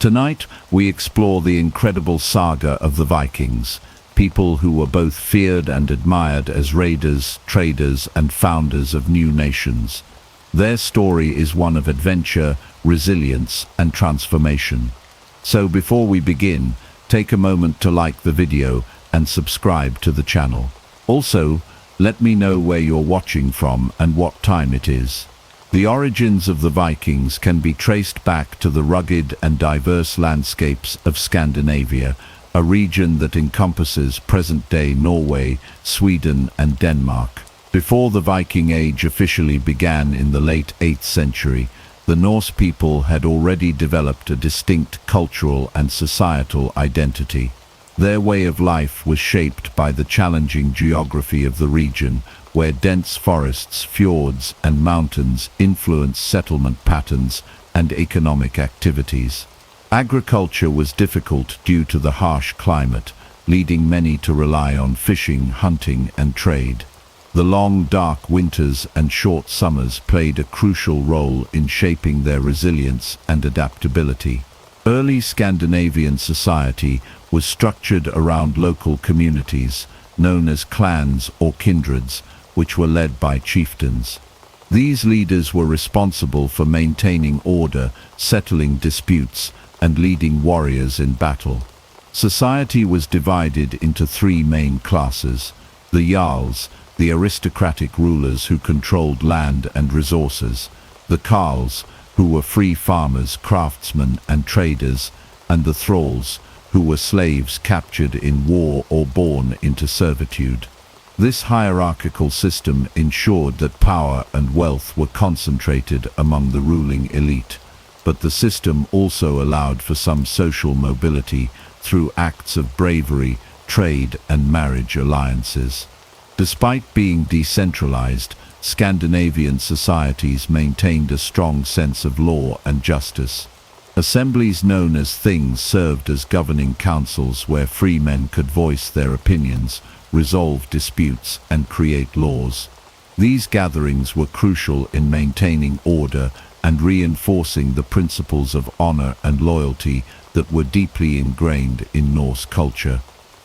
Tonight, we explore the incredible saga of the Vikings, people who were both feared and admired as raiders, traders, and founders of new nations. Their story is one of adventure, resilience, and transformation. So before we begin, take a moment to like the video and subscribe to the channel. Also, let me know where you're watching from and what time it is. The origins of the Vikings can be traced back to the rugged and diverse landscapes of Scandinavia, a region that encompasses present-day Norway, Sweden, and Denmark. Before the Viking Age officially began in the late 8th century, the Norse people had already developed a distinct cultural and societal identity. Their way of life was shaped by the challenging geography of the region, where dense forests, fjords, and mountains influenced settlement patterns and economic activities. Agriculture was difficult due to the harsh climate, leading many to rely on fishing, hunting, and trade. The long, dark winters and short summers played a crucial role in shaping their resilience and adaptability. Early Scandinavian society was structured around local communities, known as clans or kindreds, which were led by chieftains. These leaders were responsible for maintaining order, settling disputes, and leading warriors in battle. Society was divided into three main classes: the jarls, the aristocratic rulers who controlled land and resources; the carls, who were free farmers, craftsmen, and traders; and the thralls, who were slaves captured in war or born into servitude. This hierarchical system ensured that power and wealth were concentrated among the ruling elite, but the system also allowed for some social mobility through acts of bravery, trade, and marriage alliances. Despite being decentralized, Scandinavian societies maintained a strong sense of law and justice. Assemblies known as things served as governing councils where free men could voice their opinions, resolve disputes, and create laws. These gatherings were crucial in maintaining order and reinforcing the principles of honor and loyalty that were deeply ingrained in Norse culture.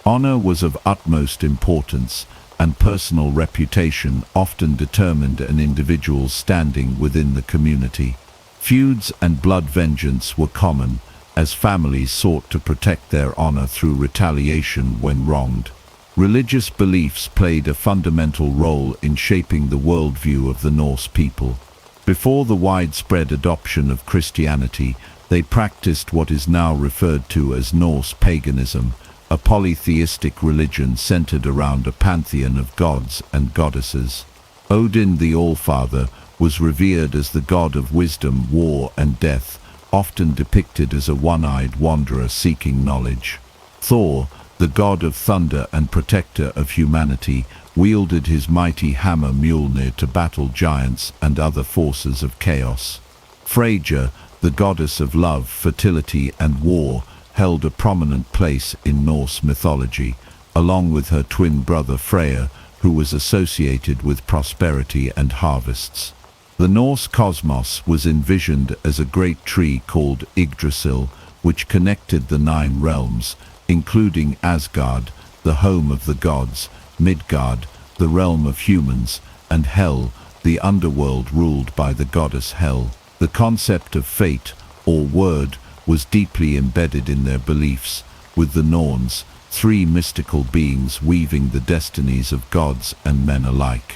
Honor was of utmost importance, and personal reputation often determined an individual's standing within the community. Feuds and blood vengeance were common, as families sought to protect their honor through retaliation when wronged. Religious beliefs played a fundamental role in shaping the worldview of the Norse people. Before the widespread adoption of Christianity, they practiced what is now referred to as Norse paganism, a polytheistic religion centered around a pantheon of gods and goddesses. Odin, the Allfather, was revered as the god of wisdom, war, and death, often depicted as a one-eyed wanderer seeking knowledge. Thor, the god of thunder and protector of humanity, wielded his mighty hammer Mjolnir to battle giants and other forces of chaos. Freyja, the goddess of love, fertility, and war, held a prominent place in Norse mythology, along with her twin brother Freyr, who was associated with prosperity and harvests. The Norse cosmos was envisioned as a great tree called Yggdrasil, which connected the 9 realms, including Asgard, the home of the gods, Midgard, the realm of humans, and Hel, the underworld ruled by the goddess Hel. The concept of fate, or word, was deeply embedded in their beliefs, with the Norns, 3 mystical beings weaving the destinies of gods and men alike.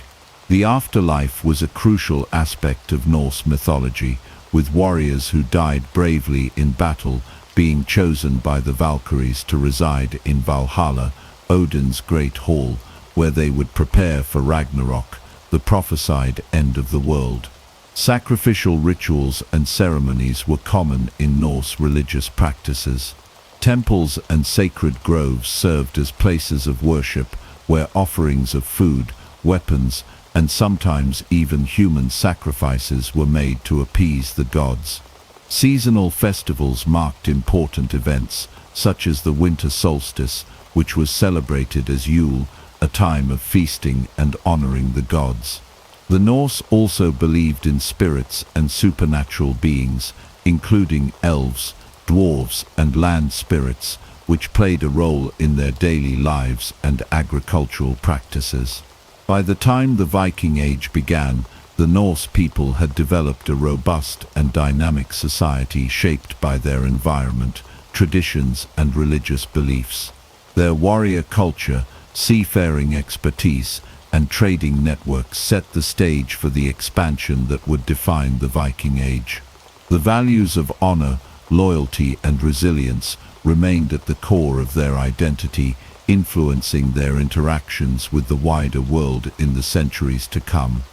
The afterlife was a crucial aspect of Norse mythology, with warriors who died bravely in battle being chosen by the Valkyries to reside in Valhalla, Odin's great hall, where they would prepare for Ragnarok, the prophesied end of the world. Sacrificial rituals and ceremonies were common in Norse religious practices. Temples and sacred groves served as places of worship where offerings of food, weapons, and sometimes even human sacrifices were made to appease the gods. Seasonal festivals marked important events, such as the winter solstice, which was celebrated as Yule, a time of feasting and honoring the gods. The Norse also believed in spirits and supernatural beings, including elves, dwarves, and land spirits, which played a role in their daily lives and agricultural practices. By the time the Viking Age began, the Norse people had developed a robust and dynamic society shaped by their environment, traditions, and religious beliefs. Their warrior culture, seafaring expertise, and trading networks set the stage for the expansion that would define the Viking Age. The values of honor, loyalty, and resilience remained at the core of their identity, influencing their interactions with the wider world in the centuries to come.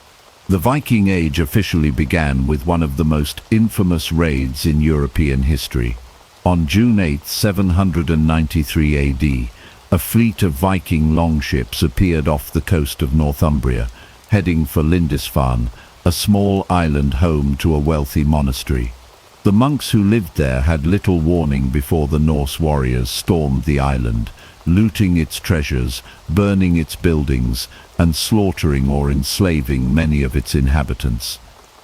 The Viking Age officially began with one of the most infamous raids in European history. On June 8, 793 AD, a fleet of Viking longships appeared off the coast of Northumbria, heading for Lindisfarne, a small island home to a wealthy monastery. The monks who lived there had little warning before the Norse warriors stormed the island, looting its treasures, burning its buildings, and slaughtering or enslaving many of its inhabitants.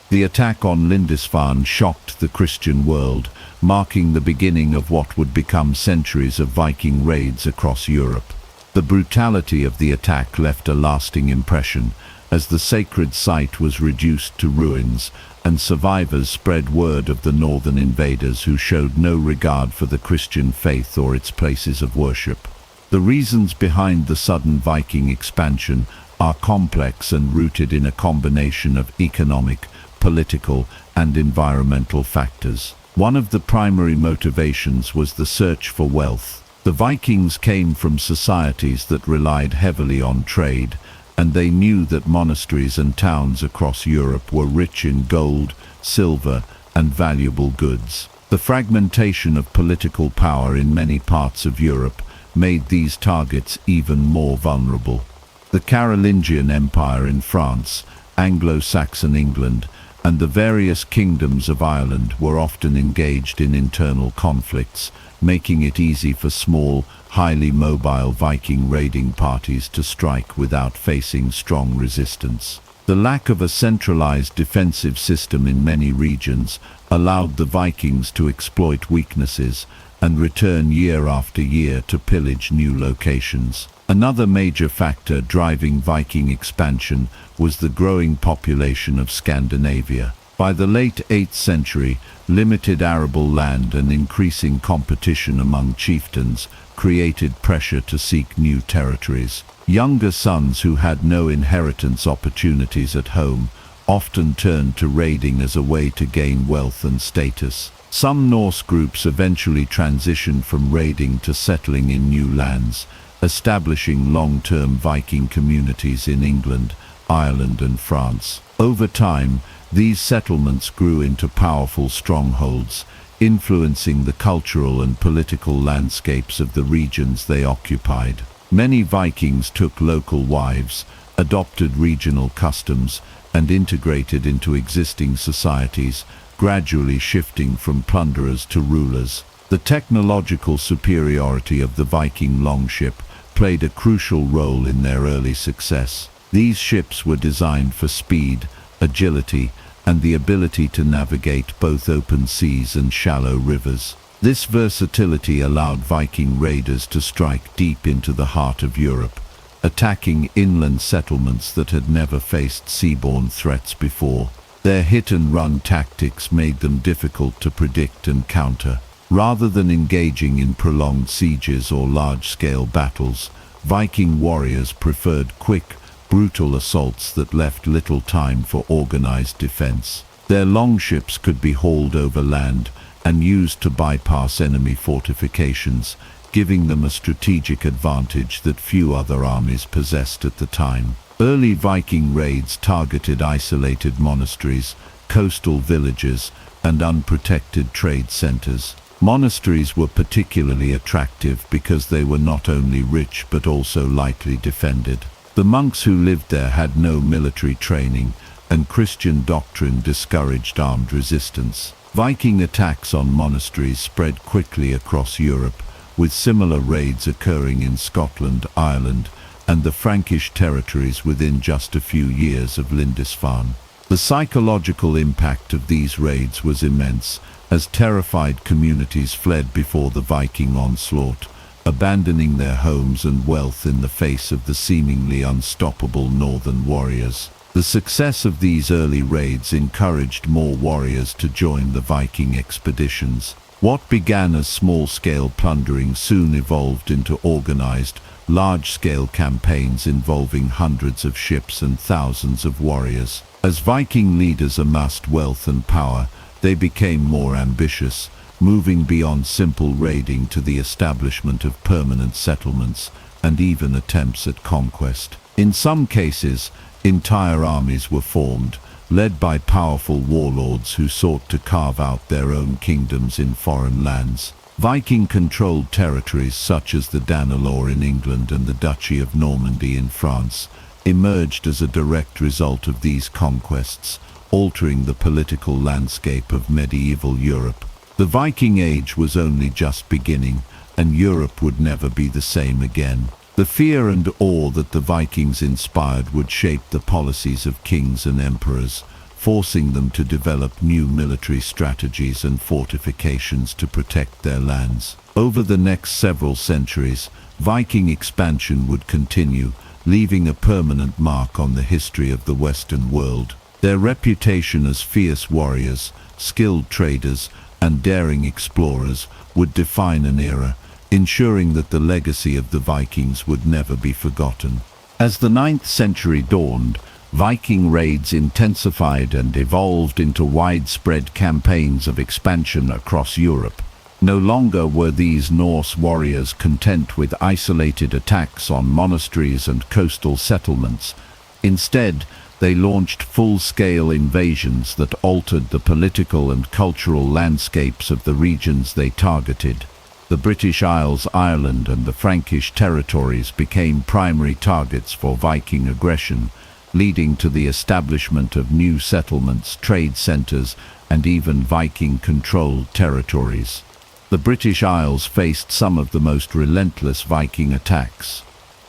The attack on Lindisfarne shocked the Christian world, marking the beginning of what would become centuries of Viking raids across Europe. The brutality of the attack left a lasting impression, as the sacred site was reduced to ruins, and survivors spread word of the northern invaders who showed no regard for the Christian faith or its places of worship. The reasons behind the sudden Viking expansion are complex and rooted in a combination of economic, political, and environmental factors. One of the primary motivations was the search for wealth. The Vikings came from societies that relied heavily on trade, and they knew that monasteries and towns across Europe were rich in gold, silver, and valuable goods. The fragmentation of political power in many parts of Europe made these targets even more vulnerable. The Carolingian Empire in France, Anglo-Saxon England, and the various kingdoms of Ireland were often engaged in internal conflicts, making it easy for small, highly mobile Viking raiding parties to strike without facing strong resistance. The lack of a centralized defensive system in many regions allowed the Vikings to exploit weaknesses and return year after year to pillage new locations. Another major factor driving Viking expansion was the growing population of Scandinavia. By the late 8th century, limited arable land and increasing competition among chieftains created pressure to seek new territories. Younger sons who had no inheritance opportunities at home often turned to raiding as a way to gain wealth and status. Some Norse groups eventually transitioned from raiding to settling in new lands, establishing long-term Viking communities in England, Ireland, and France. Over time, these settlements grew into powerful strongholds, influencing the cultural and political landscapes of the regions they occupied. Many Vikings took local wives, adopted regional customs, and integrated into existing societies, gradually shifting from plunderers to rulers. The technological superiority of the Viking longship played a crucial role in their early success. These ships were designed for speed, agility, and the ability to navigate both open seas and shallow rivers. This versatility allowed Viking raiders to strike deep into the heart of Europe, attacking inland settlements that had never faced seaborne threats before. Their hit-and-run tactics made them difficult to predict and counter. Rather than engaging in prolonged sieges or large-scale battles, Viking warriors preferred quick, brutal assaults that left little time for organized defense. Their longships could be hauled over land and used to bypass enemy fortifications, giving them a strategic advantage that few other armies possessed at the time. Early Viking raids targeted isolated monasteries, coastal villages, and unprotected trade centers. Monasteries were particularly attractive because they were not only rich but also lightly defended. The monks who lived there had no military training, and Christian doctrine discouraged armed resistance. Viking attacks on monasteries spread quickly across Europe, with similar raids occurring in Scotland, Ireland, and the Frankish territories within just a few years of Lindisfarne. The psychological impact of these raids was immense, as terrified communities fled before the Viking onslaught, abandoning their homes and wealth in the face of the seemingly unstoppable northern warriors. The success of these early raids encouraged more warriors to join the Viking expeditions. What began as small-scale plundering soon evolved into organized, large-scale campaigns involving hundreds of ships and thousands of warriors. As Viking leaders amassed wealth and power, they became more ambitious, moving beyond simple raiding to the establishment of permanent settlements and even attempts at conquest. In some cases, entire armies were formed, led by powerful warlords who sought to carve out their own kingdoms in foreign lands. Viking-controlled territories such as the Danelaw in England and the Duchy of Normandy in France emerged as a direct result of these conquests, altering the political landscape of medieval Europe. The Viking Age was only just beginning, and Europe would never be the same again. The fear and awe that the Vikings inspired would shape the policies of kings and emperors, forcing them to develop new military strategies and fortifications to protect their lands. Over the next several centuries, Viking expansion would continue, leaving a permanent mark on the history of the Western world. Their reputation as fierce warriors, skilled traders, and daring explorers would define an era, ensuring that the legacy of the Vikings would never be forgotten. As the 9th century dawned, Viking raids intensified and evolved into widespread campaigns of expansion across Europe. No longer were these Norse warriors content with isolated attacks on monasteries and coastal settlements. Instead, they launched full-scale invasions that altered the political and cultural landscapes of the regions they targeted. The British Isles, Ireland, and the Frankish territories became primary targets for Viking aggression, leading to the establishment of new settlements, trade centers, and even Viking-controlled territories. The British Isles faced some of the most relentless Viking attacks.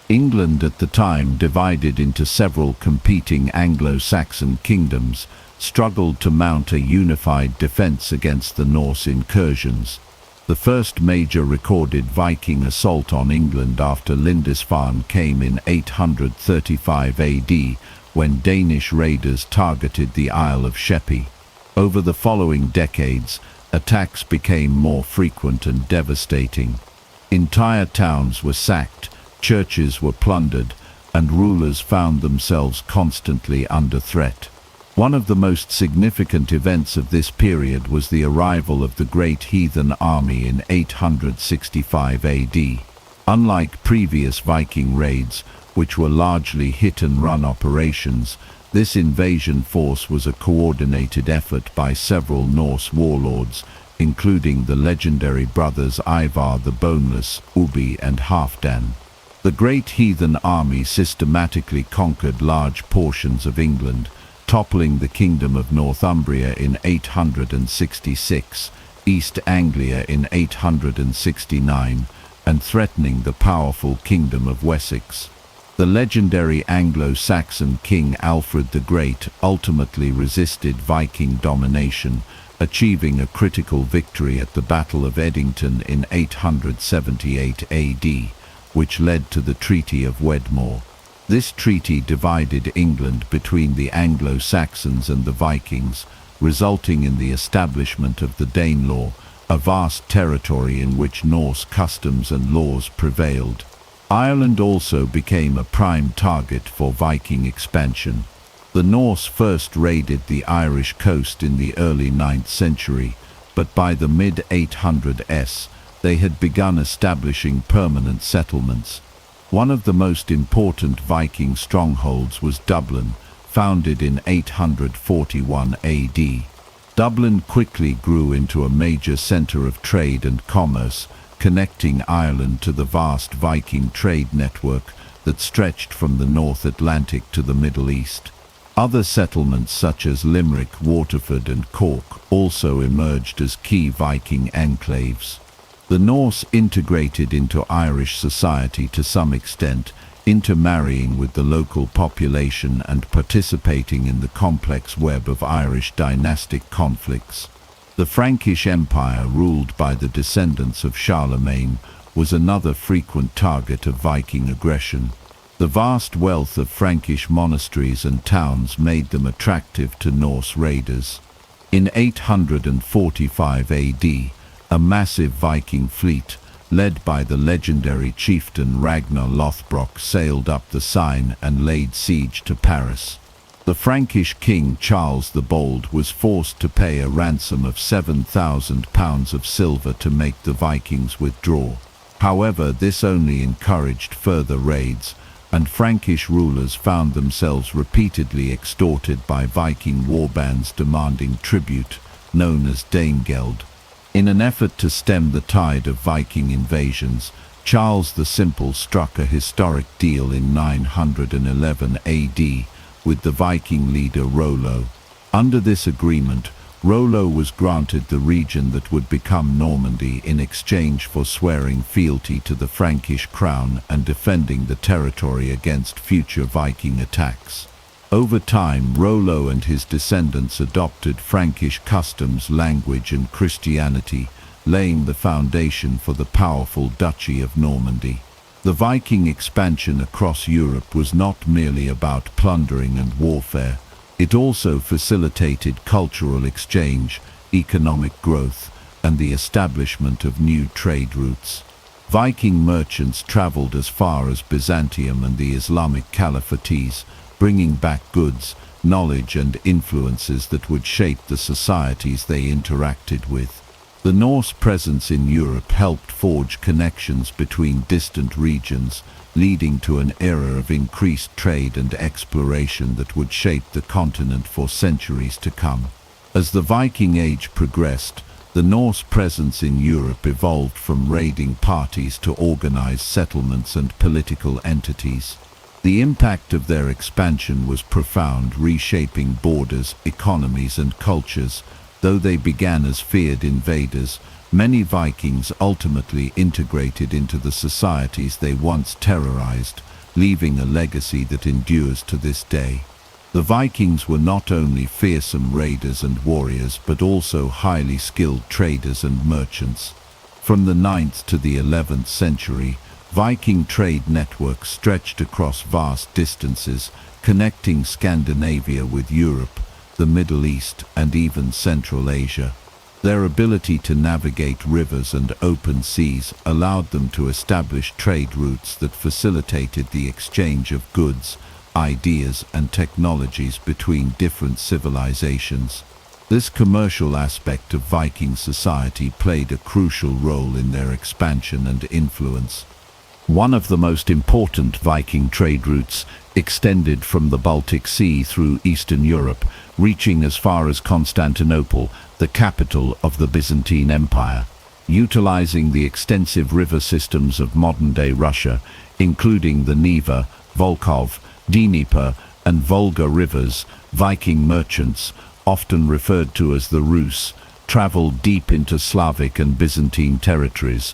England at the time, divided into several competing Anglo-Saxon kingdoms, struggled to mount a unified defense against the Norse incursions. The first major recorded Viking assault on England after Lindisfarne came in 835 AD, when Danish raiders targeted the Isle of Sheppey. Over the following decades, attacks became more frequent and devastating. Entire towns were sacked, churches were plundered, and rulers found themselves constantly under threat. One of the most significant events of this period was the arrival of the Great Heathen Army in 865 AD. Unlike previous Viking raids, which were largely hit-and-run operations, this invasion force was a coordinated effort by several Norse warlords, including the legendary brothers Ivar the Boneless, Ubbi, and Halfdan. The Great Heathen Army systematically conquered large portions of England, toppling the Kingdom of Northumbria in 866, East Anglia in 869, and threatening the powerful Kingdom of Wessex. The legendary Anglo-Saxon King Alfred the Great ultimately resisted Viking domination, achieving a critical victory at the Battle of Edington in 878 AD, which led to the Treaty of Wedmore. This treaty divided England between the Anglo-Saxons and the Vikings, resulting in the establishment of the Danelaw, a vast territory in which Norse customs and laws prevailed. Ireland also became a prime target for Viking expansion. The Norse first raided the Irish coast in the early 9th century, but by the mid-800s, they had begun establishing permanent settlements. One of the most important Viking strongholds was Dublin, founded in 841 AD. Dublin quickly grew into a major center of trade and commerce, connecting Ireland to the vast Viking trade network that stretched from the North Atlantic to the Middle East. Other settlements such as Limerick, Waterford, and Cork also emerged as key Viking enclaves. The Norse integrated into Irish society to some extent, intermarrying with the local population and participating in the complex web of Irish dynastic conflicts. The Frankish Empire, ruled by the descendants of Charlemagne, was another frequent target of Viking aggression. The vast wealth of Frankish monasteries and towns made them attractive to Norse raiders. In 845 AD, a massive Viking fleet, led by the legendary chieftain Ragnar Lothbrok, sailed up the Seine and laid siege to Paris. The Frankish king Charles the Bold was forced to pay a ransom of 7,000 pounds of silver to make the Vikings withdraw. However, this only encouraged further raids, and Frankish rulers found themselves repeatedly extorted by Viking warbands demanding tribute, known as Danegeld. In an effort to stem the tide of Viking invasions, Charles the Simple struck a historic deal in 911 AD with the Viking leader Rollo. Under this agreement, Rollo was granted the region that would become Normandy in exchange for swearing fealty to the Frankish crown and defending the territory against future Viking attacks. Over time, Rollo and his descendants adopted Frankish customs, language, and Christianity, laying the foundation for the powerful Duchy of Normandy. The Viking expansion across Europe was not merely about plundering and warfare. It also facilitated cultural exchange, economic growth, and the establishment of new trade routes. Viking merchants traveled as far as Byzantium and the Islamic Caliphates, bringing back goods, knowledge, and influences that would shape the societies they interacted with. The Norse presence in Europe helped forge connections between distant regions, leading to an era of increased trade and exploration that would shape the continent for centuries to come. As the Viking Age progressed, the Norse presence in Europe evolved from raiding parties to organized settlements and political entities. The impact of their expansion was profound, reshaping borders, economies, and cultures. Though they began as feared invaders, many Vikings ultimately integrated into the societies they once terrorized, leaving a legacy that endures to this day. The Vikings were not only fearsome raiders and warriors, but also highly skilled traders and merchants. From the 9th to the 11th century, Viking trade networks stretched across vast distances, connecting Scandinavia with Europe, the Middle East, and even Central Asia. Their ability to navigate rivers and open seas allowed them to establish trade routes that facilitated the exchange of goods, ideas, and technologies between different civilizations. This commercial aspect of Viking society played a crucial role in their expansion and influence. One of the most important Viking trade routes extended from the Baltic Sea through Eastern Europe, reaching as far as Constantinople, the capital of the Byzantine Empire. Utilizing the extensive river systems of modern-day Russia, including the Neva, Volkhov, Dnieper, and Volga rivers, Viking merchants, often referred to as the Rus, traveled deep into Slavic and Byzantine territories.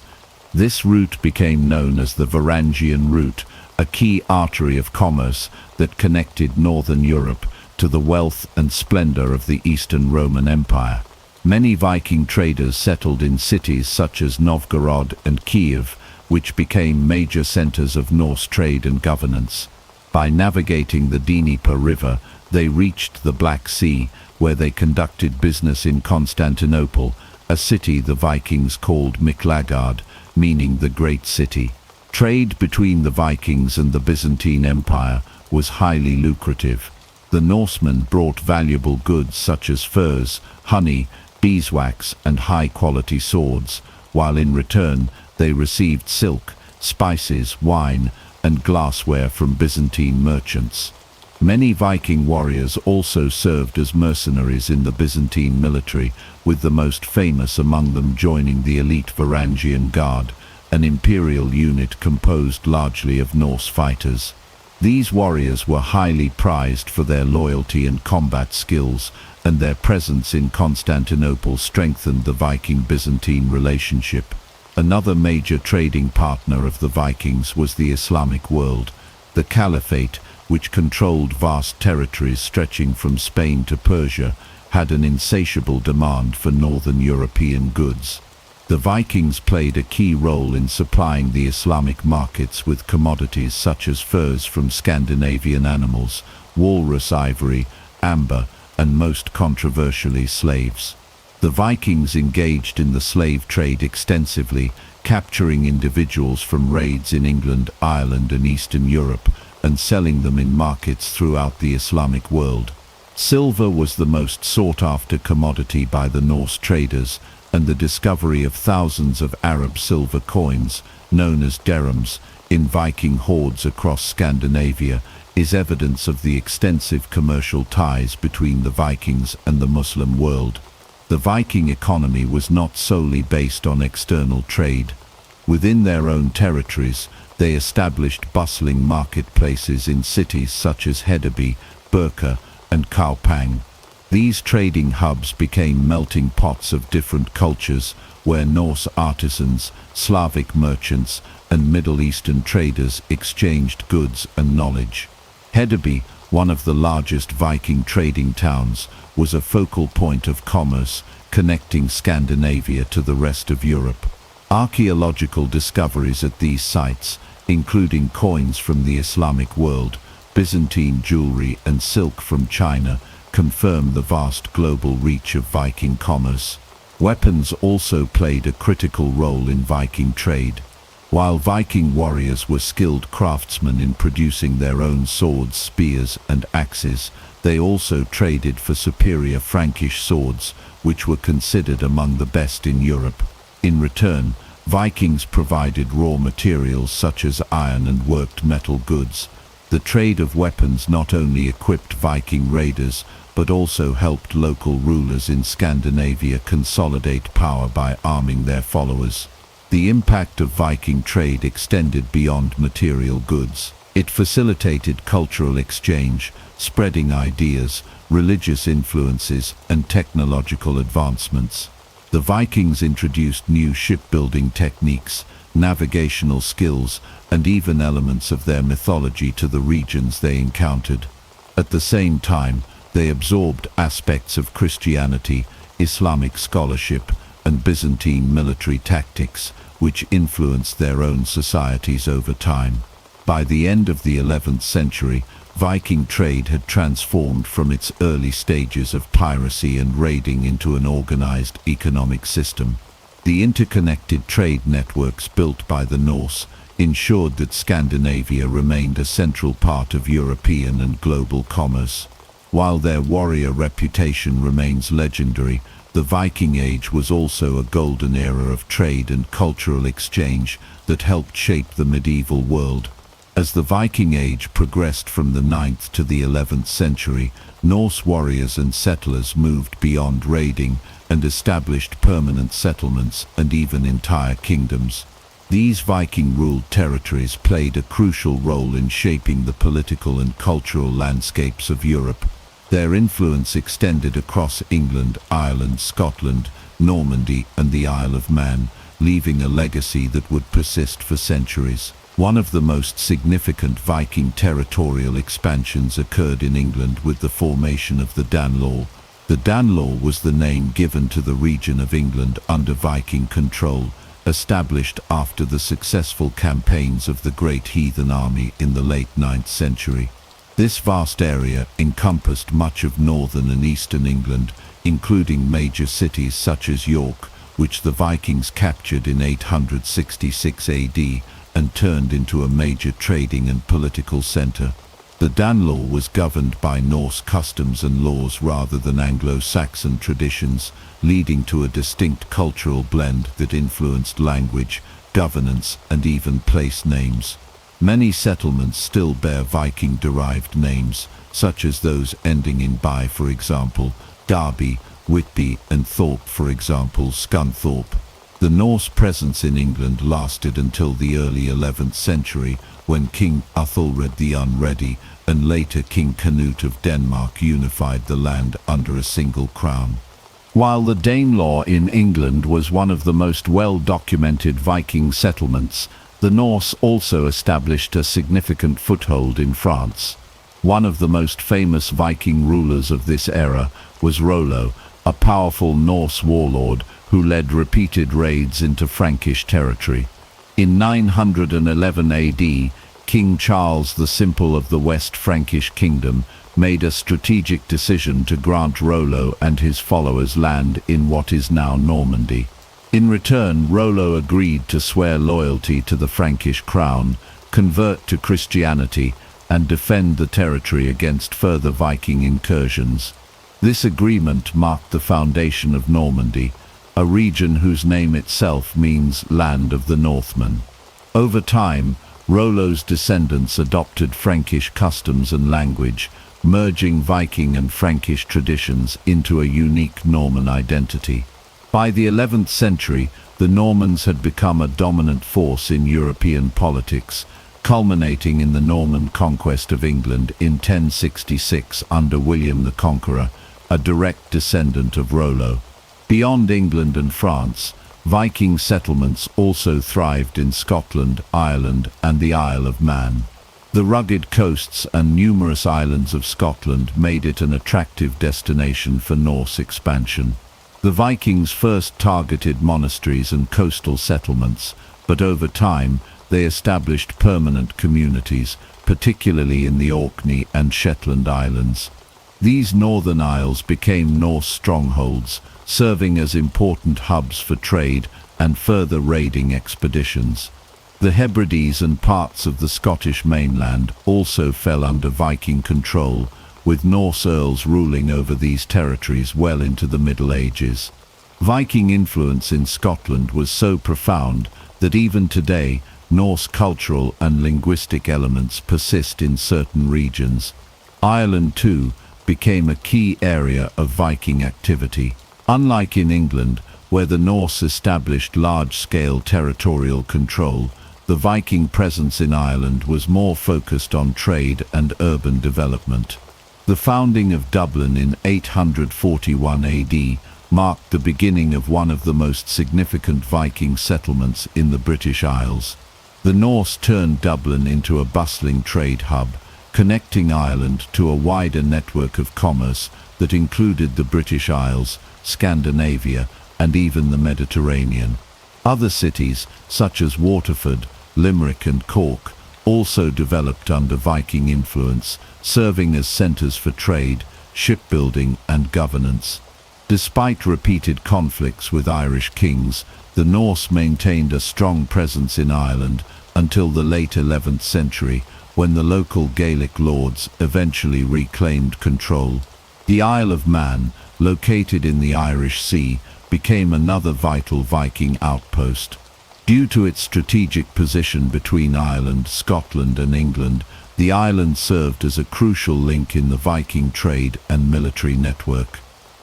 This route became known as the Varangian route, a key artery of commerce that connected northern Europe to the wealth and splendor of the Eastern Roman Empire. Many Viking traders settled in cities such as Novgorod and Kiev, which became major centers of Norse trade and governance. By navigating the Dnieper River, they reached the Black Sea, where they conducted business in Constantinople, a city the Vikings called Miklagard, meaning the Great City. Trade between the Vikings and the Byzantine Empire was highly lucrative. The Norsemen brought valuable goods such as furs, honey, beeswax, and high-quality swords, while in return they received silk, spices, wine, and glassware from Byzantine merchants. Many Viking warriors also served as mercenaries in the Byzantine military, with the most famous among them joining the elite Varangian Guard, an imperial unit composed largely of Norse fighters. These warriors were highly prized for their loyalty and combat skills, and their presence in Constantinople strengthened the Viking-Byzantine relationship. Another major trading partner of the Vikings was the Islamic world. The Caliphate, which controlled vast territories stretching from Spain to Persia, had an insatiable demand for northern European goods. The Vikings played a key role in supplying the Islamic markets with commodities such as furs from Scandinavian animals, walrus ivory, amber, and most controversially slaves. The Vikings engaged in the slave trade extensively, capturing individuals from raids in England, Ireland, and Eastern Europe, and selling them in markets throughout the Islamic world. Silver was the most sought-after commodity by the Norse traders, and the discovery of thousands of Arab silver coins, known as dirhams, in Viking hordes across Scandinavia is evidence of the extensive commercial ties between the Vikings and the Muslim world. The Viking economy was not solely based on external trade. Within their own territories, they established bustling marketplaces in cities such as Hedeby, Birka, and Kaupang. These trading hubs became melting pots of different cultures, where Norse artisans, Slavic merchants, and Middle Eastern traders exchanged goods and knowledge. Hedeby, one of the largest Viking trading towns, was a focal point of commerce, connecting Scandinavia to the rest of Europe. Archaeological discoveries at these sites, including coins from the Islamic world, Byzantine jewelry, and silk from China, confirm the vast global reach of Viking commerce. Weapons also played a critical role in Viking trade. While Viking warriors were skilled craftsmen in producing their own swords, spears, and axes, they also traded for superior Frankish swords, which were considered among the best in Europe. In return, Vikings provided raw materials such as iron and worked metal goods. The trade of weapons not only equipped Viking raiders, but also helped local rulers in Scandinavia consolidate power by arming their followers. The impact of Viking trade extended beyond material goods. It facilitated cultural exchange, spreading ideas, religious influences, and technological advancements. The Vikings introduced new shipbuilding techniques, navigational skills, and even elements of their mythology to the regions they encountered. At the same time, they absorbed aspects of Christianity, Islamic scholarship, and Byzantine military tactics, which influenced their own societies over time. By the end of the 11th century, Viking trade had transformed from its early stages of piracy and raiding into an organized economic system. The interconnected trade networks built by the Norse ensured that Scandinavia remained a central part of European and global commerce. While their warrior reputation remains legendary, the Viking Age was also a golden era of trade and cultural exchange that helped shape the medieval world. As the Viking Age progressed from the 9th to the 11th century, Norse warriors and settlers moved beyond raiding and established permanent settlements and even entire kingdoms. These Viking-ruled territories played a crucial role in shaping the political and cultural landscapes of Europe. Their influence extended across England, Ireland, Scotland, Normandy, and the Isle of Man, leaving a legacy that would persist for centuries. One of the most significant Viking territorial expansions occurred in England with the formation of the Danelaw. The Danelaw was the name given to the region of England under Viking control, established after the successful campaigns of the Great Heathen Army in the late 9th century. This vast area encompassed much of northern and eastern England, including major cities such as York, which the Vikings captured in 866 AD and turned into a major trading and political centre. The Danelaw was governed by Norse customs and laws rather than Anglo-Saxon traditions, leading to a distinct cultural blend that influenced language, governance, and even place names. Many settlements still bear Viking-derived names, such as those ending in by, for example, Derby, Whitby, and Thorpe, for example, Scunthorpe. The Norse presence in England lasted until the early 11th century, when King Athelred the Unready and later King Canute of Denmark unified the land under a single crown. While the Danelaw in England was one of the most well-documented Viking settlements, the Norse also established a significant foothold in France. One of the most famous Viking rulers of this era was Rollo, a powerful Norse warlord who led repeated raids into Frankish territory. In 911 AD, King Charles the Simple of the West Frankish Kingdom made a strategic decision to grant Rollo and his followers land in what is now Normandy. In return, Rollo agreed to swear loyalty to the Frankish crown, convert to Christianity, and defend the territory against further Viking incursions. This agreement marked the foundation of Normandy, a region whose name itself means Land of the Northmen. Over time, Rollo's descendants adopted Frankish customs and language, merging Viking and Frankish traditions into a unique Norman identity. By the 11th century, the Normans had become a dominant force in European politics, culminating in the Norman conquest of England in 1066 under William the Conqueror, a direct descendant of Rollo. Beyond England and France, Viking settlements also thrived in Scotland, Ireland, and the Isle of Man. The rugged coasts and numerous islands of Scotland made it an attractive destination for Norse expansion. The Vikings first targeted monasteries and coastal settlements, but over time they established permanent communities, particularly in the Orkney and Shetland Islands. These northern isles became Norse strongholds, serving as important hubs for trade and further raiding expeditions. The Hebrides and parts of the Scottish mainland also fell under Viking control, with Norse earls ruling over these territories well into the Middle Ages. Viking influence in Scotland was so profound that even today, Norse cultural and linguistic elements persist in certain regions. Ireland, too, became a key area of Viking activity. Unlike in England, where the Norse established large-scale territorial control, the Viking presence in Ireland was more focused on trade and urban development. The founding of Dublin in 841 AD marked the beginning of one of the most significant Viking settlements in the British Isles. The Norse turned Dublin into a bustling trade hub, connecting Ireland to a wider network of commerce that included the British Isles, Scandinavia, and even the Mediterranean. Other cities, such as Waterford, Limerick and Cork, also developed under Viking influence, serving as centres for trade, shipbuilding and governance. Despite repeated conflicts with Irish kings, the Norse maintained a strong presence in Ireland until the late 11th century, when the local Gaelic lords eventually reclaimed control. The Isle of Man, located in the Irish Sea, became another vital Viking outpost. Due to its strategic position between Ireland, Scotland and England, the island served as a crucial link in the Viking trade and military network.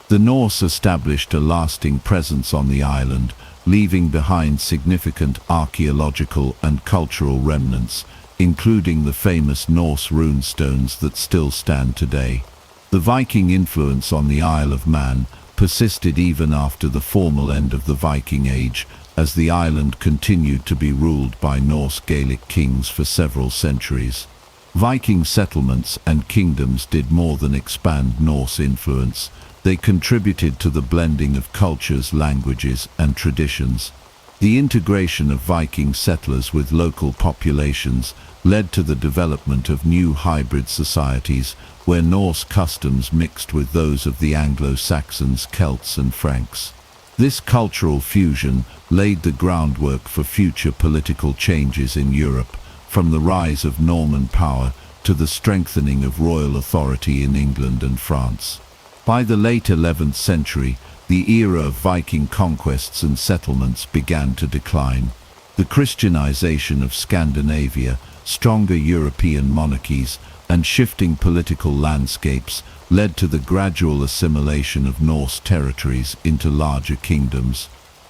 The Norse established a lasting presence on the island, leaving behind significant archaeological and cultural remnants, including the famous Norse runestones that still stand today. The Viking influence on the Isle of Man persisted even after the formal end of the Viking Age, as the island continued to be ruled by Norse Gaelic kings for several centuries. Viking settlements and kingdoms did more than expand Norse influence. They contributed to the blending of cultures, languages, and traditions. The integration of Viking settlers with local populations led to the development of new hybrid societies, where Norse customs mixed with those of the Anglo-Saxons, Celts, and Franks. This cultural fusion laid the groundwork for future political changes in Europe, from the rise of Norman power to the strengthening of royal authority in England and France. By the late 11th century, the era of Viking conquests and settlements began to decline. The Christianization of Scandinavia, stronger European monarchies, and shifting political landscapes led to the gradual assimilation of Norse territories into larger kingdoms.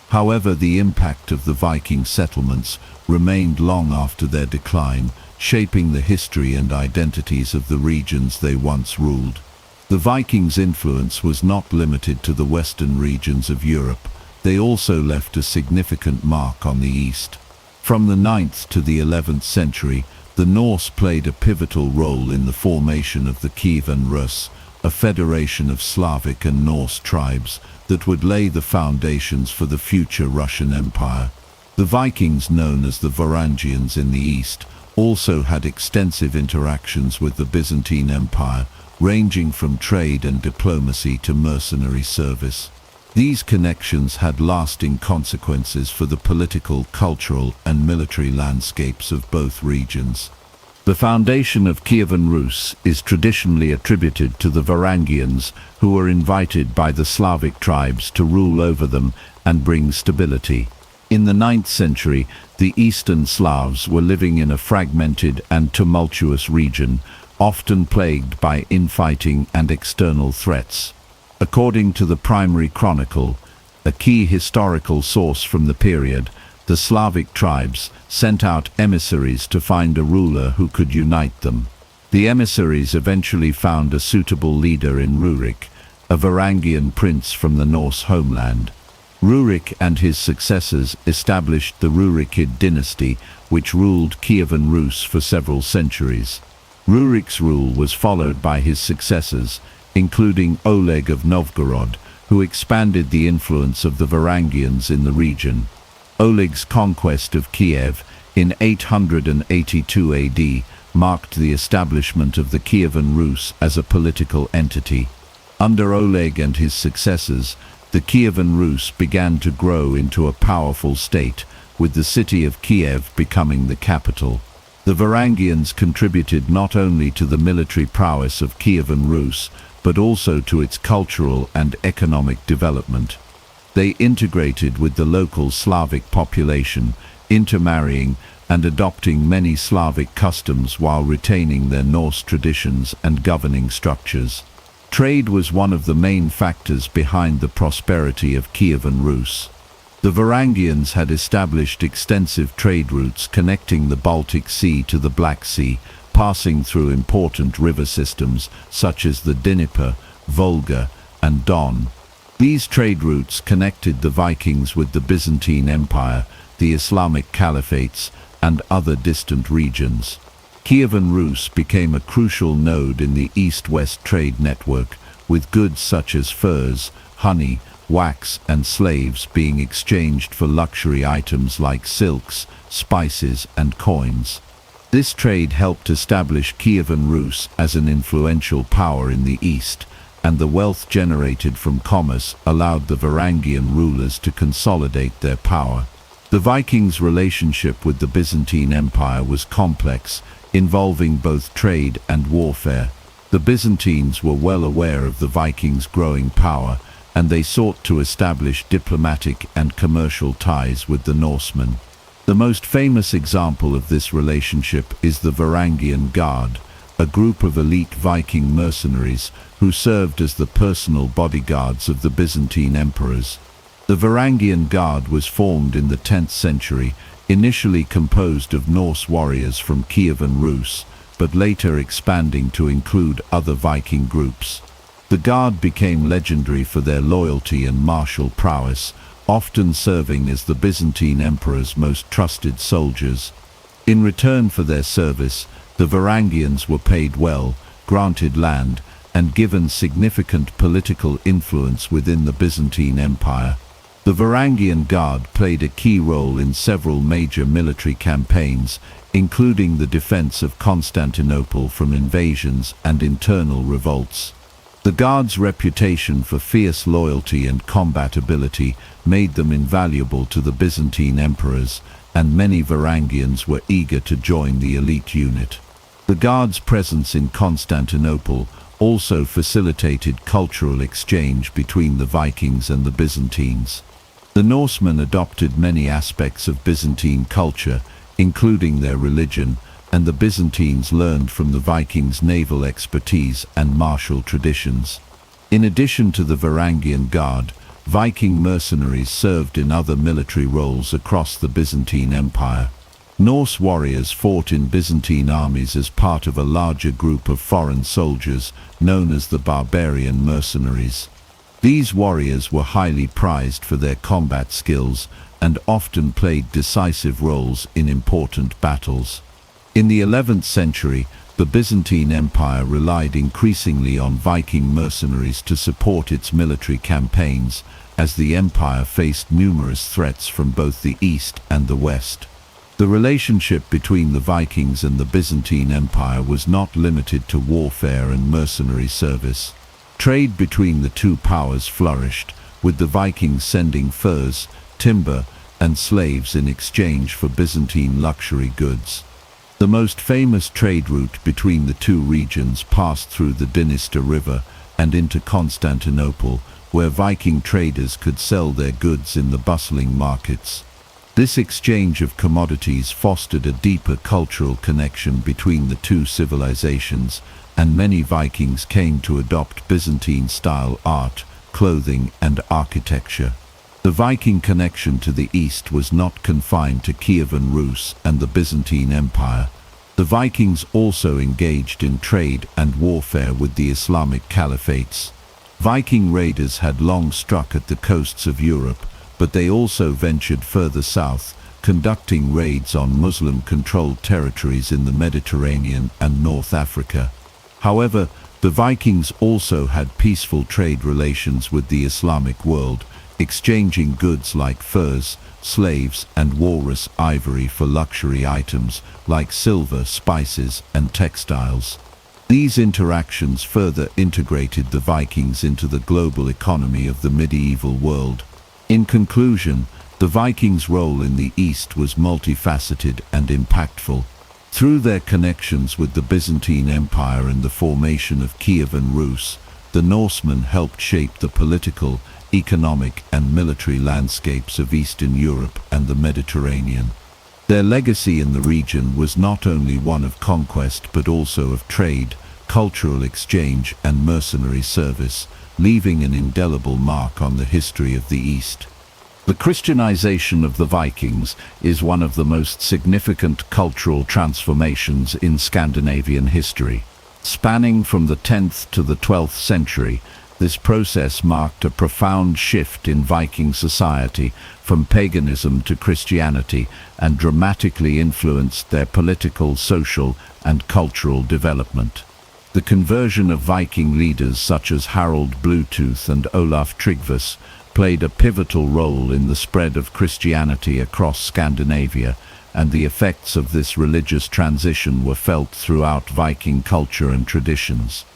However, the impact of the Viking settlements remained long after their decline, shaping the history and identities of the regions they once ruled. The Vikings' influence was not limited to the western regions of Europe. They also left a significant mark on the east. From the 9th to the 11th century, the Norse played a pivotal role in the formation of the Kievan Rus, a federation of Slavic and Norse tribes that would lay the foundations for the future Russian Empire. The Vikings, known as the Varangians in the east, also had extensive interactions with the Byzantine Empire, ranging from trade and diplomacy to mercenary service. These connections had lasting consequences for the political, cultural, and military landscapes of both regions. The foundation of Kievan Rus is traditionally attributed to the Varangians, who were invited by the Slavic tribes to rule over them and bring stability. In the 9th century, the Eastern Slavs were living in a fragmented and tumultuous region, often plagued by infighting and external threats. According to the Primary Chronicle, a key historical source from the period, the Slavic tribes sent out emissaries to find a ruler who could unite them. The emissaries eventually found a suitable leader in Rurik, a Varangian prince from the Norse homeland. Rurik and his successors established the Rurikid dynasty, which ruled Kievan Rus for several centuries. Rurik's rule was followed by his successors, including Oleg of Novgorod, who expanded the influence of the Varangians in the region. Oleg's conquest of Kiev in 882 AD marked the establishment of the Kievan Rus as a political entity. Under Oleg and his successors, the Kievan Rus began to grow into a powerful state, with the city of Kiev becoming the capital. The Varangians contributed not only to the military prowess of Kievan Rus, but also to its cultural and economic development. They integrated with the local Slavic population, intermarrying and adopting many Slavic customs while retaining their Norse traditions and governing structures. Trade was one of the main factors behind the prosperity of Kievan Rus. The Varangians had established extensive trade routes connecting the Baltic Sea to the Black Sea, passing through important river systems such as the Dnieper, Volga, and Don. These trade routes connected the Vikings with the Byzantine Empire, the Islamic caliphates, and other distant regions. Kievan Rus became a crucial node in the east-west trade network, with goods such as furs, honey, wax, and slaves being exchanged for luxury items like silks, spices, and coins. This trade helped establish Kievan Rus as an influential power in the east, and the wealth generated from commerce allowed the Varangian rulers to consolidate their power. The Vikings' relationship with the Byzantine Empire was complex, involving both trade and warfare. The Byzantines were well aware of the Vikings' growing power, and they sought to establish diplomatic and commercial ties with the Norsemen. The most famous example of this relationship is the Varangian Guard, a group of elite Viking mercenaries who served as the personal bodyguards of the Byzantine emperors. The Varangian Guard was formed in the 10th century, initially composed of Norse warriors from Kievan Rus, but later expanding to include other Viking groups. The Guard became legendary for their loyalty and martial prowess, often serving as the Byzantine emperor's most trusted soldiers. In return for their service, the Varangians were paid well, granted land, and given significant political influence within the Byzantine Empire. The Varangian Guard played a key role in several major military campaigns, including the defense of Constantinople from invasions and internal revolts. The Guard's reputation for fierce loyalty and combat ability made them invaluable to the Byzantine emperors, and many Varangians were eager to join the elite unit. The Guard's presence in Constantinople also facilitated cultural exchange between the Vikings and the Byzantines. The Norsemen adopted many aspects of Byzantine culture, including their religion, and the Byzantines learned from the Vikings' naval expertise and martial traditions. In addition to the Varangian Guard, Viking mercenaries served in other military roles across the Byzantine Empire. Norse warriors fought in Byzantine armies as part of a larger group of foreign soldiers known as the barbarian mercenaries. These warriors were highly prized for their combat skills and often played decisive roles in important battles. In the 11th century, The Byzantine Empire relied increasingly on Viking mercenaries to support its military campaigns, as the empire faced numerous threats from both the east and the west. The relationship between the Vikings and the Byzantine Empire was not limited to warfare and mercenary service. Trade between the two powers flourished, with the Vikings sending furs, timber, and slaves in exchange for Byzantine luxury goods. The most famous trade route between the two regions passed through the Dniester River and into Constantinople, where Viking traders could sell their goods in the bustling markets. This exchange of commodities fostered a deeper cultural connection between the two civilizations, and many Vikings came to adopt Byzantine-style art, clothing, and architecture. The Viking connection to the east was not confined to Kievan Rus and the Byzantine Empire. The Vikings also engaged in trade and warfare with the Islamic caliphates. Viking raiders had long struck at the coasts of Europe, but they also ventured further south, conducting raids on Muslim-controlled territories in the Mediterranean and North Africa. However, the Vikings also had peaceful trade relations with the Islamic world, exchanging goods like furs, slaves, and walrus ivory for luxury items like silver, spices, and textiles. These interactions further integrated the Vikings into the global economy of the medieval world. In conclusion, the Vikings' role in the East was multifaceted and impactful. Through their connections with the Byzantine Empire and the formation of Kievan Rus, the Norsemen helped shape the political, economic, and military landscapes of Eastern Europe and the Mediterranean. Their legacy in the region was not only one of conquest but also of trade, cultural exchange, and mercenary service, leaving an indelible mark on the history of the East. The Christianization of the Vikings is one of the most significant cultural transformations in Scandinavian history. Spanning from the 10th to the 12th century, this process marked a profound shift in Viking society from paganism to Christianity and dramatically influenced their political, social, and cultural development. The conversion of Viking leaders such as Harald Bluetooth and Olaf Tryggvason played a pivotal role in the spread of Christianity across Scandinavia, and the effects of this religious transition were felt throughout Viking culture and traditions.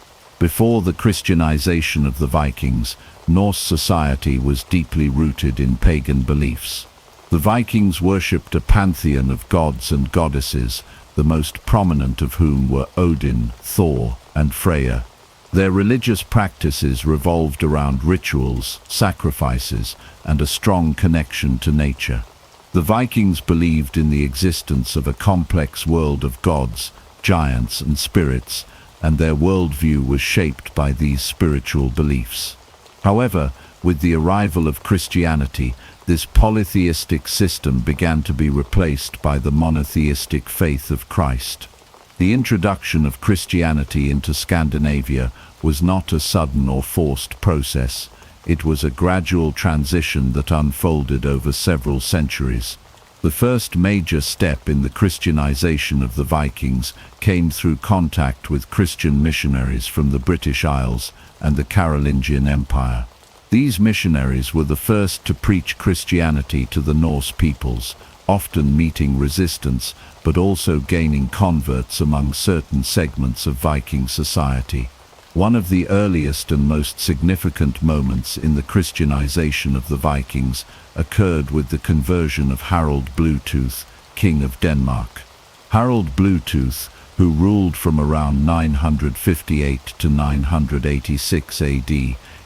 Before the Christianization of the Vikings, Norse society was deeply rooted in pagan beliefs. The Vikings worshipped a pantheon of gods and goddesses, the most prominent of whom were Odin, Thor, and Freya. Their religious practices revolved around rituals, sacrifices, and a strong connection to nature. The Vikings believed in the existence of a complex world of gods, giants, and spirits, and their worldview was shaped by these spiritual beliefs. However, with the arrival of Christianity, this polytheistic system began to be replaced by the monotheistic faith of Christ. The introduction of Christianity into Scandinavia was not a sudden or forced process. It was a gradual transition that unfolded over several centuries. The first major step in the Christianization of the Vikings came through contact with Christian missionaries from the British Isles and the Carolingian Empire. These missionaries were the first to preach Christianity to the Norse peoples, often meeting resistance but also gaining converts among certain segments of Viking society. One of the earliest and most significant moments in the Christianization of the Vikings occurred with the conversion of Harald Bluetooth, King of Denmark. Harald Bluetooth, who ruled from around 958 to 986 AD,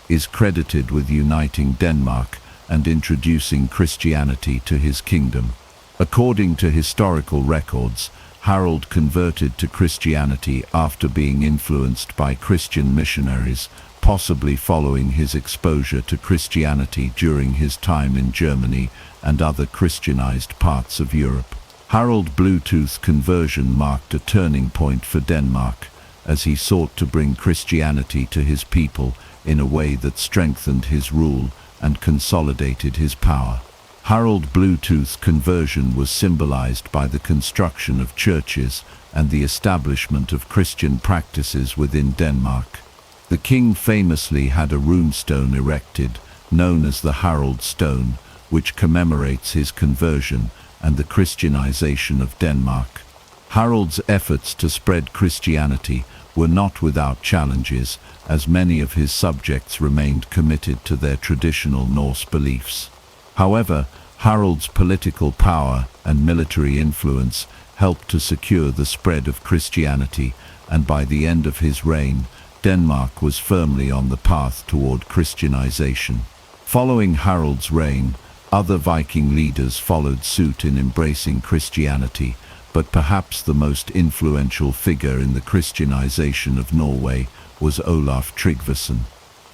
is credited with uniting Denmark and introducing Christianity to his kingdom. According to historical records, Harald converted to Christianity after being influenced by Christian missionaries, possibly following his exposure to Christianity during his time in Germany and other Christianized parts of Europe. Harald Bluetooth's conversion marked a turning point for Denmark, as he sought to bring Christianity to his people in a way that strengthened his rule and consolidated his power. Harald Bluetooth's conversion was symbolized by the construction of churches and the establishment of Christian practices within Denmark. The king famously had a runestone erected, known as the Harald Stone, which commemorates his conversion and the Christianization of Denmark. Harald's efforts to spread Christianity were not without challenges, as many of his subjects remained committed to their traditional Norse beliefs. However, Harald's political power and military influence helped to secure the spread of Christianity, and by the end of his reign, Denmark was firmly on the path toward Christianization. Following Harald's reign, other Viking leaders followed suit in embracing Christianity, but perhaps the most influential figure in the Christianization of Norway was Olaf Tryggvason.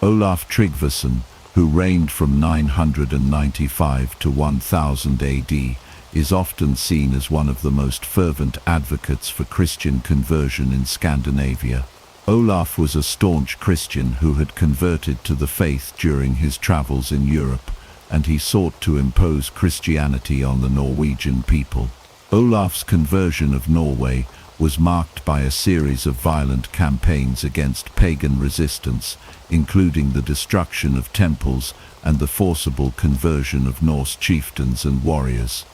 Olaf Tryggvason, who reigned from 995 to 1000 AD, is often seen as one of the most fervent advocates for Christian conversion in Scandinavia. Olaf was a staunch Christian who had converted to the faith during his travels in Europe, and he sought to impose Christianity on the Norwegian people. Olaf's conversion of Norway was marked by a series of violent campaigns against pagan resistance, including the destruction of temples and the forcible conversion of Norse chieftains and warriors.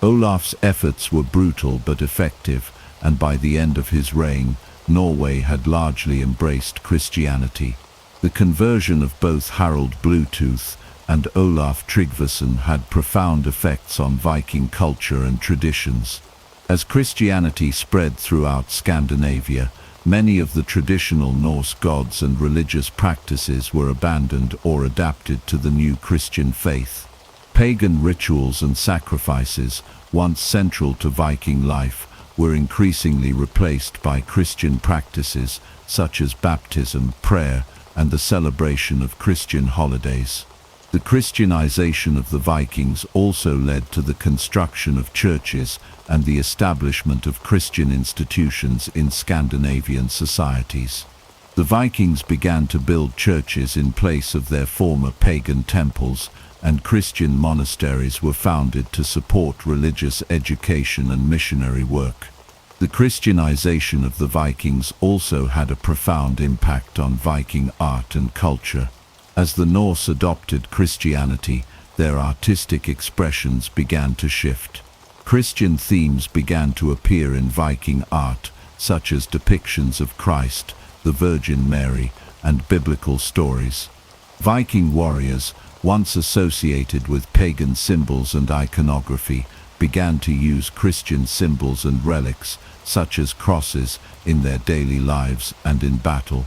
Olaf's efforts were brutal but effective, and by the end of his reign, Norway had largely embraced Christianity. The conversion of both Harald Bluetooth and Olaf Tryggvason had profound effects on Viking culture and traditions. As Christianity spread throughout Scandinavia, many of the traditional Norse gods and religious practices were abandoned or adapted to the new Christian faith. Pagan rituals and sacrifices, once central to Viking life, were increasingly replaced by Christian practices such as baptism, prayer, and the celebration of Christian holidays. The Christianization of the Vikings also led to the construction of churches and the establishment of Christian institutions in Scandinavian societies. The Vikings began to build churches in place of their former pagan temples, and Christian monasteries were founded to support religious education and missionary work. The Christianization of the Vikings also had a profound impact on Viking art and culture. As the Norse adopted Christianity, their artistic expressions began to shift. Christian themes began to appear in Viking art, such as depictions of Christ, the Virgin Mary, and biblical stories. Viking warriors, once associated with pagan symbols and iconography, began to use Christian symbols and relics, such as crosses, in their daily lives and in battle.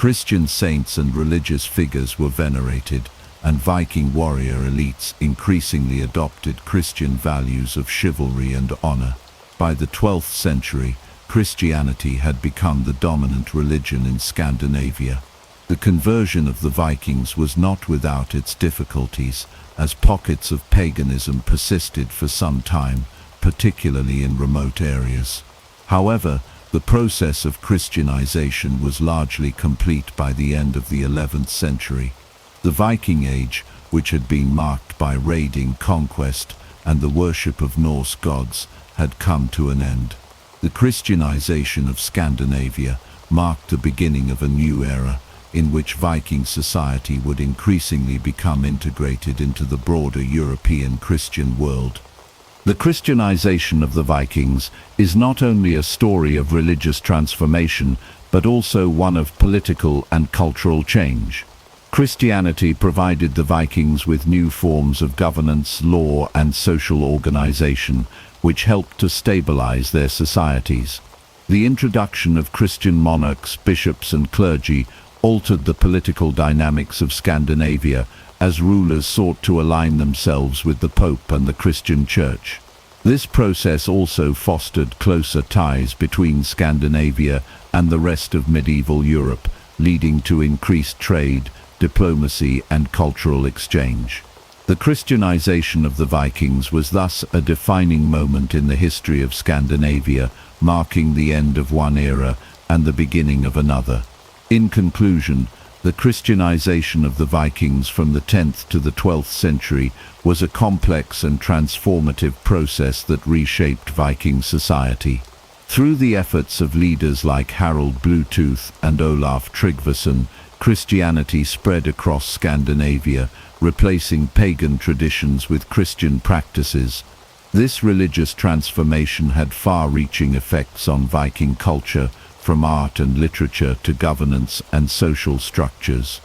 Christian saints and religious figures were venerated, and Viking warrior elites increasingly adopted Christian values of chivalry and honor. By the 12th century, Christianity had become the dominant religion in Scandinavia. The conversion of the Vikings was not without its difficulties, as pockets of paganism persisted for some time, particularly in remote areas. However, the process of Christianization was largely complete by the end of the 11th century. The Viking Age, which had been marked by raiding, conquest, and the worship of Norse gods, had come to an end. The Christianization of Scandinavia marked the beginning of a new era, in which Viking society would increasingly become integrated into the broader European Christian world. The Christianization of the Vikings is not only a story of religious transformation, but also one of political and cultural change. Christianity provided the Vikings with new forms of governance, law, and social organization, which helped to stabilize their societies. The introduction of Christian monarchs, bishops, and clergy altered the political dynamics of Scandinavia, as rulers sought to align themselves with the Pope and the Christian Church. This process also fostered closer ties between Scandinavia and the rest of medieval Europe, leading to increased trade, diplomacy, and cultural exchange. The Christianization of the Vikings was thus a defining moment in the history of Scandinavia, marking the end of one era and the beginning of another. In conclusion, The Christianization of the Vikings from the 10th to the 12th century was a complex and transformative process that reshaped Viking society. Through the efforts of leaders like Harald Bluetooth and Olaf Tryggvason, Christianity spread across Scandinavia, replacing pagan traditions with Christian practices. This religious transformation had far-reaching effects on Viking culture, from art and literature to governance and social structures.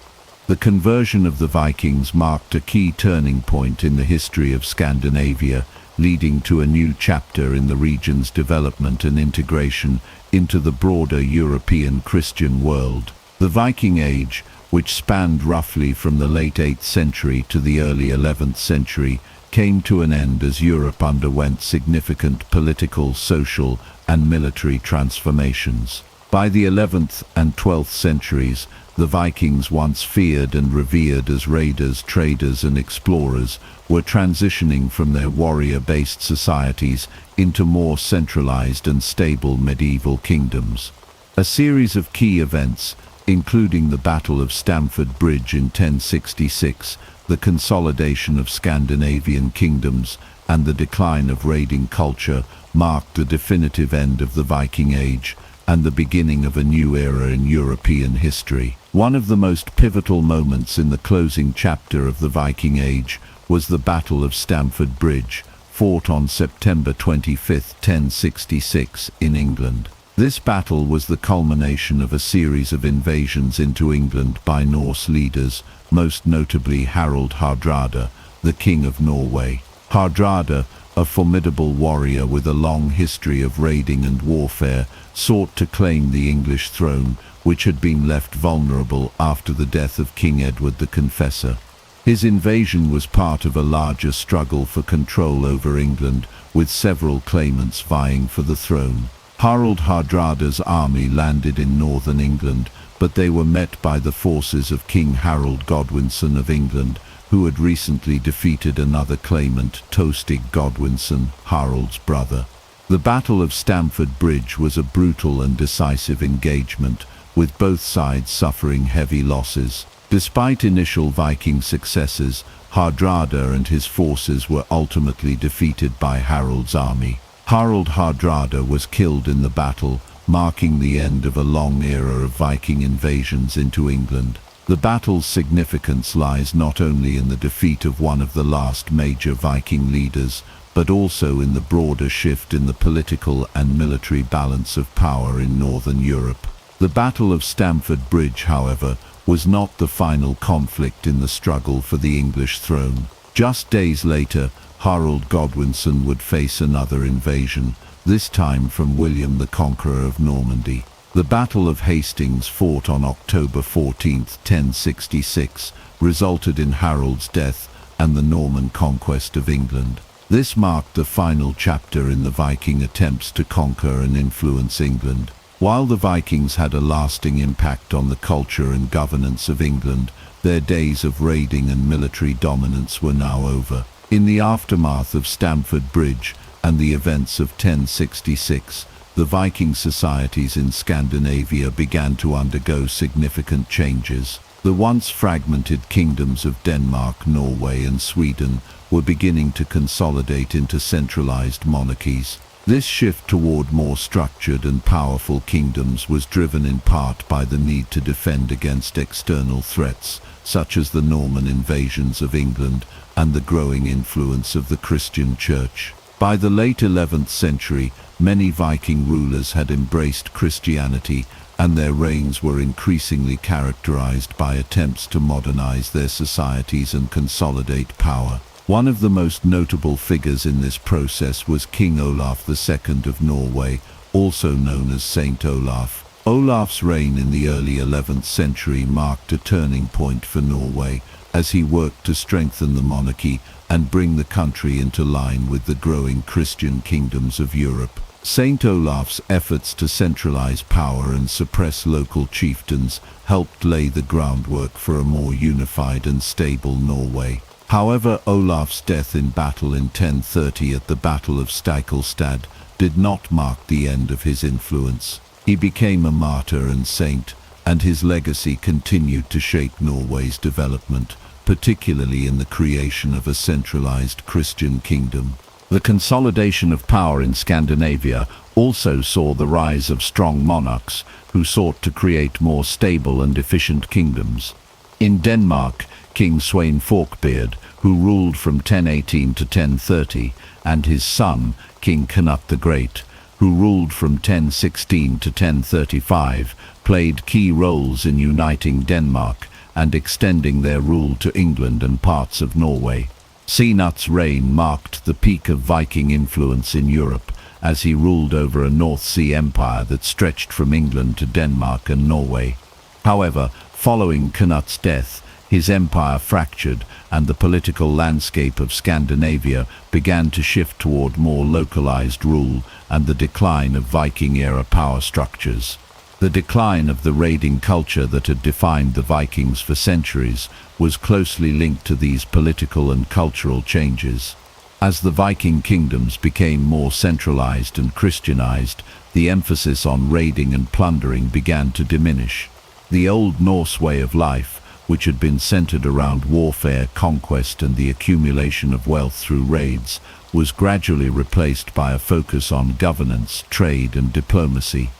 The conversion of the Vikings marked a key turning point in the history of Scandinavia, leading to a new chapter in the region's development and integration into the broader European Christian world. The Viking Age, which spanned roughly from the late 8th century to the early 11th century, came to an end as Europe underwent significant political, social, and military transformations. By the 11th and 12th centuries, the Vikings, once feared and revered as raiders, traders, and explorers, were transitioning from their warrior-based societies into more centralized and stable medieval kingdoms. A series of key events, including the Battle of Stamford Bridge in 1066, the consolidation of Scandinavian kingdoms, and the decline of raiding culture, marked the definitive end of the Viking Age and the beginning of a new era in European history. One of the most pivotal moments in the closing chapter of the Viking Age was the Battle of Stamford Bridge, fought on September 25, 1066, in England. This battle was the culmination of a series of invasions into England by Norse leaders, most notably Harald Hardrada, the King of Norway. Hardrada, a formidable warrior with a long history of raiding and warfare, sought to claim the English throne, which had been left vulnerable after the death of King Edward the Confessor. His invasion was part of a larger struggle for control over England, with several claimants vying for the throne. Harald Hardrada's army landed in northern England, but they were met by the forces of King Harold Godwinson of England, who had recently defeated another claimant, Tostig Godwinson, Harald's brother. The Battle of Stamford Bridge was a brutal and decisive engagement, with both sides suffering heavy losses. Despite initial Viking successes, Hardrada and his forces were ultimately defeated by Harald's army. Harald Hardrada was killed in the battle, marking the end of a long era of Viking invasions into England. The battle's significance lies not only in the defeat of one of the last major Viking leaders, but also in the broader shift in the political and military balance of power in Northern Europe. The Battle of Stamford Bridge, however, was not the final conflict in the struggle for the English throne. Just days later, Harold Godwinson would face another invasion, this time from William the Conqueror of Normandy. The Battle of Hastings, fought on October 14, 1066, resulted in Harold's death and the Norman conquest of England. This marked the final chapter in the Viking attempts to conquer and influence England. While the Vikings had a lasting impact on the culture and governance of England, their days of raiding and military dominance were now over. In the aftermath of Stamford Bridge and the events of 1066, the Viking societies in Scandinavia began to undergo significant changes. The once fragmented kingdoms of Denmark, Norway, and Sweden were beginning to consolidate into centralized monarchies. This shift toward more structured and powerful kingdoms was driven in part by the need to defend against external threats, such as the Norman invasions of England and the growing influence of the Christian Church. By the late 11th century, many Viking rulers had embraced Christianity, and their reigns were increasingly characterized by attempts to modernize their societies and consolidate power. One of the most notable figures in this process was King Olaf II of Norway, also known as Saint Olaf. Olaf's reign in the early 11th century marked a turning point for Norway, as he worked to strengthen the monarchy and bring the country into line with the growing Christian kingdoms of Europe. Saint Olaf's efforts to centralize power and suppress local chieftains helped lay the groundwork for a more unified and stable Norway. However, Olaf's death in battle in 1030 at the Battle of Stiklestad did not mark the end of his influence. He became a martyr and saint, and his legacy continued to shape Norway's development, particularly in the creation of a centralized Christian kingdom. The consolidation of power in Scandinavia also saw the rise of strong monarchs who sought to create more stable and efficient kingdoms. In Denmark, King Sweyn Forkbeard, who ruled from 1018 to 1030, and his son, King Canute the Great, who ruled from 1016 to 1035, played key roles in uniting Denmark and extending their rule to England and parts of Norway. Canute's reign marked the peak of Viking influence in Europe, as he ruled over a North Sea empire that stretched from England to Denmark and Norway. However, following Canute's death, his empire fractured, and the political landscape of Scandinavia began to shift toward more localized rule and the decline of Viking-era power structures. The decline of the raiding culture that had defined the Vikings for centuries was closely linked to these political and cultural changes. As the Viking kingdoms became more centralized and Christianized, the emphasis on raiding and plundering began to diminish. The Old Norse way of life, which had been centered around warfare, conquest, and the accumulation of wealth through raids, was gradually replaced by a focus on governance, trade, and diplomacy.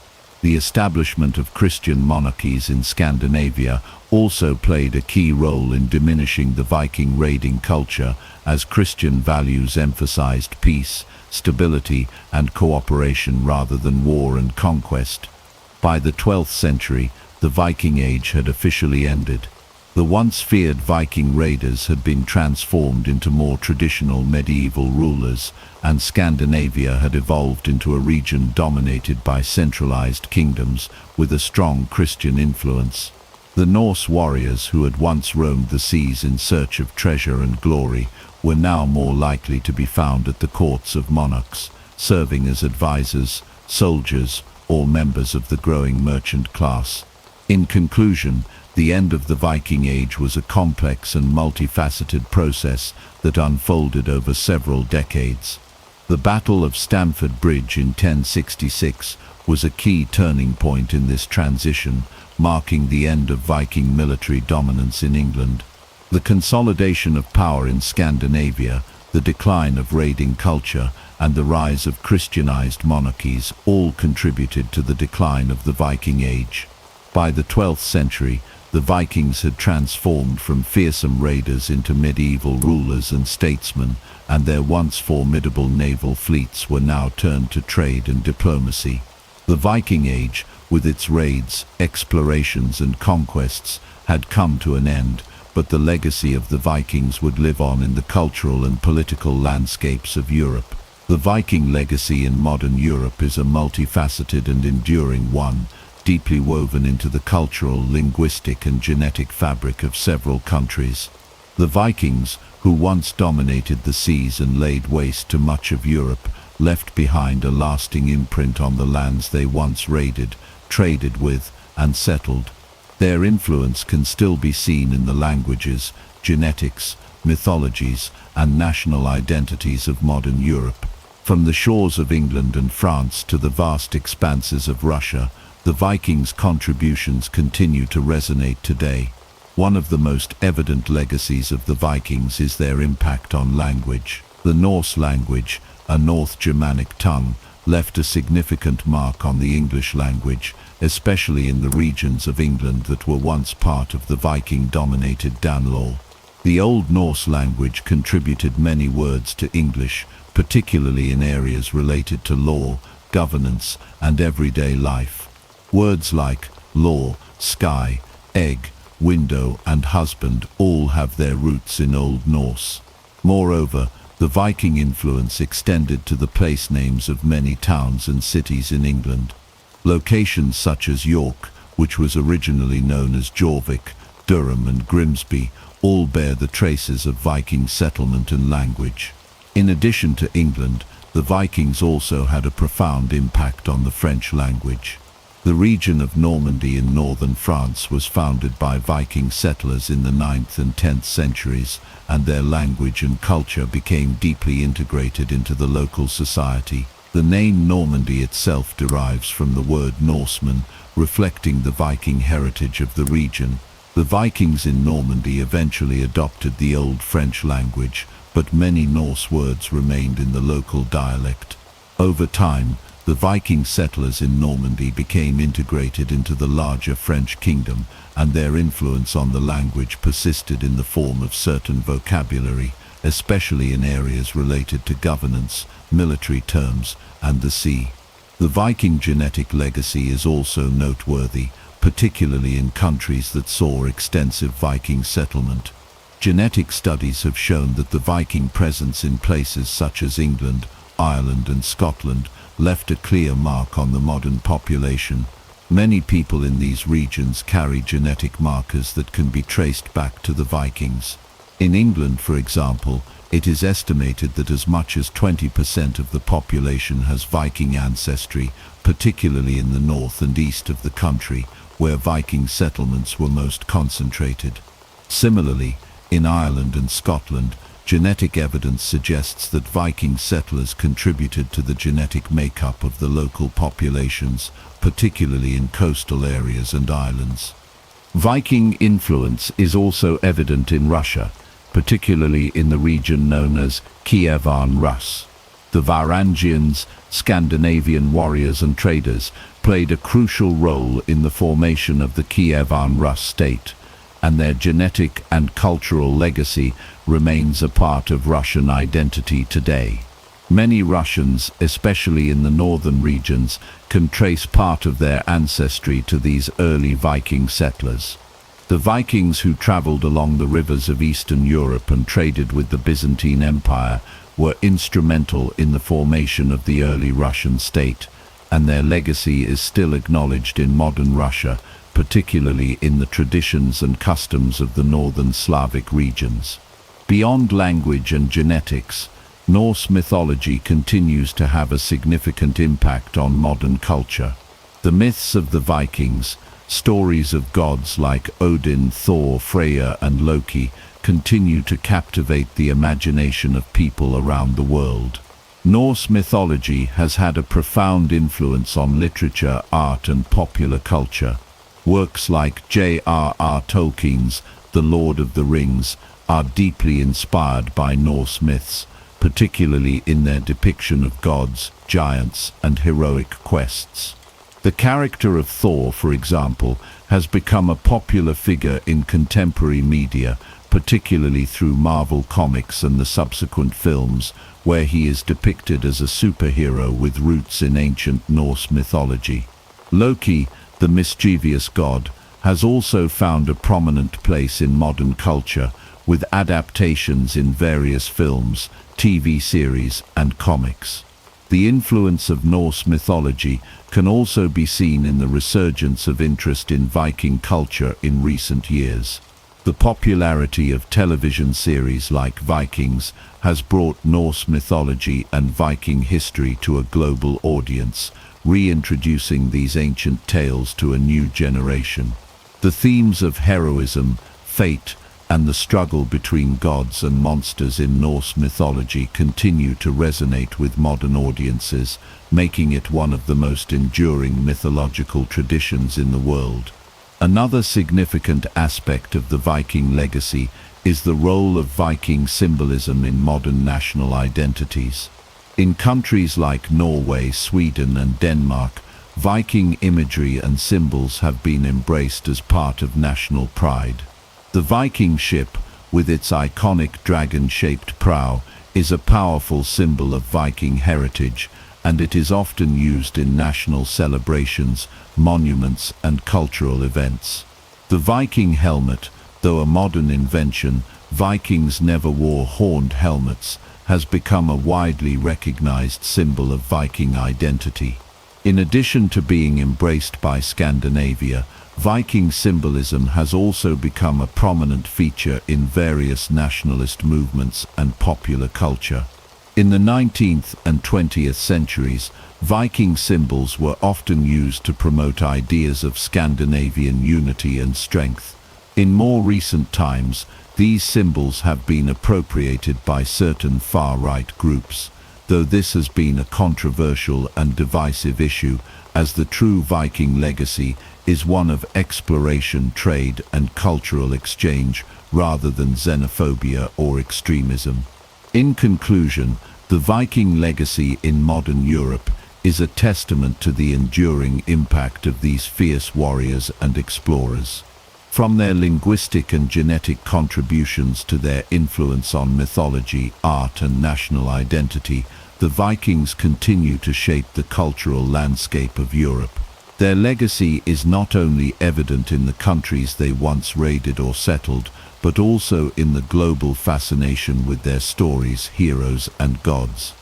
The establishment of Christian monarchies in Scandinavia also played a key role in diminishing the Viking raiding culture, as Christian values emphasized peace, stability, and cooperation rather than war and conquest. By the 12th century, the Viking Age had officially ended. The once feared Viking raiders had been transformed into more traditional medieval rulers, and Scandinavia had evolved into a region dominated by centralized kingdoms with a strong Christian influence. The Norse warriors who had once roamed the seas in search of treasure and glory were now more likely to be found at the courts of monarchs, serving as advisors, soldiers, or members of the growing merchant class. In conclusion, the end of the Viking Age was a complex and multifaceted process that unfolded over several decades. The Battle of Stamford Bridge in 1066 was a key turning point in this transition, marking the end of Viking military dominance in England. The consolidation of power in Scandinavia, the decline of raiding culture, and the rise of Christianized monarchies all contributed to the decline of the Viking Age. By the 12th century, the Vikings had transformed from fearsome raiders into medieval rulers and statesmen, and their once formidable naval fleets were now turned to trade and diplomacy. The Viking Age, with its raids, explorations, and conquests, had come to an end, but the legacy of the Vikings would live on in the cultural and political landscapes of Europe. The Viking legacy in modern Europe is a multifaceted and enduring one, deeply woven into the cultural, linguistic, and genetic fabric of several countries. The Vikings, who once dominated the seas and laid waste to much of Europe, left behind a lasting imprint on the lands they once raided, traded with, and settled. Their influence can still be seen in the languages, genetics, mythologies, and national identities of modern Europe. From the shores of England and France to the vast expanses of Russia, the Vikings' contributions continue to resonate today. One of the most evident legacies of the Vikings is their impact on language. The Norse language, a North Germanic tongue, left a significant mark on the English language, especially in the regions of England that were once part of the Viking-dominated Danelaw. The Old Norse language contributed many words to English, particularly in areas related to law, governance, and everyday life. Words like law, sky, egg, window, and husband all have their roots in Old Norse. Moreover, the Viking influence extended to the place names of many towns and cities in England. Locations such as York, which was originally known as Jorvik, Durham, and Grimsby, all bear the traces of Viking settlement and language. In addition to England, the Vikings also had a profound impact on the French language. The region of Normandy in northern France was founded by Viking settlers in the 9th and 10th centuries, and their language and culture became deeply integrated into the local society. The name Normandy itself derives from the word Norseman, reflecting the Viking heritage of the region. The Vikings in Normandy eventually adopted the Old French language, but many Norse words remained in the local dialect. Over time, the Viking settlers in Normandy became integrated into the larger French kingdom, and their influence on the language persisted in the form of certain vocabulary, especially in areas related to governance, military terms, and the sea. The Viking genetic legacy is also noteworthy, particularly in countries that saw extensive Viking settlement. Genetic studies have shown that the Viking presence in places such as England, Ireland, and Scotland left a clear mark on the modern population. Many people in these regions carry genetic markers that can be traced back to the Vikings. In England, for example, it is estimated that as much as 20% of the population has Viking ancestry, particularly in the north and east of the country, where Viking settlements were most concentrated. Similarly, in Ireland and Scotland, genetic evidence suggests that Viking settlers contributed to the genetic makeup of the local populations, particularly in coastal areas and islands. Viking influence is also evident in Russia, particularly in the region known as Kievan Rus. The Varangians, Scandinavian warriors and traders, played a crucial role in the formation of the Kievan Rus state, and their genetic and cultural legacy remains a part of Russian identity today. Many Russians, especially in the northern regions, can trace part of their ancestry to these early Viking settlers. The Vikings who traveled along the rivers of Eastern Europe and traded with the Byzantine Empire were instrumental in the formation of the early Russian state, and their legacy is still acknowledged in modern Russia, particularly in the traditions and customs of the northern Slavic regions. Beyond language and genetics, Norse mythology continues to have a significant impact on modern culture. The myths of the Vikings, stories of gods like Odin, Thor, Freya, and Loki, continue to captivate the imagination of people around the world. Norse mythology has had a profound influence on literature, art, and popular culture. Works like J.R.R. Tolkien's The Lord of the Rings are deeply inspired by Norse myths, particularly in their depiction of gods, giants, and heroic quests. The character of Thor, for example, has become a popular figure in contemporary media, particularly through Marvel Comics and the subsequent films, where he is depicted as a superhero with roots in ancient Norse mythology. Loki, the mischievous god, has also found a prominent place in modern culture, with adaptations in various films, TV series, and comics. The influence of Norse mythology can also be seen in the resurgence of interest in Viking culture in recent years. The popularity of television series like Vikings has brought Norse mythology and Viking history to a global audience, reintroducing these ancient tales to a new generation. The themes of heroism, fate, and the struggle between gods and monsters in Norse mythology continue to resonate with modern audiences, making it one of the most enduring mythological traditions in the world. Another significant aspect of the Viking legacy is the role of Viking symbolism in modern national identities. In countries like Norway, Sweden, and Denmark, Viking imagery and symbols have been embraced as part of national pride. The Viking ship, with its iconic dragon-shaped prow, is a powerful symbol of Viking heritage, and it is often used in national celebrations, monuments, and cultural events. The Viking helmet, though a modern invention, Vikings never wore horned helmets, has become a widely recognized symbol of Viking identity. In addition to being embraced by Scandinavia, Viking symbolism has also become a prominent feature in various nationalist movements and popular culture. In the 19th and 20th centuries, Viking symbols were often used to promote ideas of Scandinavian unity and strength. In more recent times, these symbols have been appropriated by certain far-right groups. though this has been a controversial and divisive issue, as the true Viking legacy is one of exploration, trade, and cultural exchange rather than xenophobia or extremism. In conclusion, the Viking legacy in modern Europe is a testament to the enduring impact of these fierce warriors and explorers. From their linguistic and genetic contributions to their influence on mythology, art, and national identity, the Vikings continue to shape the cultural landscape of Europe. Their legacy is not only evident in the countries they once raided or settled, but also in the global fascination with their stories, heroes, and gods.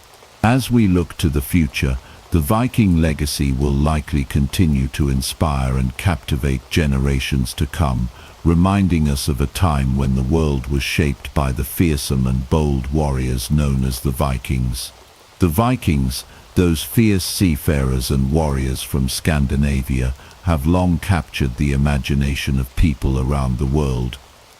As we look to the future, the Viking legacy will likely continue to inspire and captivate generations to come, reminding us of a time when the world was shaped by the fearsome and bold warriors known as the Vikings. The Vikings, those fierce seafarers and warriors from Scandinavia, have long captured the imagination of people around the world.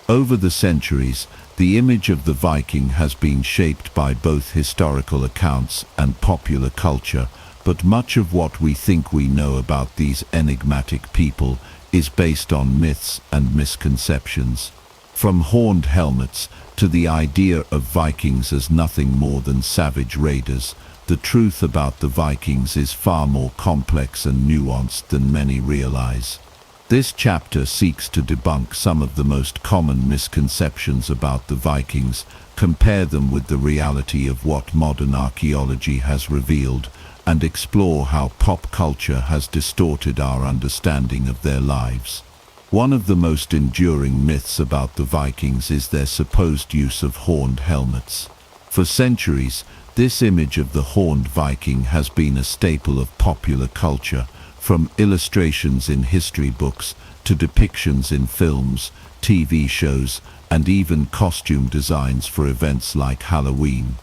Over the centuries, the image of the Viking has been shaped by both historical accounts and popular culture, but much of what we think we know about these enigmatic people is based on myths and misconceptions. From horned helmets to the idea of Vikings as nothing more than savage raiders, the truth about the Vikings is far more complex and nuanced than many realize. This chapter seeks to debunk some of the most common misconceptions about the Vikings, compare them with the reality of what modern archaeology has revealed, and explore how pop culture has distorted our understanding of their lives. One of the most enduring myths about the Vikings is their supposed use of horned helmets. For centuries, this image of the horned Viking has been a staple of popular culture, from illustrations in history books to depictions in films, TV shows, and even costume designs for events like Halloween.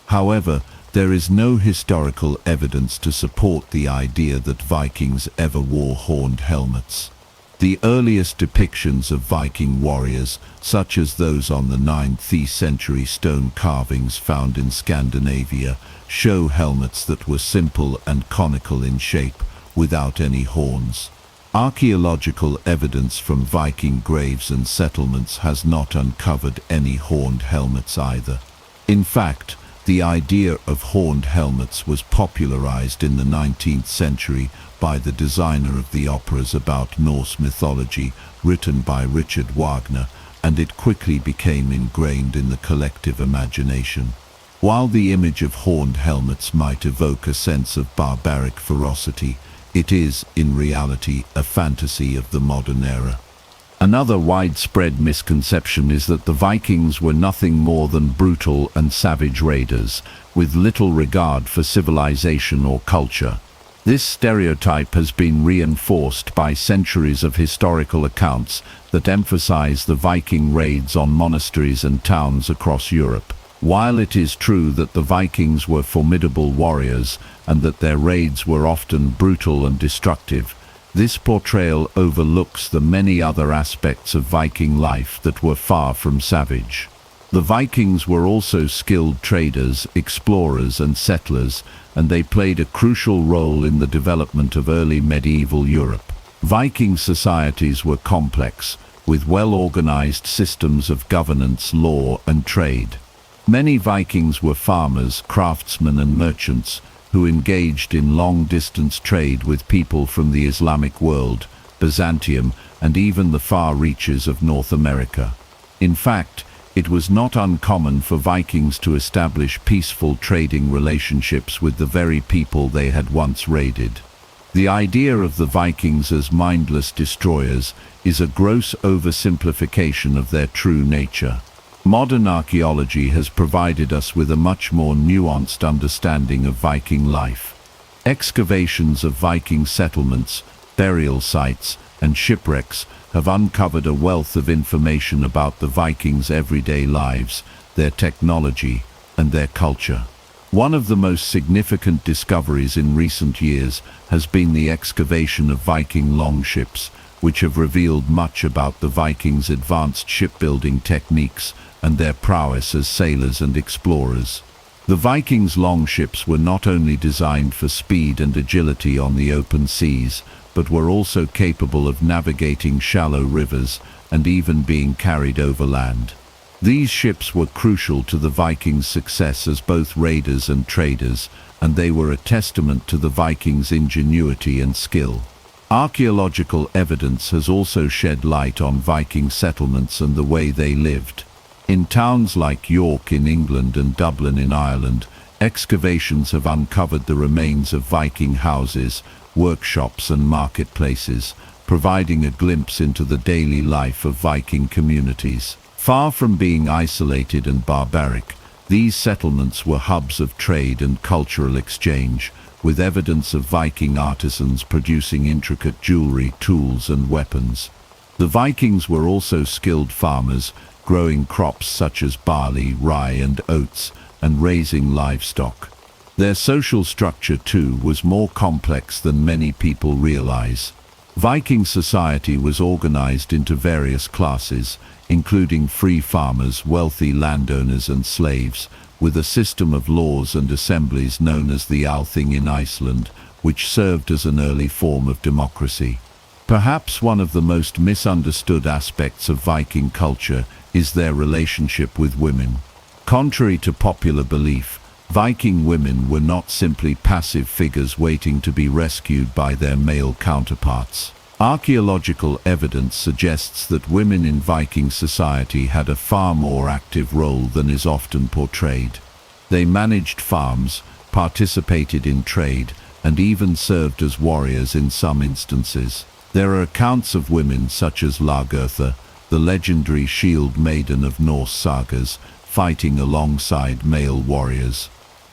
However, there is no historical evidence to support the idea that Vikings ever wore horned helmets. The earliest depictions of Viking warriors, such as those on the 9th century stone carvings found in Scandinavia, show helmets that were simple and conical in shape, without any horns. Archaeological evidence from Viking graves and settlements has not uncovered any horned helmets either. In fact, the idea of horned helmets was popularized in the 19th century by the designer of the operas about Norse mythology, written by Richard Wagner, and it quickly became ingrained in the collective imagination. While the image of horned helmets might evoke a sense of barbaric ferocity, it is, in reality, a fantasy of the modern era. Another widespread misconception is that the Vikings were nothing more than brutal and savage raiders, with little regard for civilization or culture. This stereotype has been reinforced by centuries of historical accounts that emphasize the Viking raids on monasteries and towns across Europe. While it is true that the Vikings were formidable warriors and that their raids were often brutal and destructive, this portrayal overlooks the many other aspects of Viking life that were far from savage. The Vikings were also skilled traders, explorers, and settlers, and they played a crucial role in the development of early medieval Europe. Viking societies were complex, with well-organized systems of governance, law, and trade. Many Vikings were farmers, craftsmen, and merchants who engaged in long-distance trade with people from the Islamic world, Byzantium, and even the far reaches of North America. In fact, it was not uncommon for Vikings to establish peaceful trading relationships with the very people they had once raided. The idea of the Vikings as mindless destroyers is a gross oversimplification of their true nature. Modern archaeology has provided us with a much more nuanced understanding of Viking life. Excavations of Viking settlements, burial sites, and shipwrecks have uncovered a wealth of information about the Vikings' everyday lives, their technology, and their culture. One of the most significant discoveries in recent years has been the excavation of Viking longships, which have revealed much about the Vikings' advanced shipbuilding techniques and their prowess as sailors and explorers. The Vikings' longships were not only designed for speed and agility on the open seas, but were also capable of navigating shallow rivers and even being carried overland. These ships were crucial to the Vikings' success as both raiders and traders, and they were a testament to the Vikings' ingenuity and skill. Archaeological evidence has also shed light on Viking settlements and the way they lived. In towns like York in England and Dublin in Ireland, excavations have uncovered the remains of Viking houses, workshops and marketplaces, providing a glimpse into the daily life of Viking communities. Far from being isolated and barbaric, these settlements were hubs of trade and cultural exchange, with evidence of Viking artisans producing intricate jewelry, tools and weapons. The Vikings were also skilled farmers, growing crops such as barley, rye and oats, and raising livestock. Their social structure too was more complex than many people realize. Viking society was organized into various classes, including free farmers, wealthy landowners and slaves, with a system of laws and assemblies known as the Althing in Iceland, which served as an early form of democracy. Perhaps one of the most misunderstood aspects of Viking culture is their relationship with women. Contrary to popular belief, Viking women were not simply passive figures waiting to be rescued by their male counterparts. Archaeological evidence suggests that women in Viking society had a far more active role than is often portrayed. They managed farms, participated in trade, and even served as warriors in some instances. There are accounts of women such as Lagertha, the legendary shield maiden of Norse sagas, fighting alongside male warriors.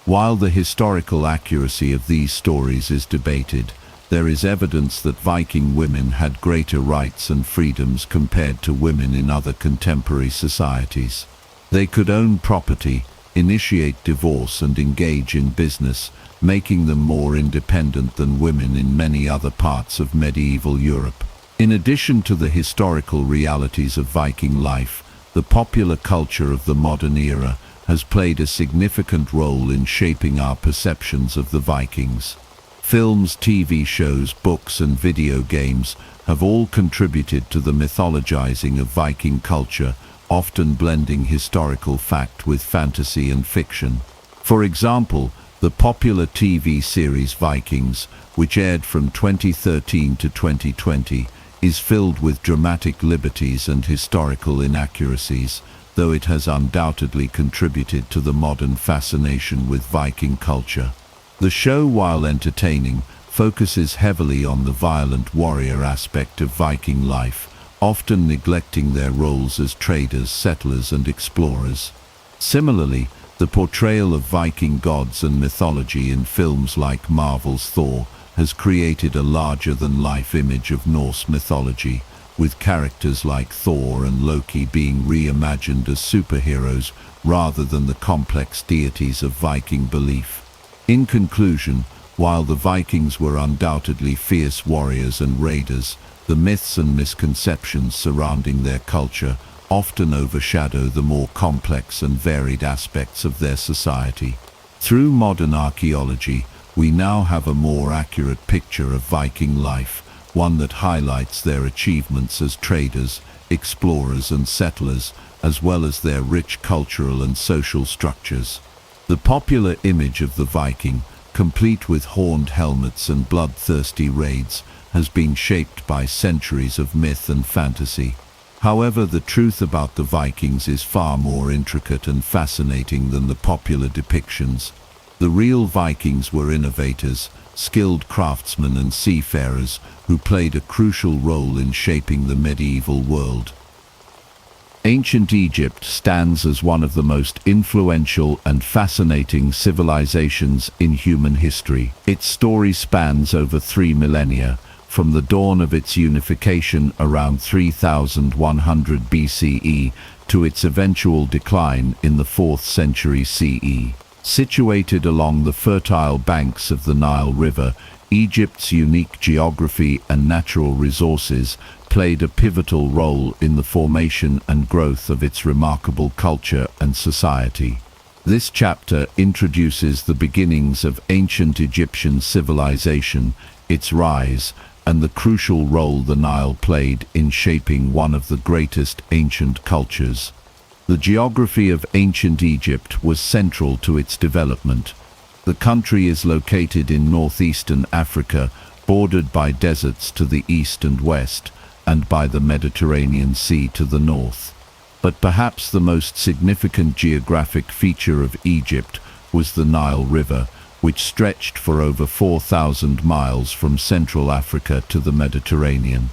While the historical accuracy of these stories is debated, there is evidence that Viking women had greater rights and freedoms compared to women in other contemporary societies. They could own property, initiate divorce and engage in business, making them more independent than women in many other parts of medieval Europe. In addition to the historical realities of Viking life, the popular culture of the modern era has played a significant role in shaping our perceptions of the Vikings. Films, TV shows, books and video games have all contributed to the mythologizing of Viking culture, often blending historical fact with fantasy and fiction. For example, the popular TV series Vikings, which aired from 2013 to 2020, is filled with dramatic liberties and historical inaccuracies, though it has undoubtedly contributed to the modern fascination with Viking culture. The show, while entertaining, focuses heavily on the violent warrior aspect of Viking life, often neglecting their roles as traders, settlers and explorers. Similarly, the portrayal of Viking gods and mythology in films like Marvel's Thor has created a larger-than-life image of Norse mythology, with characters like Thor and Loki being reimagined as superheroes rather than the complex deities of Viking belief. In conclusion, while the Vikings were undoubtedly fierce warriors and raiders, the myths and misconceptions surrounding their culture often overshadow the more complex and varied aspects of their society. Through modern archaeology, we now have a more accurate picture of Viking life, one that highlights their achievements as traders, explorers and settlers, as well as their rich cultural and social structures. The popular image of the Viking, complete with horned helmets and bloodthirsty raids, has been shaped by centuries of myth and fantasy. However, the truth about the Vikings is far more intricate and fascinating than the popular depictions. The real Vikings were innovators, skilled craftsmen and seafarers who played a crucial role in shaping the medieval world. Ancient Egypt stands as one of the most influential and fascinating civilizations in human history. Its story spans over 3 millennia, from the dawn of its unification around 3100 BCE to its eventual decline in the 4th century CE. Situated along the fertile banks of the Nile River, Egypt's unique geography and natural resources played a pivotal role in the formation and growth of its remarkable culture and society. This chapter introduces the beginnings of ancient Egyptian civilization, its rise, and the crucial role the Nile played in shaping one of the greatest ancient cultures. The geography of ancient Egypt was central to its development. The country is located in northeastern Africa, bordered by deserts to the east and west, and by the Mediterranean Sea to the north. But perhaps the most significant geographic feature of Egypt was the Nile River, which stretched for over 4,000 miles from Central Africa to the Mediterranean.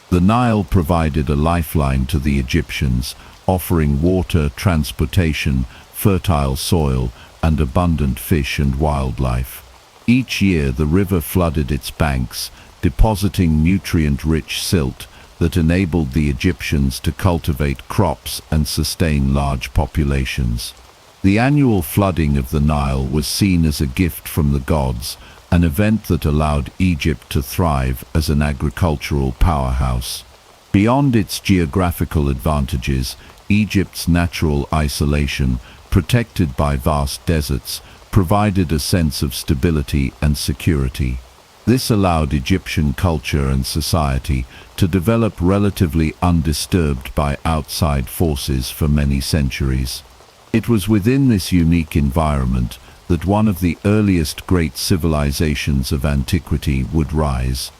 The Nile provided a lifeline to the Egyptians, offering water, transportation, fertile soil, and abundant fish and wildlife. Each year the river flooded its banks, depositing nutrient-rich silt that enabled the Egyptians to cultivate crops and sustain large populations. The annual flooding of the Nile was seen as a gift from the gods, an event that allowed Egypt to thrive as an agricultural powerhouse. Beyond its geographical advantages, Egypt's natural isolation, protected by vast deserts, provided a sense of stability and security. This allowed Egyptian culture and society to develop relatively undisturbed by outside forces for many centuries. It was within this unique environment that one of the earliest great civilizations of antiquity would rise.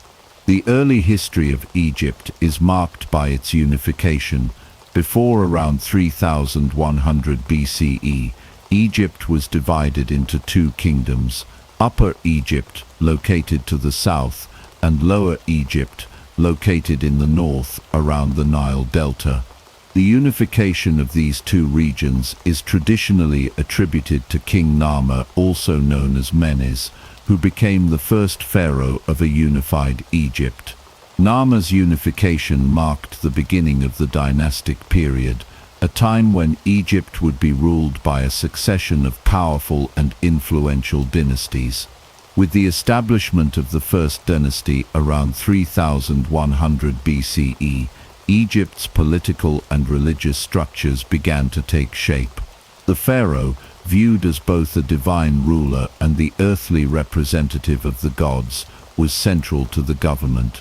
The early history of Egypt is marked by its unification. Before around 3100 BCE, Egypt was divided into two kingdoms: Upper Egypt, located to the south, and Lower Egypt, located in the north around the Nile Delta. The unification of these two regions is traditionally attributed to King Narmer, also known as Menes, who became the first pharaoh of a unified Egypt. Narmer's unification marked the beginning of the dynastic period, a time when Egypt would be ruled by a succession of powerful and influential dynasties. With the establishment of the first dynasty around 3100 BCE, Egypt's political and religious structures began to take shape. The pharaoh, viewed as both a divine ruler and the earthly representative of the gods, was central to the government.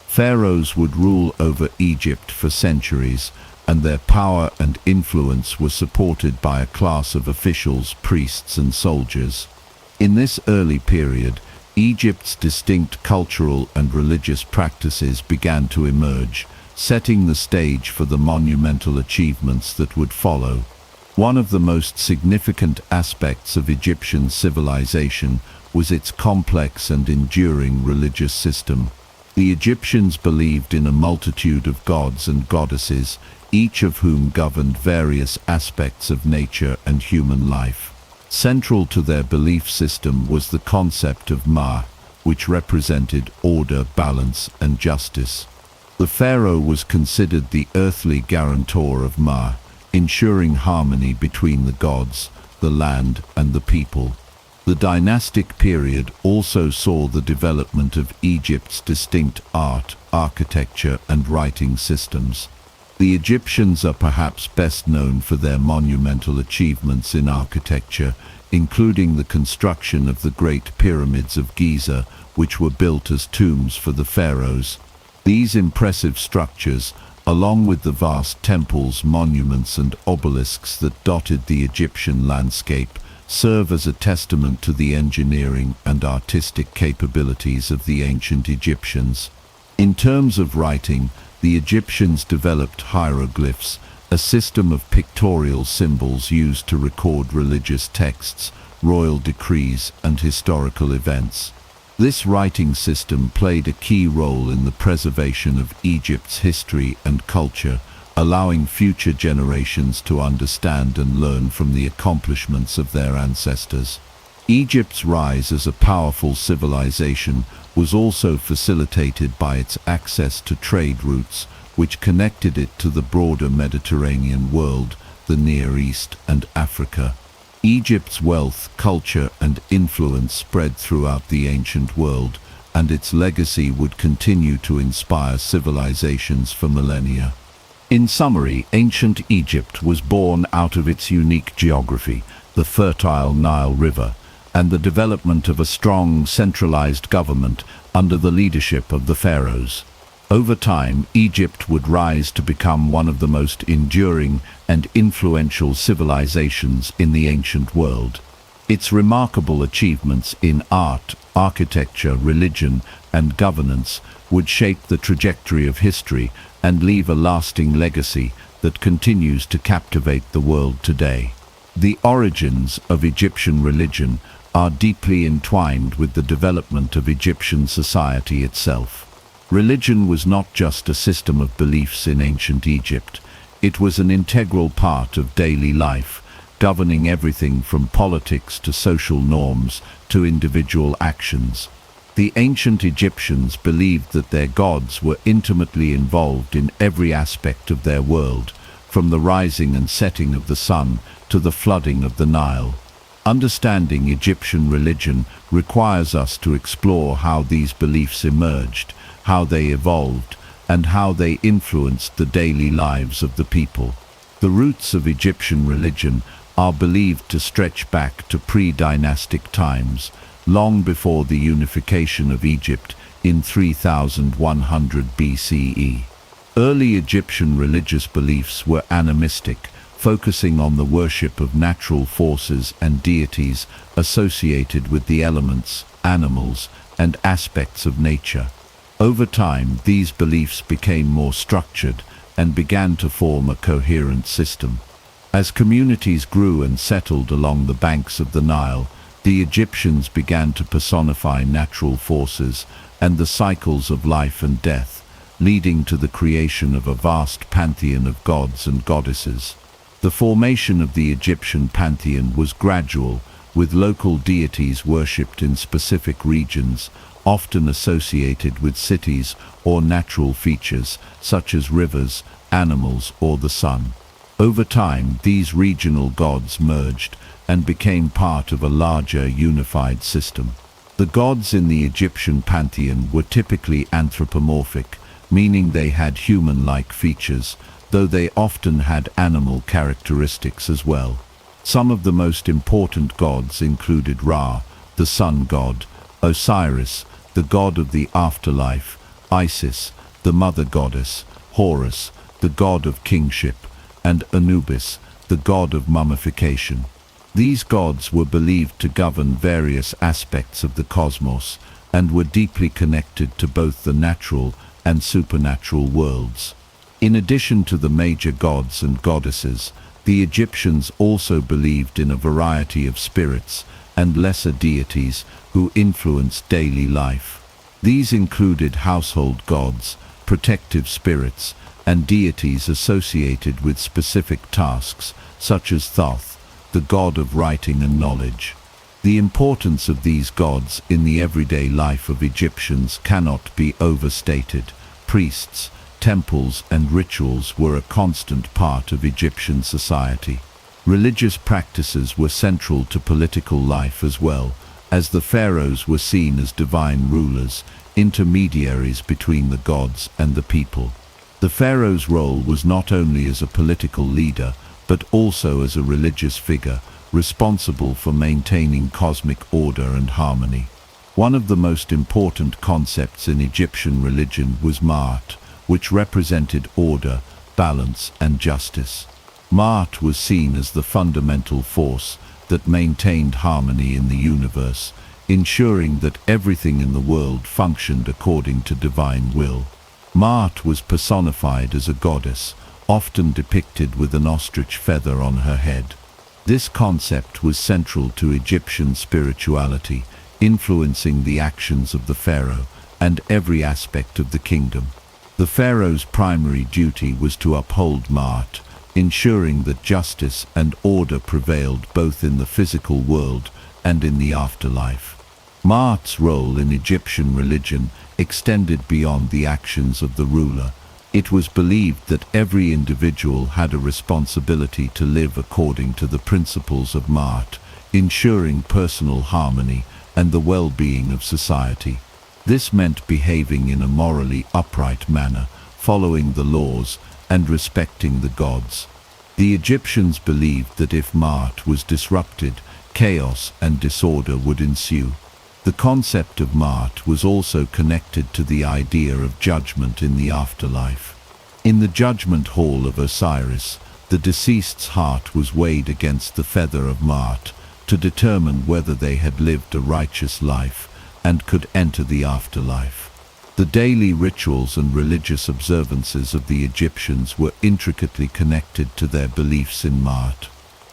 Pharaohs would rule over Egypt for centuries, and their power and influence were supported by a class of officials, priests, and soldiers. In this early period, Egypt's distinct cultural and religious practices began to emerge, setting the stage for the monumental achievements that would follow. One of the most significant aspects of Egyptian civilization was its complex and enduring religious system. The Egyptians believed in a multitude of gods and goddesses, each of whom governed various aspects of nature and human life. Central to their belief system was the concept of Ma, which represented order, balance, and justice. The pharaoh was considered the earthly guarantor of Ma, ensuring harmony between the gods, the land, and the people. The dynastic period also saw the development of Egypt's distinct art, architecture, and writing systems. The Egyptians are perhaps best known for their monumental achievements in architecture, including the construction of the Great Pyramids of Giza, which were built as tombs for the pharaohs. These impressive structures, along with the vast temples, monuments, and obelisks that dotted the Egyptian landscape, serve as a testament to the engineering and artistic capabilities of the ancient Egyptians. In terms of writing, the Egyptians developed hieroglyphs, a system of pictorial symbols used to record religious texts, royal decrees, and historical events. This writing system played a key role in the preservation of Egypt's history and culture, allowing future generations to understand and learn from the accomplishments of their ancestors. Egypt's rise as a powerful civilization was also facilitated by its access to trade routes, which connected it to the broader Mediterranean world, the Near East, and Africa. Egypt's wealth, culture, and influence spread throughout the ancient world, and its legacy would continue to inspire civilizations for millennia. In summary, ancient Egypt was born out of its unique geography, the fertile Nile River, and the development of a strong, centralized government under the leadership of the pharaohs. Over time, Egypt would rise to become one of the most enduring and influential civilizations in the ancient world. Its remarkable achievements in art, architecture, religion, and governance would shape the trajectory of history and leave a lasting legacy that continues to captivate the world today. The origins of Egyptian religion are deeply entwined with the development of Egyptian society itself. Religion was not just a system of beliefs in ancient Egypt. It was an integral part of daily life, governing everything from politics to social norms to individual actions. The ancient Egyptians believed that their gods were intimately involved in every aspect of their world, from the rising and setting of the sun to the flooding of the Nile. Understanding Egyptian religion requires us to explore how these beliefs emerged, how they evolved, and how they influenced the daily lives of the people. The roots of Egyptian religion are believed to stretch back to pre-dynastic times, long before the unification of Egypt in 3100 BCE. Early Egyptian religious beliefs were animistic, focusing on the worship of natural forces and deities associated with the elements, animals, and aspects of nature. Over time, these beliefs became more structured and began to form a coherent system. As communities grew and settled along the banks of the Nile, the Egyptians began to personify natural forces and the cycles of life and death, leading to the creation of a vast pantheon of gods and goddesses. The formation of the Egyptian pantheon was gradual, with local deities worshipped in specific regions, often associated with cities or natural features such as rivers, animals, or the sun. Over time, these regional gods merged and became part of a larger unified system. The gods in the Egyptian pantheon were typically anthropomorphic, meaning they had human-like features, though they often had animal characteristics as well. Some of the most important gods included Ra, the sun god, Osiris, the god of the afterlife, Isis, the mother goddess, Horus, the god of kingship, and Anubis, the god of mummification. These gods were believed to govern various aspects of the cosmos and were deeply connected to both the natural and supernatural worlds. In addition to the major gods and goddesses, the Egyptians also believed in a variety of spirits and lesser deities who influenced daily life. These included household gods, protective spirits, and deities associated with specific tasks, such as Thoth, the god of writing and knowledge. The importance of these gods in the everyday life of Egyptians cannot be overstated. Priests, temples, and rituals were a constant part of Egyptian society. Religious practices were central to political life as well, as the pharaohs were seen as divine rulers, intermediaries between the gods and the people. The pharaoh's role was not only as a political leader, but also as a religious figure, responsible for maintaining cosmic order and harmony. One of the most important concepts in Egyptian religion was Ma'at, which represented order, balance, and justice. Ma'at was seen as the fundamental force that maintained harmony in the universe, ensuring that everything in the world functioned according to divine will. Ma'at was personified as a goddess, often depicted with an ostrich feather on her head. This concept was central to Egyptian spirituality, influencing the actions of the pharaoh and every aspect of the kingdom. The pharaoh's primary duty was to uphold Ma'at, ensuring that justice and order prevailed both in the physical world and in the afterlife. Ma'at's role in Egyptian religion extended beyond the actions of the ruler. It was believed that every individual had a responsibility to live according to the principles of Ma'at, ensuring personal harmony and the well-being of society. This meant behaving in a morally upright manner, following the laws, and respecting the gods. The Egyptians believed that if Ma'at was disrupted, chaos and disorder would ensue. The concept of Ma'at was also connected to the idea of judgment in the afterlife. In the judgment hall of Osiris, the deceased's heart was weighed against the feather of Ma'at to determine whether they had lived a righteous life and could enter the afterlife. The daily rituals and religious observances of the Egyptians were intricately connected to their beliefs in Ma'at.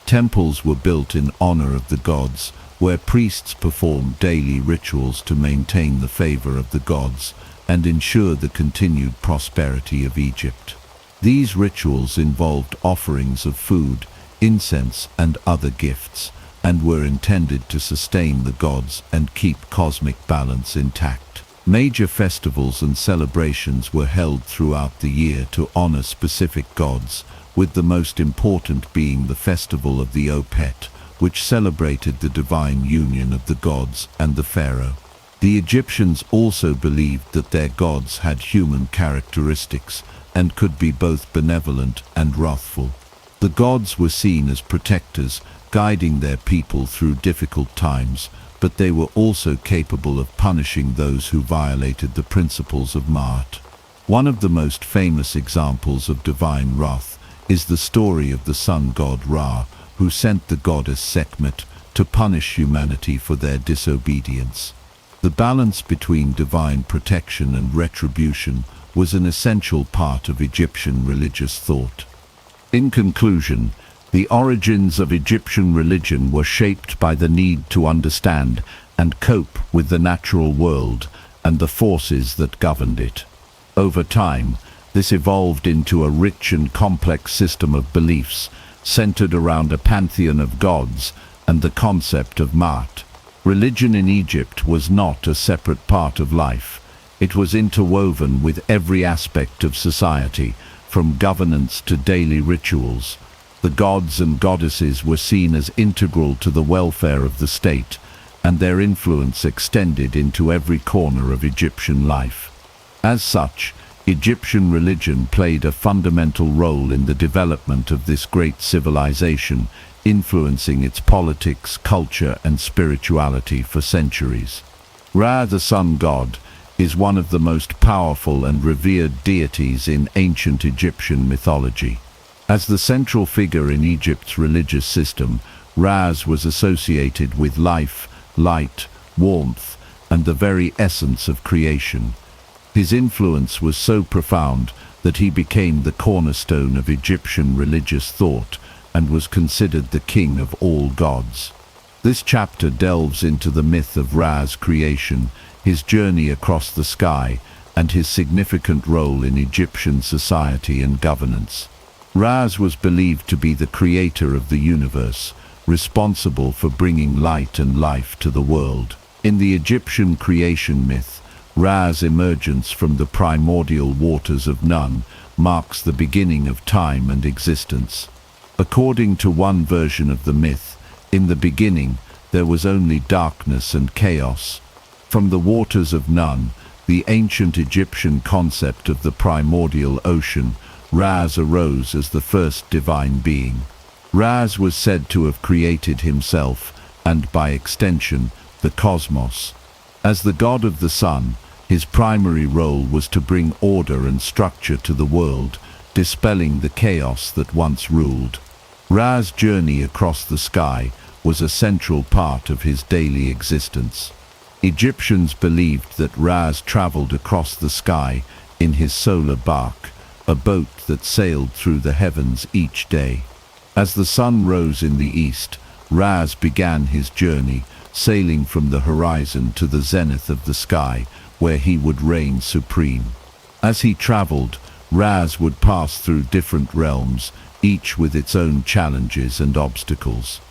Temples were built in honor of the gods, where priests performed daily rituals to maintain the favor of the gods and ensure the continued prosperity of Egypt. These rituals involved offerings of food, incense, and other gifts, and were intended to sustain the gods and keep cosmic balance intact. Major festivals and celebrations were held throughout the year to honor specific gods, with the most important being the festival of the Opet, which celebrated the divine union of the gods and the pharaoh. The Egyptians also believed that their gods had human characteristics and could be both benevolent and wrathful. The gods were seen as protectors, guiding their people through difficult times, but they were also capable of punishing those who violated the principles of Ma'at. One of the most famous examples of divine wrath is the story of the sun god Ra, who sent the goddess Sekhmet to punish humanity for their disobedience. The balance between divine protection and retribution was an essential part of Egyptian religious thought. In conclusion, the origins of Egyptian religion were shaped by the need to understand and cope with the natural world and the forces that governed it. Over time, this evolved into a rich and complex system of beliefs centered around a pantheon of gods and the concept of Ma'at. Religion in Egypt was not a separate part of life. It was interwoven with every aspect of society, from governance to daily rituals. The gods and goddesses were seen as integral to the welfare of the state, and their influence extended into every corner of Egyptian life. As such, Egyptian religion played a fundamental role in the development of this great civilization, influencing its politics, culture, and spirituality for centuries. Ra, the sun god, is one of the most powerful and revered deities in ancient Egyptian mythology. As the central figure in Egypt's religious system, Ra was associated with life, light, warmth, and the very essence of creation. His influence was so profound that he became the cornerstone of Egyptian religious thought and was considered the king of all gods. This chapter delves into the myth of Ra's creation, his journey across the sky, and his significant role in Egyptian society and governance. Ra was believed to be the creator of the universe, responsible for bringing light and life to the world. In the Egyptian creation myth, Ra's emergence from the primordial waters of Nun marks the beginning of time and existence. According to one version of the myth, in the beginning there was only darkness and chaos. From the waters of Nun, the ancient Egyptian concept of the primordial ocean, Ra arose as the first divine being. Ra was said to have created himself, and by extension, the cosmos. As the god of the sun, his primary role was to bring order and structure to the world, dispelling the chaos that once ruled. Ra's journey across the sky was a central part of his daily existence. Egyptians believed that Ra traveled across the sky in his solar bark, a boat that sailed through the heavens each day. As the sun rose in the east, Ra began his journey, sailing from the horizon to the zenith of the sky, where he would reign supreme. As he traveled, Ra would pass through different realms, each with its own challenges and obstacles.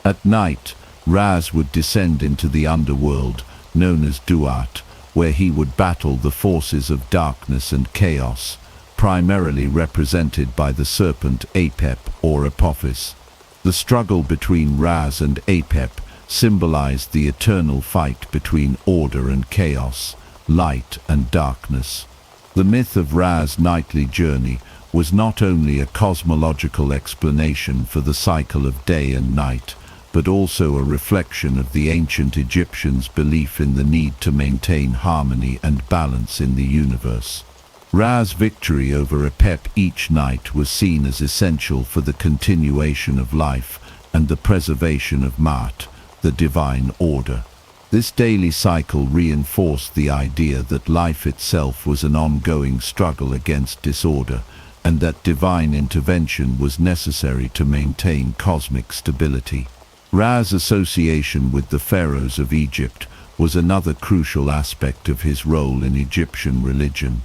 At night, Ra would descend into the underworld, known as Duat, where he would battle the forces of darkness and chaos, primarily represented by the serpent Apep or Apophis. The struggle between Ra and Apep symbolized the eternal fight between order and chaos, light and darkness. The myth of Ra's nightly journey was not only a cosmological explanation for the cycle of day and night, but also a reflection of the ancient Egyptians' belief in the need to maintain harmony and balance in the universe. Ra's victory over Apep each night was seen as essential for the continuation of life and the preservation of Maat, the divine order. This daily cycle reinforced the idea that life itself was an ongoing struggle against disorder, and that divine intervention was necessary to maintain cosmic stability. Ra's association with the pharaohs of Egypt was another crucial aspect of his role in Egyptian religion.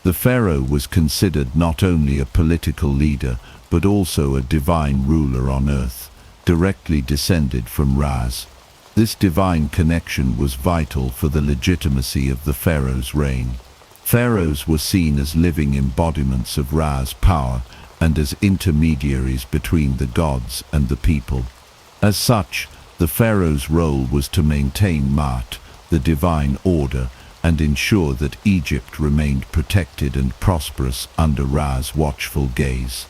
The pharaoh was considered not only a political leader, but also a divine ruler on earth, directly descended from Ra's. This divine connection was vital for the legitimacy of the pharaoh's reign. Pharaohs were seen as living embodiments of Ra's power and as intermediaries between the gods and the people. As such, the pharaoh's role was to maintain Maat, the divine order, and ensure that Egypt remained protected and prosperous under Ra's watchful gaze.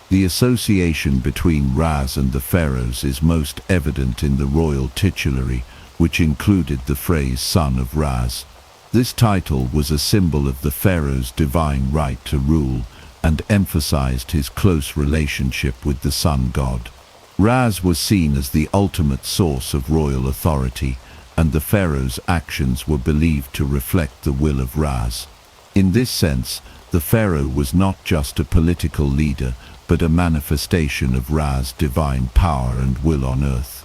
The association between Ra's and the pharaohs is most evident in the royal titulary, which included the phrase "son of Ra's." This title was a symbol of the pharaoh's divine right to rule and emphasized his close relationship with the sun god. Ra's was seen as the ultimate source of royal authority, and the pharaoh's actions were believed to reflect the will of Ra's. In this sense, the pharaoh was not just a political leader, but a manifestation of Ra's divine power and will on earth.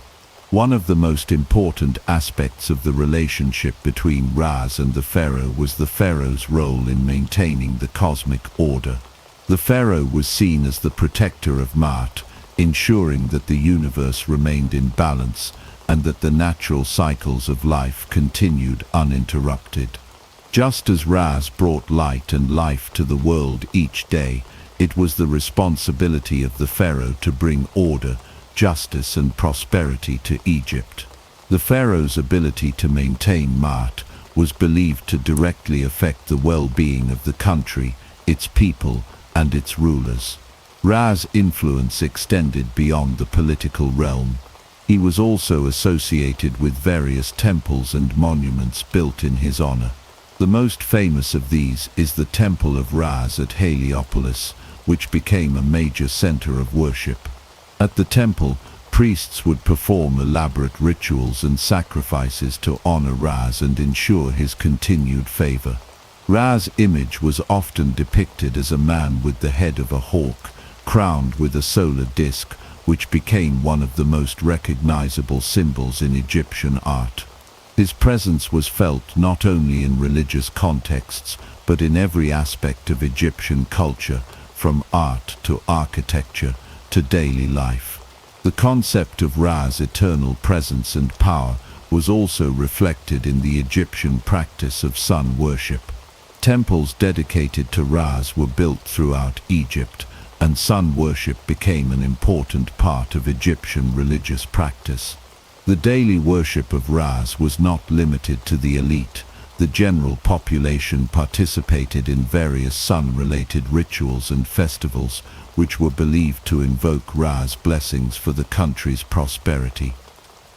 One of the most important aspects of the relationship between Ra's and the pharaoh was the pharaoh's role in maintaining the cosmic order. The pharaoh was seen as the protector of Maat, ensuring that the universe remained in balance and that the natural cycles of life continued uninterrupted. Just as Ra's brought light and life to the world each day, it was the responsibility of the pharaoh to bring order, justice and prosperity to Egypt. The pharaoh's ability to maintain Maat was believed to directly affect the well-being of the country, its people and its rulers. Ra's influence extended beyond the political realm. He was also associated with various temples and monuments built in his honor. The most famous of these is the Temple of Ra's at Heliopolis, which became a major center of worship. At the temple, priests would perform elaborate rituals and sacrifices to honor Ra's and ensure his continued favor. Ra's image was often depicted as a man with the head of a hawk, crowned with a solar disk, which became one of the most recognizable symbols in Egyptian art. His presence was felt not only in religious contexts, but in every aspect of Egyptian culture, from art to architecture to daily life. The concept of Ra's eternal presence and power was also reflected in the Egyptian practice of sun worship. Temples dedicated to Ra's were built throughout Egypt, and sun worship became an important part of Egyptian religious practice. The daily worship of Ra's was not limited to the elite. The general population participated in various sun-related rituals and festivals, which were believed to invoke Ra's blessings for the country's prosperity.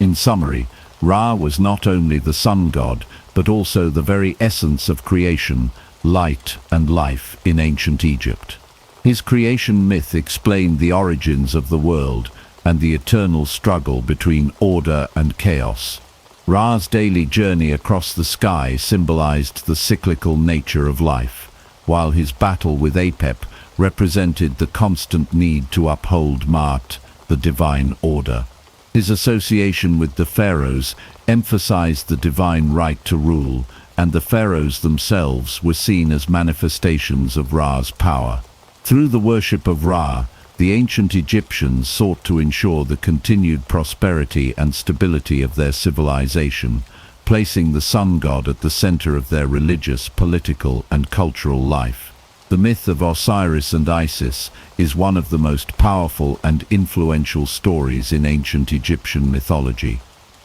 In summary, Ra was not only the sun god, but also the very essence of creation, light and life in ancient Egypt. His creation myth explained the origins of the world and the eternal struggle between order and chaos. Ra's daily journey across the sky symbolized the cyclical nature of life, while his battle with Apep represented the constant need to uphold Maat, the divine order. His association with the pharaohs emphasized the divine right to rule, and the pharaohs themselves were seen as manifestations of Ra's power. Through the worship of Ra, the ancient Egyptians sought to ensure the continued prosperity and stability of their civilization, placing the sun god at the center of their religious, political, and cultural life. The myth of Osiris and Isis is one of the most powerful and influential stories in ancient Egyptian mythology.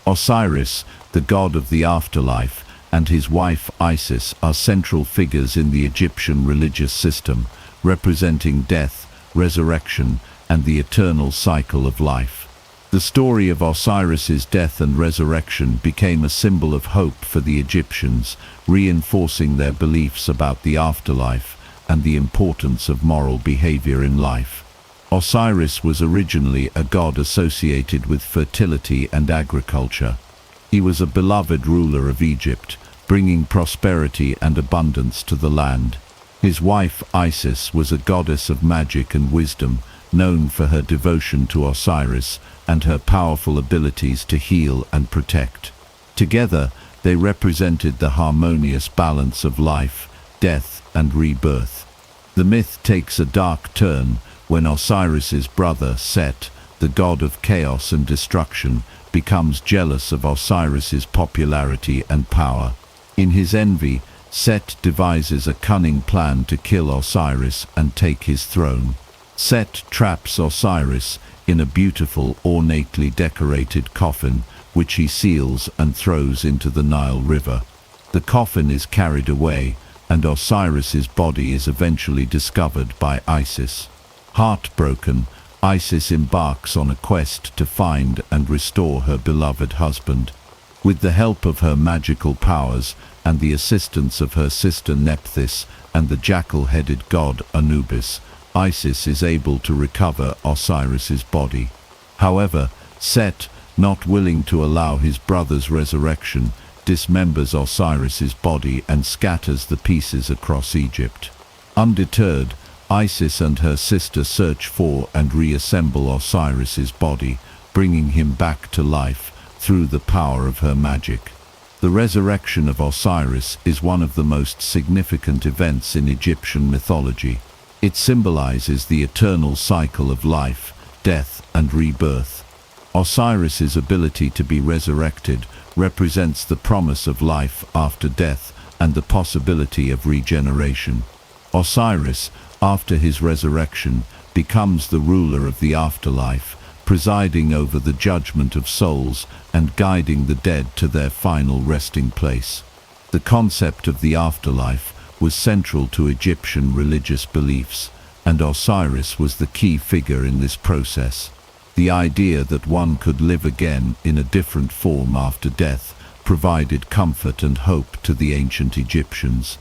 Osiris, the god of the afterlife, and his wife Isis are central figures in the Egyptian religious system, representing death, resurrection, and the eternal cycle of life. The story of Osiris's death and resurrection became a symbol of hope for the Egyptians, reinforcing their beliefs about the afterlife and the importance of moral behavior in life. Osiris was originally a god associated with fertility and agriculture. He was a beloved ruler of Egypt, bringing prosperity and abundance to the land. His wife Isis was a goddess of magic and wisdom, known for her devotion to Osiris and her powerful abilities to heal and protect. Together, they represented the harmonious balance of life, death, and rebirth. The myth takes a dark turn when Osiris's brother Set, the god of chaos and destruction, becomes jealous of Osiris's popularity and power. In his envy, Set devises a cunning plan to kill Osiris and take his throne. Set traps Osiris in a beautiful, ornately decorated coffin, which he seals and throws into the Nile River. The coffin is carried away, and Osiris's body is eventually discovered by Isis. Heartbroken, Isis embarks on a quest to find and restore her beloved husband. With the help of her magical powers and the assistance of her sister Nephthys and the jackal-headed god Anubis, Isis is able to recover Osiris's body. However, Set, not willing to allow his brother's resurrection, dismembers Osiris's body and scatters the pieces across Egypt. Undeterred, Isis and her sister search for and reassemble Osiris's body, bringing him back to life through the power of her magic. The resurrection of Osiris is one of the most significant events in Egyptian mythology. It symbolizes the eternal cycle of life, death, and rebirth. Osiris's ability to be resurrected represents the promise of life after death and the possibility of regeneration. Osiris, after his resurrection, becomes the ruler of the afterlife, presiding over the judgment of souls and guiding the dead to their final resting place. The concept of the afterlife was central to Egyptian religious beliefs, and Osiris was the key figure in this process. The idea that one could live again in a different form after death provided comfort and hope to the ancient Egyptians.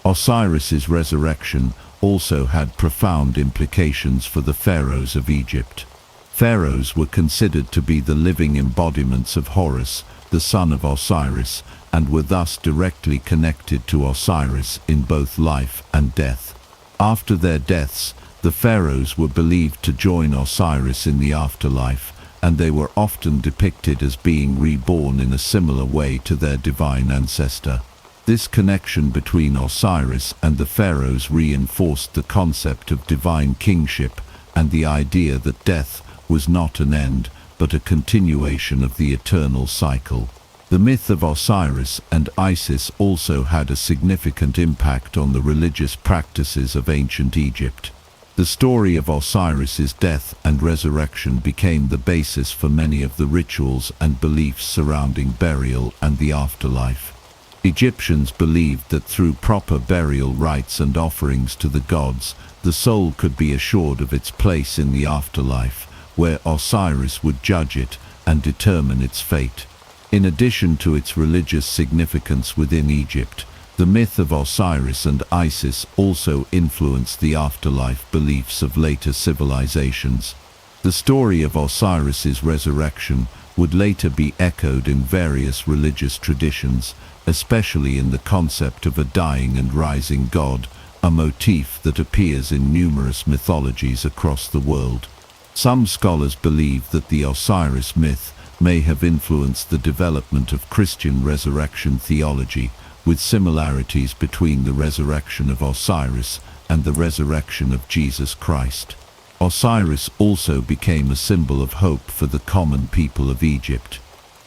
Osiris's resurrection also had profound implications for the pharaohs of Egypt. Pharaohs were considered to be the living embodiments of Horus, the son of Osiris, and were thus directly connected to Osiris in both life and death. After their deaths, the pharaohs were believed to join Osiris in the afterlife, and they were often depicted as being reborn in a similar way to their divine ancestor. This connection between Osiris and the pharaohs reinforced the concept of divine kingship and the idea that death was not an end, but a continuation of the eternal cycle. The myth of Osiris and Isis also had a significant impact on the religious practices of ancient Egypt. The story of Osiris's death and resurrection became the basis for many of the rituals and beliefs surrounding burial and the afterlife. Egyptians believed that through proper burial rites and offerings to the gods, the soul could be assured of its place in the afterlife, where Osiris would judge it and determine its fate. In addition to its religious significance within Egypt, the myth of Osiris and Isis also influenced the afterlife beliefs of later civilizations. The story of Osiris's resurrection would later be echoed in various religious traditions, especially in the concept of a dying and rising god, a motif that appears in numerous mythologies across the world. Some scholars believe that the Osiris myth may have influenced the development of Christian resurrection theology, with similarities between the resurrection of Osiris and the resurrection of Jesus Christ. Osiris also became a symbol of hope for the common people of Egypt.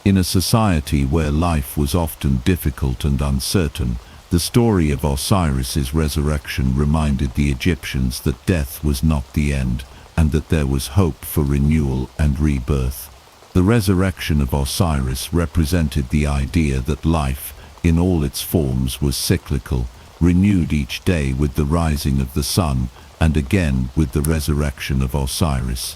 In a society where life was often difficult and uncertain, the story of Osiris's resurrection reminded the Egyptians that death was not the end, and that there was hope for renewal and rebirth. The resurrection of Osiris represented the idea that life, in all its forms, was cyclical, renewed each day with the rising of the sun, and again with the resurrection of Osiris.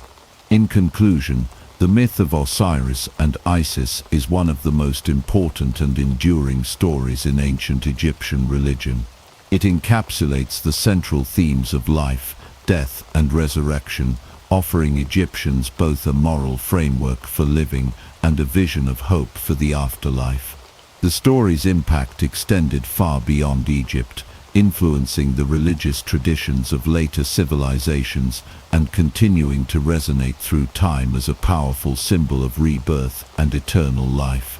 In conclusion, the myth of Osiris and Isis is one of the most important and enduring stories in ancient Egyptian religion. It encapsulates the central themes of life, death, and resurrection, offering Egyptians both a moral framework for living and a vision of hope for the afterlife. The story's impact extended far beyond Egypt, influencing the religious traditions of later civilizations and continuing to resonate through time as a powerful symbol of rebirth and eternal life.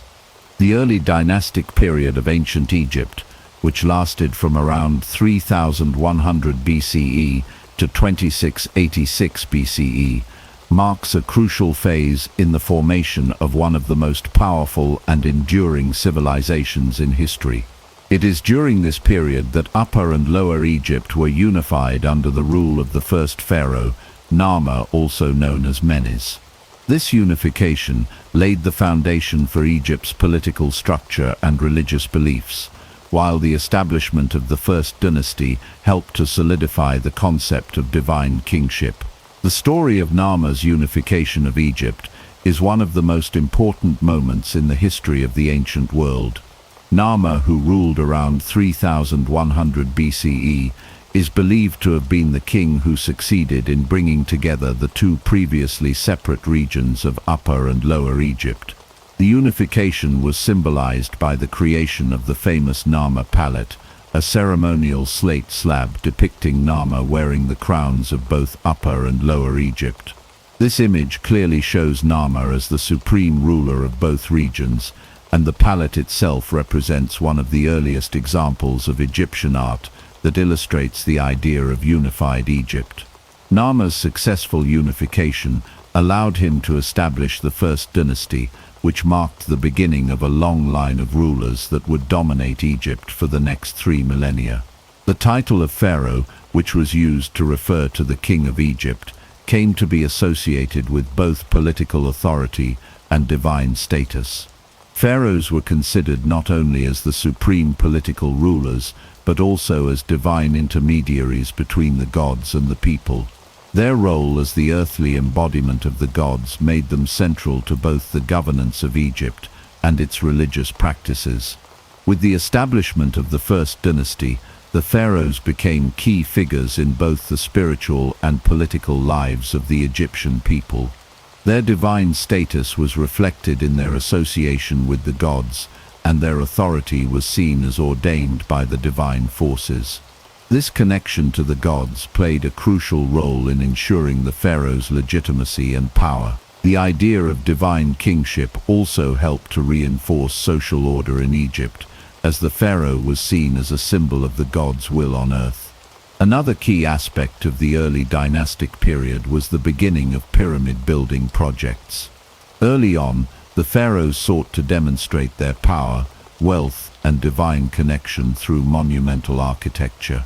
The early dynastic period of ancient Egypt, which lasted from around 3100 BCE to 2686 BCE, marks a crucial phase in the formation of one of the most powerful and enduring civilizations in history. It is during this period that Upper and Lower Egypt were unified under the rule of the first pharaoh, Narmer, also known as Menes. This unification laid the foundation for Egypt's political structure and religious beliefs, while the establishment of the first dynasty helped to solidify the concept of divine kingship. The story of Narmer's unification of Egypt is one of the most important moments in the history of the ancient world. Narmer, who ruled around 3100 BCE, is believed to have been the king who succeeded in bringing together the two previously separate regions of Upper and Lower Egypt. The unification was symbolized by the creation of the famous Narmer palette, a ceremonial slate slab depicting Narmer wearing the crowns of both Upper and Lower Egypt. This image clearly shows Narmer as the supreme ruler of both regions, and the palette itself represents one of the earliest examples of Egyptian art that illustrates the idea of unified Egypt. Narmer's successful unification allowed him to establish the first dynasty, which marked the beginning of a long line of rulers that would dominate Egypt for the next 3 millennia. The title of pharaoh, which was used to refer to the king of Egypt, came to be associated with both political authority and divine status. Pharaohs were considered not only as the supreme political rulers, but also as divine intermediaries between the gods and the people. Their role as the earthly embodiment of the gods made them central to both the governance of Egypt and its religious practices. With the establishment of the first dynasty, the pharaohs became key figures in both the spiritual and political lives of the Egyptian people. Their divine status was reflected in their association with the gods, and their authority was seen as ordained by the divine forces. This connection to the gods played a crucial role in ensuring the pharaoh's legitimacy and power. The idea of divine kingship also helped to reinforce social order in Egypt, as the pharaoh was seen as a symbol of the gods' will on earth. Another key aspect of the early dynastic period was the beginning of pyramid-building projects. Early on, the pharaohs sought to demonstrate their power, wealth, and divine connection through monumental architecture.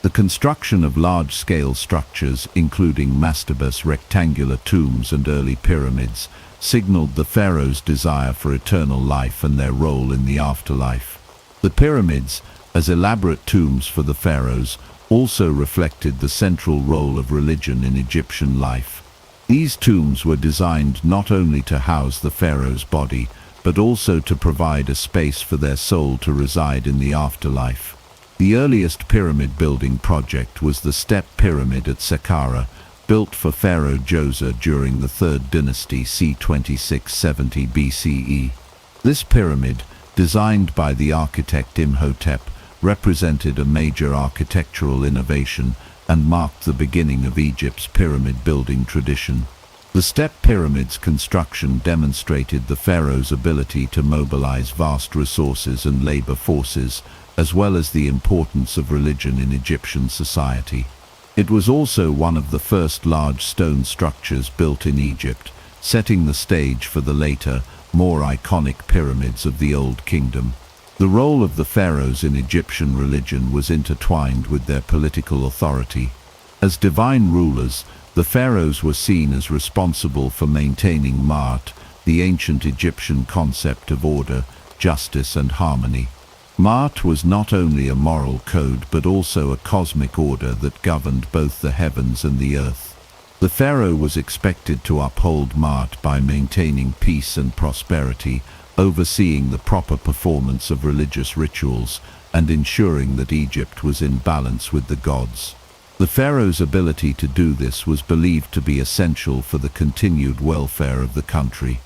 The construction of large-scale structures, including mastebous rectangular tombs and early pyramids, signaled the pharaohs' desire for eternal life and their role in the afterlife. The pyramids, as elaborate tombs for the pharaohs, also reflected the central role of religion in Egyptian life. These tombs were designed not only to house the pharaoh's body, but also to provide a space for their soul to reside in the afterlife. The earliest pyramid-building project was the Step Pyramid at Saqqara, built for Pharaoh Djoser during the Third Dynasty c. 2670 BCE. This pyramid, designed by the architect Imhotep, represented a major architectural innovation and marked the beginning of Egypt's pyramid-building tradition. The step pyramid's construction demonstrated the pharaoh's ability to mobilize vast resources and labor forces, as well as the importance of religion in Egyptian society. It was also one of the first large stone structures built in Egypt, setting the stage for the later, more iconic pyramids of the Old Kingdom. The role of the pharaohs in Egyptian religion was intertwined with their political authority. As divine rulers, the pharaohs were seen as responsible for maintaining Ma'at, the ancient Egyptian concept of order, justice, and harmony. Ma'at was not only a moral code but also a cosmic order that governed both the heavens and the earth. The pharaoh was expected to uphold Ma'at by maintaining peace and prosperity, overseeing the proper performance of religious rituals, and ensuring that Egypt was in balance with the gods. The pharaoh's ability to do this was believed to be essential for the continued welfare of the country.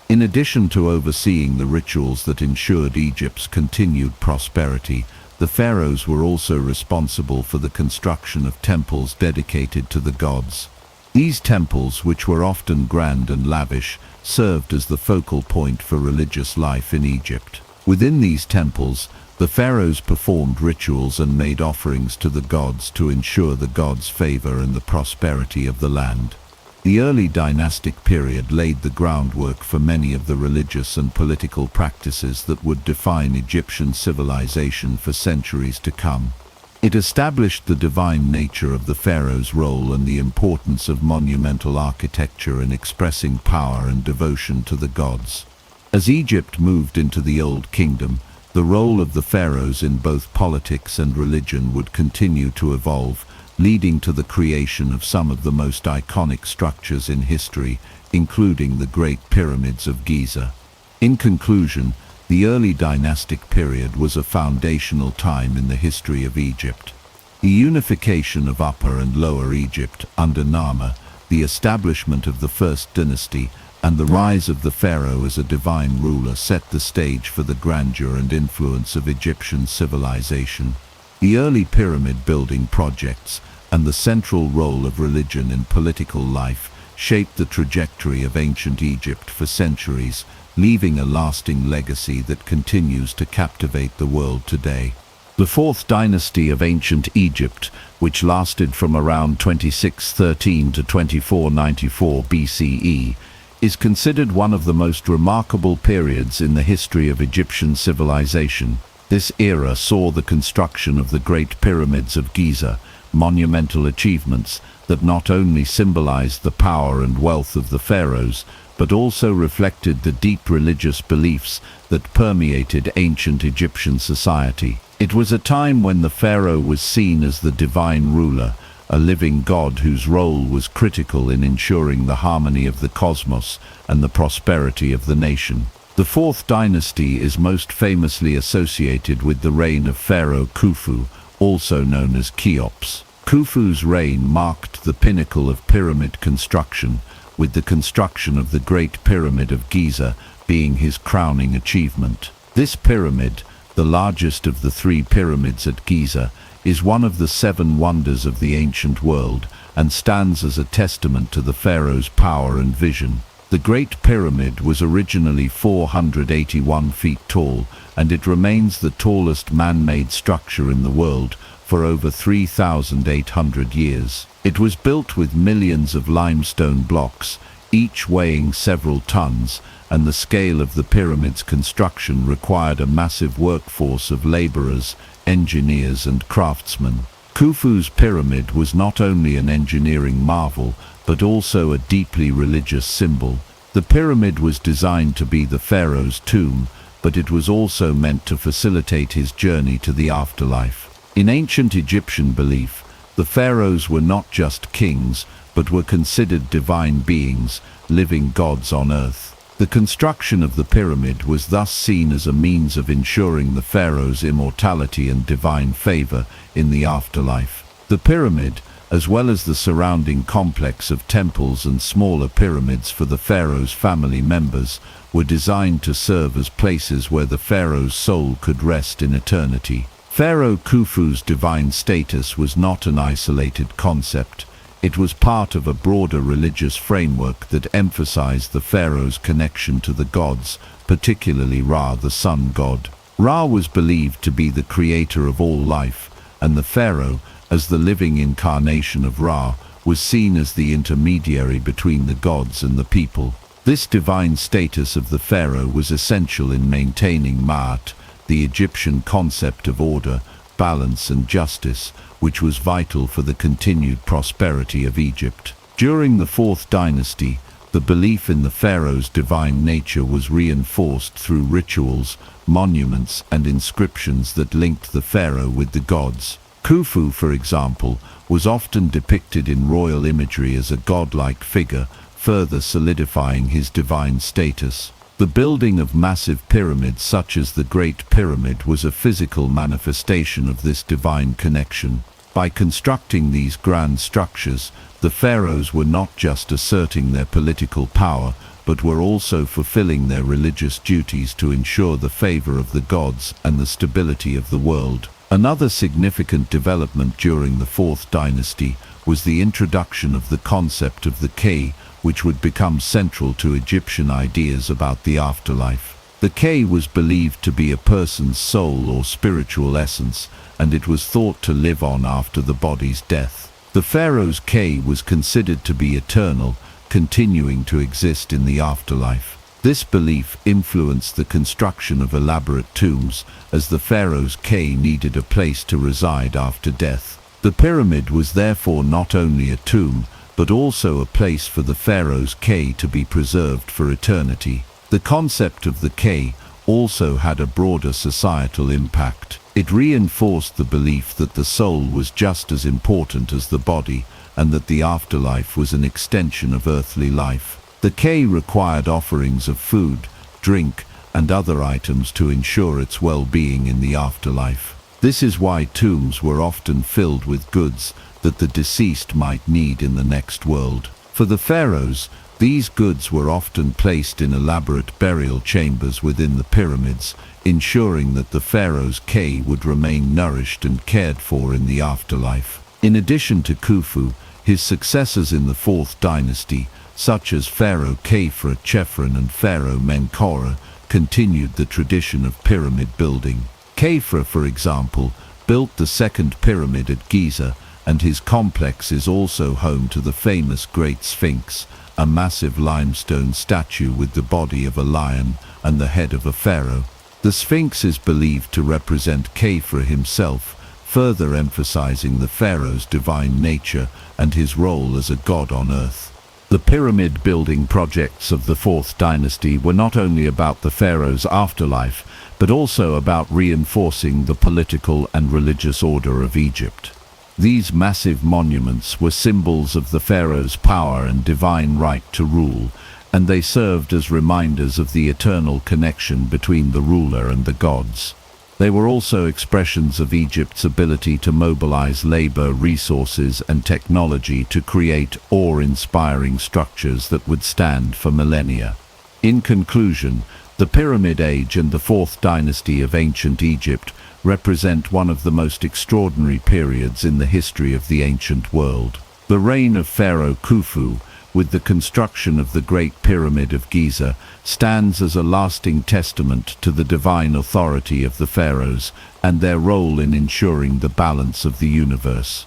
In addition to overseeing the rituals that ensured Egypt's continued prosperity, the pharaohs were also responsible for the construction of temples dedicated to the gods. These temples, which were often grand and lavish, served as the focal point for religious life in Egypt. Within these temples, the pharaohs performed rituals and made offerings to the gods to ensure the gods' favor and the prosperity of the land. The early dynastic period laid the groundwork for many of the religious and political practices that would define Egyptian civilization for centuries to come. It established the divine nature of the pharaoh's role and the importance of monumental architecture in expressing power and devotion to the gods. As Egypt moved into the Old Kingdom, the role of the pharaohs in both politics and religion would continue to evolve, leading to the creation of some of the most iconic structures in history, including the Great Pyramids of Giza. In conclusion, the early dynastic period was a foundational time in the history of Egypt. The unification of Upper and Lower Egypt under Nama, the establishment of the First Dynasty, and the rise of the pharaoh as a divine ruler set the stage for the grandeur and influence of Egyptian civilization. The early pyramid building projects and the central role of religion in political life shaped the trajectory of ancient Egypt for centuries, leaving a lasting legacy that continues to captivate the world today. The fourth dynasty of ancient Egypt, which lasted from around 2613 to 2494 BCE, is considered one of the most remarkable periods in the history of Egyptian civilization. This era saw the construction of the Great Pyramids of Giza, monumental achievements that not only symbolized the power and wealth of the pharaohs, but also reflected the deep religious beliefs that permeated ancient Egyptian society. It was a time when the pharaoh was seen as the divine ruler, a living god whose role was critical in ensuring the harmony of the cosmos and the prosperity of the nation. The fourth dynasty is most famously associated with the reign of Pharaoh Khufu, also known as Cheops. Khufu's reign marked the pinnacle of pyramid construction, with the construction of the Great Pyramid of Giza being his crowning achievement. This pyramid, the largest of the 3 pyramids at Giza, is one of the 7 wonders of the ancient world and stands as a testament to the pharaoh's power and vision. The Great Pyramid was originally 481 feet tall, and it remains the tallest man-made structure in the world for over 3,800 years. It was built with millions of limestone blocks, each weighing several tons, and the scale of the pyramid's construction required a massive workforce of laborers, engineers, and craftsmen. Khufu's pyramid was not only an engineering marvel, but also a deeply religious symbol. The pyramid was designed to be the pharaoh's tomb, but it was also meant to facilitate his journey to the afterlife. In ancient Egyptian belief, the pharaohs were not just kings, but were considered divine beings, living gods on earth. The construction of the pyramid was thus seen as a means of ensuring the pharaoh's immortality and divine favor in the afterlife. The pyramid, as well as the surrounding complex of temples and smaller pyramids for the pharaoh's family members, were designed to serve as places where the pharaoh's soul could rest in eternity. Pharaoh Khufu's divine status was not an isolated concept. It was part of a broader religious framework that emphasized the pharaoh's connection to the gods, particularly Ra, the sun god. Ra was believed to be the creator of all life, and the pharaoh, as the living incarnation of Ra, was seen as the intermediary between the gods and the people. This divine status of the pharaoh was essential in maintaining Ma'at, the Egyptian concept of order, balance, and justice, which was vital for the continued prosperity of Egypt. During the fourth dynasty, The belief in the pharaoh's divine nature was reinforced through rituals, monuments, and inscriptions that linked the pharaoh with the gods. Khufu, for example, was often depicted in royal imagery as a godlike figure, further solidifying his divine status. The building of massive pyramids such as the Great Pyramid was a physical manifestation of this divine connection. By constructing these grand structures, the pharaohs were not just asserting their political power, but were also fulfilling their religious duties to ensure the favor of the gods and the stability of the world. Another significant development during the Fourth Dynasty was the introduction of the concept of the Ka, which would become central to Egyptian ideas about the afterlife. The Ka was believed to be a person's soul or spiritual essence, and it was thought to live on after the body's death. The pharaoh's Ka was considered to be eternal, continuing to exist in the afterlife. This belief influenced the construction of elaborate tombs, as the pharaoh's Ka needed a place to reside after death. The pyramid was therefore not only a tomb, but also a place for the pharaoh's Ka to be preserved for eternity. The concept of the Ka also had a broader societal impact. It reinforced the belief that the soul was just as important as the body, and that the afterlife was an extension of earthly life. The Ka required offerings of food, drink, and other items to ensure its well-being in the afterlife. This is why tombs were often filled with goods that the deceased might need in the next world. For the pharaohs, these goods were often placed in elaborate burial chambers within the pyramids, ensuring that the pharaoh's Ka would remain nourished and cared for in the afterlife. In addition to Khufu, his successors in the Fourth Dynasty, such as Pharaoh Khafre Chephren and Pharaoh Menkaure, continued the tradition of pyramid building. Khafre, for example, built the second pyramid at Giza, and his complex is also home to the famous Great Sphinx, a massive limestone statue with the body of a lion and the head of a pharaoh. The Sphinx is believed to represent Khafre himself, further emphasizing the pharaoh's divine nature and his role as a god on earth. The pyramid building projects of the Fourth Dynasty were not only about the pharaoh's afterlife, but also about reinforcing the political and religious order of Egypt. These massive monuments were symbols of the pharaoh's power and divine right to rule, and they served as reminders of the eternal connection between the ruler and the gods. They were also expressions of Egypt's ability to mobilize labor, resources, and technology to create awe-inspiring structures that would stand for millennia. In conclusion, the Pyramid Age and the Fourth Dynasty of ancient Egypt represent one of the most extraordinary periods in the history of the ancient world. The reign of Pharaoh Khufu, with the construction of the Great Pyramid of Giza, stands as a lasting testament to the divine authority of the pharaohs and their role in ensuring the balance of the universe.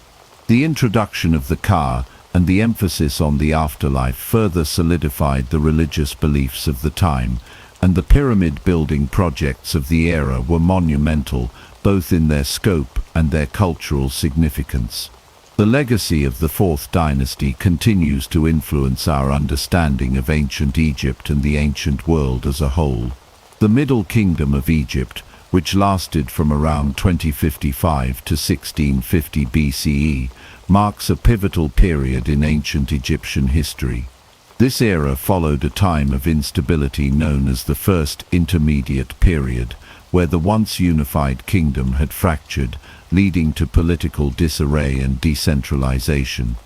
The introduction of the Ka and the emphasis on the afterlife further solidified the religious beliefs of the time, and the pyramid-building projects of the era were monumental, both in their scope and their cultural significance. The legacy of the Fourth Dynasty continues to influence our understanding of ancient Egypt and the ancient world as a whole. The Middle Kingdom of Egypt, which lasted from around 2055 to 1650 BCE, marks a pivotal period in ancient Egyptian history. This era followed a time of instability known as the First Intermediate Period, where the once unified kingdom had fractured, leading to political disarray and decentralization.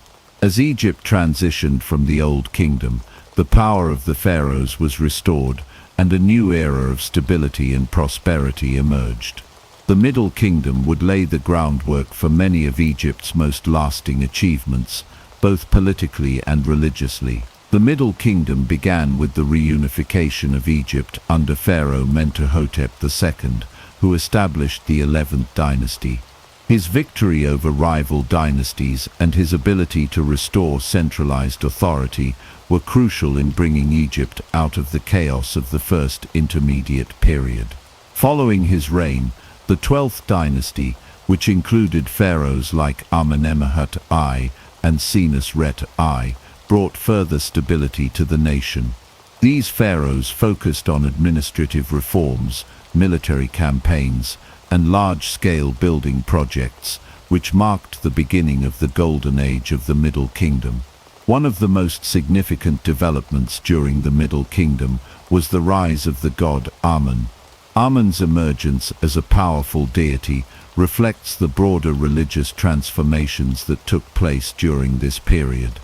As Egypt transitioned from the Old Kingdom, the power of the pharaohs was restored, and a new era of stability and prosperity emerged. The Middle Kingdom would lay the groundwork for many of Egypt's most lasting achievements, both politically and religiously. The Middle Kingdom began with the reunification of Egypt under Pharaoh Mentuhotep II, who established the 11th dynasty. His victory over rival dynasties and his ability to restore centralized authority were crucial in bringing Egypt out of the chaos of the First Intermediate Period. Following his reign, the 12th dynasty, which included pharaohs like Amenemhat I and Senusret I, brought further stability to the nation. These pharaohs focused on administrative reforms, military campaigns, and large-scale building projects, which marked the beginning of the Golden Age of the Middle Kingdom. One of the most significant developments during the Middle Kingdom was the rise of the god Amun. Amun's emergence as a powerful deity reflects the broader religious transformations that took place during this period.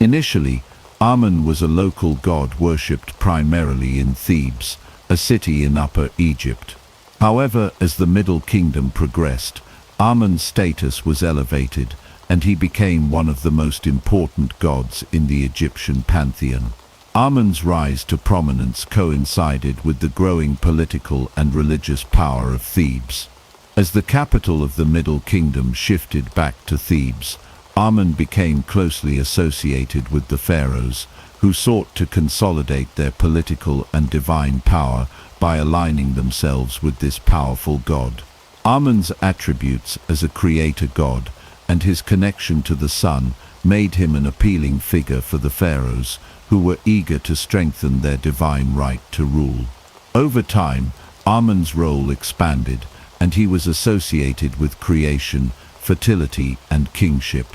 Initially, Amun was a local god worshipped primarily in Thebes, a city in Upper Egypt. However, as the Middle Kingdom progressed, Amun's status was elevated, and he became one of the most important gods in the Egyptian pantheon. Amun's rise to prominence coincided with the growing political and religious power of Thebes. As the capital of the Middle Kingdom shifted back to Thebes, Amun became closely associated with the pharaohs, who sought to consolidate their political and divine power by aligning themselves with this powerful god. Amun's attributes as a creator god and his connection to the sun made him an appealing figure for the pharaohs, who were eager to strengthen their divine right to rule. Over time, Amun's role expanded, and he was associated with creation, fertility, and kingship.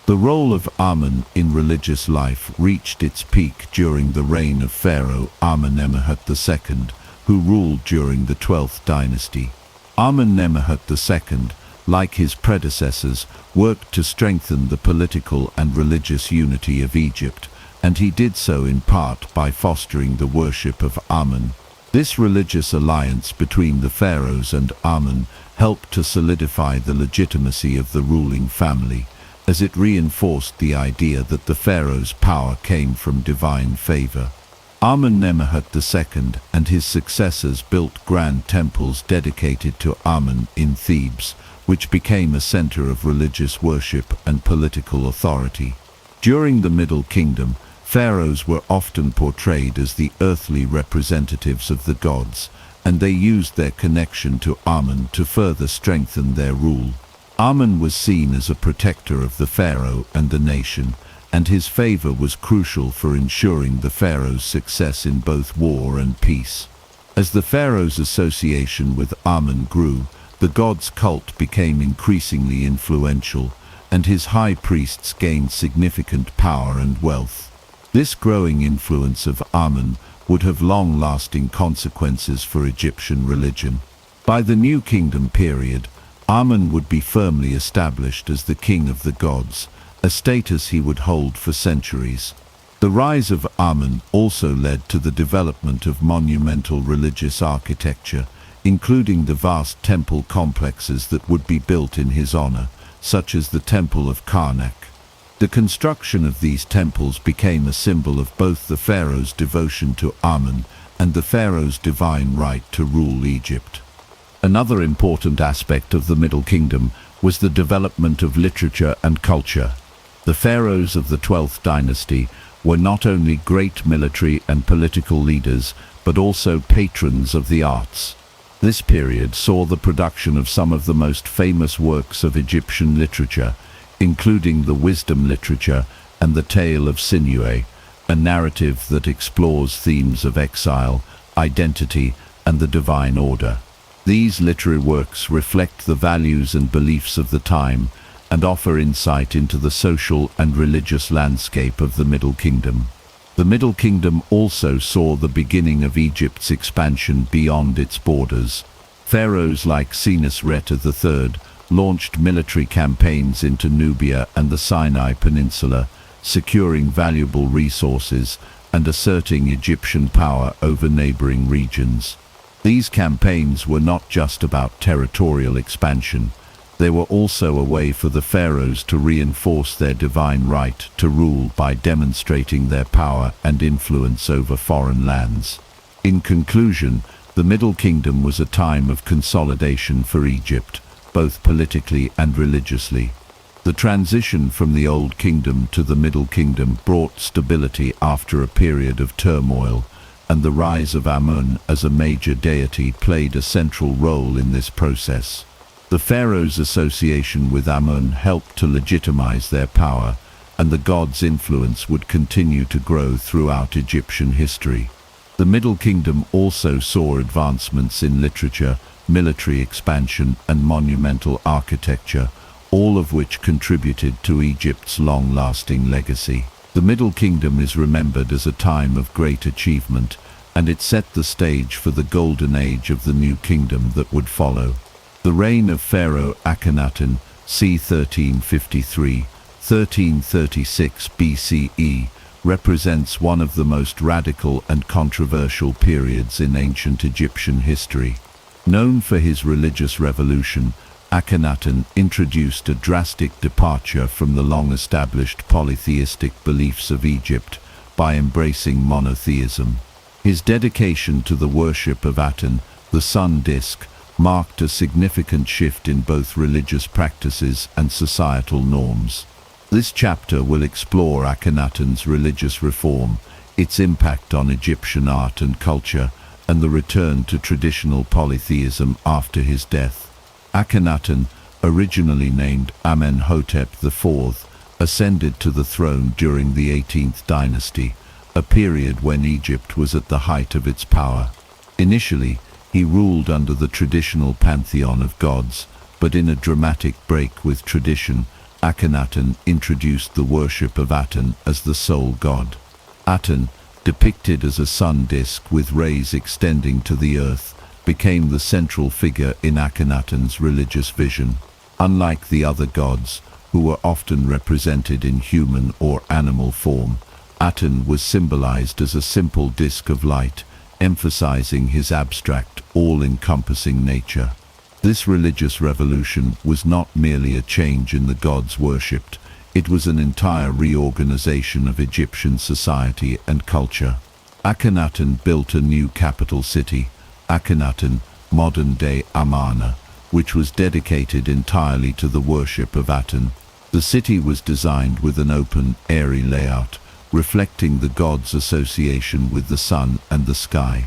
The role of Amun in religious life reached its peak during the reign of Pharaoh Amenemhat II, who ruled during the 12th dynasty. Amenemhat II, like his predecessors, worked to strengthen the political and religious unity of Egypt, and he did so in part by fostering the worship of Amun. This religious alliance between the pharaohs and Amun helped to solidify the legitimacy of the ruling family, as it reinforced the idea that the pharaoh's power came from divine favor. Amenemhat II and his successors built grand temples dedicated to Amun in Thebes, which became a center of religious worship and political authority. During the Middle Kingdom, pharaohs were often portrayed as the earthly representatives of the gods, and they used their connection to Amun to further strengthen their rule. Amun was seen as a protector of the pharaoh and the nation, and his favor was crucial for ensuring the pharaoh's success in both war and peace. As the pharaoh's association with Amun grew, the god's cult became increasingly influential, and his high priests gained significant power and wealth. This growing influence of Amun would have long-lasting consequences for Egyptian religion. By the New Kingdom period, Amun would be firmly established as the king of the gods, a status he would hold for centuries. The rise of Amun also led to the development of monumental religious architecture, including the vast temple complexes that would be built in his honor, such as the Temple of Karnak. The construction of these temples became a symbol of both the pharaoh's devotion to Amun and the pharaoh's divine right to rule Egypt. Another important aspect of the Middle Kingdom was the development of literature and culture. The pharaohs of the 12th dynasty were not only great military and political leaders, but also patrons of the arts. This period saw the production of some of the most famous works of Egyptian literature, including the wisdom literature and the Tale of Sinuhe, a narrative that explores themes of exile, identity, and the divine order. These literary works reflect the values and beliefs of the time and offer insight into the social and religious landscape of the Middle Kingdom. The Middle Kingdom also saw the beginning of Egypt's expansion beyond its borders. Pharaohs like Senusret III launched military campaigns into Nubia and the Sinai Peninsula, securing valuable resources and asserting Egyptian power over neighboring regions. These campaigns were not just about territorial expansion. They were also a way for the pharaohs to reinforce their divine right to rule by demonstrating their power and influence over foreign lands. In conclusion, the Middle Kingdom was a time of consolidation for Egypt, both politically and religiously. The transition from the Old Kingdom to the Middle Kingdom brought stability after a period of turmoil, and the rise of Amun as a major deity played a central role in this process. The pharaohs' association with Amun helped to legitimize their power, and the god's influence would continue to grow throughout Egyptian history. The Middle Kingdom also saw advancements in literature, military expansion, and monumental architecture, all of which contributed to Egypt's long-lasting legacy. The Middle Kingdom is remembered as a time of great achievement, and it set the stage for the golden age of the new kingdom that would follow. The reign of Pharaoh Akhenaten, c. 1353–1336 BCE, represents one of the most radical and controversial periods in ancient Egyptian history. Known for his religious revolution, Akhenaten introduced a drastic departure from the long-established polytheistic beliefs of Egypt by embracing monotheism. His dedication to the worship of Aten, the sun disk, marked a significant shift in both religious practices and societal norms. This chapter will explore Akhenaten's religious reform, its impact on Egyptian art and culture, and the return to traditional polytheism after his death. Akhenaten, originally named Amenhotep IV, ascended to the throne during the 18th dynasty, a period when Egypt was at the height of its power. Initially, he ruled under the traditional pantheon of gods, but in a dramatic break with tradition, Akhenaten introduced the worship of Aten as the sole god. Aten, depicted as a sun disk with rays extending to the earth, became the central figure in Akhenaten's religious vision. Unlike the other gods, who were often represented in human or animal form, Aten was symbolized as a simple disk of light, emphasizing his abstract, all-encompassing nature. This religious revolution was not merely a change in the gods worshipped, it was an entire reorganization of Egyptian society and culture. Akhenaten built a new capital city, Akhenaten, modern-day Amarna, which was dedicated entirely to the worship of Aten. The city was designed with an open, airy layout, reflecting the god's association with the sun and the sky.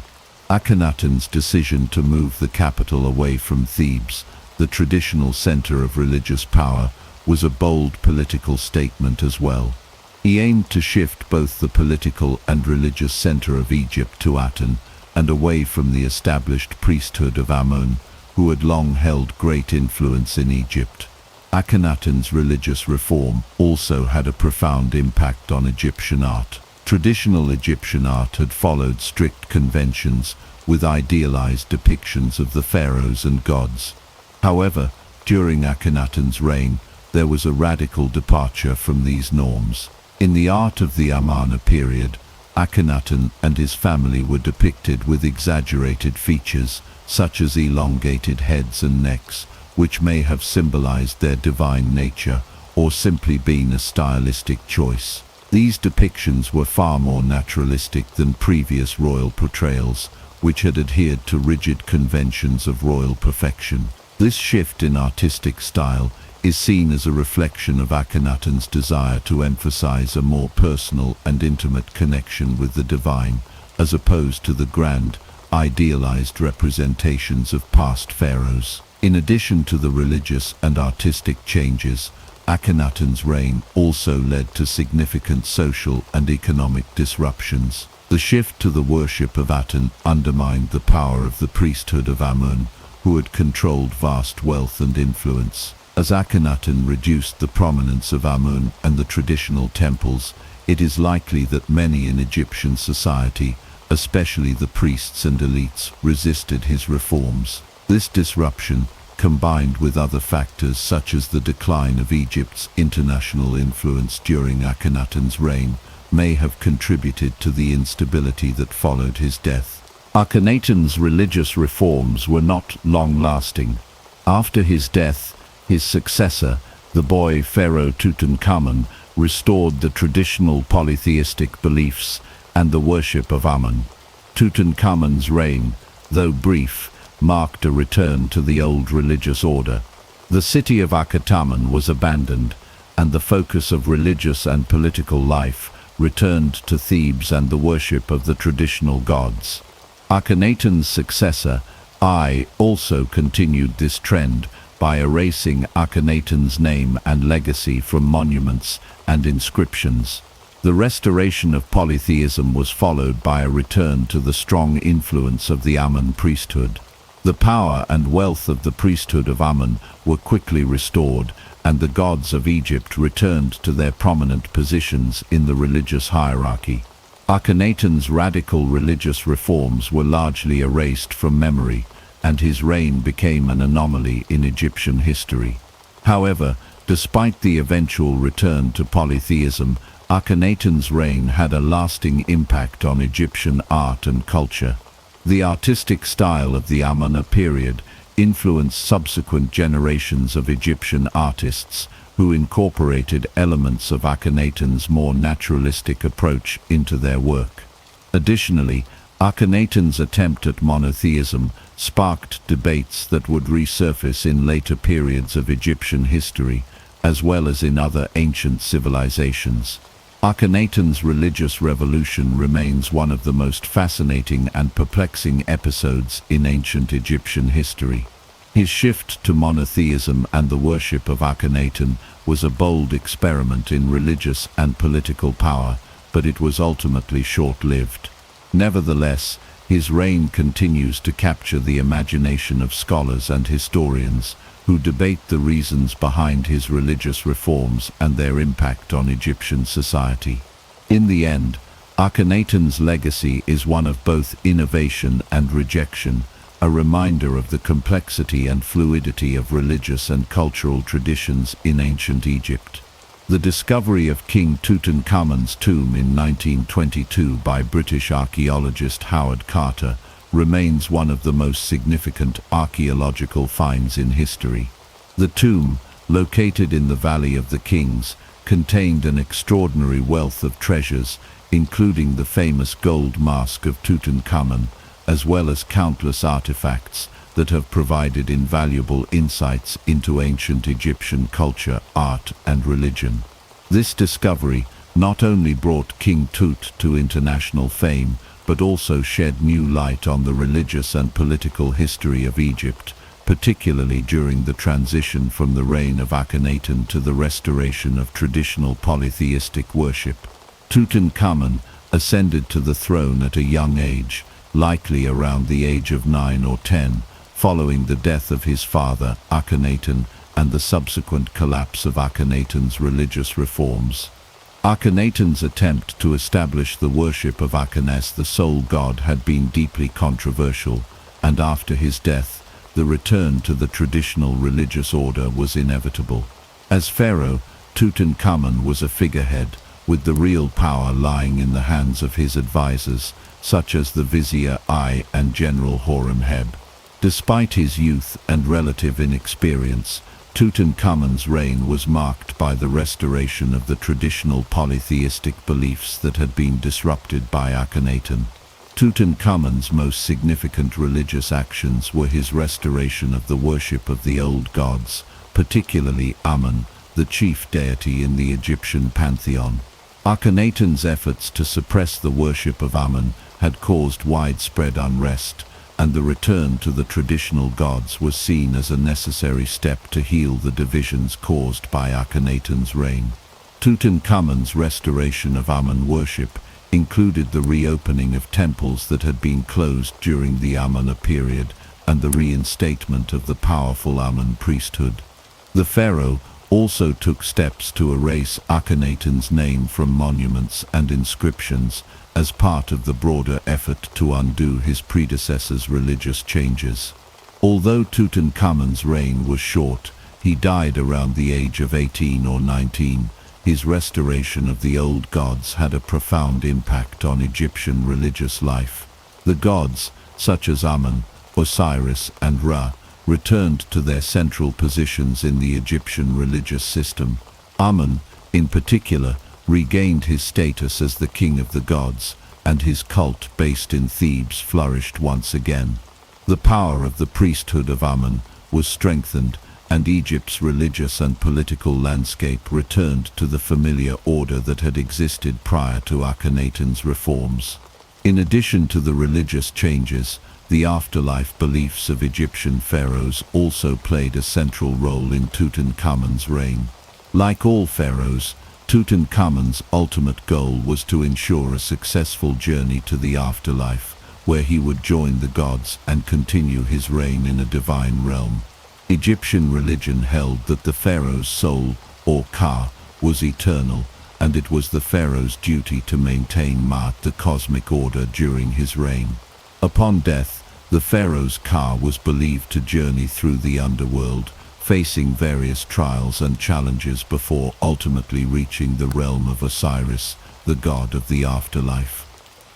Akhenaten's decision to move the capital away from Thebes, the traditional center of religious power, was a bold political statement as well. He aimed to shift both the political and religious center of Egypt to Aten, and away from the established priesthood of Amun, who had long held great influence in Egypt. Akhenaten's religious reform also had a profound impact on Egyptian art. Traditional Egyptian art had followed strict conventions, with idealized depictions of the pharaohs and gods. However, during Akhenaten's reign, there was a radical departure from these norms. In the art of the Amarna period, Akhenaten and his family were depicted with exaggerated features, such as elongated heads and necks, which may have symbolized their divine nature, or simply been a stylistic choice. These depictions were far more naturalistic than previous royal portrayals, which had adhered to rigid conventions of royal perfection. This shift in artistic style is seen as a reflection of Akhenaten's desire to emphasize a more personal and intimate connection with the divine, as opposed to the grand, idealized representations of past pharaohs. In addition to the religious and artistic changes, Akhenaten's reign also led to significant social and economic disruptions. The shift to the worship of Aten undermined the power of the priesthood of Amun, who had controlled vast wealth and influence. As Akhenaten reduced the prominence of Amun and the traditional temples, it is likely that many in Egyptian society, especially the priests and elites, resisted his reforms. This disruption, combined with other factors such as the decline of Egypt's international influence during Akhenaten's reign, may have contributed to the instability that followed his death. Akhenaten's religious reforms were not long-lasting. After his death, his successor, the boy Pharaoh Tutankhamun, restored the traditional polytheistic beliefs and the worship of Amun. Tutankhamun's reign, though brief, marked a return to the old religious order. The city of Akhetamun was abandoned, and the focus of religious and political life returned to Thebes and the worship of the traditional gods. Akhenaten's successor, I, also continued this trend, by erasing Akhenaten's name and legacy from monuments and inscriptions. The restoration of polytheism was followed by a return to the strong influence of the Amun priesthood. The power and wealth of the priesthood of Amun were quickly restored, and the gods of Egypt returned to their prominent positions in the religious hierarchy. Akhenaten's radical religious reforms were largely erased from memory, and his reign became an anomaly in Egyptian history. However, despite the eventual return to polytheism, Akhenaten's reign had a lasting impact on Egyptian art and culture. The artistic style of the Amun period influenced subsequent generations of Egyptian artists, who incorporated elements of Akhenaten's more naturalistic approach into their work. Additionally, Akhenaten's attempt at monotheism sparked debates that would resurface in later periods of Egyptian history, as well as in other ancient civilizations. Akhenaten's religious revolution remains one of the most fascinating and perplexing episodes in ancient Egyptian history. His shift to monotheism and the worship of Akhenaten was a bold experiment in religious and political power, but it was ultimately short-lived. Nevertheless, his reign continues to capture the imagination of scholars and historians, who debate the reasons behind his religious reforms and their impact on Egyptian society. In the end, Akhenaten's legacy is one of both innovation and rejection, a reminder of the complexity and fluidity of religious and cultural traditions in ancient Egypt. The discovery of King Tutankhamun's tomb in 1922 by British archaeologist Howard Carter remains one of the most significant archaeological finds in history. The tomb, located in the Valley of the Kings, contained an extraordinary wealth of treasures, including the famous gold mask of Tutankhamun, as well as countless artifacts that have provided invaluable insights into ancient Egyptian culture, art, and religion. This discovery not only brought King Tut to international fame, but also shed new light on the religious and political history of Egypt, particularly during the transition from the reign of Akhenaten to the restoration of traditional polytheistic worship. Tutankhamun ascended to the throne at a young age, likely around the age of 9 or 10, following the death of his father, Akhenaten, and the subsequent collapse of Akhenaten's religious reforms. Akhenaten's attempt to establish the worship of Akenes, the sole god, had been deeply controversial, and after his death, the return to the traditional religious order was inevitable. As pharaoh, Tutankhamun was a figurehead, with the real power lying in the hands of his advisors, such as the Vizier I and General Horemheb. Despite his youth and relative inexperience, Tutankhamun's reign was marked by the restoration of the traditional polytheistic beliefs that had been disrupted by Akhenaten. Tutankhamun's most significant religious actions were his restoration of the worship of the old gods, particularly Amun, the chief deity in the Egyptian pantheon. Akhenaten's efforts to suppress the worship of Amun had caused widespread unrest, and the return to the traditional gods was seen as a necessary step to heal the divisions caused by Akhenaten's reign. Tutankhamun's restoration of Amun worship included the reopening of temples that had been closed during the Amun period and the reinstatement of the powerful Amun priesthood. The pharaoh also took steps to erase Akhenaten's name from monuments and inscriptions as part of the broader effort to undo his predecessor's religious changes. Although Tutankhamun's reign was short, he died around the age of 18 or 19. His restoration of the old gods had a profound impact on Egyptian religious life. The gods, such as Amun, Osiris, and Ra, returned to their central positions in the Egyptian religious system. Amun, in particular, regained his status as the king of the gods, and his cult based in Thebes flourished once again. The power of the priesthood of Amun was strengthened, and Egypt's religious and political landscape returned to the familiar order that had existed prior to Akhenaten's reforms. In addition to the religious changes, The afterlife beliefs of Egyptian pharaohs also played a central role in Tutankhamun's reign. Like all pharaohs, Tutankhamun's ultimate goal was to ensure a successful journey to the afterlife, where he would join the gods and continue his reign in a divine realm. Egyptian religion held that the pharaoh's soul, or Ka, was eternal, and it was the pharaoh's duty to maintain Ma'at, the cosmic order, during his reign. Upon death, the pharaoh's Ka was believed to journey through the underworld, facing various trials and challenges before ultimately reaching the realm of Osiris, the god of the afterlife.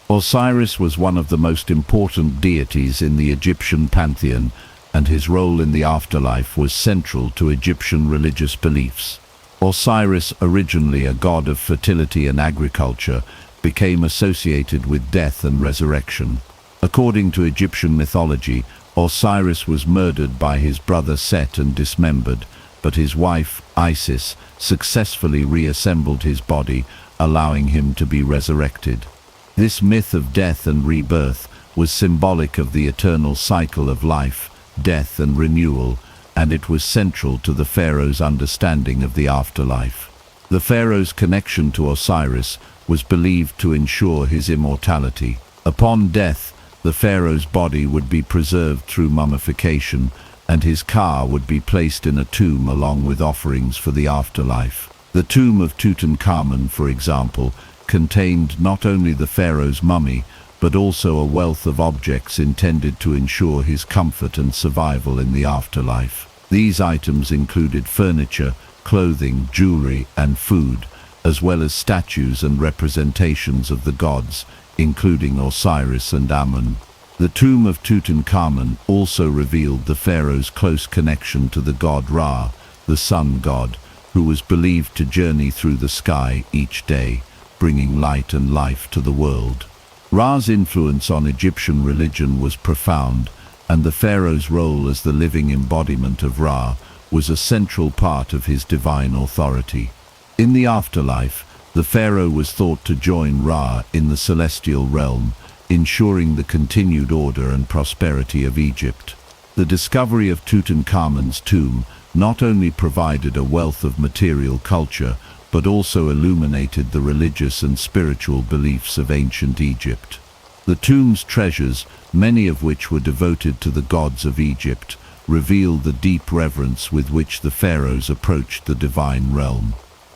Osiris was one of the most important deities in the Egyptian pantheon, and his role in the afterlife was central to Egyptian religious beliefs. Osiris, originally a god of fertility and agriculture, became associated with death and resurrection. According to Egyptian mythology, Osiris was murdered by his brother Set and dismembered, but his wife, Isis, successfully reassembled his body, allowing him to be resurrected. This myth of death and rebirth was symbolic of the eternal cycle of life, death and renewal, and it was central to the pharaoh's understanding of the afterlife. The pharaoh's connection to Osiris was believed to ensure his immortality. Upon death, the pharaoh's body would be preserved through mummification, and his Ka would be placed in a tomb along with offerings for the afterlife. The tomb of Tutankhamun, for example, contained not only the pharaoh's mummy, but also a wealth of objects intended to ensure his comfort and survival in the afterlife. These items included furniture, clothing, jewelry, and food, as well as statues and representations of the gods, including Osiris and Amun. The tomb of Tutankhamun also revealed the pharaoh's close connection to the god Ra, the sun god, who was believed to journey through the sky each day, bringing light and life to the world. Ra's influence on Egyptian religion was profound, and the pharaoh's role as the living embodiment of Ra was a central part of his divine authority. In the afterlife, the pharaoh was thought to join Ra in the celestial realm, ensuring the continued order and prosperity of Egypt. The discovery of Tutankhamun's tomb not only provided a wealth of material culture, but also illuminated the religious and spiritual beliefs of ancient Egypt. The tomb's treasures, many of which were devoted to the gods of Egypt, reveal the deep reverence with which the pharaohs approached the divine realm.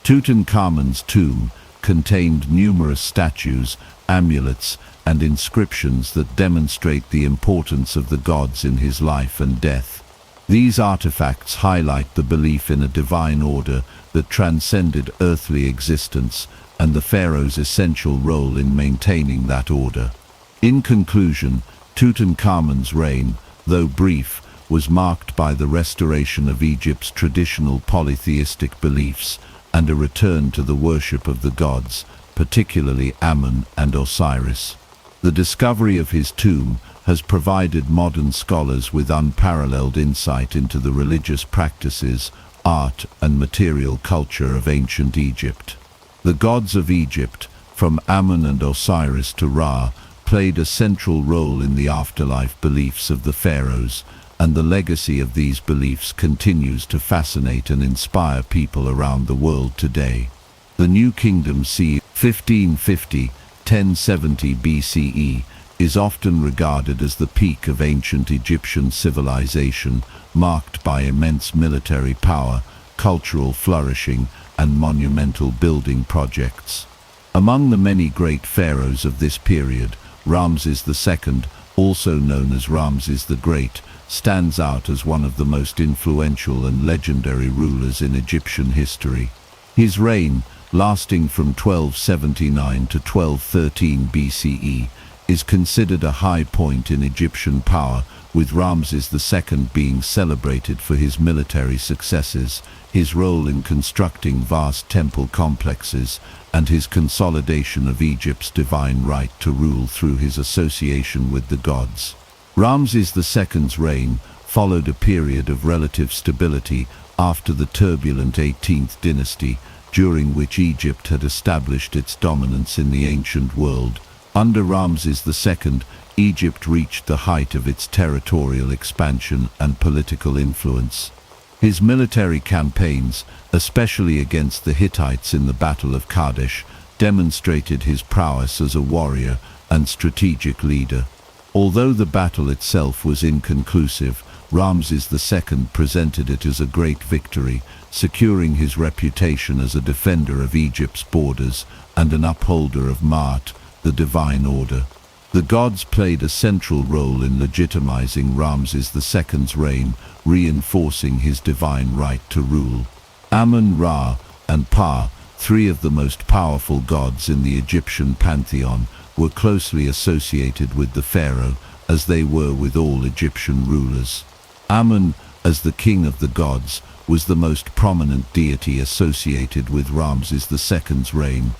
Tutankhamun's tomb contained numerous statues, amulets, and inscriptions that demonstrate the importance of the gods in his life and death. These artifacts highlight the belief in a divine order that transcended earthly existence and the pharaoh's essential role in maintaining that order. In conclusion, Tutankhamun's reign, though brief, was marked by the restoration of Egypt's traditional polytheistic beliefs and a return to the worship of the gods, particularly Amun and Osiris. The discovery of his tomb has provided modern scholars with unparalleled insight into the religious practices, art, and material culture of ancient Egypt. The gods of Egypt, from Amun and Osiris to Ra, played a central role in the afterlife beliefs of the pharaohs, and the legacy of these beliefs continues to fascinate and inspire people around the world today. The New Kingdom c. 1550–1070 BCE is often regarded as the peak of ancient Egyptian civilization, marked by immense military power, cultural flourishing, and monumental building projects. Among the many great pharaohs of this period, Ramses II, also known as Ramses the Great, stands out as one of the most influential and legendary rulers in Egyptian history. His reign, lasting from 1279 to 1213 BCE, is considered a high point in Egyptian power, with Ramses II being celebrated for his military successes, his role in constructing vast temple complexes, and his consolidation of Egypt's divine right to rule through his association with the gods. Ramses II's reign followed a period of relative stability after the turbulent 18th dynasty, during which Egypt had established its dominance in the ancient world. Under Ramses II, Egypt reached the height of its territorial expansion and political influence. His military campaigns, especially against the Hittites in the Battle of Kadesh, demonstrated his prowess as a warrior and strategic leader. Although the battle itself was inconclusive, Ramses II presented it as a great victory, securing his reputation as a defender of Egypt's borders and an upholder of Ma'at, the divine order. The gods played a central role in legitimizing Ramses II's reign, reinforcing his divine right to rule. Amun, Ra, and Pa, three of the most powerful gods in the Egyptian pantheon, were closely associated with the pharaoh, as they were with all Egyptian rulers. Amun, as the king of the gods, was the most prominent deity associated with Ramses II's reign.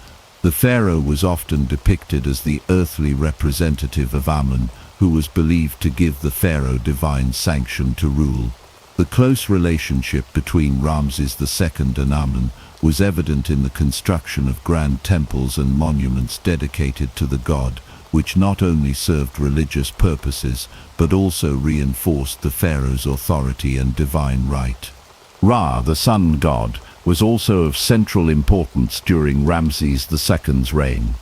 The pharaoh was often depicted as the earthly representative of Amun, who was believed to give the pharaoh divine sanction to rule. The close relationship between Ramses II and Amun was evident in the construction of grand temples and monuments dedicated to the god, which not only served religious purposes, but also reinforced the pharaoh's authority and divine right. Ra, the sun god, was also of central importance during Ramses II's reign.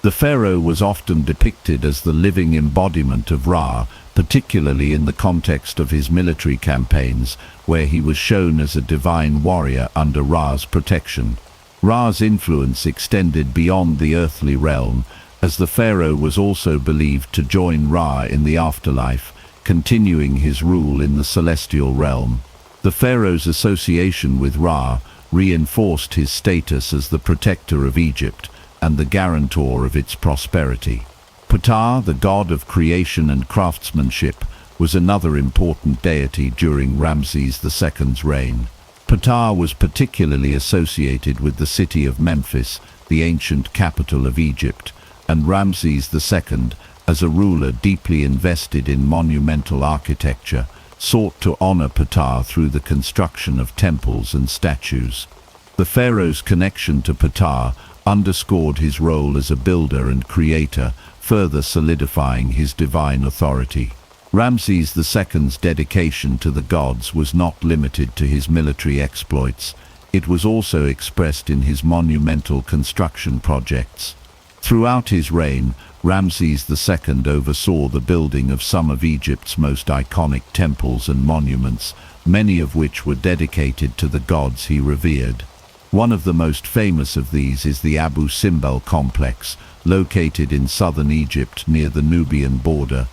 The pharaoh was often depicted as the living embodiment of Ra, particularly in the context of his military campaigns, where he was shown as a divine warrior under Ra's protection. Ra's influence extended beyond the earthly realm, as the pharaoh was also believed to join Ra in the afterlife, continuing his rule in the celestial realm. The pharaoh's association with Ra reinforced his status as the protector of Egypt and the guarantor of its prosperity. Ptah, the god of creation and craftsmanship, was another important deity during Ramses II's reign. Ptah was particularly associated with the city of Memphis, the ancient capital of Egypt, and Ramses II, as a ruler deeply invested in monumental architecture, sought to honor Ptah through the construction of temples and statues. The pharaoh's connection to Ptah underscored his role as a builder and creator, further solidifying his divine authority. Ramses II's dedication to the gods was not limited to his military exploits. It was also expressed in his monumental construction projects. Throughout his reign, Ramses II oversaw the building of some of Egypt's most iconic temples and monuments, many of which were dedicated to the gods he revered. One of the most famous of these is the Abu Simbel complex, located in southern Egypt near the Nubian border.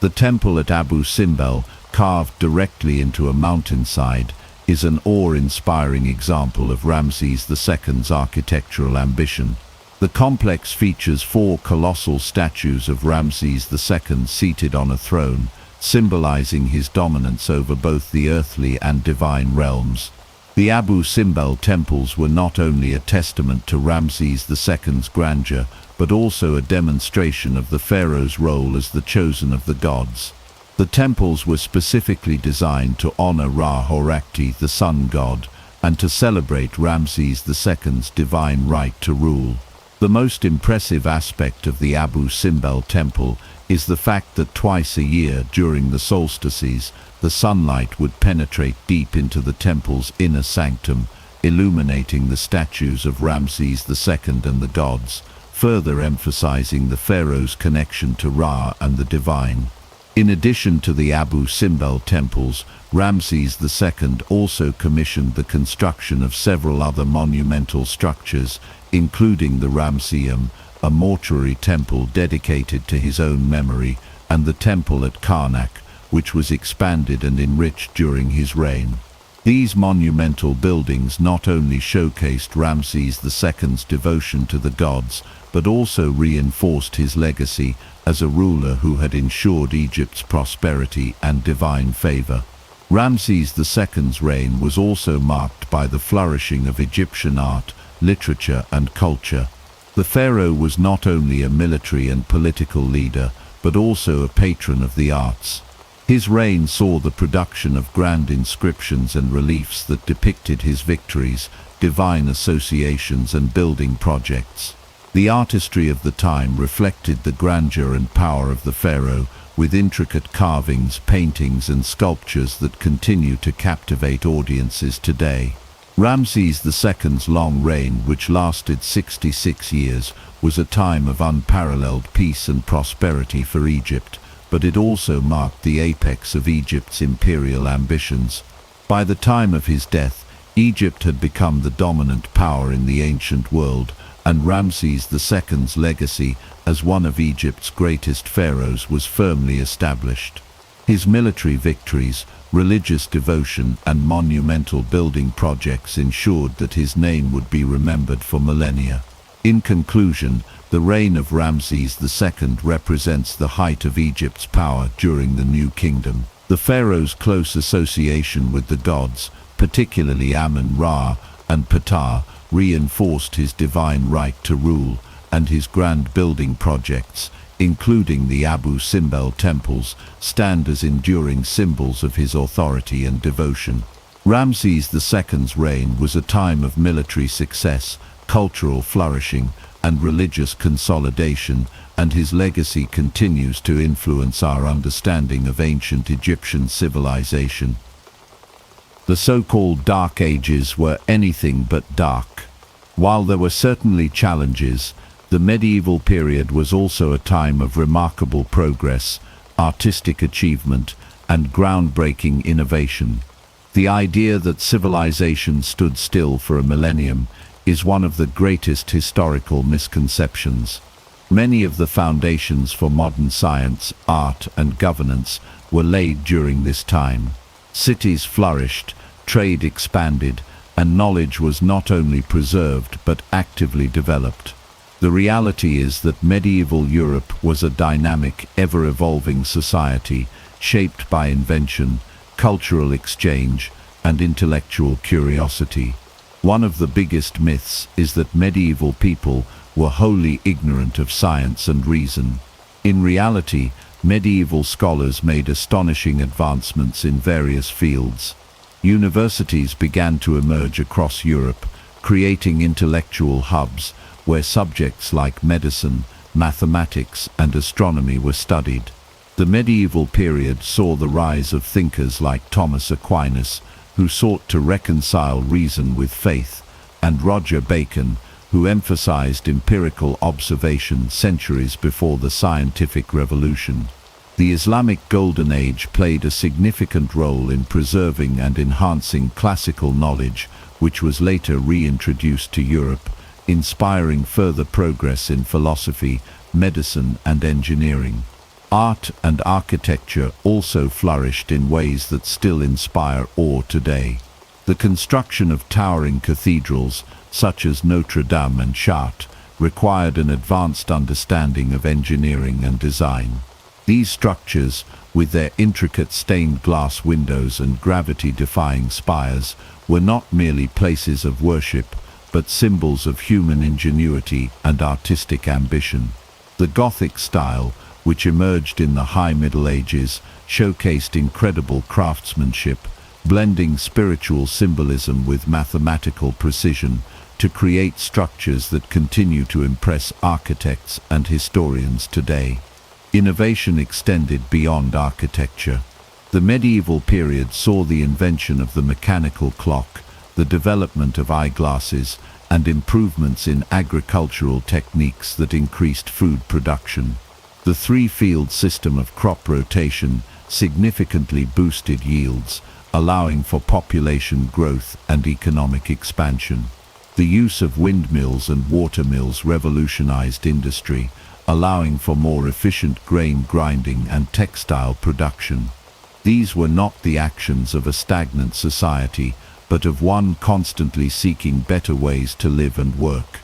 The temple at Abu Simbel, carved directly into a mountainside, is an awe-inspiring example of Ramses II's architectural ambition. The complex features 4 colossal statues of Ramses II seated on a throne, symbolizing his dominance over both the earthly and divine realms. The Abu Simbel temples were not only a testament to Ramses II's grandeur, but also a demonstration of the pharaoh's role as the chosen of the gods. The temples were specifically designed to honor Ra-Horakhti, the sun god, and to celebrate Ramses II's divine right to rule. The most impressive aspect of the Abu Simbel temple is the fact that twice a year during the solstices, the sunlight would penetrate deep into the temple's inner sanctum, illuminating the statues of Ramses II and the gods, further emphasizing the pharaoh's connection to Ra and the divine. In addition to the Abu Simbel temples, Ramses II also commissioned the construction of several other monumental structures, including the Ramseum, a mortuary temple dedicated to his own memory, and the temple at Karnak, which was expanded and enriched during his reign. These monumental buildings not only showcased Ramses II's devotion to the gods, but also reinforced his legacy as a ruler who had ensured Egypt's prosperity and divine favor. Ramses II's reign was also marked by the flourishing of Egyptian art, literature, and culture. The pharaoh was not only a military and political leader, but also a patron of the arts. His reign saw the production of grand inscriptions and reliefs that depicted his victories, divine associations, and building projects. The artistry of the time reflected the grandeur and power of the pharaoh, with intricate carvings, paintings, and sculptures that continue to captivate audiences today. Ramses II's long reign, which lasted 66 years, was a time of unparalleled peace and prosperity for Egypt, but it also marked the apex of Egypt's imperial ambitions. By the time of his death, Egypt had become the dominant power in the ancient world, and Ramses II's legacy as one of Egypt's greatest pharaohs was firmly established. His military victories, religious devotion, and monumental building projects ensured that his name would be remembered for millennia. In conclusion, the reign of Ramses II represents the height of Egypt's power during the New Kingdom. The pharaoh's close association with the gods, particularly Amun-Ra and Ptah, reinforced his divine right to rule, and his grand building projects, including the Abu Simbel temples, stand as enduring symbols of his authority and devotion. Ramses II's reign was a time of military success, cultural flourishing, and religious consolidation, and his legacy continues to influence our understanding of ancient Egyptian civilization. The so-called Dark Ages were anything but dark. While there were certainly challenges, the medieval period was also a time of remarkable progress, artistic achievement, and groundbreaking innovation. The idea that civilization stood still for a millennium is one of the greatest historical misconceptions. Many of the foundations for modern science, art, and governance were laid during this time. Cities flourished, trade expanded, and knowledge was not only preserved but actively developed. The reality is that medieval Europe was a dynamic, ever-evolving society, shaped by invention, cultural exchange, and intellectual curiosity. One of the biggest myths is that medieval people were wholly ignorant of science and reason. In reality, medieval scholars made astonishing advancements in various fields. Universities began to emerge across Europe, creating intellectual hubs where subjects like medicine, mathematics, and astronomy were studied. The medieval period saw the rise of thinkers like Thomas Aquinas, who sought to reconcile reason with faith, and Roger Bacon, who emphasized empirical observation centuries before the scientific revolution. The Islamic Golden Age played a significant role in preserving and enhancing classical knowledge, which was later reintroduced to Europe, inspiring further progress in philosophy, medicine, and engineering. Art and architecture also flourished in ways that still inspire awe today. The construction of towering cathedrals, such as Notre Dame and Chartres, required an advanced understanding of engineering and design. These structures, with their intricate stained glass windows and gravity-defying spires, were not merely places of worship, but symbols of human ingenuity and artistic ambition. The Gothic style, which emerged in the High Middle Ages, showcased incredible craftsmanship, blending spiritual symbolism with mathematical precision to create structures that continue to impress architects and historians today. Innovation extended beyond architecture. The medieval period saw the invention of the mechanical clock, the development of eyeglasses, and improvements in agricultural techniques that increased food production. The three-field system of crop rotation significantly boosted yields, allowing for population growth and economic expansion. The use of windmills and watermills revolutionized industry, allowing for more efficient grain grinding and textile production. These were not the actions of a stagnant society, but of one constantly seeking better ways to live and work.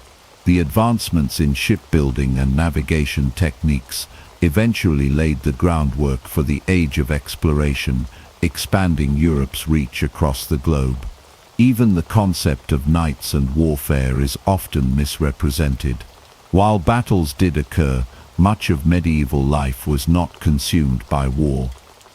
The advancements in shipbuilding and navigation techniques eventually laid the groundwork for the age of exploration, expanding Europe's reach across the globe. Even the concept of knights and warfare is often misrepresented. While battles did occur, much of medieval life was not consumed by war.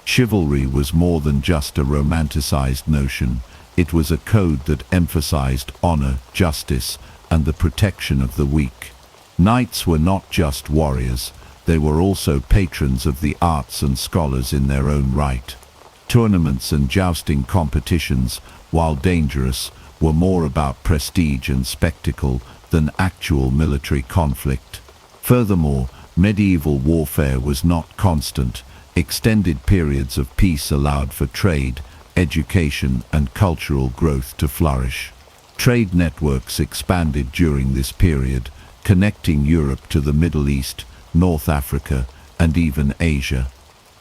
Chivalry was more than just a romanticized notion. It was a code that emphasized honor, justice, and the protection of the weak. Knights were not just warriors, they were also patrons of the arts and scholars in their own right. Tournaments and jousting competitions, while dangerous, were more about prestige and spectacle than actual military conflict. Furthermore, medieval warfare was not constant. Extended periods of peace allowed for trade, education, and cultural growth to flourish. Trade networks expanded during this period, connecting Europe to the Middle East, North Africa, and even Asia.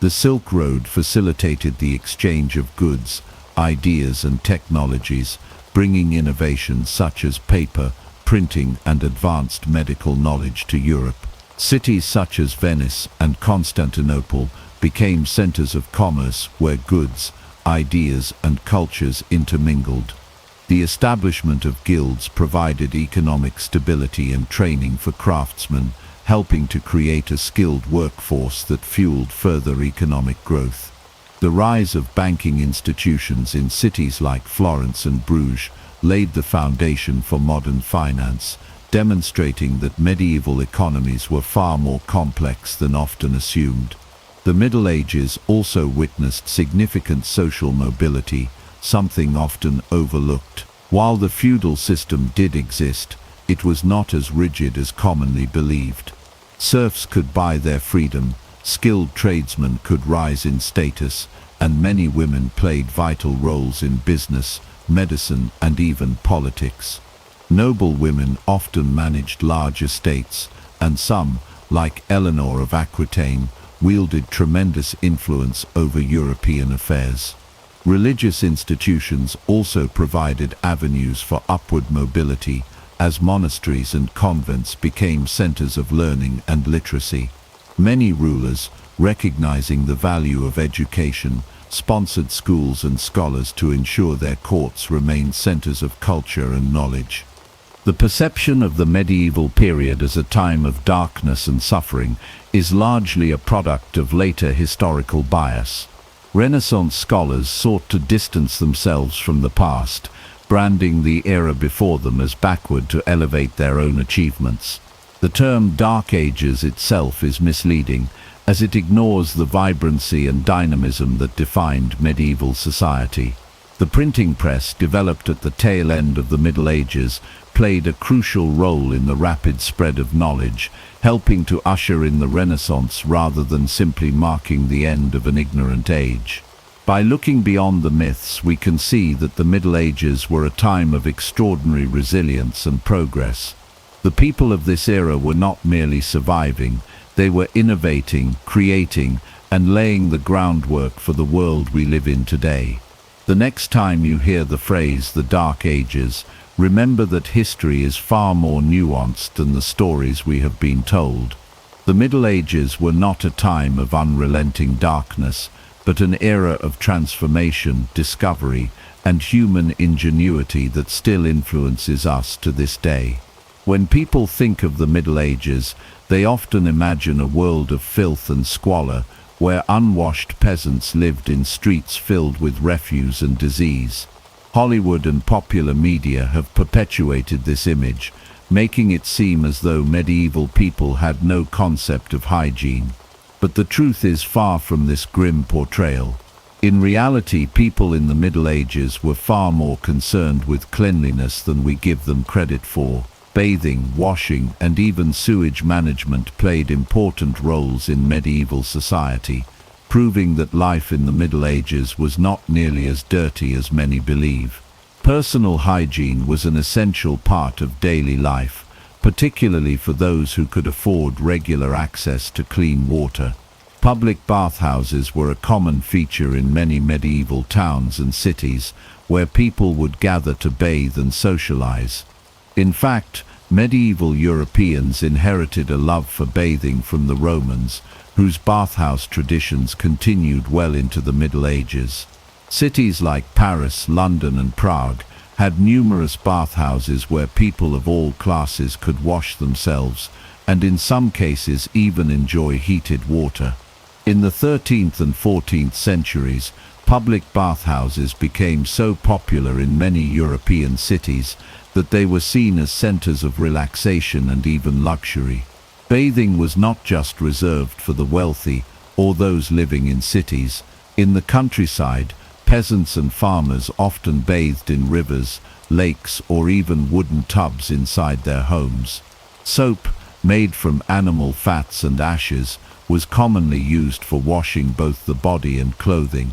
The Silk Road facilitated the exchange of goods, ideas, and technologies, bringing innovations such as paper, printing, and advanced medical knowledge to Europe. Cities such as Venice and Constantinople became centers of commerce where goods, ideas, and cultures intermingled. The establishment of guilds provided economic stability and training for craftsmen, helping to create a skilled workforce that fueled further economic growth. The rise of banking institutions in cities like Florence and Bruges laid the foundation for modern finance, demonstrating that medieval economies were far more complex than often assumed. The Middle Ages also witnessed significant social mobility, something often overlooked. While the feudal system did exist, it was not as rigid as commonly believed. Serfs could buy their freedom, skilled tradesmen could rise in status, and many women played vital roles in business, medicine, and even politics. Noble women often managed large estates, and some, like Eleanor of Aquitaine, wielded tremendous influence over European affairs. Religious institutions also provided avenues for upward mobility, as monasteries and convents became centers of learning and literacy. Many rulers, recognizing the value of education, sponsored schools and scholars to ensure their courts remained centers of culture and knowledge. The perception of the medieval period as a time of darkness and suffering is largely a product of later historical bias. Renaissance scholars sought to distance themselves from the past, branding the era before them as backward to elevate their own achievements. The term Dark Ages itself is misleading, as it ignores the vibrancy and dynamism that defined medieval society. The printing press, developed at the tail end of the Middle Ages, played a crucial role in the rapid spread of knowledge, helping to usher in the Renaissance rather than simply marking the end of an ignorant age. By looking beyond the myths, we can see that the Middle Ages were a time of extraordinary resilience and progress. The people of this era were not merely surviving, they were innovating, creating, and laying the groundwork for the world we live in today. The next time you hear the phrase the Dark Ages, remember that history is far more nuanced than the stories we have been told. The Middle Ages were not a time of unrelenting darkness, but an era of transformation, discovery, and human ingenuity that still influences us to this day. When people think of the Middle Ages, they often imagine a world of filth and squalor, where unwashed peasants lived in streets filled with refuse and disease. Hollywood and popular media have perpetuated this image, making it seem as though medieval people had no concept of hygiene. But the truth is far from this grim portrayal. In reality, people in the Middle Ages were far more concerned with cleanliness than we give them credit for. Bathing, washing, and even sewage management played important roles in medieval society, proving that life in the Middle Ages was not nearly as dirty as many believe. Personal hygiene was an essential part of daily life, particularly for those who could afford regular access to clean water. Public bathhouses were a common feature in many medieval towns and cities, where people would gather to bathe and socialize. In fact, medieval Europeans inherited a love for bathing from the Romans, whose bathhouse traditions continued well into the Middle Ages. Cities like Paris, London, and Prague had numerous bathhouses where people of all classes could wash themselves, and in some cases even enjoy heated water. In the 13th and 14th centuries, Public bathhouses became so popular in many European cities that they were seen as centers of relaxation and even luxury. Bathing was not just reserved for the wealthy or those living in cities. In the countryside, peasants and farmers often bathed in rivers, lakes, or even wooden tubs inside their homes. Soap, made from animal fats and ashes, was commonly used for washing both the body and clothing.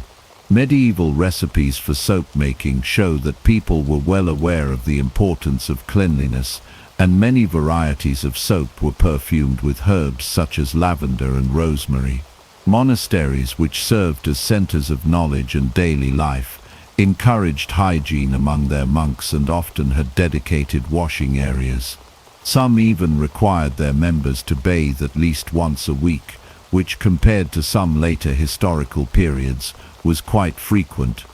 Medieval recipes for soap making show that people were well aware of the importance of cleanliness, and many varieties of soap were perfumed with herbs such as lavender and rosemary. Monasteries, which served as centers of knowledge and daily life, encouraged hygiene among their monks and often had dedicated washing areas. Some even required their members to bathe at least once a week, which compared to some later historical periods was quite frequent.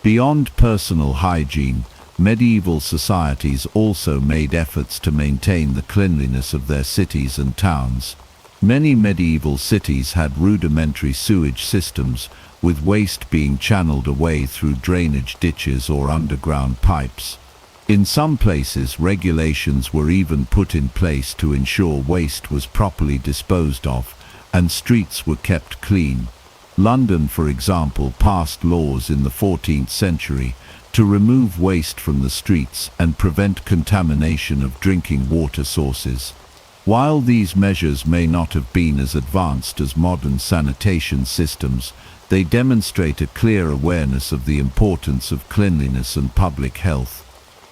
Beyond personal hygiene, medieval societies also made efforts to maintain the cleanliness of their cities and towns. Many medieval cities had rudimentary sewage systems, with waste being channeled away through drainage ditches or underground pipes. In some places, regulations were even put in place to ensure waste was properly disposed of, and streets were kept clean. London, for example, passed laws in the 14th century to remove waste from the streets and prevent contamination of drinking water sources. While these measures may not have been as advanced as modern sanitation systems, they demonstrate a clear awareness of the importance of cleanliness and public health.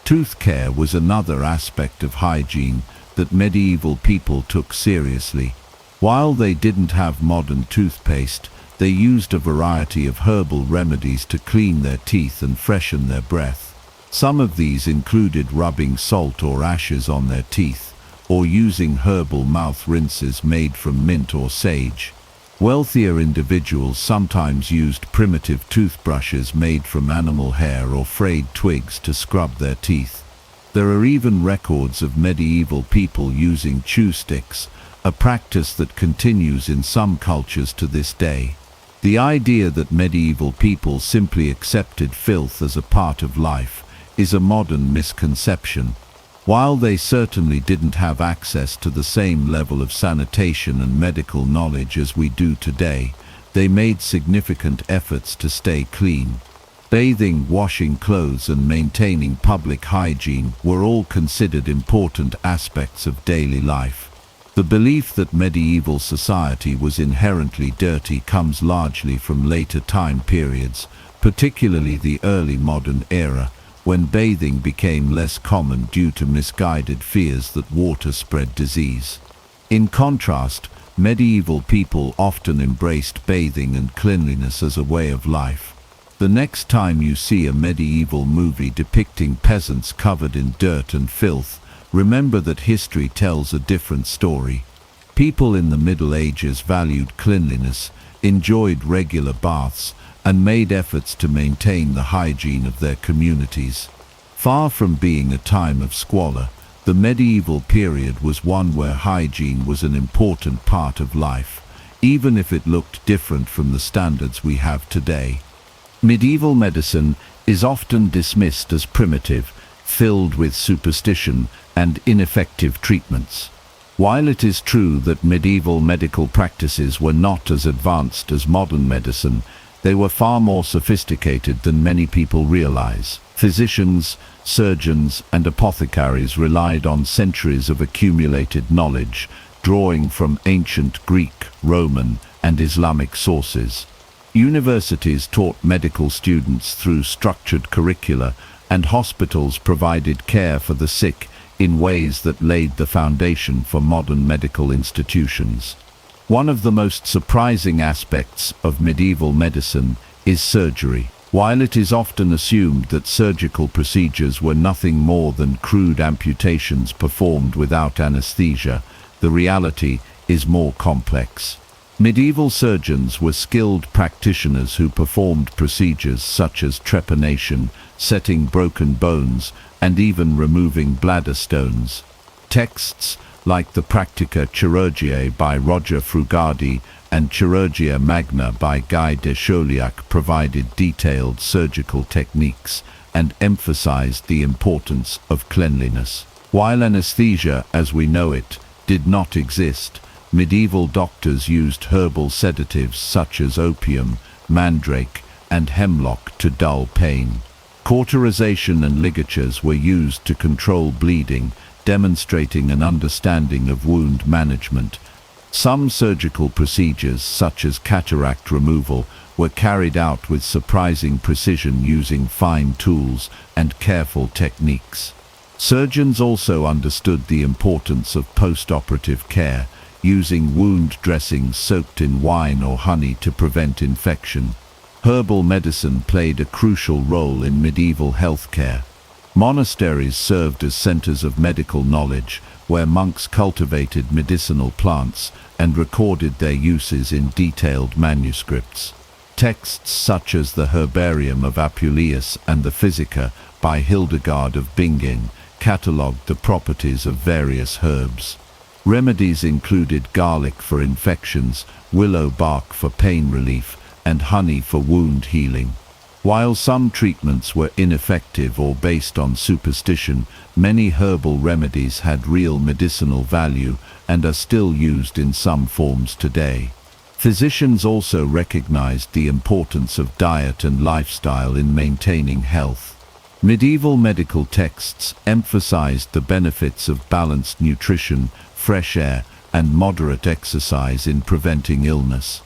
Tooth care was another aspect of hygiene that medieval people took seriously. While they didn't have modern toothpaste, they used a variety of herbal remedies to clean their teeth and freshen their breath. Some of these included rubbing salt or ashes on their teeth, or using herbal mouth rinses made from mint or sage. Wealthier individuals sometimes used primitive toothbrushes made from animal hair or frayed twigs to scrub their teeth. There are even records of medieval people using chew sticks, a practice that continues in some cultures to this day. The idea that medieval people simply accepted filth as a part of life is a modern misconception. While they certainly didn't have access to the same level of sanitation and medical knowledge as we do today, they made significant efforts to stay clean. Bathing, washing clothes, and maintaining public hygiene were all considered important aspects of daily life. The belief that medieval society was inherently dirty comes largely from later time periods, particularly the early modern era, when bathing became less common due to misguided fears that water spread disease. In contrast, medieval people often embraced bathing and cleanliness as a way of life. The next time you see a medieval movie depicting peasants covered in dirt and filth, remember that history tells a different story. People in the Middle Ages valued cleanliness, enjoyed regular baths, and made efforts to maintain the hygiene of their communities. Far from being a time of squalor, the medieval period was one where hygiene was an important part of life, even if it looked different from the standards we have today. Medieval medicine is often dismissed as primitive, filled with superstition and ineffective treatments. While it is true that medieval medical practices were not as advanced as modern medicine, they were far more sophisticated than many people realize. Physicians, surgeons, and apothecaries relied on centuries of accumulated knowledge, drawing from ancient Greek, Roman, and Islamic sources. Universities taught medical students through structured curricula, and hospitals provided care for the sick in ways that laid the foundation for modern medical institutions. One of the most surprising aspects of medieval medicine is surgery. While it is often assumed that surgical procedures were nothing more than crude amputations performed without anesthesia, the reality is more complex. Medieval surgeons were skilled practitioners who performed procedures such as trepanation, setting broken bones, and even removing bladder stones. Texts like the Practica Chirurgiae by Roger Frugadi and Chirurgia Magna by Guy de Chauliac provided detailed surgical techniques and emphasized the importance of cleanliness. While anesthesia, as we know it, did not exist, medieval doctors used herbal sedatives such as opium, mandrake, and hemlock to dull pain. Cauterization and ligatures were used to control bleeding, demonstrating an understanding of wound management. Some surgical procedures, such as cataract removal, were carried out with surprising precision using fine tools and careful techniques. Surgeons also understood the importance of post-operative care, using wound dressings soaked in wine or honey to prevent infection. Herbal medicine played a crucial role in medieval healthcare. Monasteries served as centers of medical knowledge, where monks cultivated medicinal plants and recorded their uses in detailed manuscripts. Texts such as the Herbarium of Apuleius and the Physica by Hildegard of Bingen catalogued the properties of various herbs. Remedies included garlic for infections, willow bark for pain relief, and honey for wound healing. While some treatments were ineffective or based on superstition, many herbal remedies had real medicinal value and are still used in some forms today. Physicians also recognized the importance of diet and lifestyle in maintaining health. Medieval medical texts emphasized the benefits of balanced nutrition, fresh air, and moderate exercise in preventing illness.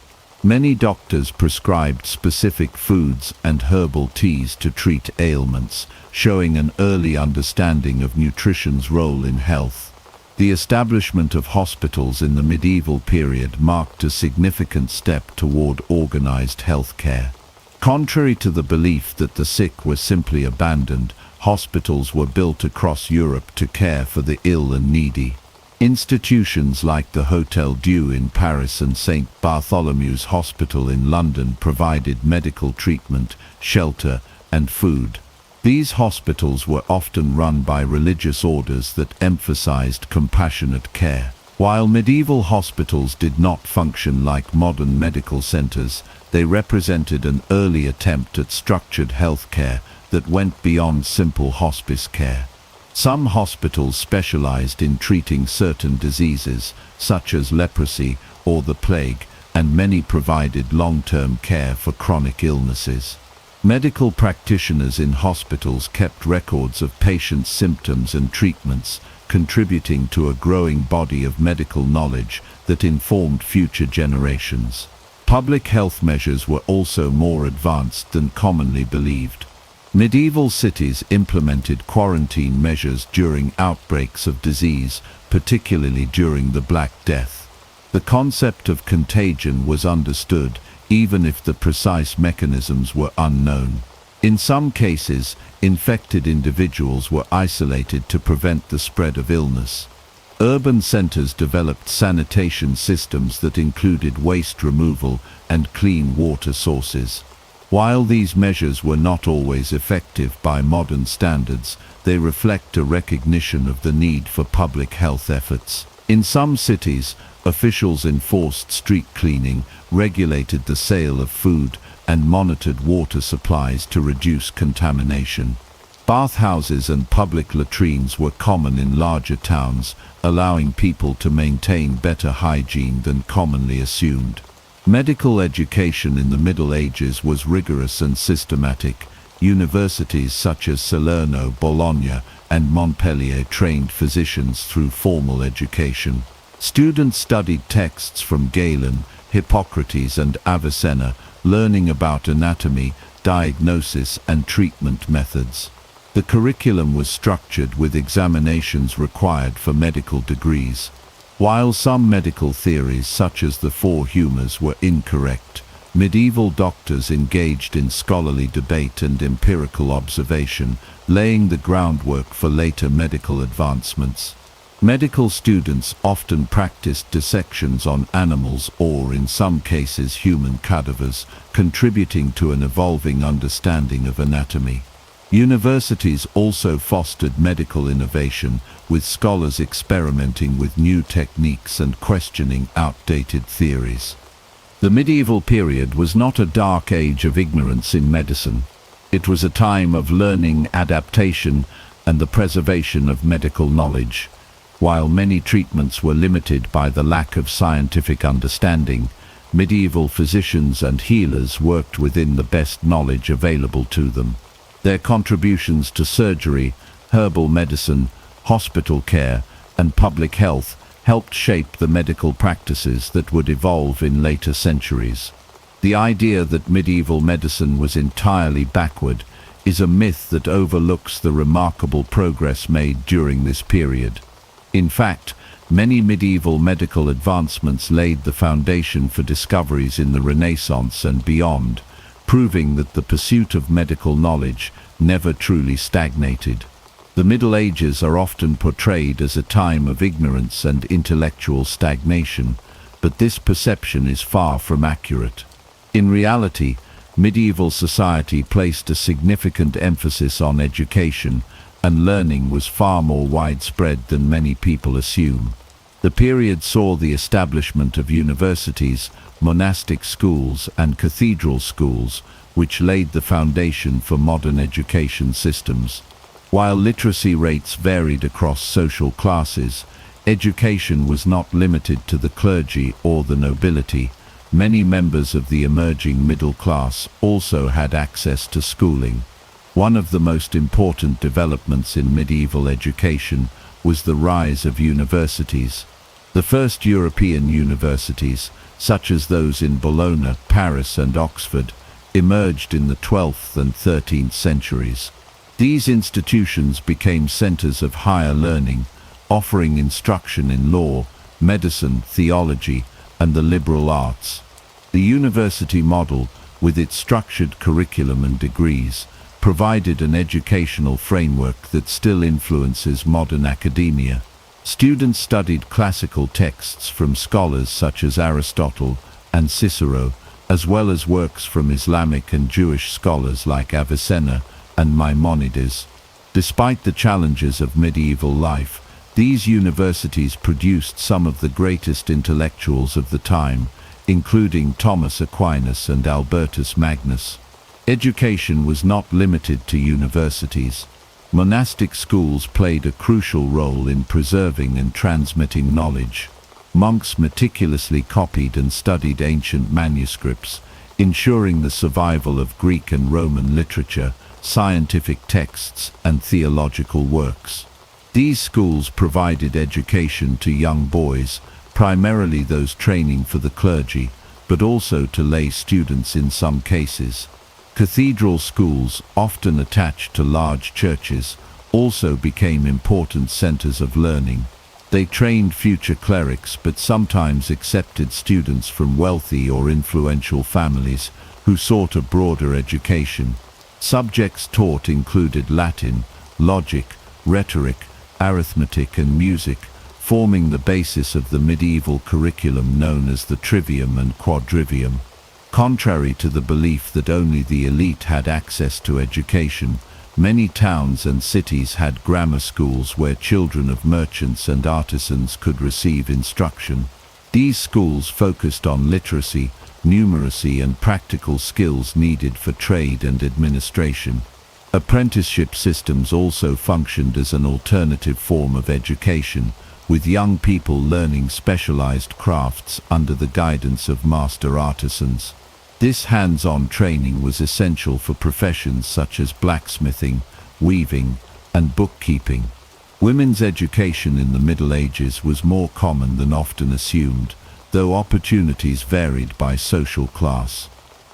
Many doctors prescribed specific foods and herbal teas to treat ailments, showing an early understanding of nutrition's role in health. The establishment of hospitals in the medieval period marked a significant step toward organized health care. Contrary to the belief that the sick were simply abandoned, hospitals were built across Europe to care for the ill and needy. Institutions like the Hôtel Dieu in Paris and St. Bartholomew's Hospital in London provided medical treatment, shelter, and food. These hospitals were often run by religious orders that emphasized compassionate care. While medieval hospitals did not function like modern medical centers, they represented an early attempt at structured health care that went beyond simple hospice care. Some hospitals specialized in treating certain diseases, such as leprosy or the plague, and many provided long-term care for chronic illnesses. Medical practitioners in hospitals kept records of patients' symptoms and treatments, contributing to a growing body of medical knowledge that informed future generations. Public health measures were also more advanced than commonly believed. Medieval cities implemented quarantine measures during outbreaks of disease, particularly during the Black Death. The concept of contagion was understood, even if the precise mechanisms were unknown. In some cases, infected individuals were isolated to prevent the spread of illness. Urban centers developed sanitation systems that included waste removal and clean water sources. While these measures were not always effective by modern standards, they reflect a recognition of the need for public health efforts. In some cities, officials enforced street cleaning, regulated the sale of food, and monitored water supplies to reduce contamination. Bathhouses and public latrines were common in larger towns, allowing people to maintain better hygiene than commonly assumed. Medical education in the Middle Ages was rigorous and systematic. Universities such as Salerno, Bologna, and Montpellier trained physicians through formal education. Students studied texts from Galen, Hippocrates, and Avicenna, learning about anatomy, diagnosis, and treatment methods. The curriculum was structured with examinations required for medical degrees. While some medical theories such as the four humours were incorrect, medieval doctors engaged in scholarly debate and empirical observation, laying the groundwork for later medical advancements. Medical students often practiced dissections on animals or, in some cases, human cadavers, contributing to an evolving understanding of anatomy. Universities also fostered medical innovation, with scholars experimenting with new techniques and questioning outdated theories. The medieval period was not a dark age of ignorance in medicine. It was a time of learning, adaptation, and the preservation of medical knowledge. While many treatments were limited by the lack of scientific understanding, medieval physicians and healers worked within the best knowledge available to them. Their contributions to surgery, herbal medicine, hospital care, and public health helped shape the medical practices that would evolve in later centuries. The idea that medieval medicine was entirely backward is a myth that overlooks the remarkable progress made during this period. In fact, many medieval medical advancements laid the foundation for discoveries in the Renaissance and beyond, proving that the pursuit of medical knowledge never truly stagnated. The Middle Ages are often portrayed as a time of ignorance and intellectual stagnation, but this perception is far from accurate. In reality, medieval society placed a significant emphasis on education, and learning was far more widespread than many people assume. The period saw the establishment of universities, monastic schools, and cathedral schools, which laid the foundation for modern education systems. While literacy rates varied across social classes, education was not limited to the clergy or the nobility. Many members of the emerging middle class also had access to schooling. One of the most important developments in medieval education was the rise of universities. The first European universities, such as those in Bologna, Paris, and Oxford, emerged in the 12th and 13th centuries. These institutions became centers of higher learning, offering instruction in law, medicine, theology, and the liberal arts. The university model, with its structured curriculum and degrees, provided an educational framework that still influences modern academia. Students studied classical texts from scholars such as Aristotle and Cicero, as well as works from Islamic and Jewish scholars like Avicenna and Maimonides. Despite the challenges of medieval life, these universities produced some of the greatest intellectuals of the time, including Thomas Aquinas and Albertus Magnus. Education was not limited to universities. Monastic schools played a crucial role in preserving and transmitting knowledge. Monks meticulously copied and studied ancient manuscripts, ensuring the survival of Greek and Roman literature, scientific texts, and theological works. These schools provided education to young boys, primarily those training for the clergy, but also to lay students in some cases. Cathedral schools, often attached to large churches, also became important centers of learning. They trained future clerics but sometimes accepted students from wealthy or influential families who sought a broader education. Subjects taught included Latin, logic, rhetoric, arithmetic, and music, forming the basis of the medieval curriculum known as the trivium and quadrivium. Contrary to the belief that only the elite had access to education, many towns and cities had grammar schools where children of merchants and artisans could receive instruction. These schools focused on literacy, numeracy, and practical skills needed for trade and administration. Apprenticeship systems also functioned as an alternative form of education, with young people learning specialized crafts under the guidance of master artisans. This hands-on training was essential for professions such as blacksmithing, weaving, and bookkeeping. Women's education in the Middle Ages was more common than often assumed, though opportunities varied by social class.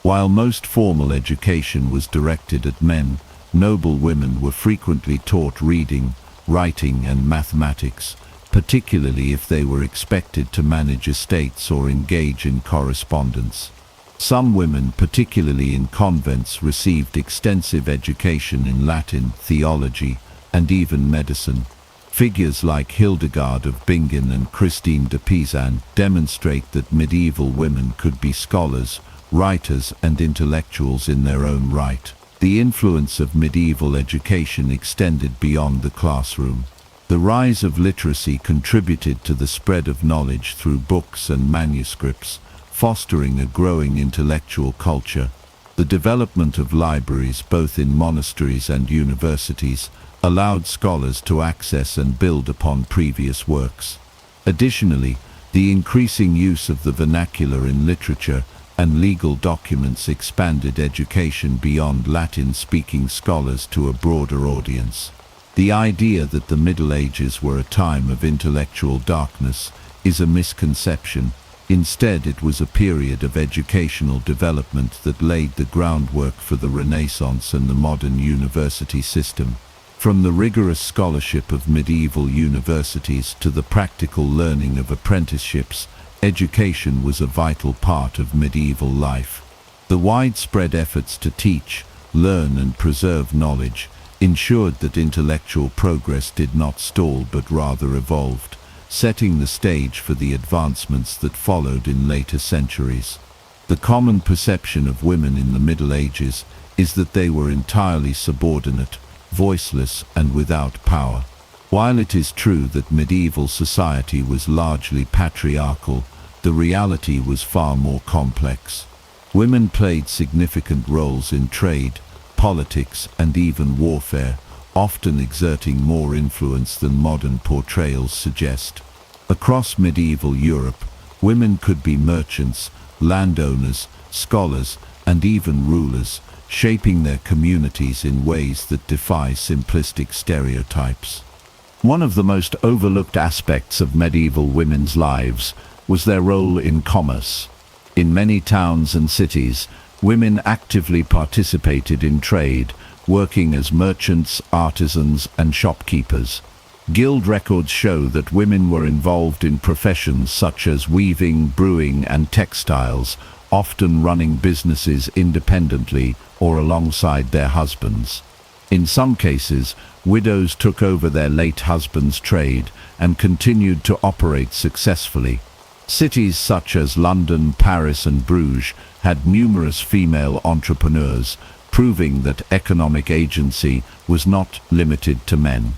While most formal education was directed at men, noble women were frequently taught reading, writing, and mathematics, particularly if they were expected to manage estates or engage in correspondence. Some women, particularly in convents, received extensive education in Latin, theology, and even medicine. Figures like Hildegard of Bingen and Christine de Pizan demonstrate that medieval women could be scholars, writers, and intellectuals in their own right. The influence of medieval education extended beyond the classroom. The rise of literacy contributed to the spread of knowledge through books and manuscripts, fostering a growing intellectual culture. The development of libraries, both in monasteries and universities, allowed scholars to access and build upon previous works. Additionally, the increasing use of the vernacular in literature and legal documents expanded education beyond Latin-speaking scholars to a broader audience. The idea that the Middle Ages were a time of intellectual darkness is a misconception. Instead, it was a period of educational development that laid the groundwork for the Renaissance and the modern university system. From the rigorous scholarship of medieval universities to the practical learning of apprenticeships, education was a vital part of medieval life. The widespread efforts to teach, learn, and preserve knowledge ensured that intellectual progress did not stall but rather evolved, setting the stage for the advancements that followed in later centuries. The common perception of women in the Middle Ages is that they were entirely subordinate, voiceless, and without power. While it is true that medieval society was largely patriarchal, the reality was far more complex. Women played significant roles in trade, politics, and even warfare, often exerting more influence than modern portrayals suggest. Across medieval Europe, women could be merchants, landowners, scholars, and even rulers, shaping their communities in ways that defy simplistic stereotypes. One of the most overlooked aspects of medieval women's lives was their role in commerce. In many towns and cities, women actively participated in trade, working as merchants, artisans, and shopkeepers. Guild records show that women were involved in professions such as weaving, brewing, and textiles, often running businesses independently or alongside their husbands. In some cases, widows took over their late husband's trade and continued to operate successfully. Cities such as London, Paris, and Bruges had numerous female entrepreneurs, proving that economic agency was not limited to men.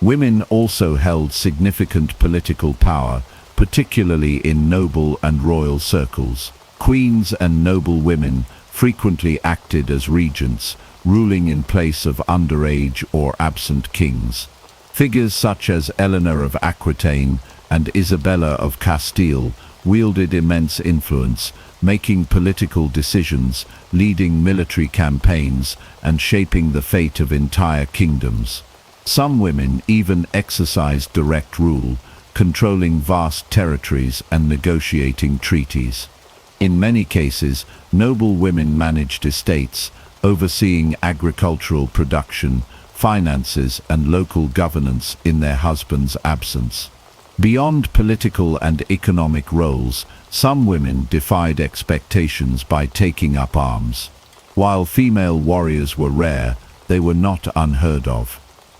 Women also held significant political power, particularly in noble and royal circles. Queens and noble women frequently acted as regents, ruling in place of underage or absent kings. Figures such as Eleanor of Aquitaine and Isabella of Castile wielded immense influence, making political decisions, leading military campaigns, and shaping the fate of entire kingdoms. Some women even exercised direct rule, controlling vast territories and negotiating treaties. In many cases, noble women managed estates, overseeing agricultural production, finances, and local governance in their husband's absence. Beyond political and economic roles, some women defied expectations by taking up arms. While female warriors were rare, they were not unheard of.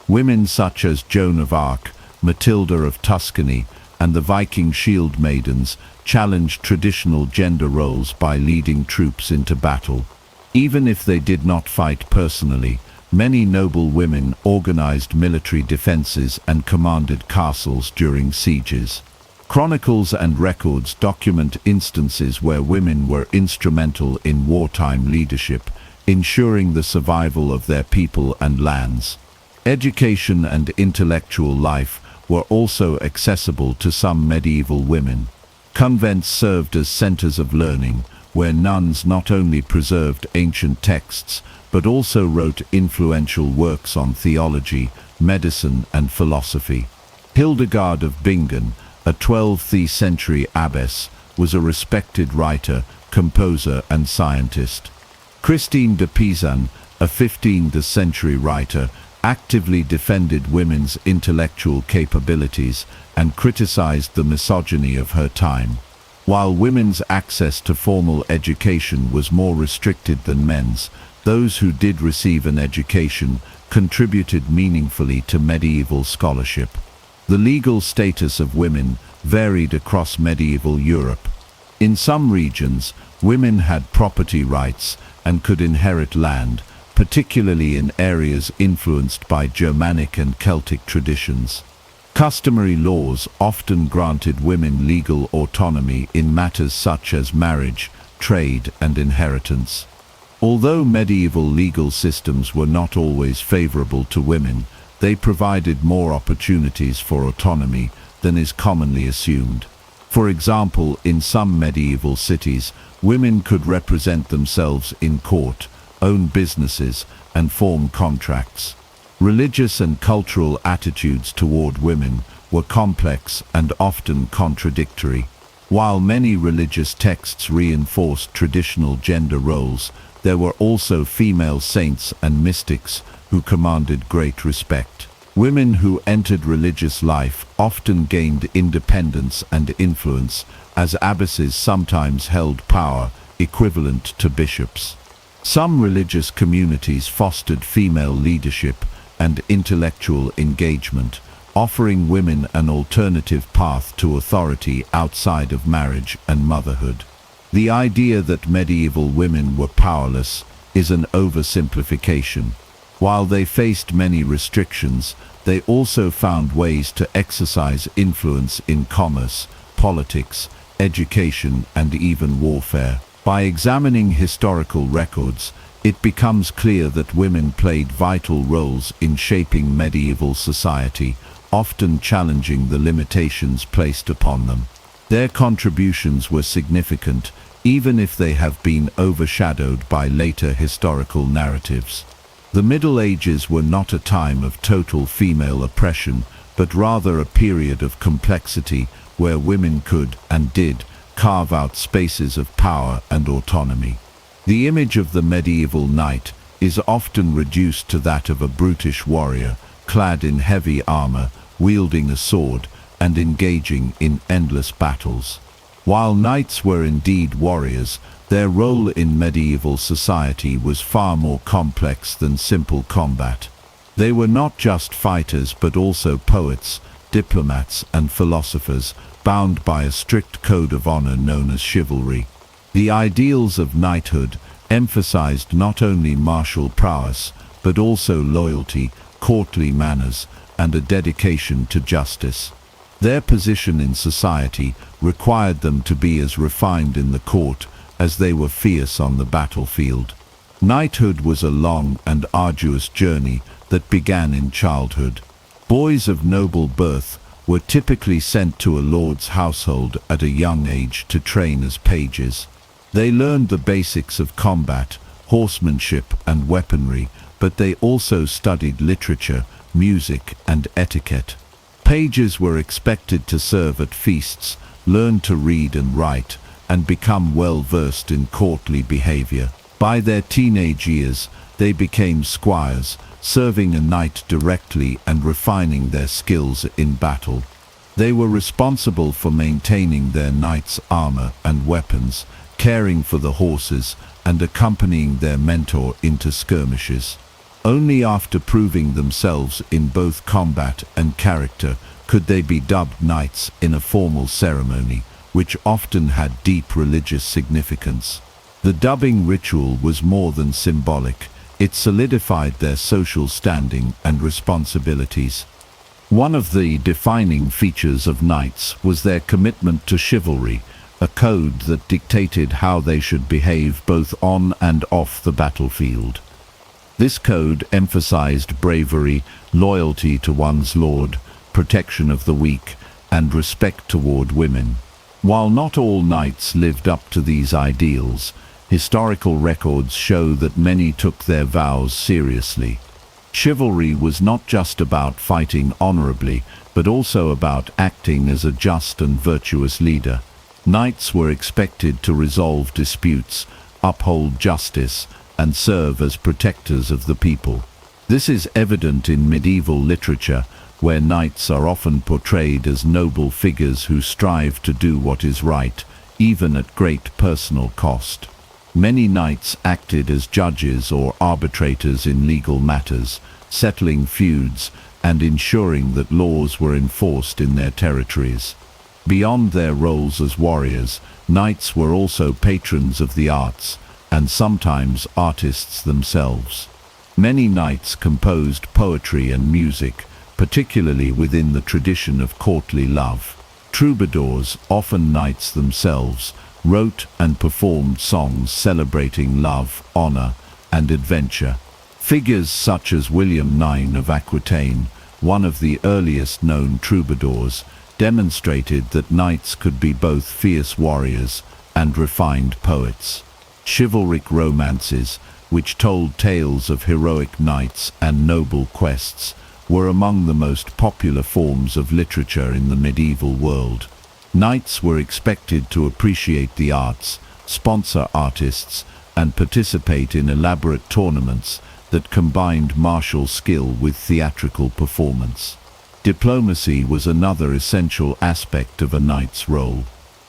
Women such as Joan of Arc, Matilda of Tuscany, and the Viking shield maidens challenged traditional gender roles by leading troops into battle. Even if they did not fight personally, many noble women organized military defenses and commanded castles during sieges. Chronicles and records document instances where women were instrumental in wartime leadership, ensuring the survival of their people and lands. Education and intellectual life were also accessible to some medieval women. Convents served as centers of learning, where nuns not only preserved ancient texts, but also wrote influential works on theology, medicine, and philosophy. Hildegard of Bingen, a 12th century abbess, was a respected writer, composer, and scientist. Christine de Pizan, a 15th century writer, actively defended women's intellectual capabilities and criticized the misogyny of her time. While women's access to formal education was more restricted than men's, those who did receive an education contributed meaningfully to medieval scholarship. The legal status of women varied across medieval Europe. In some regions, women had property rights and could inherit land, particularly in areas influenced by Germanic and Celtic traditions. Customary laws often granted women legal autonomy in matters such as marriage, trade, and inheritance. Although medieval legal systems were not always favorable to women, they provided more opportunities for autonomy than is commonly assumed. For example, in some medieval cities, women could represent themselves in court, own businesses, and form contracts. Religious and cultural attitudes toward women were complex and often contradictory. While many religious texts reinforced traditional gender roles, there were also female saints and mystics who commanded great respect. Women who entered religious life often gained independence and influence, as abbesses sometimes held power equivalent to bishops. Some religious communities fostered female leadership and intellectual engagement, offering women an alternative path to authority outside of marriage and motherhood. The idea that medieval women were powerless is an oversimplification. While they faced many restrictions, they also found ways to exercise influence in commerce, politics, education, and even warfare. By examining historical records, it becomes clear that women played vital roles in shaping medieval society, often challenging the limitations placed upon them. Their contributions were significant, even if they have been overshadowed by later historical narratives. The Middle Ages were not a time of total female oppression, but rather a period of complexity where women could, and did, carve out spaces of power and autonomy. The image of the medieval knight is often reduced to that of a brutish warrior, clad in heavy armor, wielding a sword, and engaging in endless battles. While knights were indeed warriors, their role in medieval society was far more complex than simple combat. They were not just fighters but also poets, diplomats, and philosophers, bound by a strict code of honor known as chivalry. The ideals of knighthood emphasized not only martial prowess, but also loyalty, courtly manners, and a dedication to justice. Their position in society required them to be as refined in the court as they were fierce on the battlefield. Knighthood was a long and arduous journey that began in childhood. Boys of noble birth were typically sent to a lord's household at a young age to train as pages. They learned the basics of combat, horsemanship, and weaponry, but they also studied literature, music, and etiquette. Pages were expected to serve at feasts, learn to read and write, and become well-versed in courtly behavior. By their teenage years, they became squires, serving a knight directly and refining their skills in battle. They were responsible for maintaining their knight's armor and weapons, caring for the horses, and accompanying their mentor into skirmishes. Only after proving themselves in both combat and character could they be dubbed knights in a formal ceremony, which often had deep religious significance. The dubbing ritual was more than symbolic. It solidified their social standing and responsibilities. One of the defining features of knights was their commitment to chivalry, a code that dictated how they should behave both on and off the battlefield. This code emphasized bravery, loyalty to one's lord, protection of the weak, and respect toward women. While not all knights lived up to these ideals, historical records show that many took their vows seriously. Chivalry was not just about fighting honorably, but also about acting as a just and virtuous leader. Knights were expected to resolve disputes, uphold justice, and serve as protectors of the people. This is evident in medieval literature, where knights are often portrayed as noble figures who strive to do what is right, even at great personal cost. Many knights acted as judges or arbitrators in legal matters, settling feuds and ensuring that laws were enforced in their territories. Beyond their roles as warriors, knights were also patrons of the arts, and sometimes artists themselves. Many knights composed poetry and music, particularly within the tradition of courtly love. Troubadours, often knights themselves, wrote and performed songs celebrating love, honor, and adventure. Figures such as William IX of Aquitaine, one of the earliest known troubadours, demonstrated that knights could be both fierce warriors and refined poets. Chivalric romances, which told tales of heroic knights and noble quests, were among the most popular forms of literature in the medieval world. Knights were expected to appreciate the arts, sponsor artists, and participate in elaborate tournaments that combined martial skill with theatrical performance. Diplomacy was another essential aspect of a knight's role.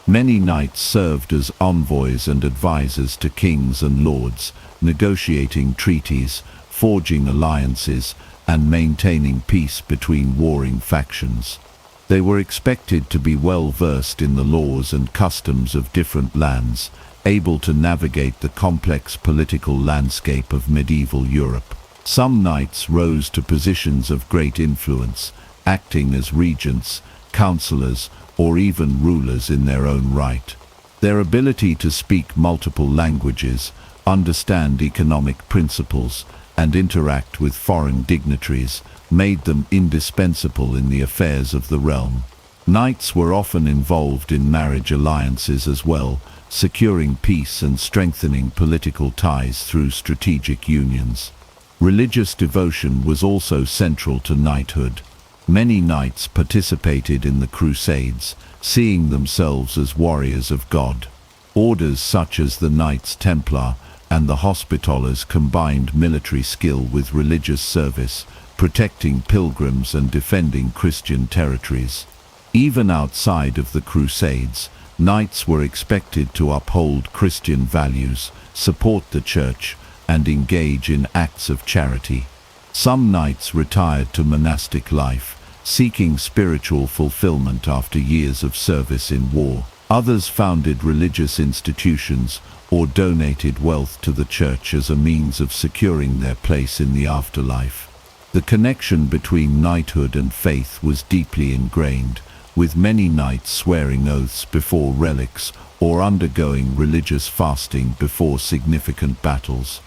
Many knights served as envoys and advisors to kings and lords, negotiating treaties, forging alliances, and maintaining peace between warring factions. They were expected to be well versed in the laws and customs of different lands, able to navigate the complex political landscape of medieval Europe. Some knights rose to positions of great influence, acting as regents, counselors, or even rulers in their own right. Their ability to speak multiple languages, understand economic principles, and interact with foreign dignitaries made them indispensable in the affairs of the realm. Knights were often involved in marriage alliances as well, securing peace and strengthening political ties through strategic unions. Religious devotion was also central to knighthood. Many knights participated in the Crusades, seeing themselves as warriors of God. Orders such as the Knights Templar and the Hospitallers combined military skill with religious service, protecting pilgrims and defending Christian territories. Even outside of the Crusades, knights were expected to uphold Christian values, support the church, and engage in acts of charity. Some knights retired to monastic life, seeking spiritual fulfillment after years of service in war. Others founded religious institutions or donated wealth to the church as a means of securing their place in the afterlife. The connection between knighthood and faith was deeply ingrained, with many knights swearing oaths before relics or undergoing religious fasting before significant battles.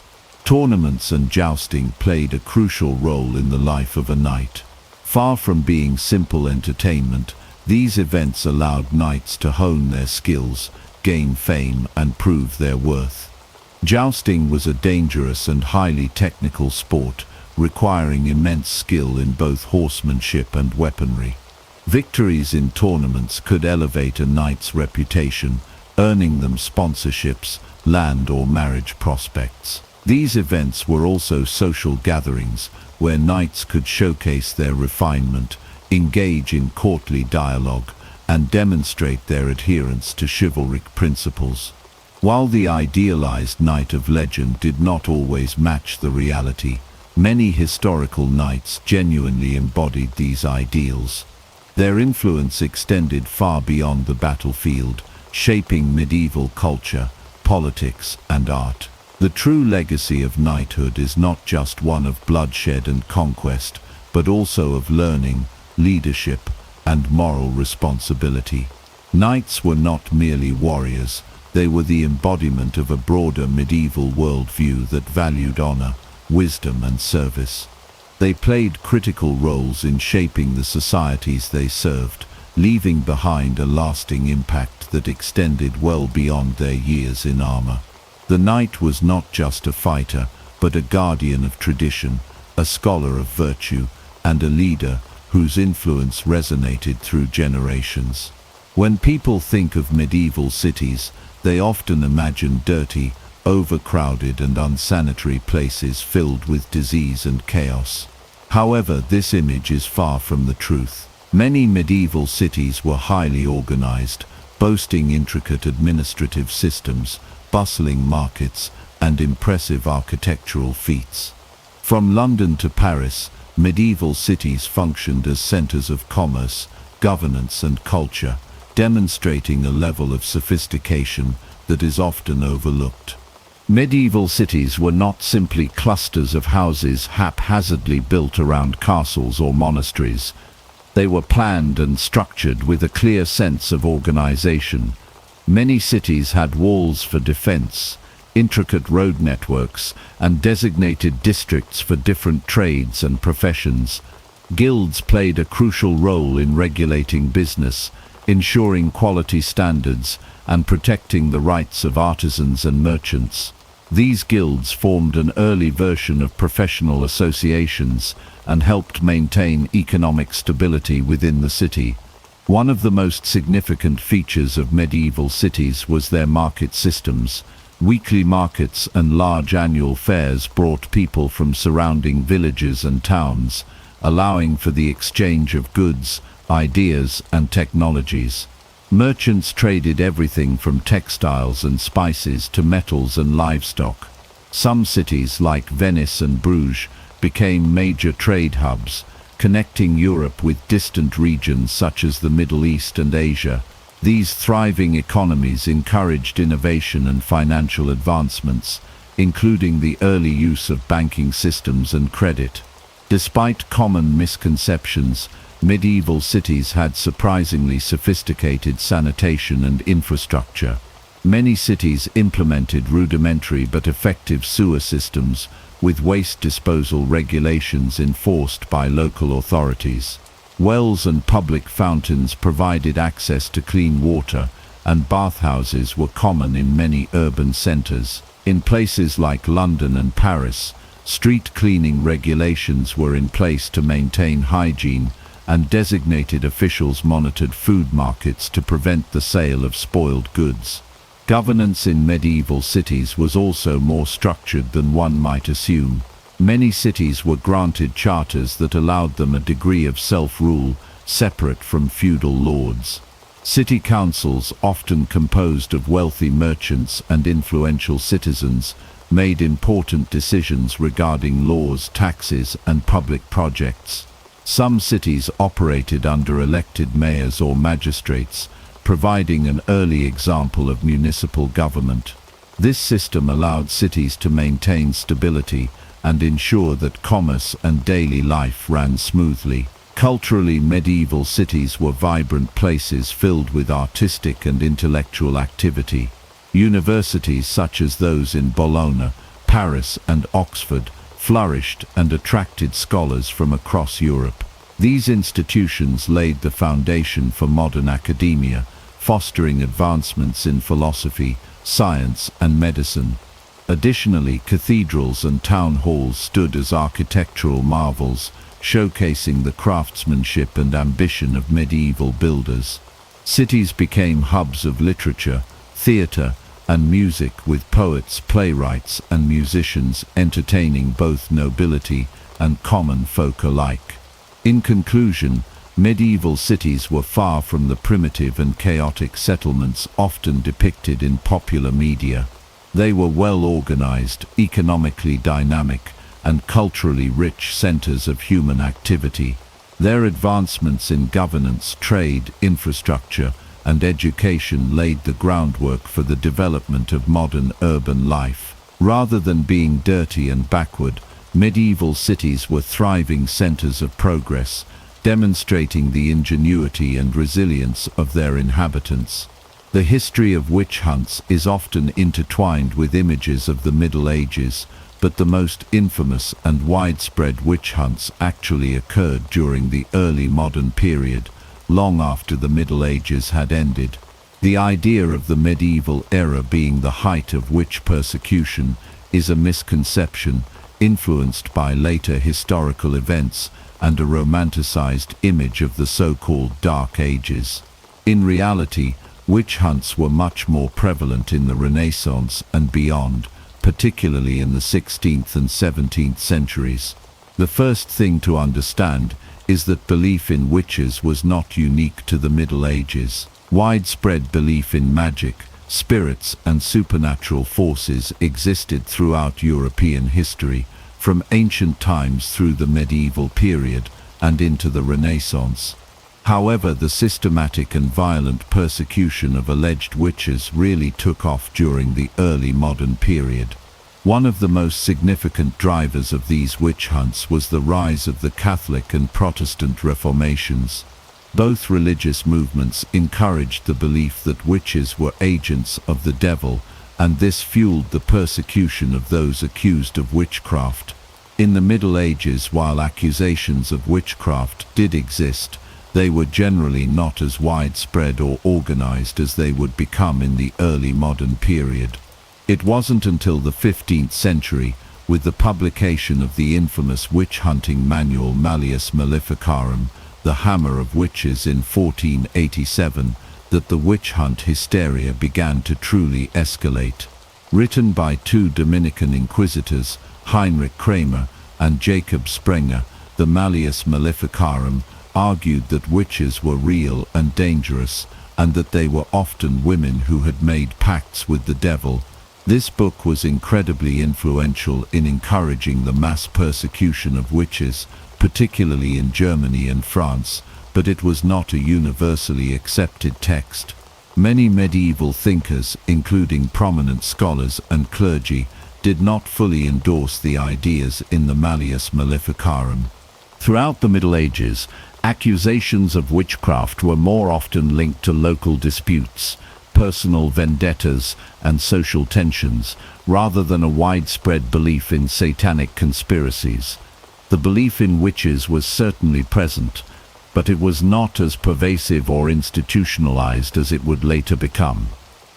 Tournaments and jousting played a crucial role in the life of a knight. Far from being simple entertainment, these events allowed knights to hone their skills, gain fame, and prove their worth. Jousting was a dangerous and highly technical sport, requiring immense skill in both horsemanship and weaponry. Victories in tournaments could elevate a knight's reputation, earning them sponsorships, land, or marriage prospects. These events were also social gatherings, where knights could showcase their refinement, engage in courtly dialogue, and demonstrate their adherence to chivalric principles. While the idealized knight of legend did not always match the reality, many historical knights genuinely embodied these ideals. Their influence extended far beyond the battlefield, shaping medieval culture, politics, and art. The true legacy of knighthood is not just one of bloodshed and conquest, but also of learning, leadership, and moral responsibility. Knights were not merely warriors, they were the embodiment of a broader medieval worldview that valued honor, wisdom, and service. They played critical roles in shaping the societies they served, leaving behind a lasting impact that extended well beyond their years in armor. The knight was not just a fighter, but a guardian of tradition, a scholar of virtue, and a leader whose influence resonated through generations. When people think of medieval cities, they often imagine dirty, overcrowded, and unsanitary places filled with disease and chaos. However, this image is far from the truth. Many medieval cities were highly organized, boasting intricate administrative systems, bustling markets, and impressive architectural feats. From London to Paris, medieval cities functioned as centers of commerce, governance, and culture, demonstrating a level of sophistication that is often overlooked. Medieval cities were not simply clusters of houses haphazardly built around castles or monasteries. They were planned and structured with a clear sense of organization. Many cities had walls for defense, intricate road networks, and designated districts for different trades and professions. Guilds played a crucial role in regulating business, ensuring quality standards, and protecting the rights of artisans and merchants. These guilds formed an early version of professional associations and helped maintain economic stability within the city. One of the most significant features of medieval cities was their market systems. Weekly markets and large annual fairs brought people from surrounding villages and towns, allowing for the exchange of goods, ideas, and technologies. Merchants traded everything from textiles and spices to metals and livestock. Some cities, like Venice and Bruges, became major trade hubs, connecting Europe with distant regions such as the Middle East and Asia. These thriving economies encouraged innovation and financial advancements, including the early use of banking systems and credit. Despite common misconceptions, medieval cities had surprisingly sophisticated sanitation and infrastructure. Many cities implemented rudimentary but effective sewer systems, with waste disposal regulations enforced by local authorities. Wells and public fountains provided access to clean water, and bathhouses were common in many urban centers. In places like London and Paris, street cleaning regulations were in place to maintain hygiene, and designated officials monitored food markets to prevent the sale of spoiled goods. Governance in medieval cities was also more structured than one might assume. Many cities were granted charters that allowed them a degree of self-rule, separate from feudal lords. City councils, often composed of wealthy merchants and influential citizens, made important decisions regarding laws, taxes, and public projects. Some cities operated under elected mayors or magistrates, providing an early example of municipal government. This system allowed cities to maintain stability and ensure that commerce and daily life ran smoothly. Culturally, medieval cities were vibrant places filled with artistic and intellectual activity. Universities such as those in Bologna, Paris, and Oxford flourished and attracted scholars from across Europe. These institutions laid the foundation for modern academia, fostering advancements in philosophy, science, and medicine. Additionally, cathedrals and town halls stood as architectural marvels, showcasing the craftsmanship and ambition of medieval builders. Cities became hubs of literature, theater, and music, with poets, playwrights, and musicians entertaining both nobility and common folk alike. In conclusion, medieval cities were far from the primitive and chaotic settlements often depicted in popular media. They were well-organized, economically dynamic, and culturally rich centers of human activity. Their advancements in governance, trade, infrastructure, and education laid the groundwork for the development of modern urban life. Rather than being dirty and backward, medieval cities were thriving centers of progress, demonstrating the ingenuity and resilience of their inhabitants. The history of witch hunts is often intertwined with images of the Middle Ages, but the most infamous and widespread witch hunts actually occurred during the early modern period, long after the Middle Ages had ended. The idea of the medieval era being the height of witch persecution is a misconception, influenced by later historical events and a romanticized image of the so-called Dark Ages. In reality, witch hunts were much more prevalent in the Renaissance and beyond, particularly in the 16th and 17th centuries. The first thing to understand is that belief in witches was not unique to the Middle Ages. Widespread belief in magic, spirits, and supernatural forces existed throughout European history, from ancient times through the medieval period and into the Renaissance. However, the systematic and violent persecution of alleged witches really took off during the early modern period. One of the most significant drivers of these witch hunts was the rise of the Catholic and Protestant Reformations. Both religious movements encouraged the belief that witches were agents of the devil, and this fueled the persecution of those accused of witchcraft. In the Middle Ages, while accusations of witchcraft did exist, they were generally not as widespread or organized as they would become in the early modern period. It wasn't until the 15th century, with the publication of the infamous witch-hunting manual Malleus Maleficarum, The Hammer of Witches in 1487, that the witch-hunt hysteria began to truly escalate. Written by two Dominican inquisitors, Heinrich Kramer and Jacob Sprenger, the Malleus Maleficarum argued that witches were real and dangerous, and that they were often women who had made pacts with the devil. This book was incredibly influential in encouraging the mass persecution of witches, particularly in Germany and France, but it was not a universally accepted text. Many medieval thinkers, including prominent scholars and clergy, did not fully endorse the ideas in the Malleus Maleficarum. Throughout the Middle Ages, accusations of witchcraft were more often linked to local disputes, personal vendettas, and social tensions, rather than a widespread belief in satanic conspiracies. The belief in witches was certainly present, but it was not as pervasive or institutionalized as it would later become.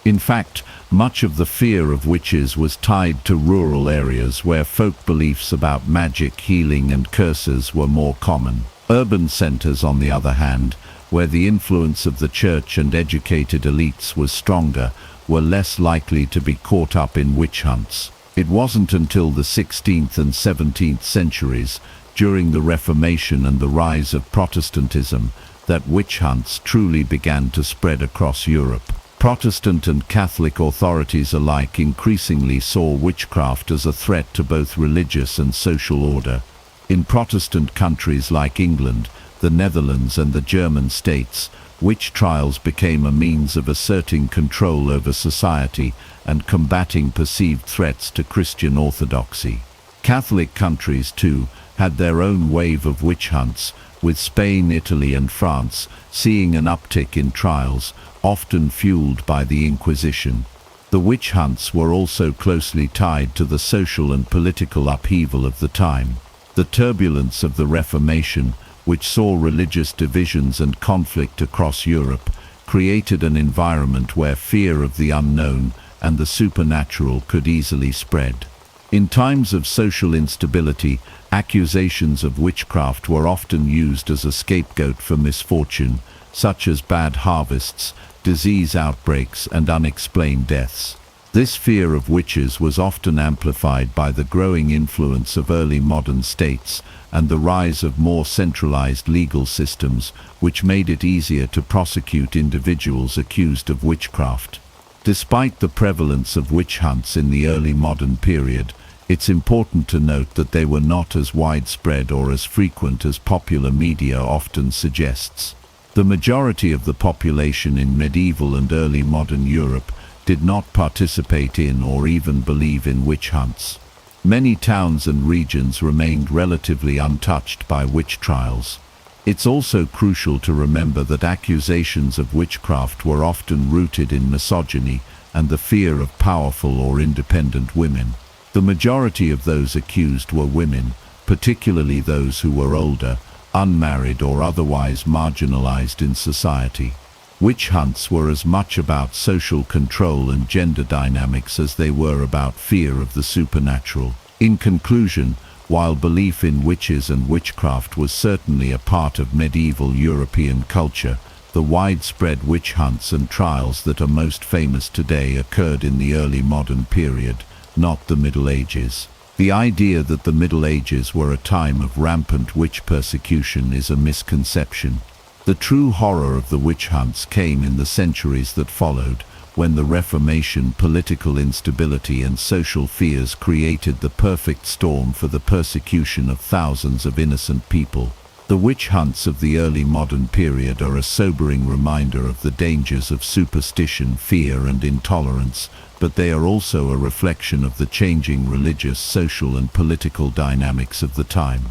In fact, much of the fear of witches was tied to rural areas where folk beliefs about magic, healing, and curses were more common. Urban centers, on the other hand, where the influence of the church and educated elites was stronger, were less likely to be caught up in witch hunts. It wasn't until the 16th and 17th centuries, during the Reformation and the rise of Protestantism, that witch hunts truly began to spread across Europe. Protestant and Catholic authorities alike increasingly saw witchcraft as a threat to both religious and social order. In Protestant countries like England, the Netherlands, and the German states, witch trials became a means of asserting control over society and combating perceived threats to Christian orthodoxy. Catholic countries, too, had their own wave of witch hunts, with Spain, Italy, and France seeing an uptick in trials, often fueled by the Inquisition. The witch hunts were also closely tied to the social and political upheaval of the time. The turbulence of the Reformation, which saw religious divisions and conflict across Europe, created an environment where fear of the unknown and the supernatural could easily spread. In times of social instability, accusations of witchcraft were often used as a scapegoat for misfortune, such as bad harvests, disease outbreaks, and unexplained deaths. This fear of witches was often amplified by the growing influence of early modern states and the rise of more centralized legal systems, which made it easier to prosecute individuals accused of witchcraft. Despite the prevalence of witch hunts in the early modern period, it's important to note that they were not as widespread or as frequent as popular media often suggests. The majority of the population in medieval and early modern Europe did not participate in or even believe in witch hunts. Many towns and regions remained relatively untouched by witch trials. It's also crucial to remember that accusations of witchcraft were often rooted in misogyny and the fear of powerful or independent women. The majority of those accused were women, particularly those who were older, unmarried, or otherwise marginalized in society. Witch hunts were as much about social control and gender dynamics as they were about fear of the supernatural. In conclusion, while belief in witches and witchcraft was certainly a part of medieval European culture, the widespread witch hunts and trials that are most famous today occurred in the early modern period, not the Middle Ages. The idea that the Middle Ages were a time of rampant witch persecution is a misconception. The true horror of the witch hunts came in the centuries that followed, when the Reformation, political instability, and social fears created the perfect storm for the persecution of thousands of innocent people. The witch hunts of the early modern period are a sobering reminder of the dangers of superstition, fear, and intolerance, but they are also a reflection of the changing religious, social, and political dynamics of the time.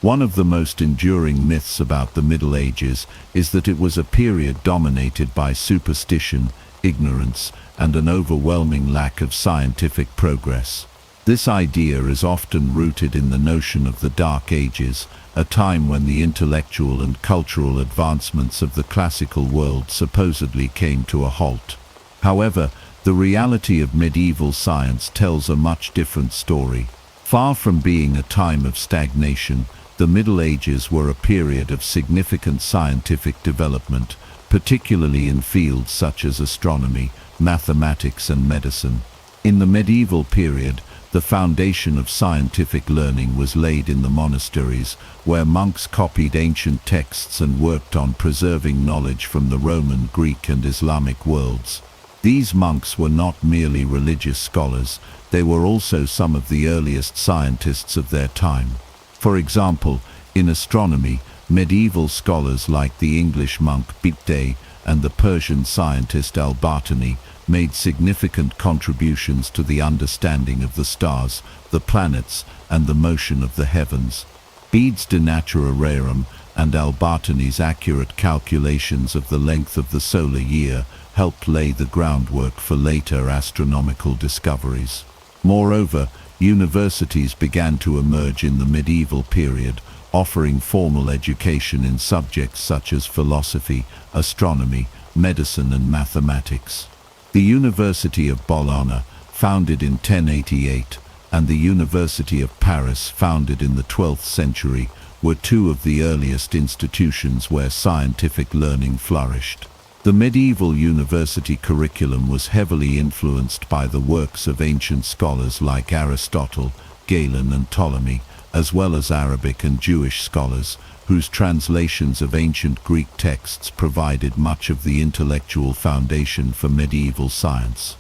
One of the most enduring myths about the Middle Ages is that it was a period dominated by superstition, ignorance, and an overwhelming lack of scientific progress. This idea is often rooted in the notion of the Dark Ages, a time when the intellectual and cultural advancements of the classical world supposedly came to a halt. However, the reality of medieval science tells a much different story. Far from being a time of stagnation, the Middle Ages were a period of significant scientific development, particularly in fields such as astronomy, mathematics, and medicine. In the medieval period, the foundation of scientific learning was laid in the monasteries, where monks copied ancient texts and worked on preserving knowledge from the Roman, Greek, and Islamic worlds. These monks were not merely religious scholars, they were also some of the earliest scientists of their time. For example, in astronomy, medieval scholars like the English monk Bede and the Persian scientist Al-Batani made significant contributions to the understanding of the stars, the planets, and the motion of the heavens. Bede's De Natura Rerum and Al-Batani's accurate calculations of the length of the solar year helped lay the groundwork for later astronomical discoveries. Moreover, universities began to emerge in the medieval period, offering formal education in subjects such as philosophy, astronomy, medicine, and mathematics. The University of Bologna, founded in 1088, and the University of Paris, founded in the 12th century, were two of the earliest institutions where scientific learning flourished. The medieval university curriculum was heavily influenced by the works of ancient scholars like Aristotle, Galen, and Ptolemy, as well as Arabic and Jewish scholars, whose translations of ancient Greek texts provided much of the intellectual foundation for medieval science.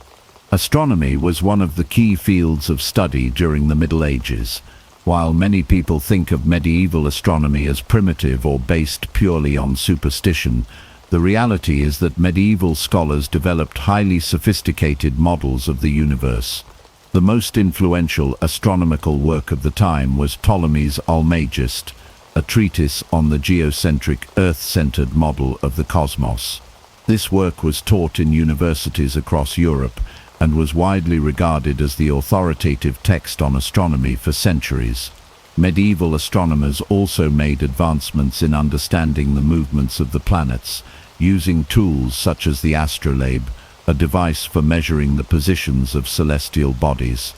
Astronomy was one of the key fields of study during the Middle Ages. While many people think of medieval astronomy as primitive or based purely on superstition, the reality is that medieval scholars developed highly sophisticated models of the universe. The most influential astronomical work of the time was Ptolemy's Almagest, a treatise on the geocentric, Earth-centered model of the cosmos. This work was taught in universities across Europe and was widely regarded as the authoritative text on astronomy for centuries. Medieval astronomers also made advancements in understanding the movements of the planets, using tools such as the astrolabe, a device for measuring the positions of celestial bodies.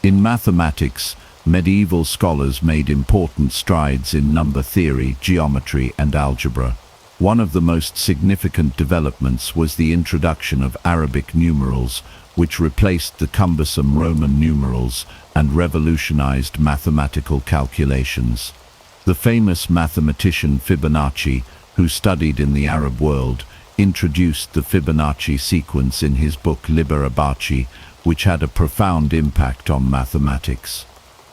In mathematics, medieval scholars made important strides in number theory, geometry, and algebra. One of the most significant developments was the introduction of Arabic numerals, which replaced the cumbersome Roman numerals and revolutionized mathematical calculations. The famous mathematician Fibonacci, who studied in the Arab world, introduced the Fibonacci sequence in his book Liber Abaci, which had a profound impact on mathematics.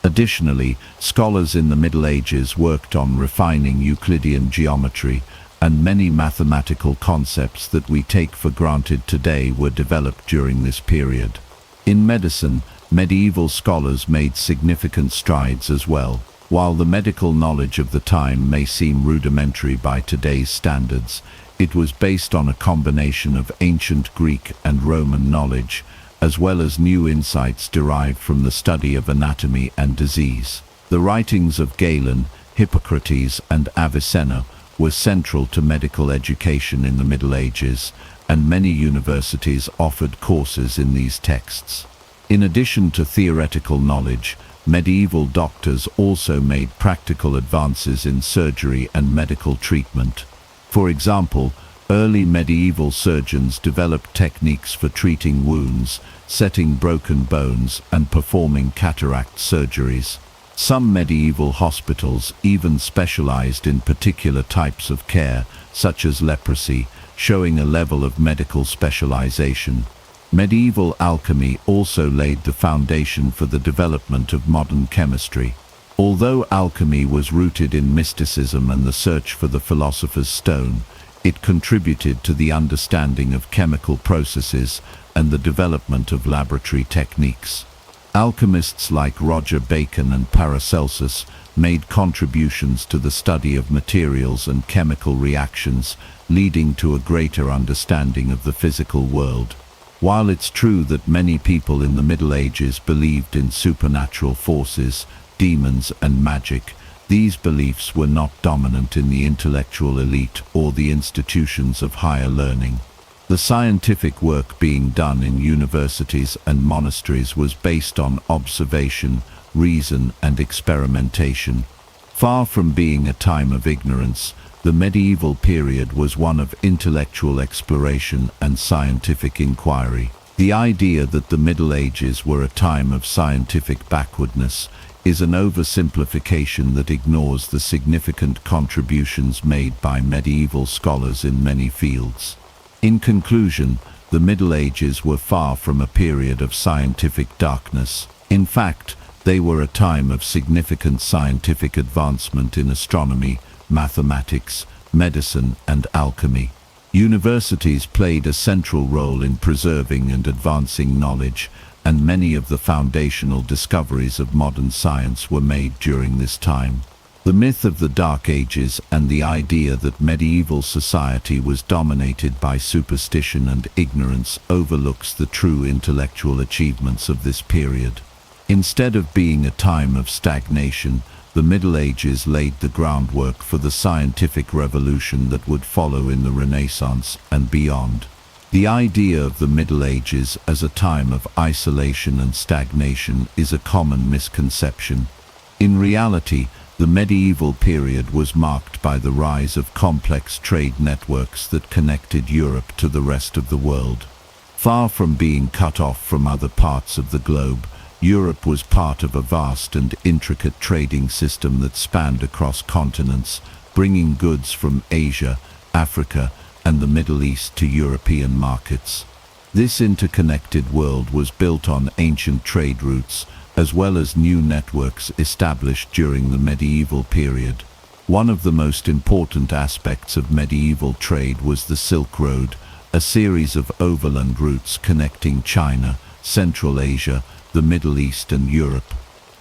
Additionally, scholars in the Middle Ages worked on refining Euclidean geometry, and many mathematical concepts that we take for granted today were developed during this period. In medicine, medieval scholars made significant strides as well. While the medical knowledge of the time may seem rudimentary by today's standards, it was based on a combination of ancient Greek and Roman knowledge, as well as new insights derived from the study of anatomy and disease. The writings of Galen, Hippocrates, and Avicenna were central to medical education in the Middle Ages, and many universities offered courses in these texts. In addition to theoretical knowledge, medieval doctors also made practical advances in surgery and medical treatment. For example, early medieval surgeons developed techniques for treating wounds, setting broken bones, and performing cataract surgeries. Some medieval hospitals even specialized in particular types of care, such as leprosy, showing a level of medical specialization. Medieval alchemy also laid the foundation for the development of modern chemistry. Although alchemy was rooted in mysticism and the search for the philosopher's stone, it contributed to the understanding of chemical processes and the development of laboratory techniques. Alchemists like Roger Bacon and Paracelsus made contributions to the study of materials and chemical reactions, leading to a greater understanding of the physical world. While it's true that many people in the Middle Ages believed in supernatural forces, demons and magic, these beliefs were not dominant in the intellectual elite or the institutions of higher learning. The scientific work being done in universities and monasteries was based on observation, reason and experimentation. Far from being a time of ignorance, the medieval period was one of intellectual exploration and scientific inquiry. The idea that the Middle Ages were a time of scientific backwardness is an oversimplification that ignores the significant contributions made by medieval scholars in many fields. In conclusion, the Middle Ages were far from a period of scientific darkness. In fact, they were a time of significant scientific advancement in astronomy, mathematics, medicine, and alchemy. Universities played a central role in preserving and advancing knowledge, and many of the foundational discoveries of modern science were made during this time. The myth of the Dark Ages and the idea that medieval society was dominated by superstition and ignorance overlooks the true intellectual achievements of this period. Instead of being a time of stagnation, the Middle Ages laid the groundwork for the scientific revolution that would follow in the Renaissance and beyond. The idea of the Middle Ages as a time of isolation and stagnation is a common misconception. In reality, the medieval period was marked by the rise of complex trade networks that connected Europe to the rest of the world. Far from being cut off from other parts of the globe, Europe was part of a vast and intricate trading system that spanned across continents, bringing goods from Asia, Africa, and the Middle East to European markets. This interconnected world was built on ancient trade routes, as well as new networks established during the medieval period. One of the most important aspects of medieval trade was the Silk Road, a series of overland routes connecting China, Central Asia, the Middle East and Europe.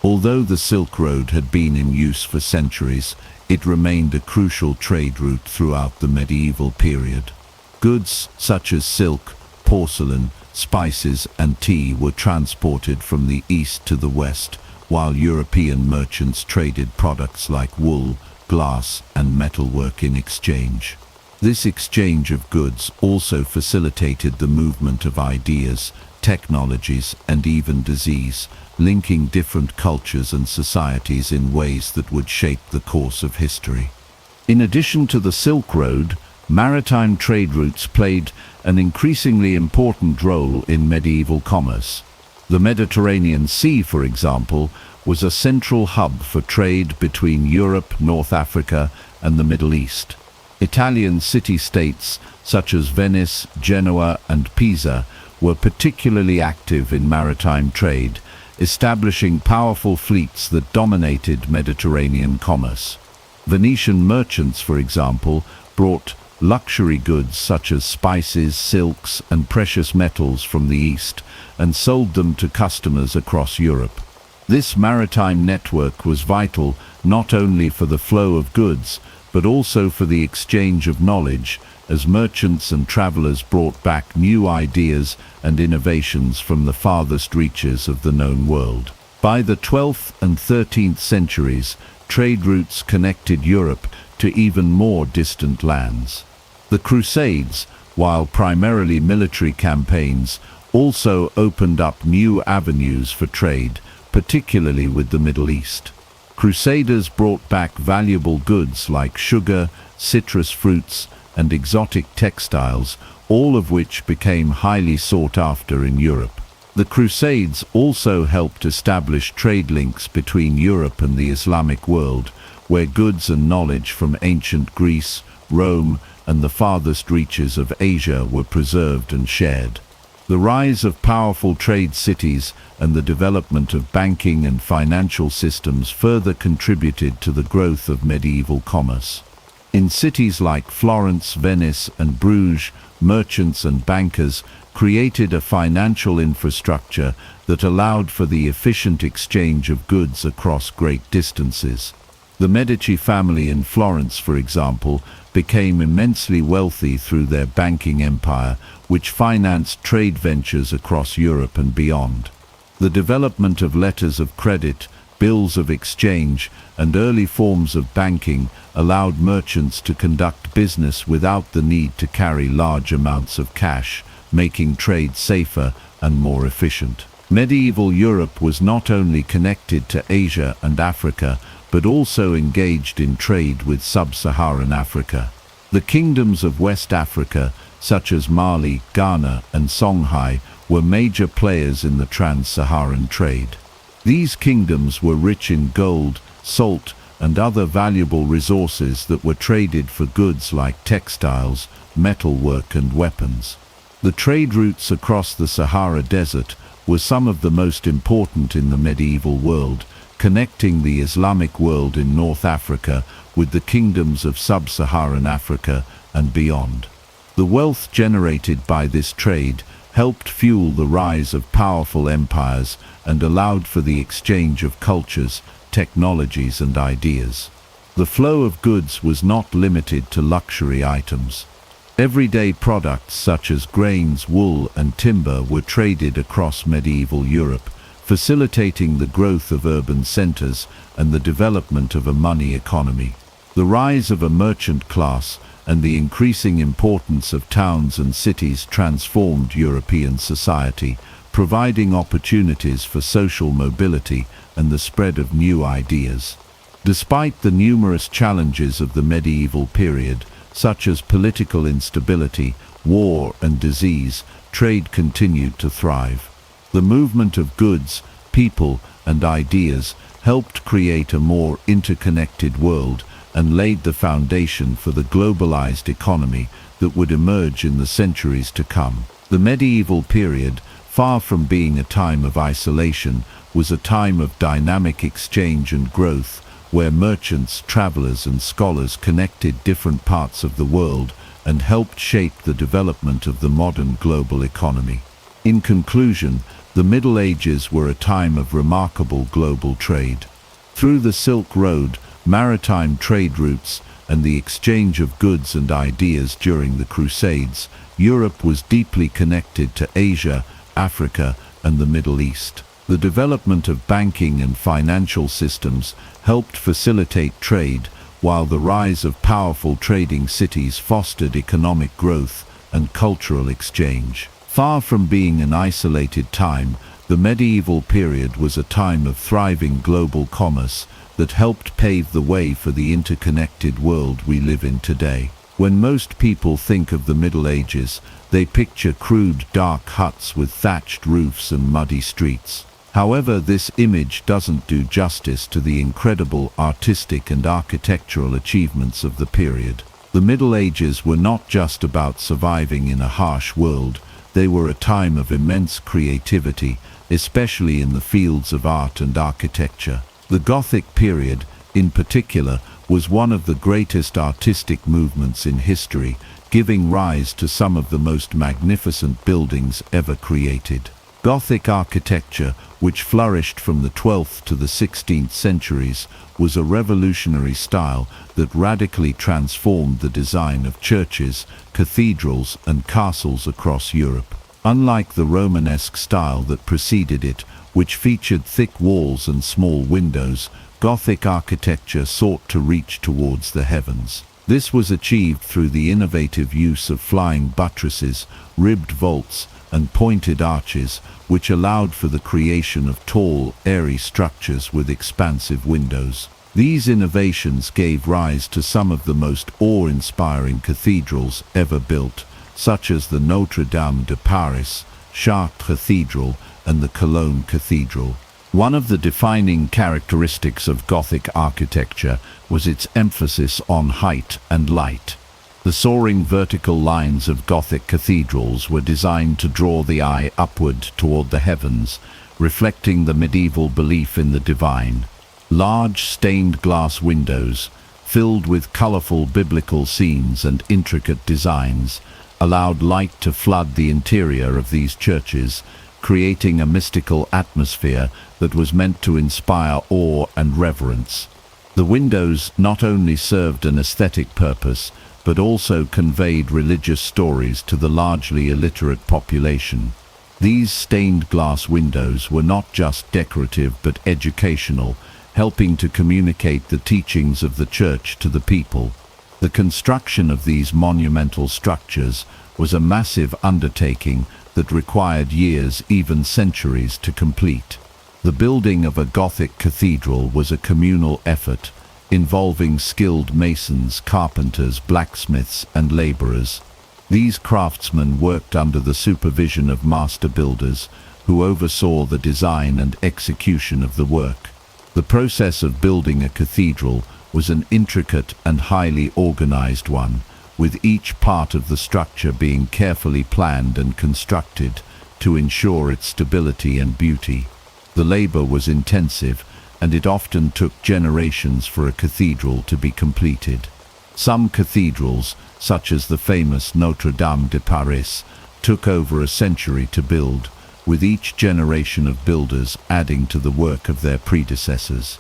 Although the Silk Road had been in use for centuries, it remained a crucial trade route throughout the medieval period. Goods such as silk, porcelain, spices and tea were transported from the east to the west, while European merchants traded products like wool, glass and metalwork in exchange. This exchange of goods also facilitated the movement of ideas, technologies and even disease, linking different cultures and societies in ways that would shape the course of history. In addition to the Silk Road, maritime trade routes played an increasingly important role in medieval commerce. The Mediterranean Sea, for example, was a central hub for trade between Europe, North Africa, and the Middle East. Italian city-states such as Venice, Genoa, and Pisa were particularly active in maritime trade, establishing powerful fleets that dominated Mediterranean commerce. Venetian merchants, for example, brought luxury goods such as spices, silks, and precious metals from the East and sold them to customers across Europe. This maritime network was vital not only for the flow of goods, but also for the exchange of knowledge, as merchants and travelers brought back new ideas and innovations from the farthest reaches of the known world. By the 12th and 13th centuries, trade routes connected Europe to even more distant lands. The Crusades, while primarily military campaigns, also opened up new avenues for trade, particularly with the Middle East. Crusaders brought back valuable goods like sugar, citrus fruits, and exotic textiles, all of which became highly sought after in Europe. The Crusades also helped establish trade links between Europe and the Islamic world, where goods and knowledge from ancient Greece, Rome, and the farthest reaches of Asia were preserved and shared. The rise of powerful trade cities and the development of banking and financial systems further contributed to the growth of medieval commerce. In cities like Florence, Venice, and Bruges, merchants and bankers created a financial infrastructure that allowed for the efficient exchange of goods across great distances. The Medici family in Florence, for example, became immensely wealthy through their banking empire, which financed trade ventures across Europe and beyond. The development of letters of credit, bills of exchange, and early forms of banking allowed merchants to conduct business without the need to carry large amounts of cash, making trade safer and more efficient. Medieval Europe was not only connected to Asia and Africa, but also engaged in trade with sub-Saharan Africa. The kingdoms of West Africa, such as Mali, Ghana, and Songhai, were major players in the trans-Saharan trade. These kingdoms were rich in gold, salt, and other valuable resources that were traded for goods like textiles, metalwork, and weapons. The trade routes across the Sahara Desert were some of the most important in the medieval world, connecting the Islamic world in North Africa with the kingdoms of sub-Saharan Africa and beyond. The wealth generated by this trade helped fuel the rise of powerful empires and allowed for the exchange of cultures, technologies, and ideas. The flow of goods was not limited to luxury items. Everyday products such as grains, wool, and timber were traded across medieval Europe, facilitating the growth of urban centers and the development of a money economy. The rise of a merchant class and the increasing importance of towns and cities transformed European society, providing opportunities for social mobility and the spread of new ideas. Despite the numerous challenges of the medieval period, such as political instability, war, and disease, trade continued to thrive. The movement of goods, people, and ideas helped create a more interconnected world and laid the foundation for the globalized economy that would emerge in the centuries to come. The medieval period, far from being a time of isolation, was a time of dynamic exchange and growth, where merchants, travelers, and scholars connected different parts of the world and helped shape the development of the modern global economy. In conclusion, the Middle Ages were a time of remarkable global trade. Through the Silk Road, maritime trade routes, and the exchange of goods and ideas during the Crusades, Europe was deeply connected to Asia, Africa, and the Middle East. The development of banking and financial systems helped facilitate trade, while the rise of powerful trading cities fostered economic growth and cultural exchange. Far from being an isolated time, the medieval period was a time of thriving global commerce that helped pave the way for the interconnected world we live in today. When most people think of the Middle Ages, they picture crude, dark huts with thatched roofs and muddy streets. However, this image doesn't do justice to the incredible artistic and architectural achievements of the period. The Middle Ages were not just about surviving in a harsh world, they were a time of immense creativity, especially in the fields of art and architecture. The Gothic period, in particular, was one of the greatest artistic movements in history, giving rise to some of the most magnificent buildings ever created. Gothic architecture, which flourished from the 12th to the 16th centuries, was a revolutionary style that radically transformed the design of churches, cathedrals, and castles across Europe. Unlike the Romanesque style that preceded it, which featured thick walls and small windows, Gothic architecture sought to reach towards the heavens. This was achieved through the innovative use of flying buttresses, ribbed vaults, and pointed arches, which allowed for the creation of tall, airy structures with expansive windows. These innovations gave rise to some of the most awe-inspiring cathedrals ever built, such as the Notre Dame de Paris, Chartres Cathedral, and the Cologne Cathedral. One of the defining characteristics of Gothic architecture was its emphasis on height and light. The soaring vertical lines of Gothic cathedrals were designed to draw the eye upward toward the heavens, reflecting the medieval belief in the divine. Large stained glass windows, filled with colorful biblical scenes and intricate designs, allowed light to flood the interior of these churches, creating a mystical atmosphere that was meant to inspire awe and reverence. The windows not only served an aesthetic purpose, but also conveyed religious stories to the largely illiterate population. These stained glass windows were not just decorative but educational, helping to communicate the teachings of the church to the people. The construction of these monumental structures was a massive undertaking that required years, even centuries, to complete. The building of a Gothic cathedral was a communal effort, involving skilled masons, carpenters, blacksmiths, and laborers. These craftsmen worked under the supervision of master builders, who oversaw the design and execution of the work. The process of building a cathedral was an intricate and highly organized one, with each part of the structure being carefully planned and constructed to ensure its stability and beauty. The labor was intensive, and it often took generations for a cathedral to be completed. Some cathedrals, such as the famous Notre Dame de Paris, took over a century to build, with each generation of builders adding to the work of their predecessors.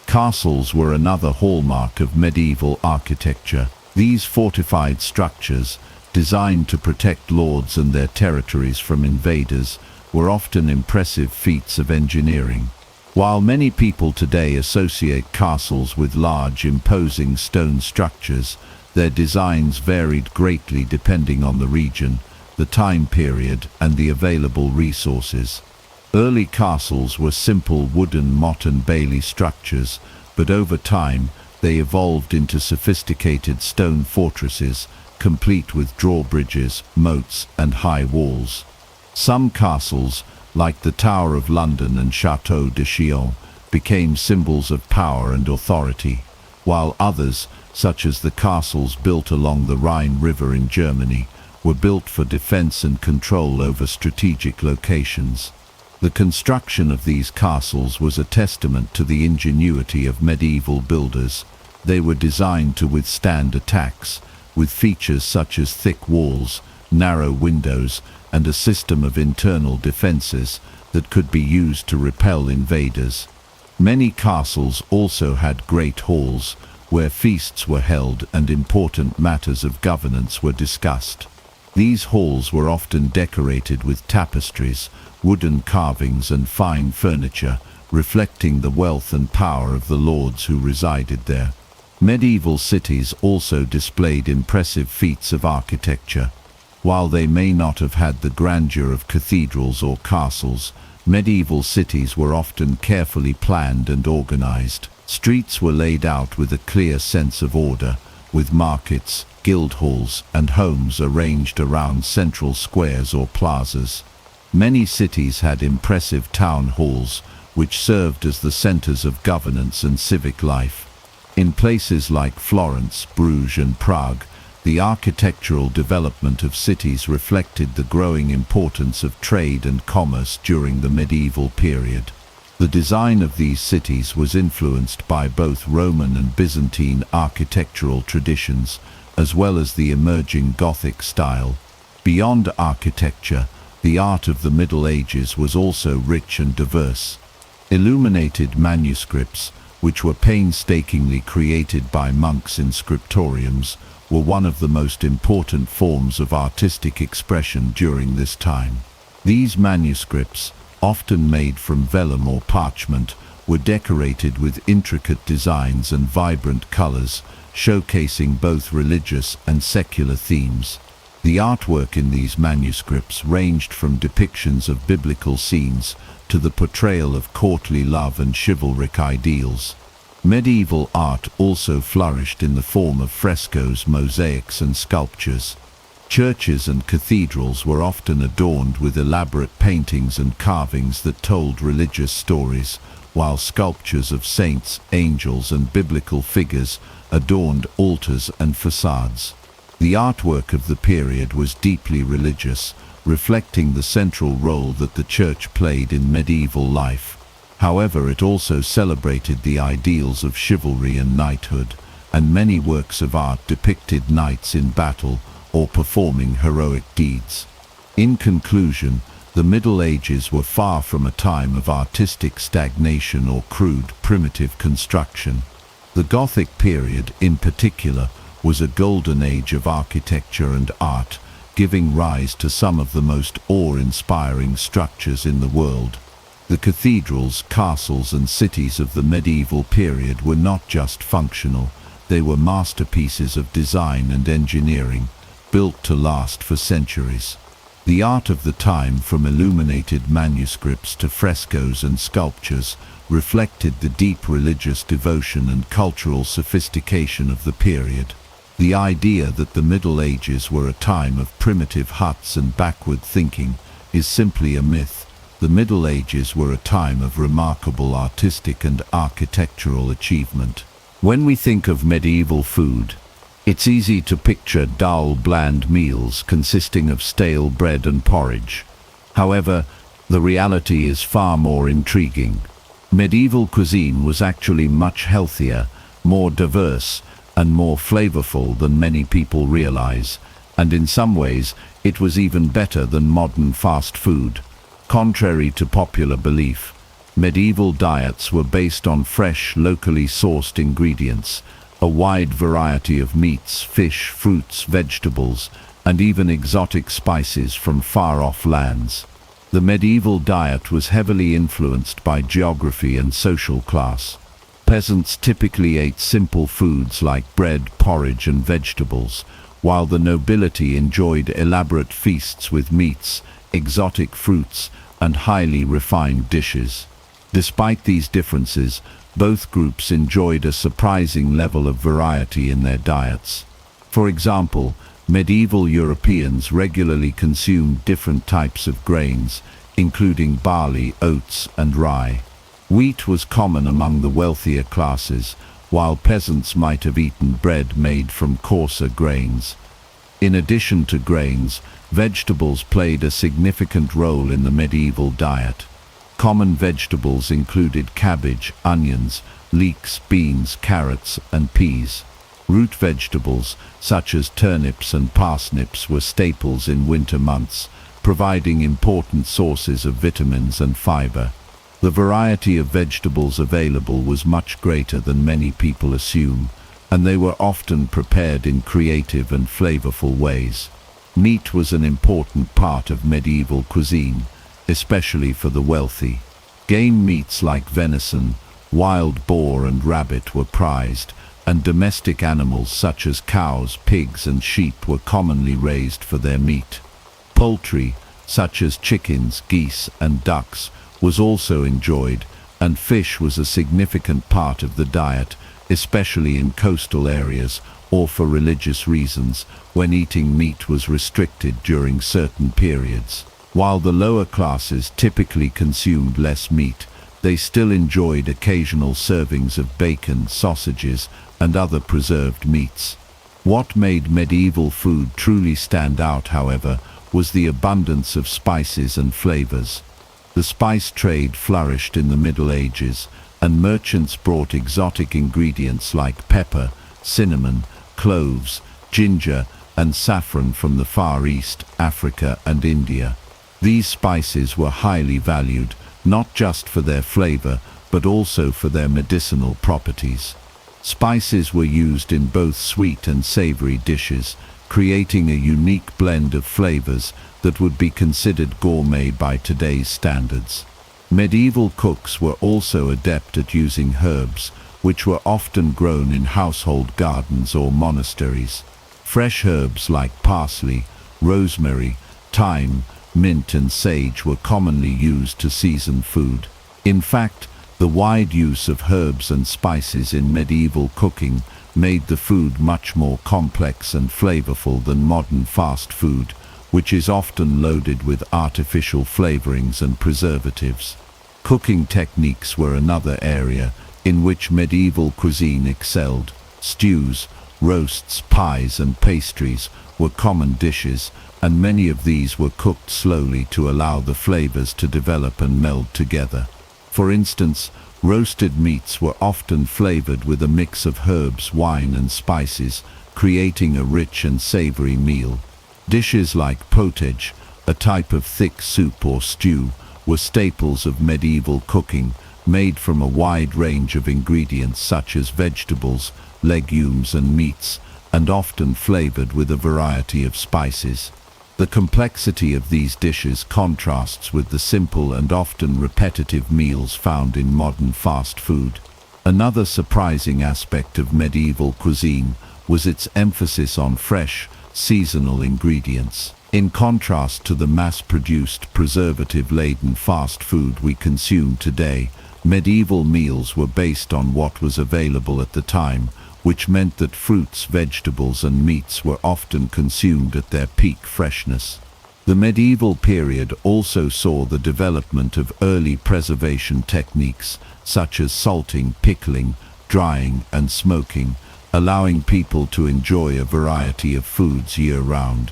Castles were another hallmark of medieval architecture. These fortified structures, designed to protect lords and their territories from invaders, were often impressive feats of engineering. While many people today associate castles with large, imposing stone structures, their designs varied greatly depending on the region, the time period, and the available resources. Early castles were simple wooden motte and bailey structures, but over time they evolved into sophisticated stone fortresses, complete with drawbridges, moats, and high walls. Some castles, like the Tower of London and Château de Chillon, became symbols of power and authority, while others, such as the castles built along the Rhine River in Germany, were built for defense and control over strategic locations. The construction of these castles was a testament to the ingenuity of medieval builders. They were designed to withstand attacks, with features such as thick walls, narrow windows, and a system of internal defenses that could be used to repel invaders. Many castles also had great halls, where feasts were held and important matters of governance were discussed. These halls were often decorated with tapestries, wooden carvings, and fine furniture, reflecting the wealth and power of the lords who resided there. Medieval cities also displayed impressive feats of architecture. While they may not have had the grandeur of cathedrals or castles, medieval cities were often carefully planned and organized. Streets were laid out with a clear sense of order, with markets, guild halls, and homes arranged around central squares or plazas. Many cities had impressive town halls, which served as the centers of governance and civic life. In places like Florence, Bruges, and Prague, the architectural development of cities reflected the growing importance of trade and commerce during the medieval period. The design of these cities was influenced by both Roman and Byzantine architectural traditions, as well as the emerging Gothic style. Beyond architecture, the art of the Middle Ages was also rich and diverse. Illuminated manuscripts, which were painstakingly created by monks in scriptoriums, were one of the most important forms of artistic expression during this time. These manuscripts, often made from vellum or parchment, were decorated with intricate designs and vibrant colors, showcasing both religious and secular themes. The artwork in these manuscripts ranged from depictions of biblical scenes to the portrayal of courtly love and chivalric ideals. Medieval art also flourished in the form of frescoes, mosaics, and sculptures. Churches and cathedrals were often adorned with elaborate paintings and carvings that told religious stories, while sculptures of saints, angels, and biblical figures adorned altars and facades. The artwork of the period was deeply religious, reflecting the central role that the church played in medieval life. However, it also celebrated the ideals of chivalry and knighthood, and many works of art depicted knights in battle or performing heroic deeds. In conclusion, the Middle Ages were far from a time of artistic stagnation or crude, primitive construction. The Gothic period, in particular, was a golden age of architecture and art, giving rise to some of the most awe-inspiring structures in the world. The cathedrals, castles, and cities of the medieval period were not just functional, they were masterpieces of design and engineering, built to last for centuries. The art of the time, from illuminated manuscripts to frescoes and sculptures, reflected the deep religious devotion and cultural sophistication of the period. The idea that the Middle Ages were a time of primitive huts and backward thinking is simply a myth. The Middle Ages were a time of remarkable artistic and architectural achievement. When we think of medieval food, it's easy to picture dull, bland meals consisting of stale bread and porridge. However, the reality is far more intriguing. Medieval cuisine was actually much healthier, more diverse, and more flavorful than many people realize, and in some ways, it was even better than modern fast food. Contrary to popular belief, medieval diets were based on fresh, locally sourced ingredients, a wide variety of meats, fish, fruits, vegetables, and even exotic spices from far-off lands. The medieval diet was heavily influenced by geography and social class. Peasants typically ate simple foods like bread, porridge, and vegetables, while the nobility enjoyed elaborate feasts with meats, exotic fruits, and highly refined dishes. Despite these differences, both groups enjoyed a surprising level of variety in their diets. For example, medieval Europeans regularly consumed different types of grains, including barley, oats, and rye. Wheat was common among the wealthier classes, while peasants might have eaten bread made from coarser grains. In addition to grains, vegetables played a significant role in the medieval diet. Common vegetables included cabbage, onions, leeks, beans, carrots, and peas. Root vegetables, such as turnips and parsnips, were staples in winter months, providing important sources of vitamins and fiber. The variety of vegetables available was much greater than many people assume, and they were often prepared in creative and flavorful ways. Meat was an important part of medieval cuisine, especially for the wealthy. Game meats like venison, wild boar, and rabbit were prized, and domestic animals such as cows, pigs, and sheep were commonly raised for their meat. Poultry, such as chickens, geese, and ducks, was also enjoyed, and fish was a significant part of the diet, especially in coastal areas or for religious reasons, when eating meat was restricted during certain periods. While the lower classes typically consumed less meat, they still enjoyed occasional servings of bacon, sausages, and other preserved meats. What made medieval food truly stand out, however, was the abundance of spices and flavors. The spice trade flourished in the Middle Ages, and merchants brought exotic ingredients like pepper, cinnamon, cloves, ginger, and saffron from the Far East, Africa, and India. These spices were highly valued, not just for their flavor, but also for their medicinal properties. Spices were used in both sweet and savory dishes, creating a unique blend of flavors that would be considered gourmet by today's standards. Medieval cooks were also adept at using herbs, which were often grown in household gardens or monasteries. Fresh herbs like parsley, rosemary, thyme, mint, and sage were commonly used to season food. In fact, the wide use of herbs and spices in medieval cooking made the food much more complex and flavorful than modern fast food, which is often loaded with artificial flavorings and preservatives. Cooking techniques were another area in which medieval cuisine excelled. Stews, roasts, pies and pastries were common dishes, and many of these were cooked slowly to allow the flavors to develop and meld together. For instance, roasted meats were often flavored with a mix of herbs, wine and spices, creating a rich and savory meal. Dishes like pottage, a type of thick soup or stew, were staples of medieval cooking, made from a wide range of ingredients such as vegetables, legumes and meats, and often flavored with a variety of spices. The complexity of these dishes contrasts with the simple and often repetitive meals found in modern fast food. Another surprising aspect of medieval cuisine was its emphasis on fresh, seasonal ingredients. In contrast to the mass-produced, preservative-laden fast food we consume today, medieval meals were based on what was available at the time, which meant that fruits, vegetables and meats were often consumed at their peak freshness. The medieval period also saw the development of early preservation techniques such as salting, pickling, drying and smoking, allowing people to enjoy a variety of foods year-round.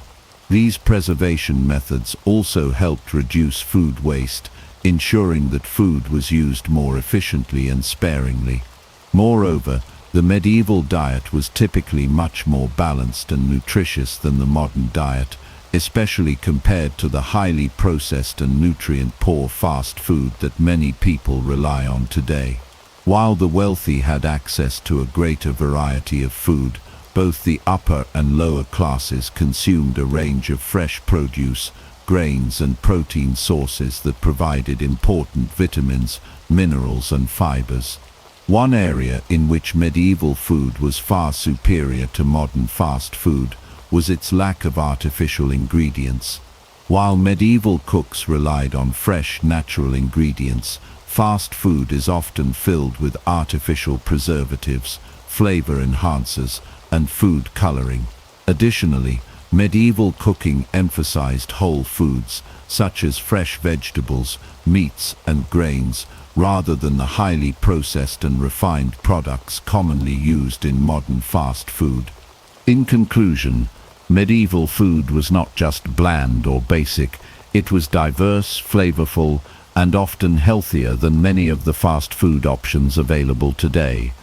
These preservation methods also helped reduce food waste, ensuring that food was used more efficiently and sparingly. Moreover, the medieval diet was typically much more balanced and nutritious than the modern diet, especially compared to the highly processed and nutrient-poor fast food that many people rely on today. While the wealthy had access to a greater variety of food, both the upper and lower classes consumed a range of fresh produce, grains and protein sources that provided important vitamins, minerals and fibers. One area in which medieval food was far superior to modern fast food was its lack of artificial ingredients. While medieval cooks relied on fresh, natural ingredients, fast food is often filled with artificial preservatives, flavor enhancers, and food coloring. Additionally, medieval cooking emphasized whole foods, such as fresh vegetables, meats, and grains, rather than the highly processed and refined products commonly used in modern fast food. In conclusion, medieval food was not just bland or basic, it was diverse, flavorful, and often healthier than many of the fast food options available today.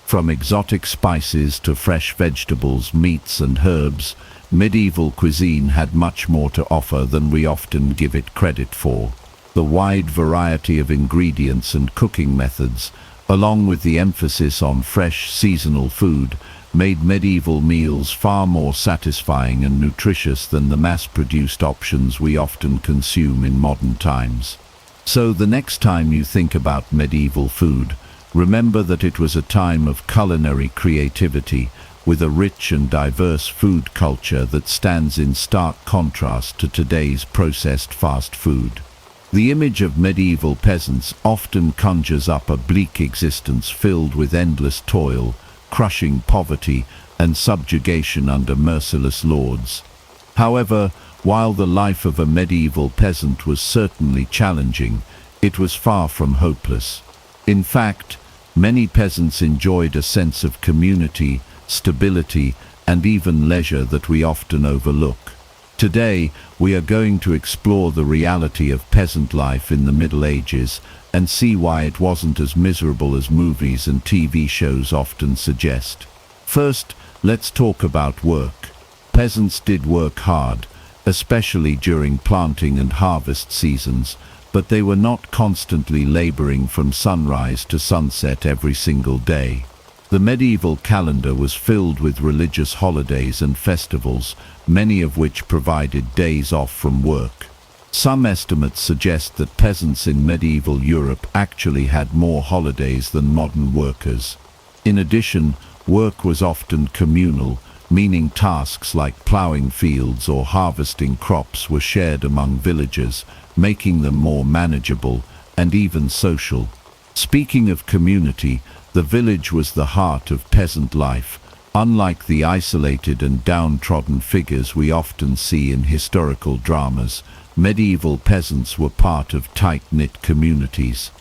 From exotic spices to fresh vegetables, meats, and herbs, medieval cuisine had much more to offer than we often give it credit for. The wide variety of ingredients and cooking methods, along with the emphasis on fresh, seasonal food, made medieval meals far more satisfying and nutritious than the mass-produced options we often consume in modern times. So the next time you think about medieval food, remember that it was a time of culinary creativity, with a rich and diverse food culture that stands in stark contrast to today's processed fast food. The image of medieval peasants often conjures up a bleak existence filled with endless toil, crushing poverty, and subjugation under merciless lords. However, while the life of a medieval peasant was certainly challenging, it was far from hopeless. In fact, many peasants enjoyed a sense of community, stability, and even leisure that we often overlook. Today, we are going to explore the reality of peasant life in the Middle Ages and see why it wasn't as miserable as movies and TV shows often suggest. First, let's talk about work. Peasants did work hard, especially during planting and harvest seasons, but they were not constantly laboring from sunrise to sunset every single day. The medieval calendar was filled with religious holidays and festivals, many of which provided days off from work. Some estimates suggest that peasants in medieval Europe actually had more holidays than modern workers. In addition, work was often communal, meaning tasks like plowing fields or harvesting crops were shared among villagers, making them more manageable and even social. Speaking of community, the village was the heart of peasant life. Unlike the isolated and downtrodden figures we often see in historical dramas, medieval peasants were part of tight-knit communities.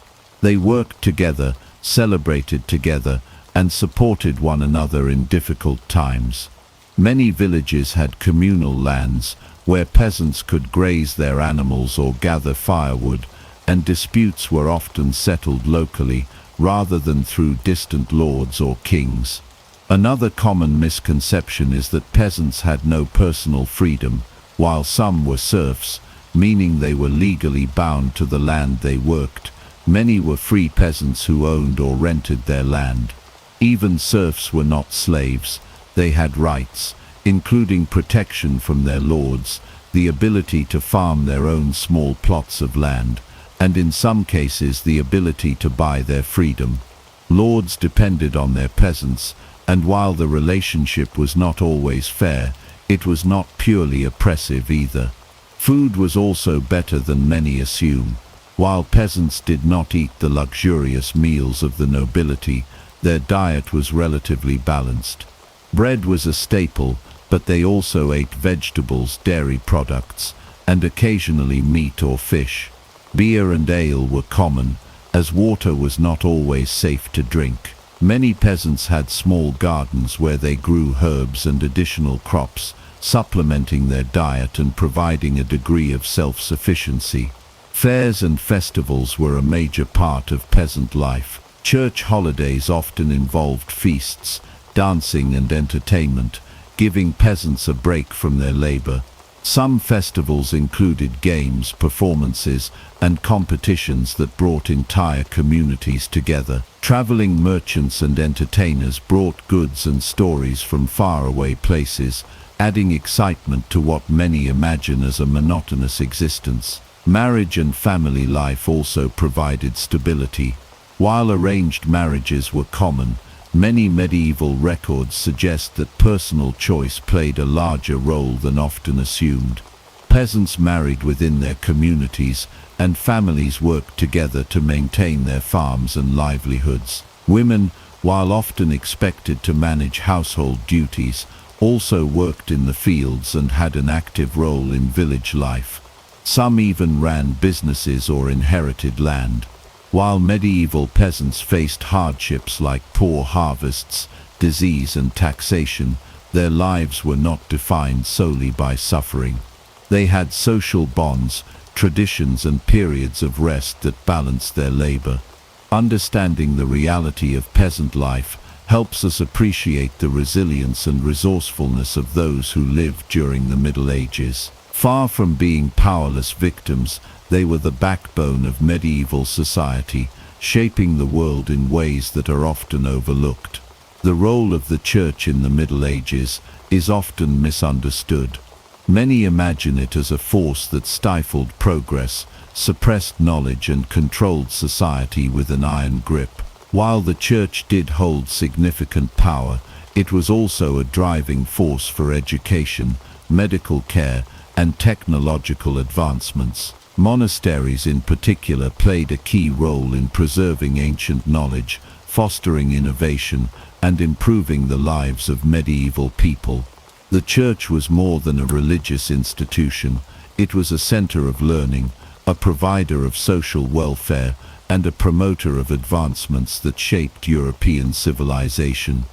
They worked together, celebrated together, and supported one another in difficult times. Many villages had communal lands where peasants could graze their animals or gather firewood, and disputes were often settled locally rather than through distant lords or kings. Another common misconception is that peasants had no personal freedom, while some were serfs, meaning they were legally bound to the land they worked. Many were free peasants who owned or rented their land. Even serfs were not slaves. They had rights, including protection from their lords, the ability to farm their own small plots of land, and in some cases the ability to buy their freedom. Lords depended on their peasants, and while the relationship was not always fair, it was not purely oppressive either. Food was also better than many assume. While peasants did not eat the luxurious meals of the nobility, their diet was relatively balanced. Bread was a staple, but they also ate vegetables, dairy products, and occasionally meat or fish. Beer and ale were common, as water was not always safe to drink. Many peasants had small gardens where they grew herbs and additional crops, supplementing their diet and providing a degree of self-sufficiency. Fairs and festivals were a major part of peasant life. Church holidays often involved feasts, dancing and entertainment, giving peasants a break from their labor. Some festivals included games, performances, and competitions that brought entire communities together. Traveling merchants and entertainers brought goods and stories from faraway places, adding excitement to what many imagine as a monotonous existence. Marriage and family life also provided stability. While arranged marriages were common, many medieval records suggest that personal choice played a larger role than often assumed. Peasants married within their communities, and families worked together to maintain their farms and livelihoods. Women, while often expected to manage household duties, also worked in the fields and had an active role in village life. Some even ran businesses or inherited land. While medieval peasants faced hardships like poor harvests, disease and taxation, their lives were not defined solely by suffering. They had social bonds, traditions and periods of rest that balanced their labor. Understanding the reality of peasant life helps us appreciate the resilience and resourcefulness of those who lived during the Middle Ages. Far from being powerless victims, they were the backbone of medieval society, shaping the world in ways that are often overlooked. The role of the Church in the Middle Ages is often misunderstood. Many imagine it as a force that stifled progress, suppressed knowledge and controlled society with an iron grip. While the Church did hold significant power, it was also a driving force for education, medical care, and technological advancements. Monasteries in particular played a key role in preserving ancient knowledge, fostering innovation, and improving the lives of medieval people. The Church was more than a religious institution. It was a center of learning, a provider of social welfare, and a promoter of advancements that shaped European civilization.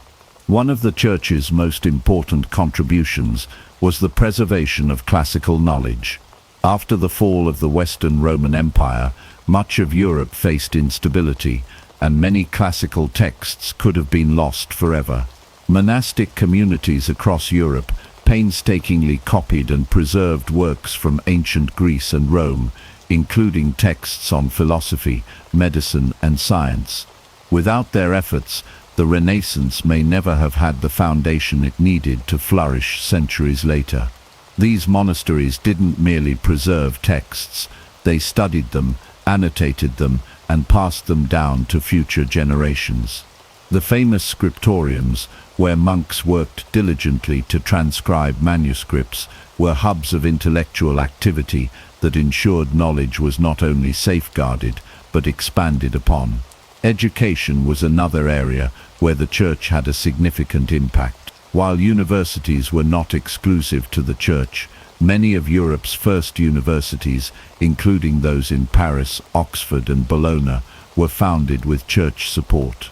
One of the Church's most important contributions was the preservation of classical knowledge. After the fall of the Western Roman Empire, much of Europe faced instability, and many classical texts could have been lost forever. Monastic communities across Europe painstakingly copied and preserved works from ancient Greece and Rome, including texts on philosophy, medicine, and science. Without their efforts, the Renaissance may never have had the foundation it needed to flourish centuries later. These monasteries didn't merely preserve texts, they studied them, annotated them, and passed them down to future generations. The famous scriptoriums, where monks worked diligently to transcribe manuscripts, were hubs of intellectual activity that ensured knowledge was not only safeguarded, but expanded upon. Education was another area where the Church had a significant impact. While universities were not exclusive to the Church, many of Europe's first universities, including those in Paris, Oxford, and Bologna, were founded with Church support.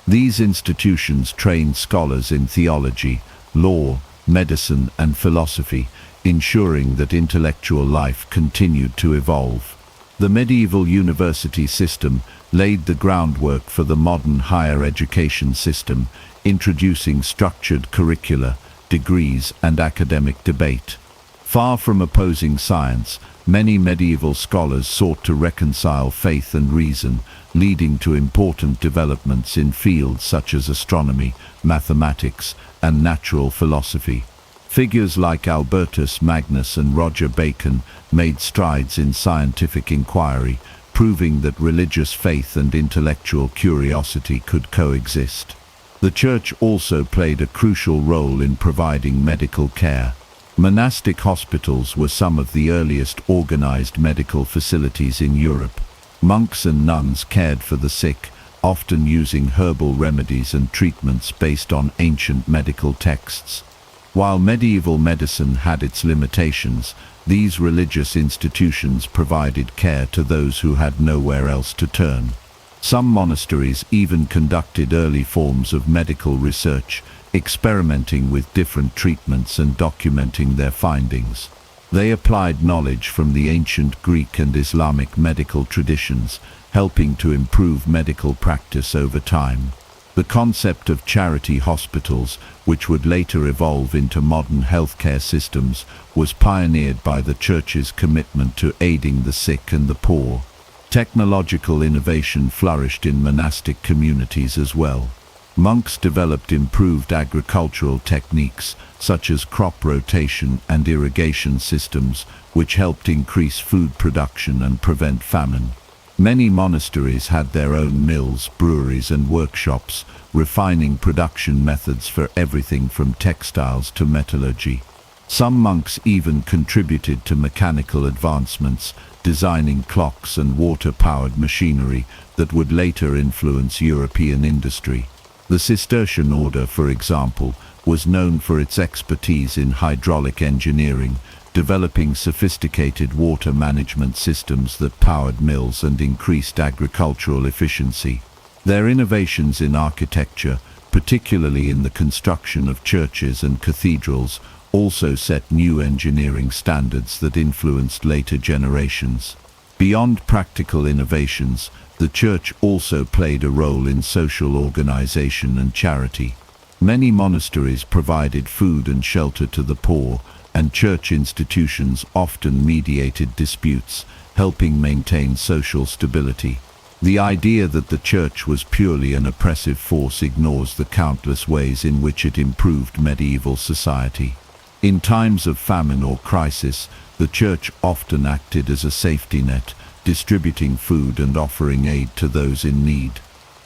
These institutions trained scholars in theology, law, medicine, and philosophy, ensuring that intellectual life continued to evolve. The medieval university system laid the groundwork for the modern higher education system, introducing structured curricula, degrees, and academic debate. Far from opposing science, many medieval scholars sought to reconcile faith and reason, leading to important developments in fields such as astronomy, mathematics, and natural philosophy. Figures like Albertus Magnus and Roger Bacon made strides in scientific inquiry, proving that religious faith and intellectual curiosity could coexist. The Church also played a crucial role in providing medical care. Monastic hospitals were some of the earliest organized medical facilities in Europe. Monks and nuns cared for the sick, often using herbal remedies and treatments based on ancient medical texts. While medieval medicine had its limitations, these religious institutions provided care to those who had nowhere else to turn. Some monasteries even conducted early forms of medical research, experimenting with different treatments and documenting their findings. They applied knowledge from the ancient Greek and Islamic medical traditions, helping to improve medical practice over time. The concept of charity hospitals, which would later evolve into modern healthcare systems, was pioneered by the Church's commitment to aiding the sick and the poor. Technological innovation flourished in monastic communities as well. Monks developed improved agricultural techniques, such as crop rotation and irrigation systems, which helped increase food production and prevent famine. Many monasteries had their own mills, breweries, and workshops, refining production methods for everything from textiles to metallurgy. Some monks even contributed to mechanical advancements, designing clocks and water-powered machinery that would later influence European industry. The Cistercian order, for example, was known for its expertise in hydraulic engineering, developing sophisticated water management systems that powered mills and increased agricultural efficiency. Their innovations in architecture, particularly in the construction of churches and cathedrals, also set new engineering standards that influenced later generations. Beyond practical innovations, the Church also played a role in social organization and charity. Many monasteries provided food and shelter to the poor, and church institutions often mediated disputes, helping maintain social stability. The idea that the Church was purely an oppressive force ignores the countless ways in which it improved medieval society. In times of famine or crisis, the Church often acted as a safety net, distributing food and offering aid to those in need.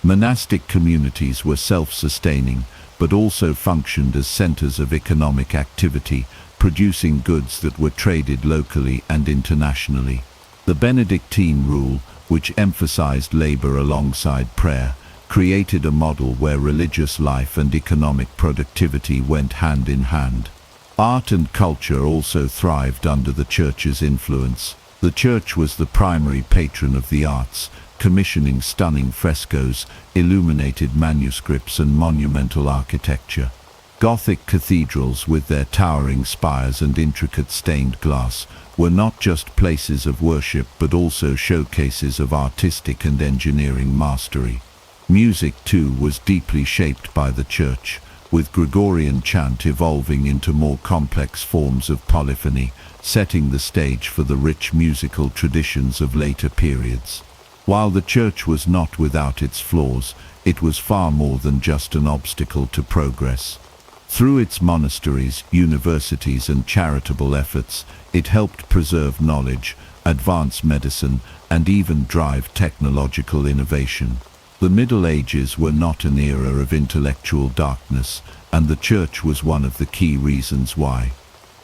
Monastic communities were self-sustaining, but also functioned as centers of economic activity, producing goods that were traded locally and internationally. The Benedictine rule, which emphasized labor alongside prayer, created a model where religious life and economic productivity went hand in hand. Art and culture also thrived under the Church's influence. The Church was the primary patron of the arts, commissioning stunning frescoes, illuminated manuscripts, and monumental architecture. Gothic cathedrals, with their towering spires and intricate stained glass, were not just places of worship but also showcases of artistic and engineering mastery. Music, too, was deeply shaped by the Church, with Gregorian chant evolving into more complex forms of polyphony, setting the stage for the rich musical traditions of later periods. While the Church was not without its flaws, it was far more than just an obstacle to progress. Through its monasteries, universities, and charitable efforts, it helped preserve knowledge, advance medicine, and even drive technological innovation. The Middle Ages were not an era of intellectual darkness, and the Church was one of the key reasons why.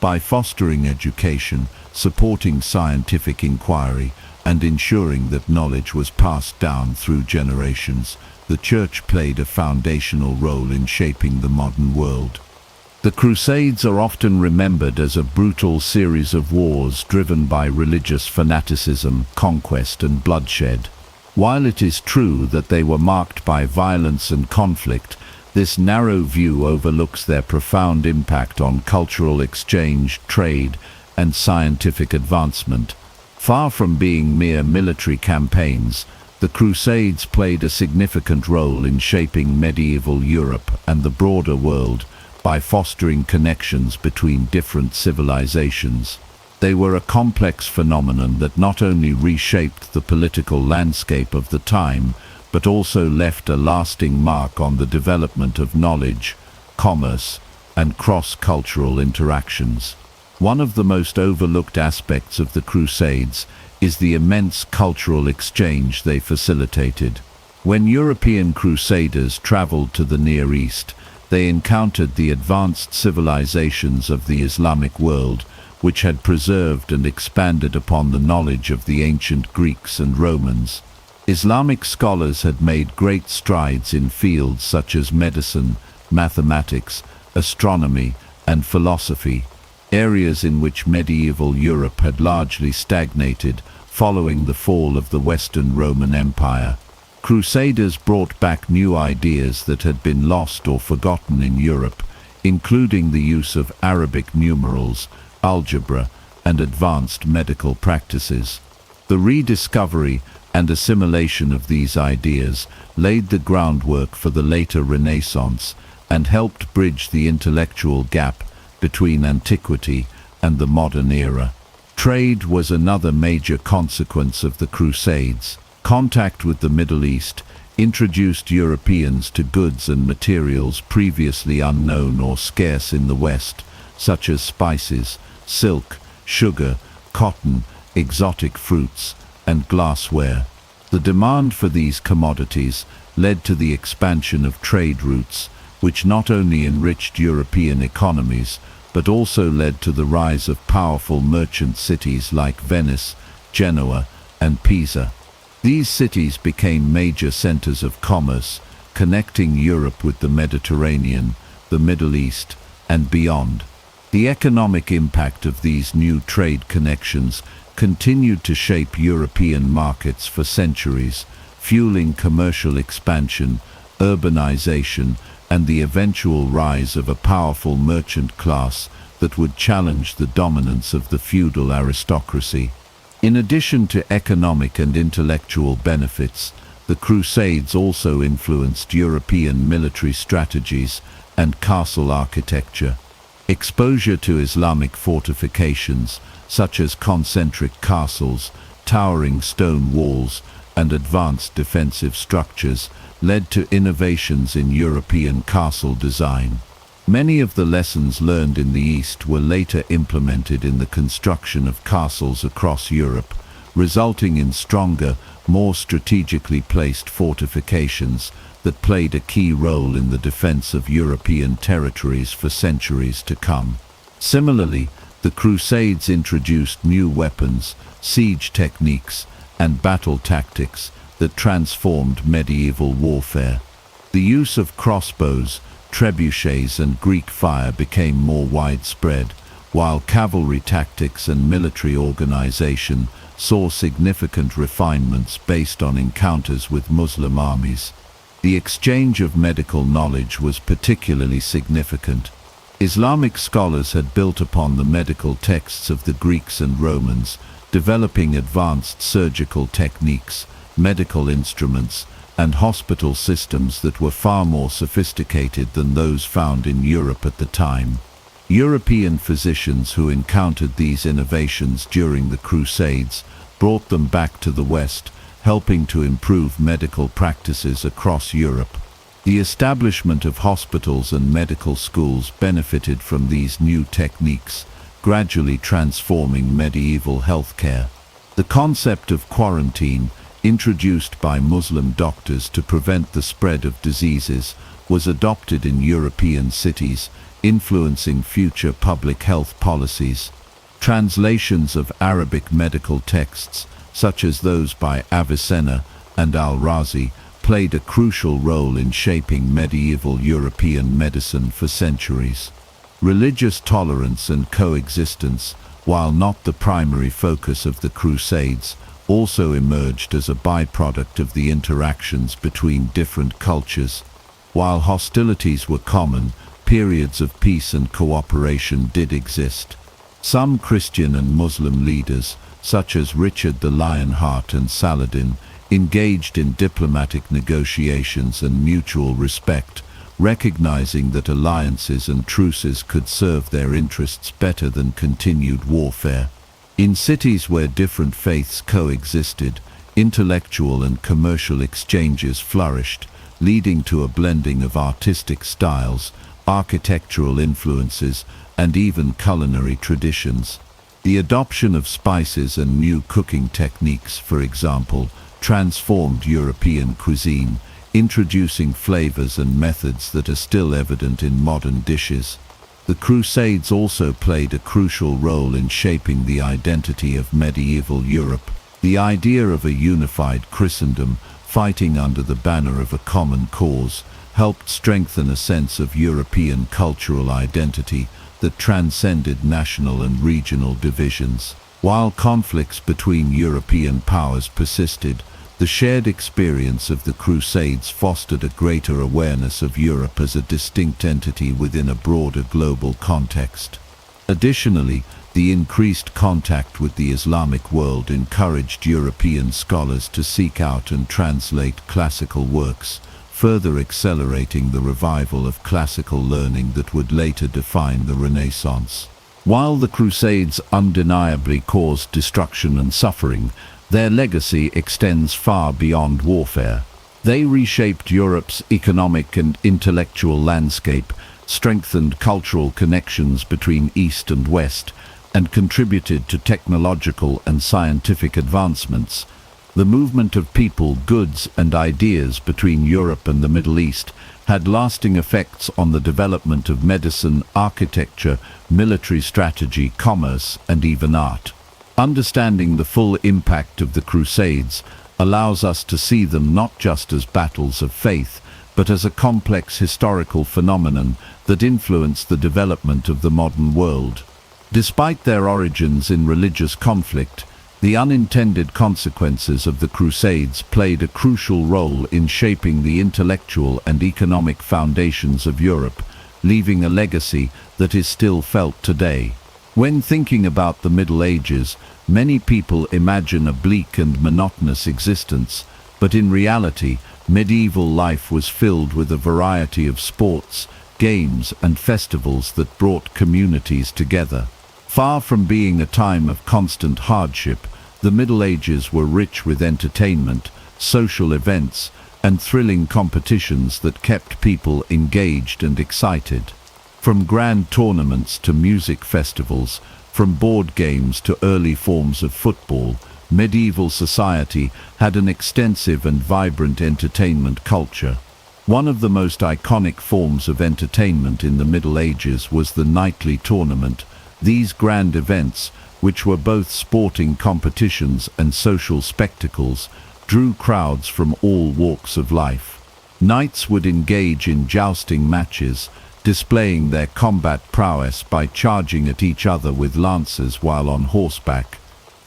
By fostering education, supporting scientific inquiry, and ensuring that knowledge was passed down through generations, the Church played a foundational role in shaping the modern world. The Crusades are often remembered as a brutal series of wars driven by religious fanaticism, conquest, and bloodshed. While it is true that they were marked by violence and conflict, this narrow view overlooks their profound impact on cultural exchange, trade, and scientific advancement. Far from being mere military campaigns, the Crusades played a significant role in shaping medieval Europe and the broader world by fostering connections between different civilizations. They were a complex phenomenon that not only reshaped the political landscape of the time, but also left a lasting mark on the development of knowledge, commerce, and cross-cultural interactions. One of the most overlooked aspects of the Crusades is the immense cultural exchange they facilitated. When European crusaders traveled to the Near East, they encountered the advanced civilizations of the Islamic world, which had preserved and expanded upon the knowledge of the ancient Greeks and Romans. Islamic scholars had made great strides in fields such as medicine, mathematics, astronomy, and philosophy, areas in which medieval Europe had largely stagnated following the fall of the Western Roman Empire. Crusaders brought back new ideas that had been lost or forgotten in Europe, including the use of Arabic numerals, algebra, and advanced medical practices. The rediscovery and assimilation of these ideas laid the groundwork for the later Renaissance and helped bridge the intellectual gap between antiquity and the modern era. Trade was another major consequence of the Crusades. Contact with the Middle East introduced Europeans to goods and materials previously unknown or scarce in the West, such as spices, silk, sugar, cotton, exotic fruits, and glassware. The demand for these commodities led to the expansion of trade routes, which not only enriched European economies, but also led to the rise of powerful merchant cities like Venice, Genoa, and Pisa. These cities became major centers of commerce, connecting Europe with the Mediterranean, the Middle East, and beyond. The economic impact of these new trade connections continued to shape European markets for centuries, fueling commercial expansion, urbanization, and the eventual rise of a powerful merchant class that would challenge the dominance of the feudal aristocracy. In addition to economic and intellectual benefits, the Crusades also influenced European military strategies and castle architecture. Exposure to Islamic fortifications, such as concentric castles, towering stone walls, and advanced defensive structures, led to innovations in European castle design. Many of the lessons learned in the East were later implemented in the construction of castles across Europe, resulting in stronger, more strategically placed fortifications that played a key role in the defense of European territories for centuries to come. Similarly, the Crusades introduced new weapons, siege techniques, and battle tactics that transformed medieval warfare. The use of crossbows, trebuchets, and Greek fire became more widespread, while cavalry tactics and military organization saw significant refinements based on encounters with Muslim armies. The exchange of medical knowledge was particularly significant. Islamic scholars had built upon the medical texts of the Greeks and Romans, developing advanced surgical techniques, medical instruments, and hospital systems that were far more sophisticated than those found in Europe at the time. European physicians who encountered these innovations during the Crusades brought them back to the West, helping to improve medical practices across Europe. The establishment of hospitals and medical schools benefited from these new techniques, gradually transforming medieval healthcare. The concept of quarantine, introduced by Muslim doctors to prevent the spread of diseases, was adopted in European cities, influencing future public health policies. Translations of Arabic medical texts, such as those by Avicenna and Al-Razi, played a crucial role in shaping medieval European medicine for centuries. Religious tolerance and coexistence, while not the primary focus of the Crusades, also emerged as a byproduct of the interactions between different cultures. While hostilities were common, periods of peace and cooperation did exist. Some Christian and Muslim leaders, such as Richard the Lionheart and Saladin, engaged in diplomatic negotiations and mutual respect, recognizing that alliances and truces could serve their interests better than continued warfare. In cities where different faiths coexisted, intellectual and commercial exchanges flourished, leading to a blending of artistic styles, architectural influences, and even culinary traditions. The adoption of spices and new cooking techniques, for example, transformed European cuisine, introducing flavors and methods that are still evident in modern dishes. The Crusades also played a crucial role in shaping the identity of medieval Europe. The idea of a unified Christendom, fighting under the banner of a common cause, helped strengthen a sense of European cultural identity that transcended national and regional divisions. While conflicts between European powers persisted, the shared experience of the Crusades fostered a greater awareness of Europe as a distinct entity within a broader global context. Additionally, the increased contact with the Islamic world encouraged European scholars to seek out and translate classical works, further accelerating the revival of classical learning that would later define the Renaissance. While the Crusades undeniably caused destruction and suffering, their legacy extends far beyond warfare. They reshaped Europe's economic and intellectual landscape, strengthened cultural connections between East and West, and contributed to technological and scientific advancements. The movement of people, goods, and ideas between Europe and the Middle East had lasting effects on the development of medicine, architecture, military strategy, commerce, and even art. Understanding the full impact of the Crusades allows us to see them not just as battles of faith, but as a complex historical phenomenon that influenced the development of the modern world. Despite their origins in religious conflict, the unintended consequences of the Crusades played a crucial role in shaping the intellectual and economic foundations of Europe, leaving a legacy that is still felt today. When thinking about the Middle Ages, many people imagine a bleak and monotonous existence, but in reality, medieval life was filled with a variety of sports, games, and festivals that brought communities together. Far from being a time of constant hardship, the Middle Ages were rich with entertainment, social events, and thrilling competitions that kept people engaged and excited. From grand tournaments to music festivals, from board games to early forms of football, medieval society had an extensive and vibrant entertainment culture. One of the most iconic forms of entertainment in the Middle Ages was the knightly tournament. These grand events, which were both sporting competitions and social spectacles, drew crowds from all walks of life. Knights would engage in jousting matches, displaying their combat prowess by charging at each other with lances while on horseback.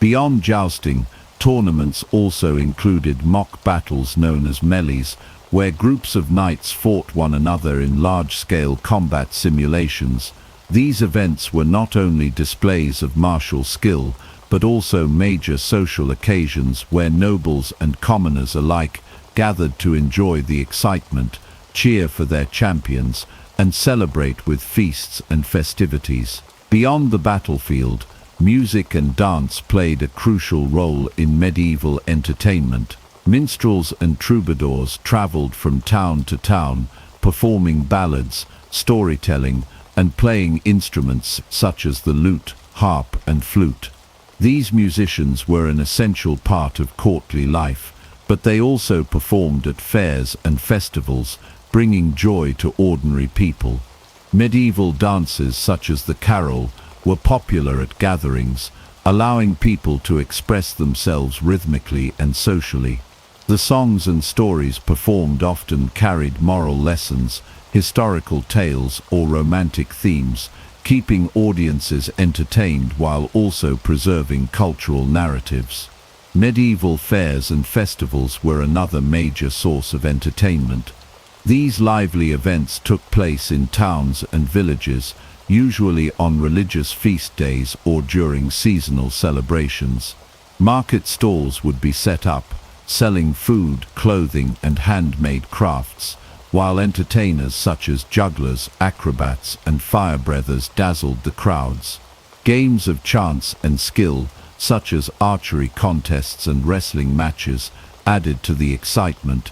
Beyond jousting, tournaments also included mock battles known as melees, where groups of knights fought one another in large-scale combat simulations. These events were not only displays of martial skill, but also major social occasions where nobles and commoners alike gathered to enjoy the excitement, cheer for their champions, and celebrate with feasts and festivities. Beyond the battlefield, music and dance played a crucial role in medieval entertainment. Minstrels and troubadours traveled from town to town, performing ballads, storytelling, and playing instruments such as the lute, harp, and flute. These musicians were an essential part of courtly life, but they also performed at fairs and festivals, bringing joy to ordinary people. Medieval dances such as the carol were popular at gatherings, allowing people to express themselves rhythmically and socially. The songs and stories performed often carried moral lessons, historical tales, or romantic themes, keeping audiences entertained while also preserving cultural narratives. Medieval fairs and festivals were another major source of entertainment. These lively events took place in towns and villages, usually on religious feast days or during seasonal celebrations. Market stalls would be set up, selling food, clothing, and handmade crafts, while entertainers such as jugglers, acrobats, and fire-breathers dazzled the crowds. Games of chance and skill, such as archery contests and wrestling matches, added to the excitement.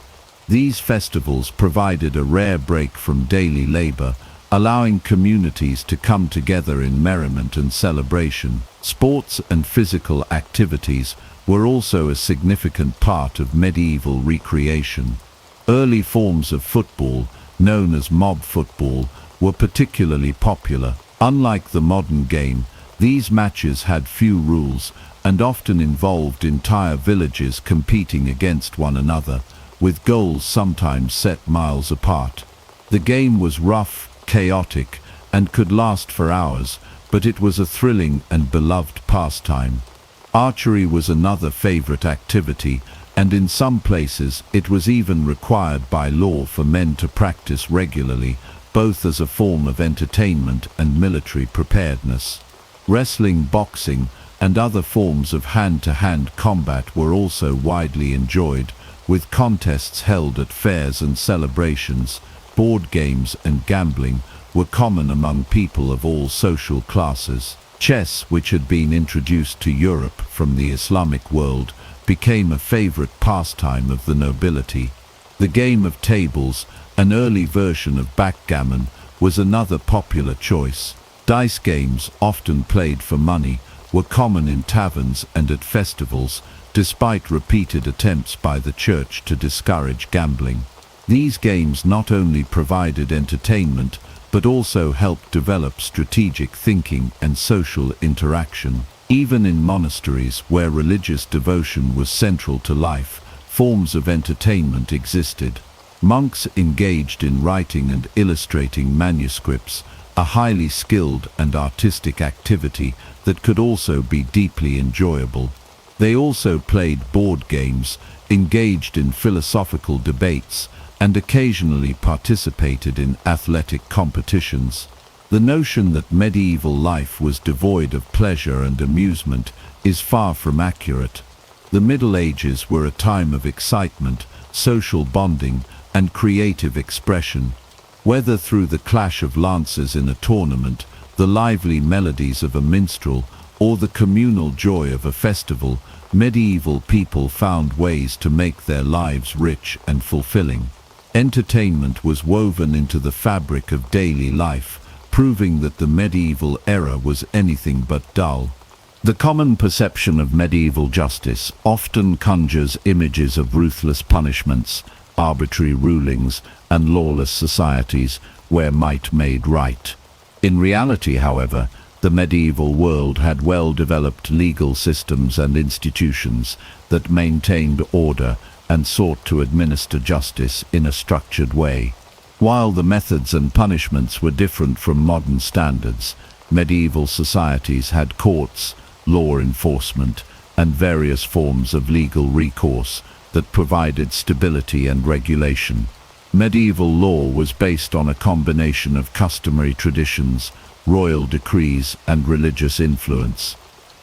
These festivals provided a rare break from daily labor, allowing communities to come together in merriment and celebration. Sports and physical activities were also a significant part of medieval recreation. Early forms of football, known as mob football, were particularly popular. Unlike the modern game, these matches had few rules and often involved entire villages competing against one another, with goals sometimes set miles apart. The game was rough, chaotic, and could last for hours, but it was a thrilling and beloved pastime. Archery was another favorite activity, and in some places it was even required by law for men to practice regularly, both as a form of entertainment and military preparedness. Wrestling, boxing, and other forms of hand-to-hand combat were also widely enjoyed, with contests held at fairs and celebrations. Board games and gambling were common among people of all social classes. Chess, which had been introduced to Europe from the Islamic world, became a favorite pastime of the nobility. The game of tables, an early version of backgammon, was another popular choice. Dice games, often played for money, were common in taverns and at festivals, despite repeated attempts by the church to discourage gambling. These games not only provided entertainment, but also helped develop strategic thinking and social interaction. Even in monasteries where religious devotion was central to life, forms of entertainment existed. Monks engaged in writing and illustrating manuscripts, a highly skilled and artistic activity that could also be deeply enjoyable. They also played board games, engaged in philosophical debates, and occasionally participated in athletic competitions. The notion that medieval life was devoid of pleasure and amusement is far from accurate. The Middle Ages were a time of excitement, social bonding, and creative expression. Whether through the clash of lances in a tournament, the lively melodies of a minstrel, or the communal joy of a festival, medieval people found ways to make their lives rich and fulfilling. Entertainment was woven into the fabric of daily life, proving that the medieval era was anything but dull. The common perception of medieval justice often conjures images of ruthless punishments, arbitrary rulings, and lawless societies where might made right. In reality, however, the medieval world had well-developed legal systems and institutions that maintained order and sought to administer justice in a structured way. While the methods and punishments were different from modern standards, medieval societies had courts, law enforcement, and various forms of legal recourse that provided stability and regulation. Medieval law was based on a combination of customary traditions, royal decrees, and religious influence.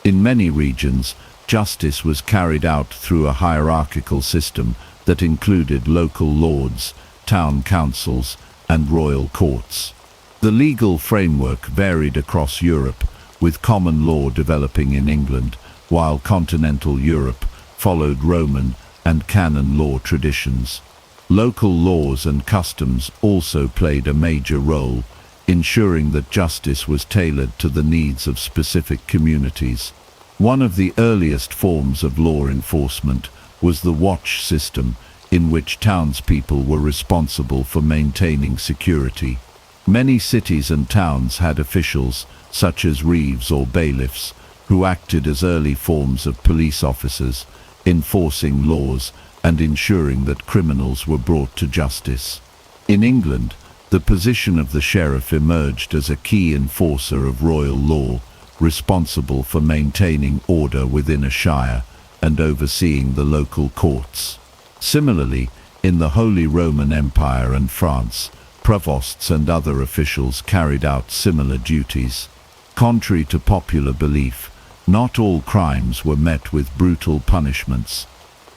In many regions, justice was carried out through a hierarchical system that included local lords, town councils, and royal courts. The legal framework varied across Europe, with common law developing in England, while continental Europe followed Roman and canon law traditions. Local laws and customs also played a major role, ensuring that justice was tailored to the needs of specific communities. One of the earliest forms of law enforcement was the watch system, in which townspeople were responsible for maintaining security. Many cities and towns had officials, such as reeves or bailiffs, who acted as early forms of police officers, enforcing laws and ensuring that criminals were brought to justice. In England, the position of the sheriff emerged as a key enforcer of royal law, responsible for maintaining order within a shire. and overseeing the local courts. Similarly, in the Holy Roman Empire and France, provosts and other officials carried out similar duties. Contrary to popular belief, not all crimes were met with brutal punishments.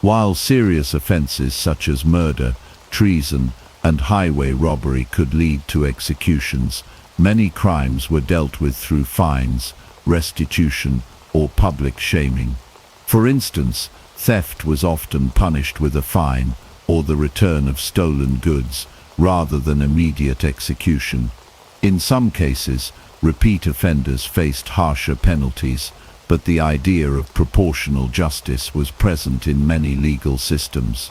While serious offenses such as murder, treason, and highway robbery could lead to executions, many crimes were dealt with through fines, restitution, or public shaming. For instance, theft was often punished with a fine or the return of stolen goods, rather than immediate execution. In some cases, repeat offenders faced harsher penalties, but the idea of proportional justice was present in many legal systems.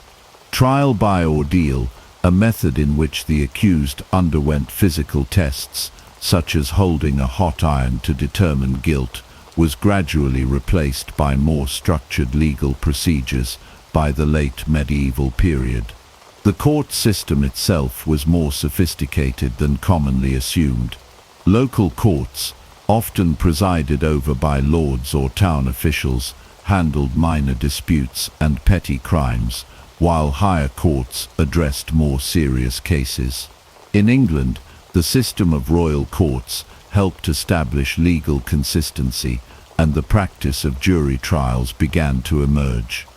Trial by ordeal, a method in which the accused underwent physical tests, such as holding a hot iron to determine guilt, was gradually replaced by more structured legal procedures by the late medieval period. The court system itself was more sophisticated than commonly assumed. Local courts, often presided over by lords or town officials, handled minor disputes and petty crimes, while higher courts addressed more serious cases. In England, the system of royal courts helped establish legal consistency, and the practice of jury trials began to emerge.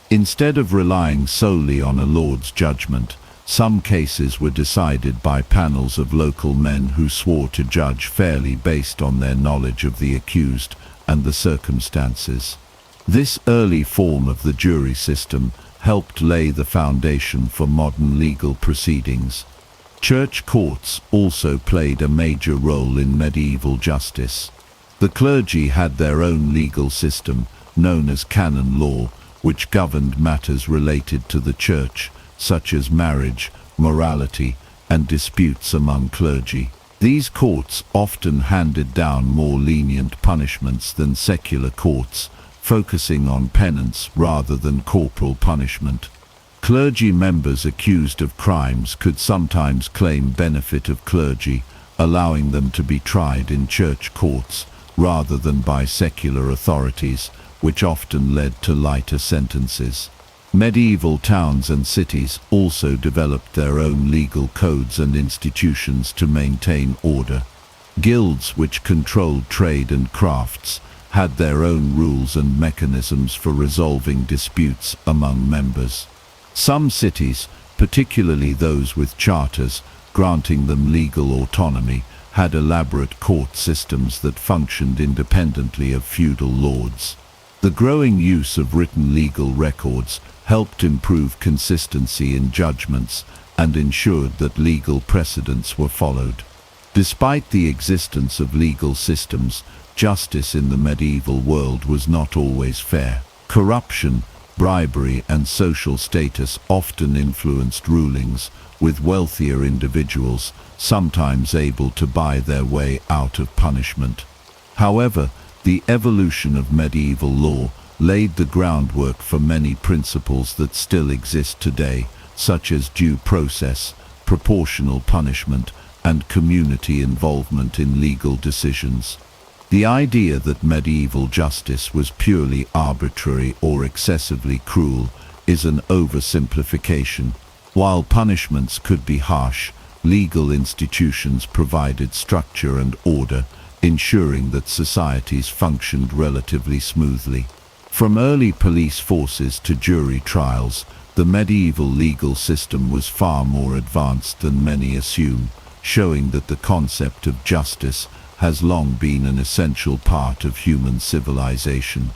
Instead of relying solely on a lord's judgment, some cases were decided by panels of local men who swore to judge fairly based on their knowledge of the accused and the circumstances. This early form of the jury system helped lay the foundation for modern legal proceedings. Church courts also played a major role in medieval justice. The clergy had their own legal system, known as canon law, which governed matters related to the church, such as marriage, morality, and disputes among clergy. These courts often handed down more lenient punishments than secular courts, focusing on penance rather than corporal punishment. Clergy members accused of crimes could sometimes claim benefit of clergy, allowing them to be tried in church courts rather than by secular authorities, which often led to lighter sentences. Medieval towns and cities also developed their own legal codes and institutions to maintain order. Guilds, which controlled trade and crafts, had their own rules and mechanisms for resolving disputes among members. Some cities, particularly those with charters granting them legal autonomy, had elaborate court systems that functioned independently of feudal lords. The growing use of written legal records helped improve consistency in judgments and ensured that legal precedents were followed. Despite the existence of legal systems, justice in the medieval world was not always fair. Corruption, bribery, and social status often influenced rulings, with wealthier individuals sometimes able to buy their way out of punishment. However, the evolution of medieval law laid the groundwork for many principles that still exist today, such as due process, proportional punishment, and community involvement in legal decisions. The idea that medieval justice was purely arbitrary or excessively cruel is an oversimplification. While punishments could be harsh, legal institutions provided structure and order, ensuring that societies functioned relatively smoothly. From early police forces to jury trials, the medieval legal system was far more advanced than many assume, showing that the concept of justice has long been an essential part of human civilization.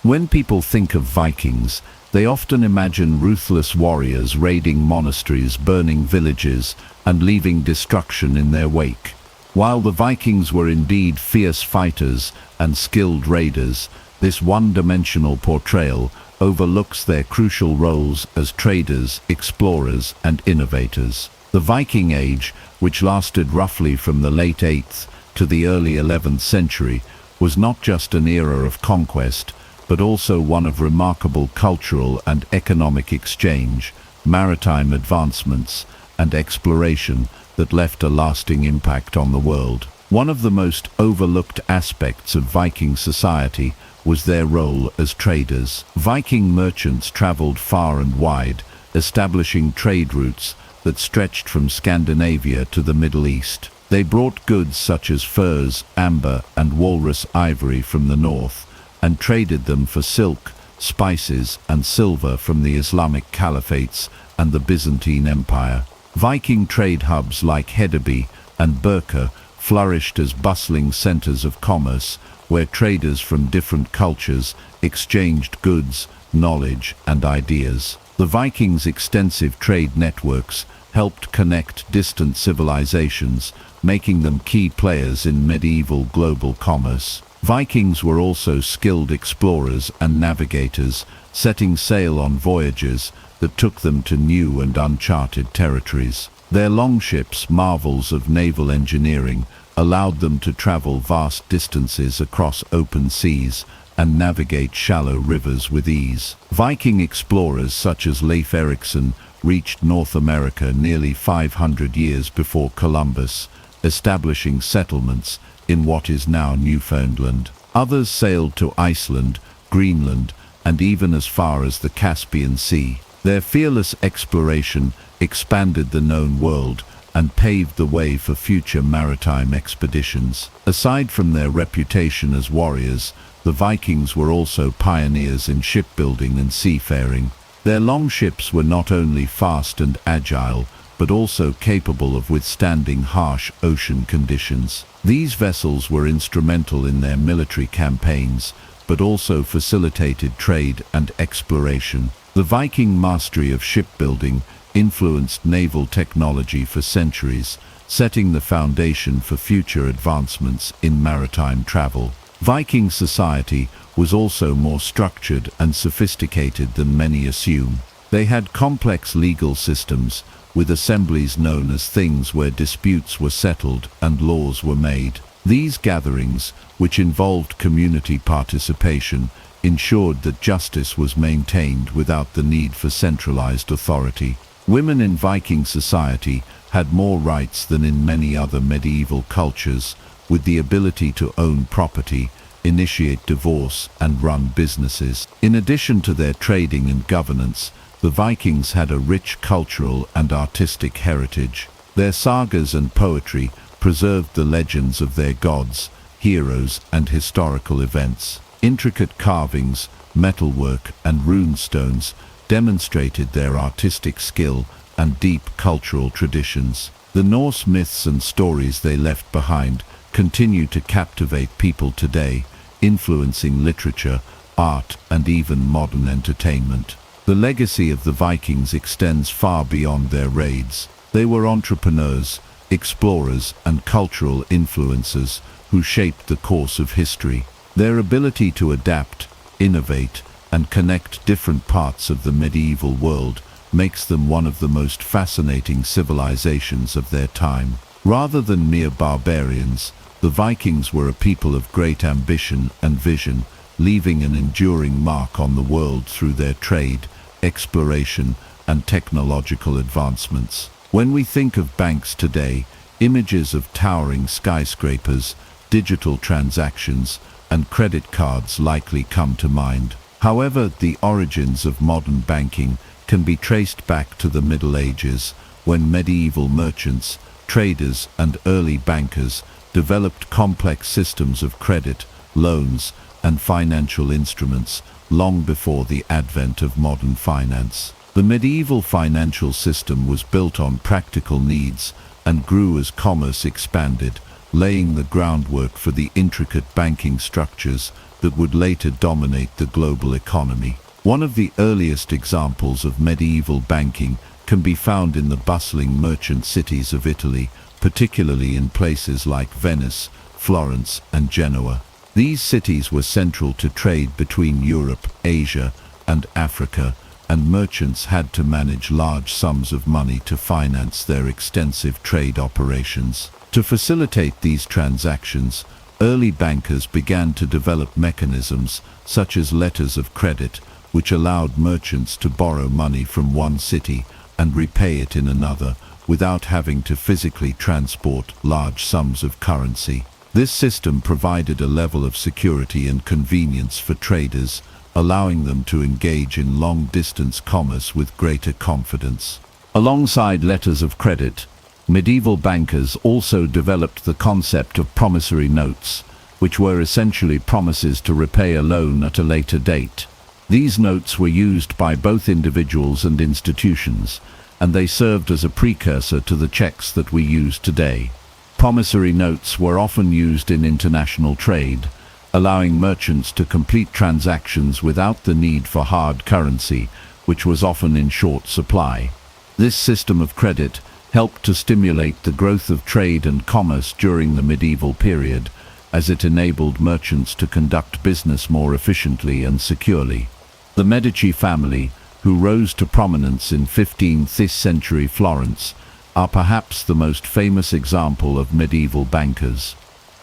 When people think of Vikings, they often imagine ruthless warriors raiding monasteries, burning villages, and leaving destruction in their wake. While the Vikings were indeed fierce fighters and skilled raiders, this one-dimensional portrayal overlooks their crucial roles as traders, explorers, and innovators. The Viking Age, which lasted roughly from the late 8th to the early 11th century, was not just an era of conquest, but also one of remarkable cultural and economic exchange, maritime advancements, and exploration that left a lasting impact on the world. One of the most overlooked aspects of Viking society was their role as traders. Viking merchants traveled far and wide, establishing trade routes that stretched from Scandinavia to the Middle East. They brought goods such as furs, amber, and walrus ivory from the north, and traded them for silk, spices, and silver from the Islamic caliphates and the Byzantine Empire. Viking trade hubs like Hedeby and Birka flourished as bustling centers of commerce, where traders from different cultures exchanged goods, knowledge, and ideas. The Vikings' extensive trade networks helped connect distant civilizations, making them key players in medieval global commerce. Vikings were also skilled explorers and navigators, setting sail on voyages that took them to new and uncharted territories. Their longships, marvels of naval engineering, allowed them to travel vast distances across open seas and navigate shallow rivers with ease. Viking explorers such as Leif Erikson reached North America nearly 500 years before Columbus, establishing settlements in what is now Newfoundland. Others sailed to Iceland, Greenland, and even as far as the Caspian Sea. Their fearless exploration expanded the known world and paved the way for future maritime expeditions. Aside from their reputation as warriors, the Vikings were also pioneers in shipbuilding and seafaring. Their longships were not only fast and agile, but also capable of withstanding harsh ocean conditions. These vessels were instrumental in their military campaigns, but also facilitated trade and exploration. The Viking mastery of shipbuilding influenced naval technology for centuries, setting the foundation for future advancements in maritime travel. Viking society was also more structured and sophisticated than many assume. They had complex legal systems, with assemblies known as things where disputes were settled and laws were made. These gatherings, which involved community participation, ensured that justice was maintained without the need for centralized authority. Women in Viking society had more rights than in many other medieval cultures, with the ability to own property, initiate divorce, and run businesses. In addition to their trading and governance, the Vikings had a rich cultural and artistic heritage. Their sagas and poetry preserved the legends of their gods, heroes, and historical events. Intricate carvings, metalwork, and rune stones demonstrated their artistic skill and deep cultural traditions. The Norse myths and stories they left behind continue to captivate people today, influencing literature, art, and even modern entertainment. The legacy of the Vikings extends far beyond their raids. They were entrepreneurs, explorers, and cultural influencers who shaped the course of history. Their ability to adapt, innovate, and connect different parts of the medieval world makes them one of the most fascinating civilizations of their time. Rather than mere barbarians, the Vikings were a people of great ambition and vision, leaving an enduring mark on the world through their trade, exploration, and technological advancements. When we think of banks today, images of towering skyscrapers, digital transactions, and credit cards likely come to mind. However, the origins of modern banking can be traced back to the Middle Ages, when medieval merchants, traders, and early bankers developed complex systems of credit, loans, and financial instruments long before the advent of modern finance. The medieval financial system was built on practical needs and grew as commerce expanded, laying the groundwork for the intricate banking structures that would later dominate the global economy. One of the earliest examples of medieval banking can be found in the bustling merchant cities of Italy, particularly in places like Venice, Florence, and Genoa. These cities were central to trade between Europe, Asia, and Africa, and merchants had to manage large sums of money to finance their extensive trade operations. To facilitate these transactions, early bankers began to develop mechanisms such as letters of credit, which allowed merchants to borrow money from one city and repay it in another, without having to physically transport large sums of currency. This system provided a level of security and convenience for traders, allowing them to engage in long-distance commerce with greater confidence. Alongside letters of credit, medieval bankers also developed the concept of promissory notes, which were essentially promises to repay a loan at a later date. These notes were used by both individuals and institutions, and they served as a precursor to the checks that we use today. Promissory notes were often used in international trade, allowing merchants to complete transactions without the need for hard currency, which was often in short supply. This system of credit helped to stimulate the growth of trade and commerce during the medieval period, as it enabled merchants to conduct business more efficiently and securely. The Medici family, who rose to prominence in 15th century Florence, are perhaps the most famous example of medieval bankers.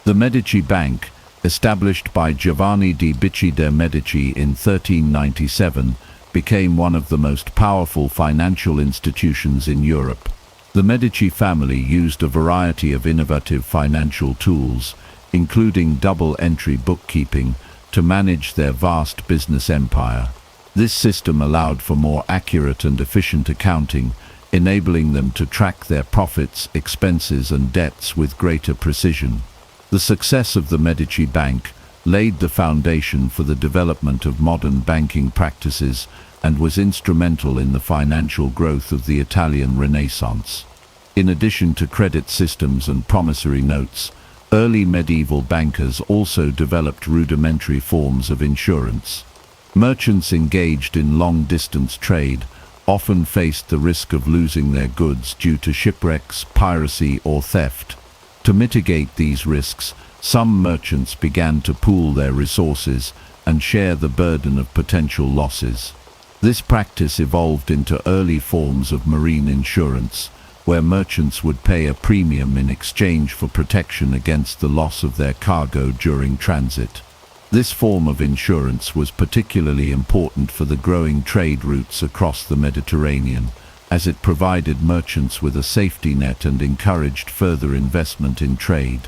The Medici Bank, established by Giovanni di Bicci de' Medici in 1397, became one of the most powerful financial institutions in Europe. The Medici family used a variety of innovative financial tools, including double-entry bookkeeping, to manage their vast business empire. This system allowed for more accurate and efficient accounting, enabling them to track their profits, expenses, and debts with greater precision. The success of the Medici Bank laid the foundation for the development of modern banking practices and was instrumental in the financial growth of the Italian Renaissance. In addition to credit systems and promissory notes, early medieval bankers also developed rudimentary forms of insurance. Merchants engaged in long-distance trade often faced the risk of losing their goods due to shipwrecks, piracy, or theft. To mitigate these risks, some merchants began to pool their resources and share the burden of potential losses. This practice evolved into early forms of marine insurance, where merchants would pay a premium in exchange for protection against the loss of their cargo during transit. This form of insurance was particularly important for the growing trade routes across the Mediterranean, as it provided merchants with a safety net and encouraged further investment in trade.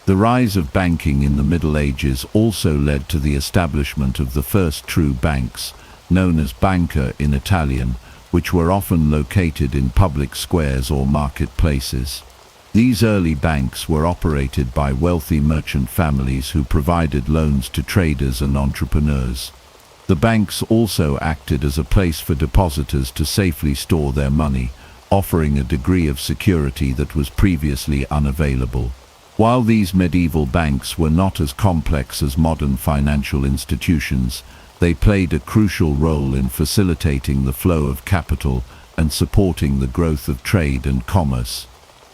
The rise of banking in the Middle Ages also led to the establishment of the first true banks, known as banca in Italian, which were often located in public squares or marketplaces. These early banks were operated by wealthy merchant families who provided loans to traders and entrepreneurs. The banks also acted as a place for depositors to safely store their money, offering a degree of security that was previously unavailable. While these medieval banks were not as complex as modern financial institutions, they played a crucial role in facilitating the flow of capital and supporting the growth of trade and commerce.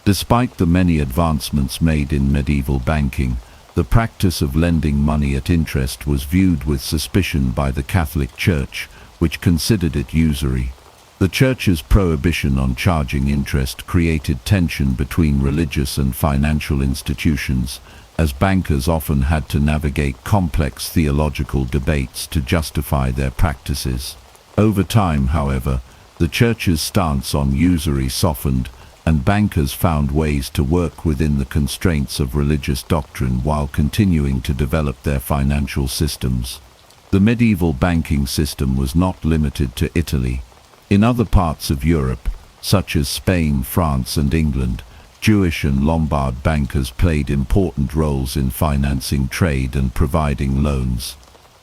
Despite the many advancements made in medieval banking, the practice of lending money at interest was viewed with suspicion by the Catholic Church, which considered it usury. The Church's prohibition on charging interest created tension between religious and financial institutions, as bankers often had to navigate complex theological debates to justify their practices. Over time, however, the Church's stance on usury softened, and bankers found ways to work within the constraints of religious doctrine while continuing to develop their financial systems. The medieval banking system was not limited to Italy. In other parts of Europe, such as Spain, France, and England, Jewish and Lombard bankers played important roles in financing trade and providing loans.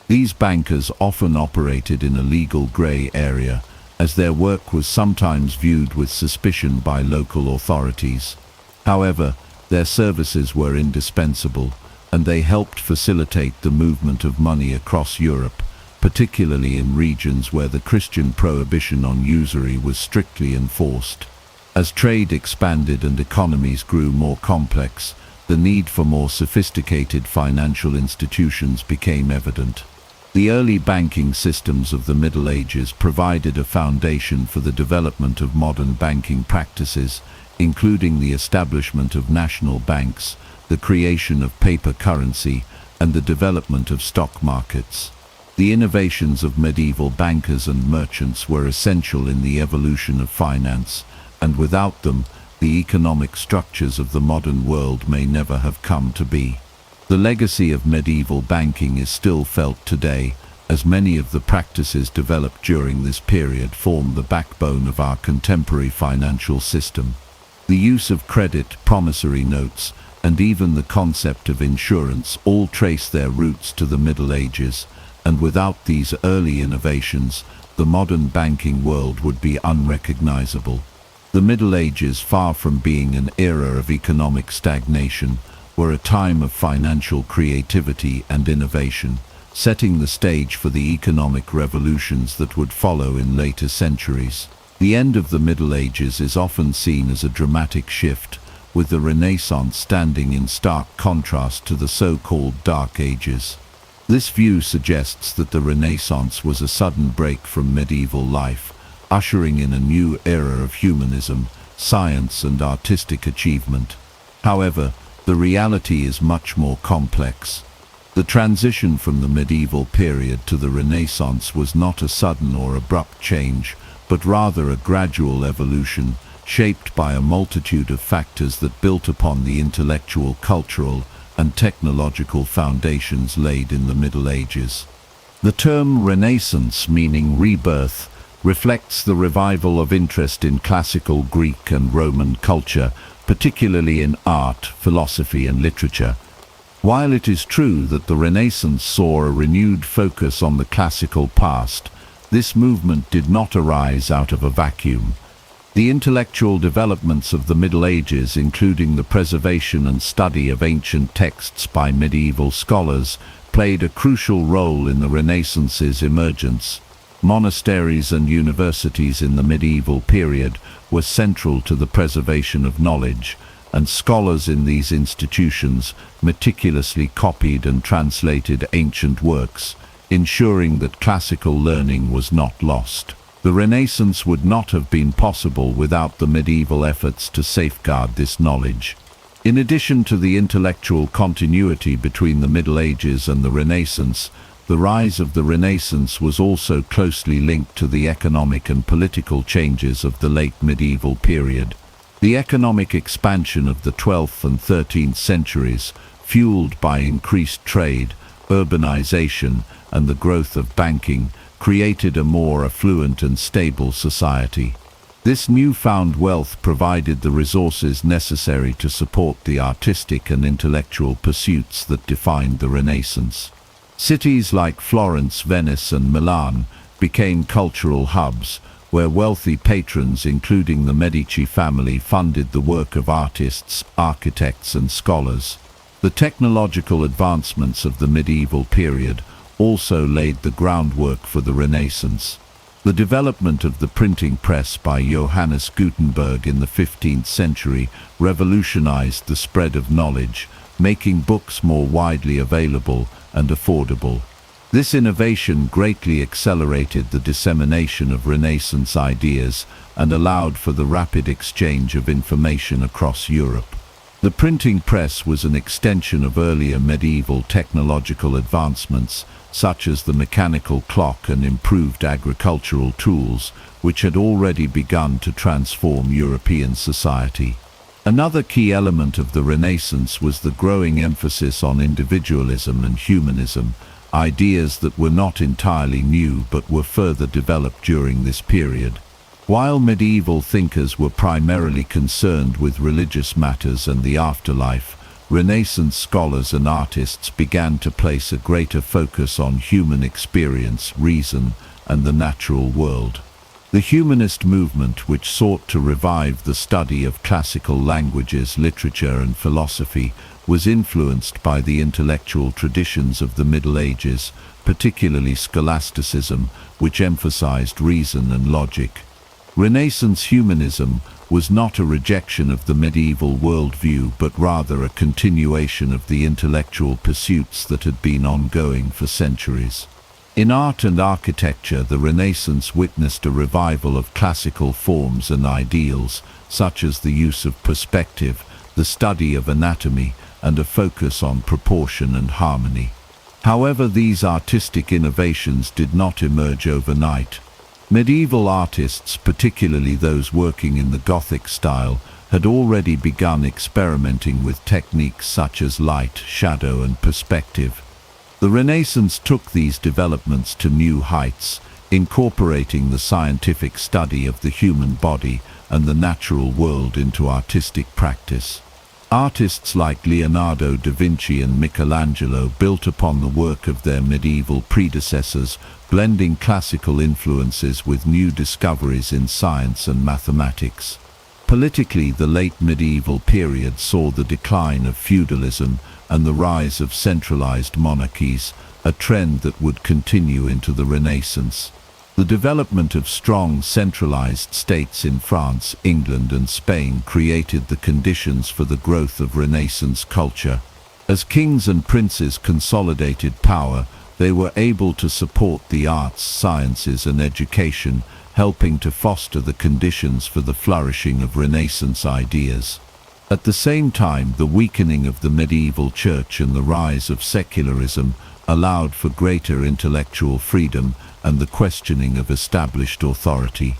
These bankers often operated in a legal grey area, as their work was sometimes viewed with suspicion by local authorities. However, their services were indispensable, and they helped facilitate the movement of money across Europe, particularly in regions where the Christian prohibition on usury was strictly enforced. As trade expanded and economies grew more complex, the need for more sophisticated financial institutions became evident. The early banking systems of the Middle Ages provided a foundation for the development of modern banking practices, including the establishment of national banks, the creation of paper currency, and the development of stock markets. The innovations of medieval bankers and merchants were essential in the evolution of finance, and without them, the economic structures of the modern world may never have come to be. The legacy of medieval banking is still felt today, as many of the practices developed during this period form the backbone of our contemporary financial system. The use of credit, promissory notes, and even the concept of insurance all trace their roots to the Middle Ages, and without these early innovations, the modern banking world would be unrecognizable. The Middle Ages, far from being an era of economic stagnation, were a time of financial creativity and innovation, setting the stage for the economic revolutions that would follow in later centuries. The end of the Middle Ages is often seen as a dramatic shift, with the Renaissance standing in stark contrast to the so-called Dark Ages. This view suggests that the Renaissance was a sudden break from medieval life, ushering in a new era of humanism, science, and artistic achievement. However, the reality is much more complex. The transition from the medieval period to the Renaissance was not a sudden or abrupt change, but rather a gradual evolution, shaped by a multitude of factors that built upon the intellectual, cultural, and technological foundations laid in the Middle Ages. The term Renaissance, meaning rebirth, reflects the revival of interest in classical Greek and Roman culture, particularly in art, philosophy, and literature. While it is true that the Renaissance saw a renewed focus on the classical past, this movement did not arise out of a vacuum. The intellectual developments of the Middle Ages, including the preservation and study of ancient texts by medieval scholars, played a crucial role in the Renaissance's emergence. Monasteries and universities in the medieval period were central to the preservation of knowledge, and scholars in these institutions meticulously copied and translated ancient works, ensuring that classical learning was not lost. The Renaissance would not have been possible without the medieval efforts to safeguard this knowledge. In addition to the intellectual continuity between the Middle Ages and the Renaissance, the rise of the Renaissance was also closely linked to the economic and political changes of the late medieval period. The economic expansion of the 12th and 13th centuries, fueled by increased trade, urbanization, and the growth of banking, created a more affluent and stable society. This newfound wealth provided the resources necessary to support the artistic and intellectual pursuits that defined the Renaissance. Cities like Florence, Venice, and Milan became cultural hubs, where wealthy patrons, including the Medici family, funded the work of artists, architects, and scholars. The technological advancements of the medieval period also laid the groundwork for the Renaissance. The development of the printing press by Johannes Gutenberg in the 15th century revolutionized the spread of knowledge, making books more widely available and affordable. This innovation greatly accelerated the dissemination of Renaissance ideas and allowed for the rapid exchange of information across Europe. The printing press was an extension of earlier medieval technological advancements, such as the mechanical clock and improved agricultural tools, which had already begun to transform European society. Another key element of the Renaissance was the growing emphasis on individualism and humanism, ideas that were not entirely new but were further developed during this period. While medieval thinkers were primarily concerned with religious matters and the afterlife, Renaissance scholars and artists began to place a greater focus on human experience, reason, and the natural world. The humanist movement, which sought to revive the study of classical languages, literature, and philosophy, was influenced by the intellectual traditions of the Middle Ages, particularly scholasticism, which emphasized reason and logic. Renaissance humanism was not a rejection of the medieval worldview, but rather a continuation of the intellectual pursuits that had been ongoing for centuries. In art and architecture, the Renaissance witnessed a revival of classical forms and ideals, such as the use of perspective, the study of anatomy, and a focus on proportion and harmony. However, these artistic innovations did not emerge overnight. Medieval artists, particularly those working in the Gothic style, had already begun experimenting with techniques such as light, shadow, and perspective. The Renaissance took these developments to new heights, incorporating the scientific study of the human body and the natural world into artistic practice. Artists like Leonardo da Vinci and Michelangelo built upon the work of their medieval predecessors, blending classical influences with new discoveries in science and mathematics. Politically, the late medieval period saw the decline of feudalism and the rise of centralized monarchies, a trend that would continue into the Renaissance. The development of strong centralized states in France, England, and Spain created the conditions for the growth of Renaissance culture. As kings and princes consolidated power, they were able to support the arts, sciences, and education, helping to foster the conditions for the flourishing of Renaissance ideas. At the same time, the weakening of the medieval church and the rise of secularism allowed for greater intellectual freedom and the questioning of established authority.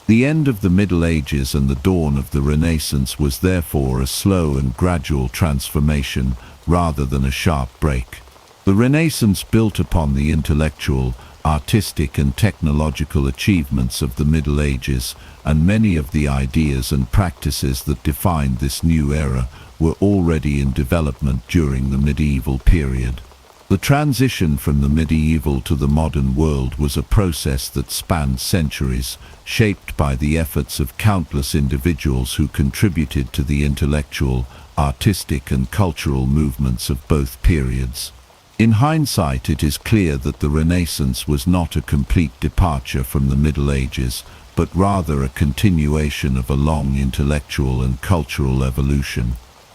The end of the Middle Ages and the dawn of the Renaissance was therefore a slow and gradual transformation rather than a sharp break. The Renaissance built upon the intellectual, artistic, and technological achievements of the Middle Ages, and many of the ideas and practices that defined this new era were already in development during the medieval period. The transition from the medieval to the modern world was a process that spanned centuries, shaped by the efforts of countless individuals who contributed to the intellectual, artistic, and cultural movements of both periods. In hindsight, it is clear that the Renaissance was not a complete departure from the Middle Ages, but rather a continuation of a long intellectual and cultural evolution.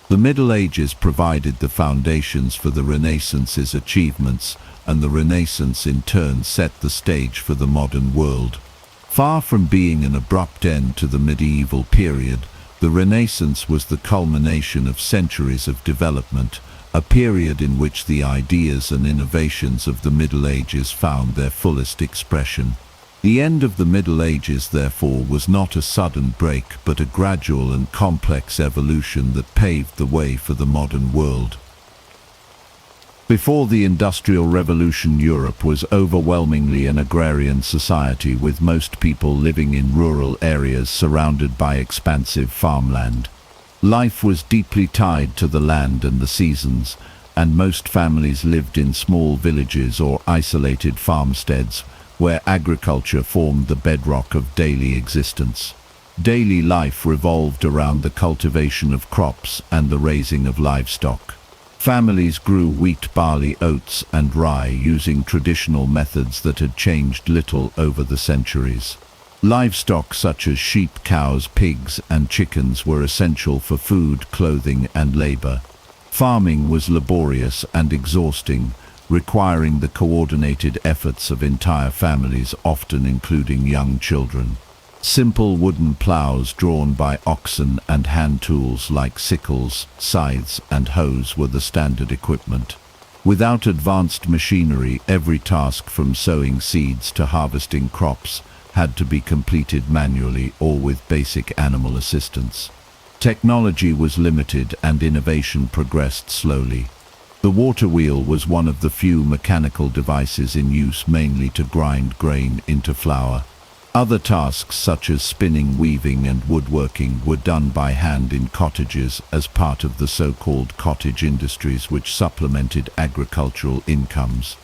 The Middle Ages provided the foundations for the Renaissance's achievements, and the Renaissance in turn set the stage for the modern world. Far from being an abrupt end to the medieval period, the Renaissance was the culmination of centuries of development, a period in which the ideas and innovations of the Middle Ages found their fullest expression. The end of the Middle Ages, therefore, was not a sudden break, but a gradual and complex evolution that paved the way for the modern world. Before the Industrial Revolution, Europe was overwhelmingly an agrarian society, with most people living in rural areas surrounded by expansive farmland. Life was deeply tied to the land and the seasons, and most families lived in small villages or isolated farmsteads, where agriculture formed the bedrock of daily existence. Daily life revolved around the cultivation of crops and the raising of livestock. Families grew wheat, barley, oats, and rye using traditional methods that had changed little over the centuries. Livestock such as sheep, cows, pigs, and chickens were essential for food, clothing, and labor. Farming was laborious and exhausting, requiring the coordinated efforts of entire families, often including young children. Simple wooden plows drawn by oxen and hand tools like sickles, scythes, and hoes were the standard equipment. Without advanced machinery, every task from sowing seeds to harvesting crops had to be completed manually or with basic animal assistance. Technology was limited and innovation progressed slowly. The water wheel was one of the few mechanical devices in use, mainly to grind grain into flour. Other tasks such as spinning, weaving, and woodworking were done by hand in cottages as part of the so-called cottage industries, which supplemented agricultural incomes.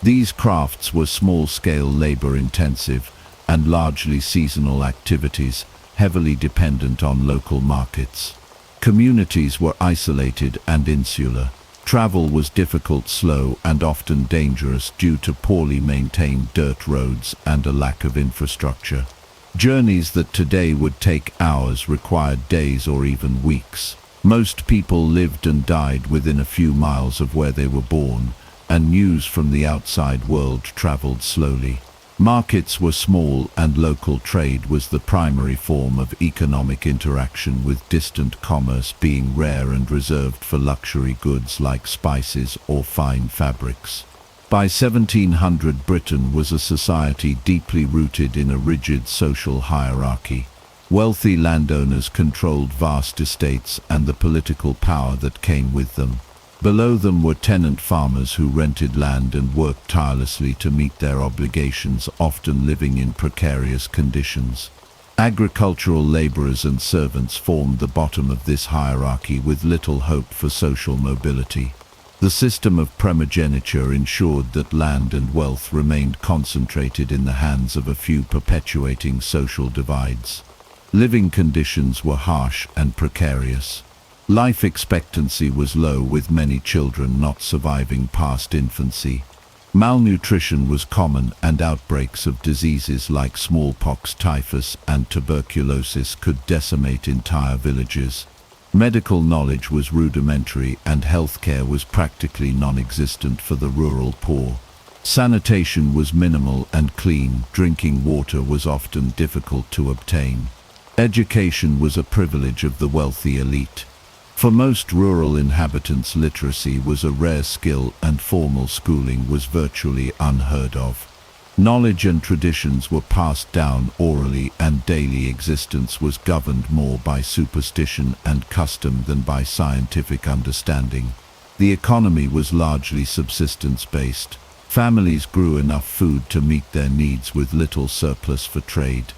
These crafts were small-scale, labor-intensive, and largely seasonal activities, heavily dependent on local markets. Communities were isolated and insular. Travel was difficult, slow, and often dangerous due to poorly maintained dirt roads and a lack of infrastructure. Journeys that today would take hours required days or even weeks. Most people lived and died within a few miles of where they were born, and news from the outside world traveled slowly. Markets were small, and local trade was the primary form of economic interaction, with distant commerce being rare and reserved for luxury goods like spices or fine fabrics. By 1700, Britain was a society deeply rooted in a rigid social hierarchy. Wealthy landowners controlled vast estates and the political power that came with them. Below them were tenant farmers who rented land and worked tirelessly to meet their obligations, often living in precarious conditions. Agricultural laborers and servants formed the bottom of this hierarchy with little hope for social mobility. The system of primogeniture ensured that land and wealth remained concentrated in the hands of a few, perpetuating social divides. Living conditions were harsh and precarious. Life expectancy was low, with many children not surviving past infancy. Malnutrition was common, and outbreaks of diseases like smallpox, typhus, and tuberculosis could decimate entire villages. Medical knowledge was rudimentary, and healthcare was practically non-existent for the rural poor. Sanitation was minimal and clean. Drinking water was often difficult to obtain. Education was a privilege of the wealthy elite. For most rural inhabitants, literacy was a rare skill, and formal schooling was virtually unheard of. Knowledge and traditions were passed down orally, and daily existence was governed more by superstition and custom than by scientific understanding. The economy was largely subsistence-based. Families grew enough food to meet their needs with little surplus for trade.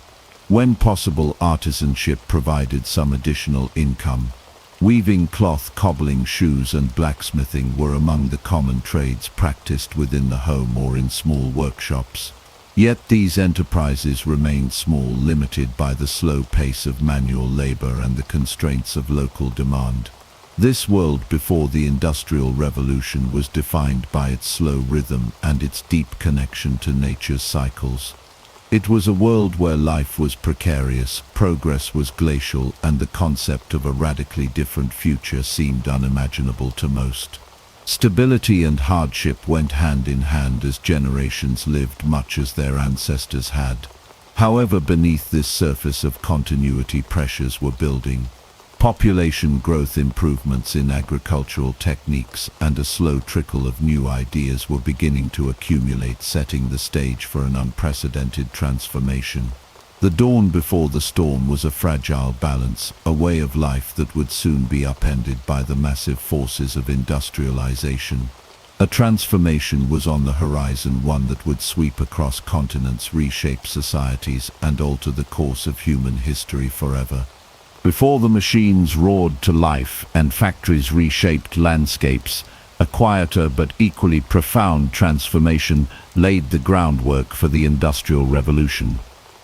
When possible, artisanship provided some additional income. Weaving cloth, cobbling shoes, and blacksmithing were among the common trades practiced within the home or in small workshops. Yet these enterprises remained small, limited by the slow pace of manual labor and the constraints of local demand. This world before the Industrial Revolution was defined by its slow rhythm and its deep connection to nature's cycles. It was a world where life was precarious, progress was glacial, and the concept of a radically different future seemed unimaginable to most. Stability and hardship went hand in hand as generations lived much as their ancestors had. However, beneath this surface of continuity, pressures were building. Population growth, improvements in agricultural techniques, and a slow trickle of new ideas were beginning to accumulate, setting the stage for an unprecedented transformation. The dawn before the storm was a fragile balance, a way of life that would soon be upended by the massive forces of industrialization. A transformation was on the horizon, one that would sweep across continents, reshape societies, and alter the course of human history forever. Before the machines roared to life and factories reshaped landscapes, a quieter but equally profound transformation laid the groundwork for the Industrial Revolution.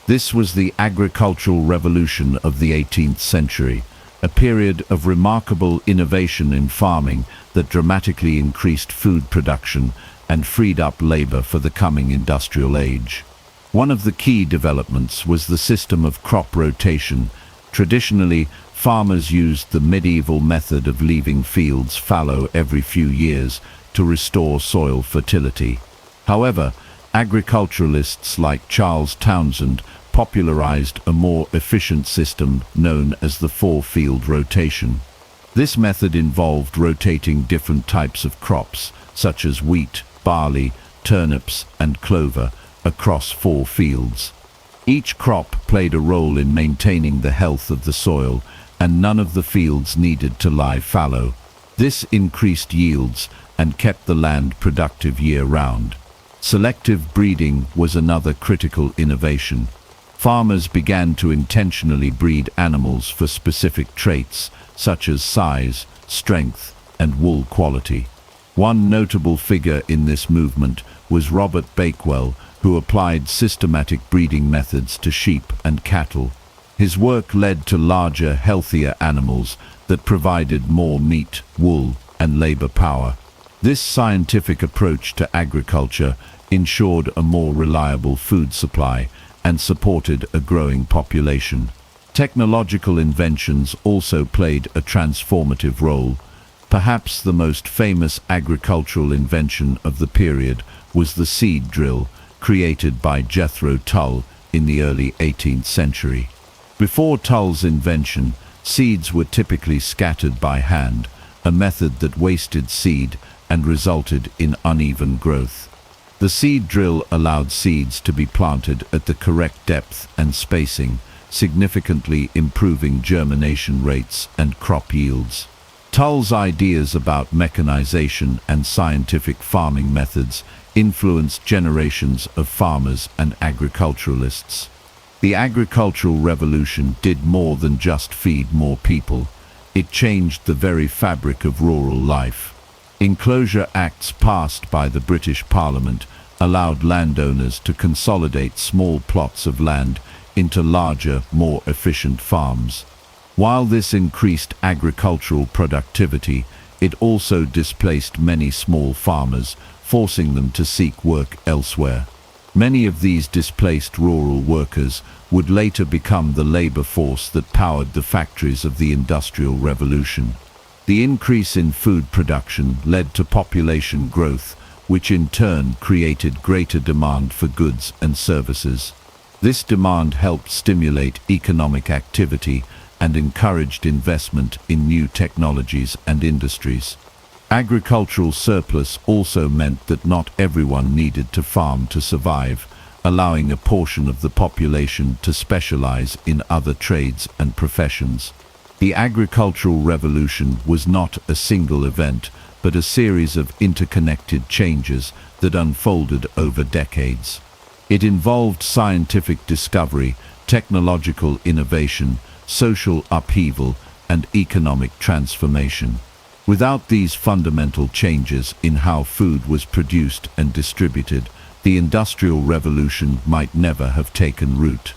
This was the agricultural revolution of the 18th century, a period of remarkable innovation in farming that dramatically increased food production and freed up labor for the coming industrial age. One of the key developments was the system of crop rotation. Traditionally, farmers used the medieval method of leaving fields fallow every few years to restore soil fertility. However, agriculturalists like Charles Townsend popularized a more efficient system known as the four-field rotation. This method involved rotating different types of crops, such as wheat, barley, turnips, and clover, across 4 fields. Each crop played a role in maintaining the health of the soil, and none of the fields needed to lie fallow. This increased yields and kept the land productive year-round. Selective breeding was another critical innovation. Farmers began to intentionally breed animals for specific traits, such as size, strength, and wool quality. One notable figure in this movement was Robert Bakewell, who applied systematic breeding methods to sheep and cattle. His work led to larger, healthier animals that provided more meat, wool, and labor power. This scientific approach to agriculture ensured a more reliable food supply and supported a growing population. Technological inventions also played a transformative role. Perhaps the most famous agricultural invention of the period was the seed drill, created by Jethro Tull in the early 18th century. Before Tull's invention, seeds were typically scattered by hand, a method that wasted seed and resulted in uneven growth. The seed drill allowed seeds to be planted at the correct depth and spacing, significantly improving germination rates and crop yields. Tull's ideas about mechanization and scientific farming methods influenced generations of farmers and agriculturalists. The agricultural revolution did more than just feed more people. It changed the very fabric of rural life. Enclosure Acts passed by the British Parliament allowed landowners to consolidate small plots of land into larger, more efficient farms. While this increased agricultural productivity, it also displaced many small farmers, forcing them to seek work elsewhere. Many of these displaced rural workers would later become the labor force that powered the factories of the Industrial Revolution. The increase in food production led to population growth, which in turn created greater demand for goods and services. This demand helped stimulate economic activity and encouraged investment in new technologies and industries. Agricultural surplus also meant that not everyone needed to farm to survive, allowing a portion of the population to specialize in other trades and professions. The agricultural revolution was not a single event, but a series of interconnected changes that unfolded over decades. It involved scientific discovery, technological innovation, social upheaval, and economic transformation. Without these fundamental changes in how food was produced and distributed, the Industrial Revolution might never have taken root.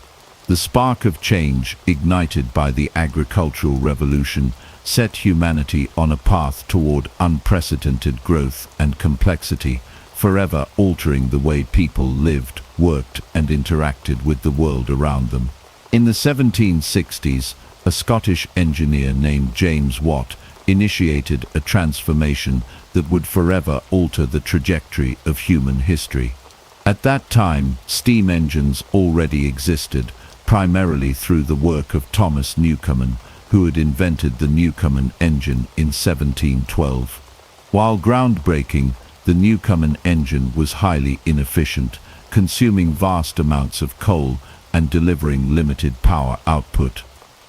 The spark of change, ignited by the agricultural revolution, set humanity on a path toward unprecedented growth and complexity, forever altering the way people lived, worked, and interacted with the world around them. In the 1760s, a Scottish engineer named James Watt initiated a transformation that would forever alter the trajectory of human history. At that time, steam engines already existed, primarily through the work of Thomas Newcomen, who had invented the Newcomen engine in 1712. While groundbreaking, the Newcomen engine was highly inefficient, consuming vast amounts of coal and delivering limited power output.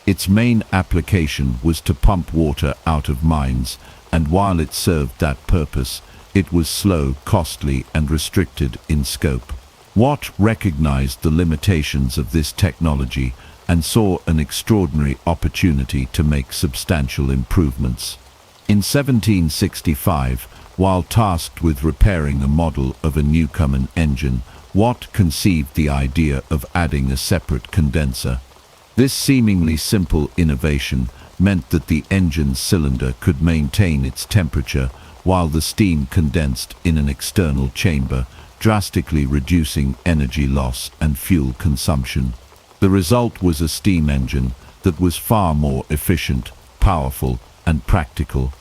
Its main application was to pump water out of mines, and while it served that purpose, it was slow, costly, and restricted in scope. Watt recognized the limitations of this technology and saw an extraordinary opportunity to make substantial improvements. In 1765, while tasked with repairing a model of a Newcomen engine, Watt conceived the idea of adding a separate condenser. This seemingly simple innovation meant that the engine's cylinder could maintain its temperature while the steam condensed in an external chamber, drastically reducing energy loss and fuel consumption. The result was a steam engine that was far more efficient, powerful, and practical.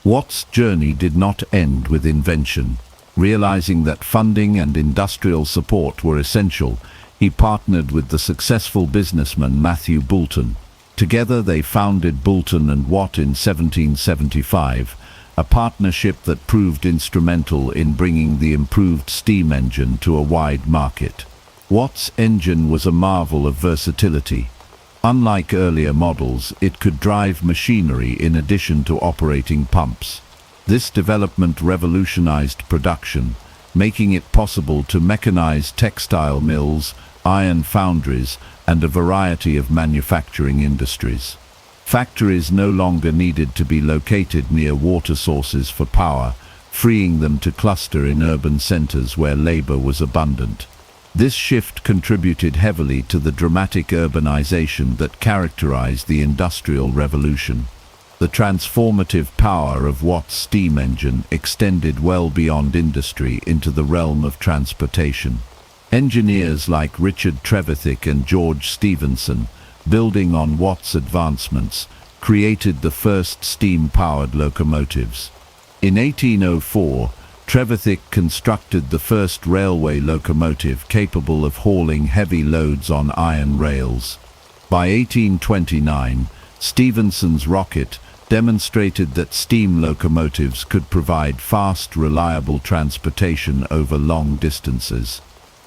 Watt's journey did not end with invention. Realizing that funding and industrial support were essential, he partnered with the successful businessman Matthew Boulton. Together they founded Boulton and Watt in 1775, a partnership that proved instrumental in bringing the improved steam engine to a wide market. Watt's engine was a marvel of versatility. Unlike earlier models, it could drive machinery in addition to operating pumps. This development revolutionized production, making it possible to mechanize textile mills, iron foundries, and a variety of manufacturing industries. Factories no longer needed to be located near water sources for power, freeing them to cluster in urban centers where labor was abundant. This shift contributed heavily to the dramatic urbanization that characterized the Industrial Revolution. The transformative power of Watt's steam engine extended well beyond industry into the realm of transportation. Engineers like Richard Trevithick and George Stephenson, building on Watt's advancements, created the first steam-powered locomotives. In 1804, Trevithick constructed the first railway locomotive capable of hauling heavy loads on iron rails. By 1829, Stephenson's rocket demonstrated that steam locomotives could provide fast, reliable transportation over long distances.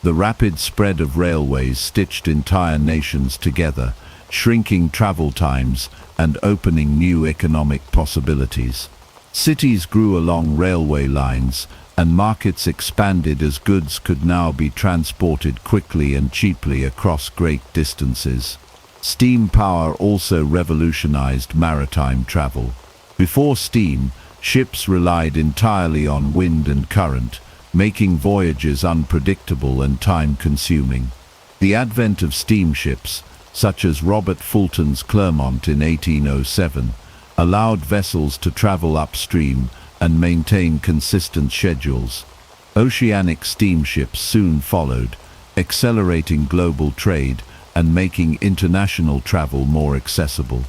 The rapid spread of railways stitched entire nations together, shrinking travel times and opening new economic possibilities. Cities grew along railway lines, and markets expanded as goods could now be transported quickly and cheaply across great distances. Steam power also revolutionized maritime travel. Before steam, ships relied entirely on wind and current, making voyages unpredictable and time-consuming. The advent of steamships, such as Robert Fulton's Clermont in 1807, allowed vessels to travel upstream and maintain consistent schedules. Oceanic steamships soon followed, accelerating global trade and making international travel more accessible.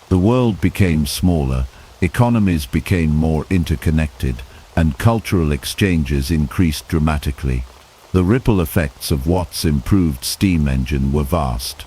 The world became smaller, economies became more interconnected, and cultural exchanges increased dramatically. The ripple effects of Watt's improved steam engine were vast.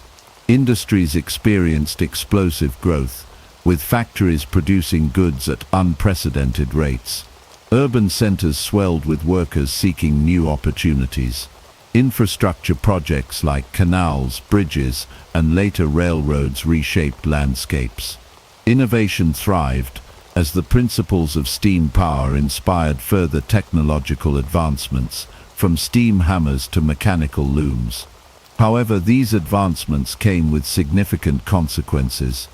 Industries experienced explosive growth, with factories producing goods at unprecedented rates. Urban centers swelled with workers seeking new opportunities. Infrastructure projects like canals, bridges, and later railroads reshaped landscapes. Innovation thrived, as the principles of steam power inspired further technological advancements, from steam hammers to mechanical looms. However, these advancements came with significant consequences.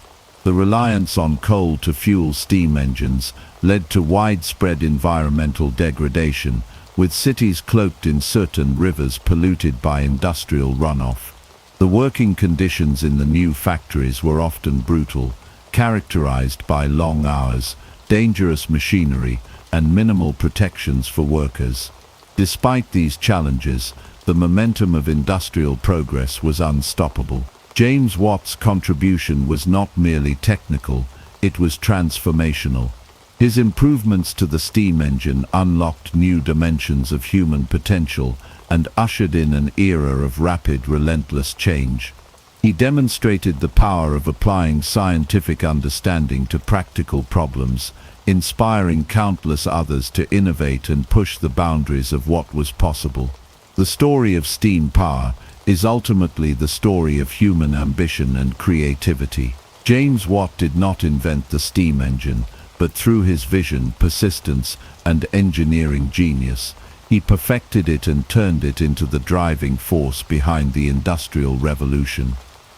The reliance on coal to fuel steam engines led to widespread environmental degradation, with cities cloaked in soot and rivers polluted by industrial runoff. The working conditions in the new factories were often brutal, characterized by long hours, dangerous machinery, and minimal protections for workers. Despite these challenges, the momentum of industrial progress was unstoppable. James Watt's contribution was not merely technical, it was transformational. His improvements to the steam engine unlocked new dimensions of human potential and ushered in an era of rapid, relentless change. He demonstrated the power of applying scientific understanding to practical problems, inspiring countless others to innovate and push the boundaries of what was possible. The story of steam power is ultimately the story of human ambition and creativity. James Watt did not invent the steam engine, but through his vision, persistence, and engineering genius, he perfected it and turned it into the driving force behind the Industrial Revolution.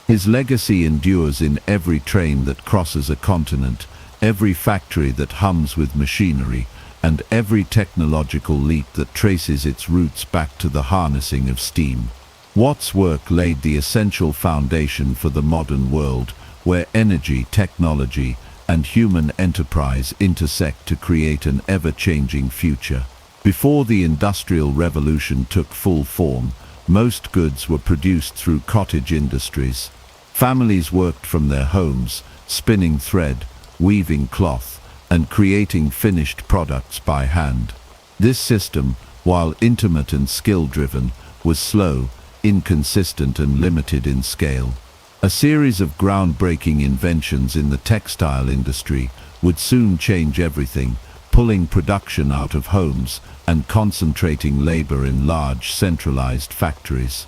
His legacy endures in every train that crosses a continent, every factory that hums with machinery, and every technological leap that traces its roots back to the harnessing of steam. Watt's work laid the essential foundation for the modern world, where energy, technology, and human enterprise intersect to create an ever-changing future. Before the Industrial Revolution took full form, most goods were produced through cottage industries. Families worked from their homes, spinning thread, weaving cloth, and creating finished products by hand. This system, while intimate and skill-driven, was slow, inconsistent, and limited in scale. A series of groundbreaking inventions in the textile industry would soon change everything, pulling production out of homes and concentrating labor in large, centralized factories.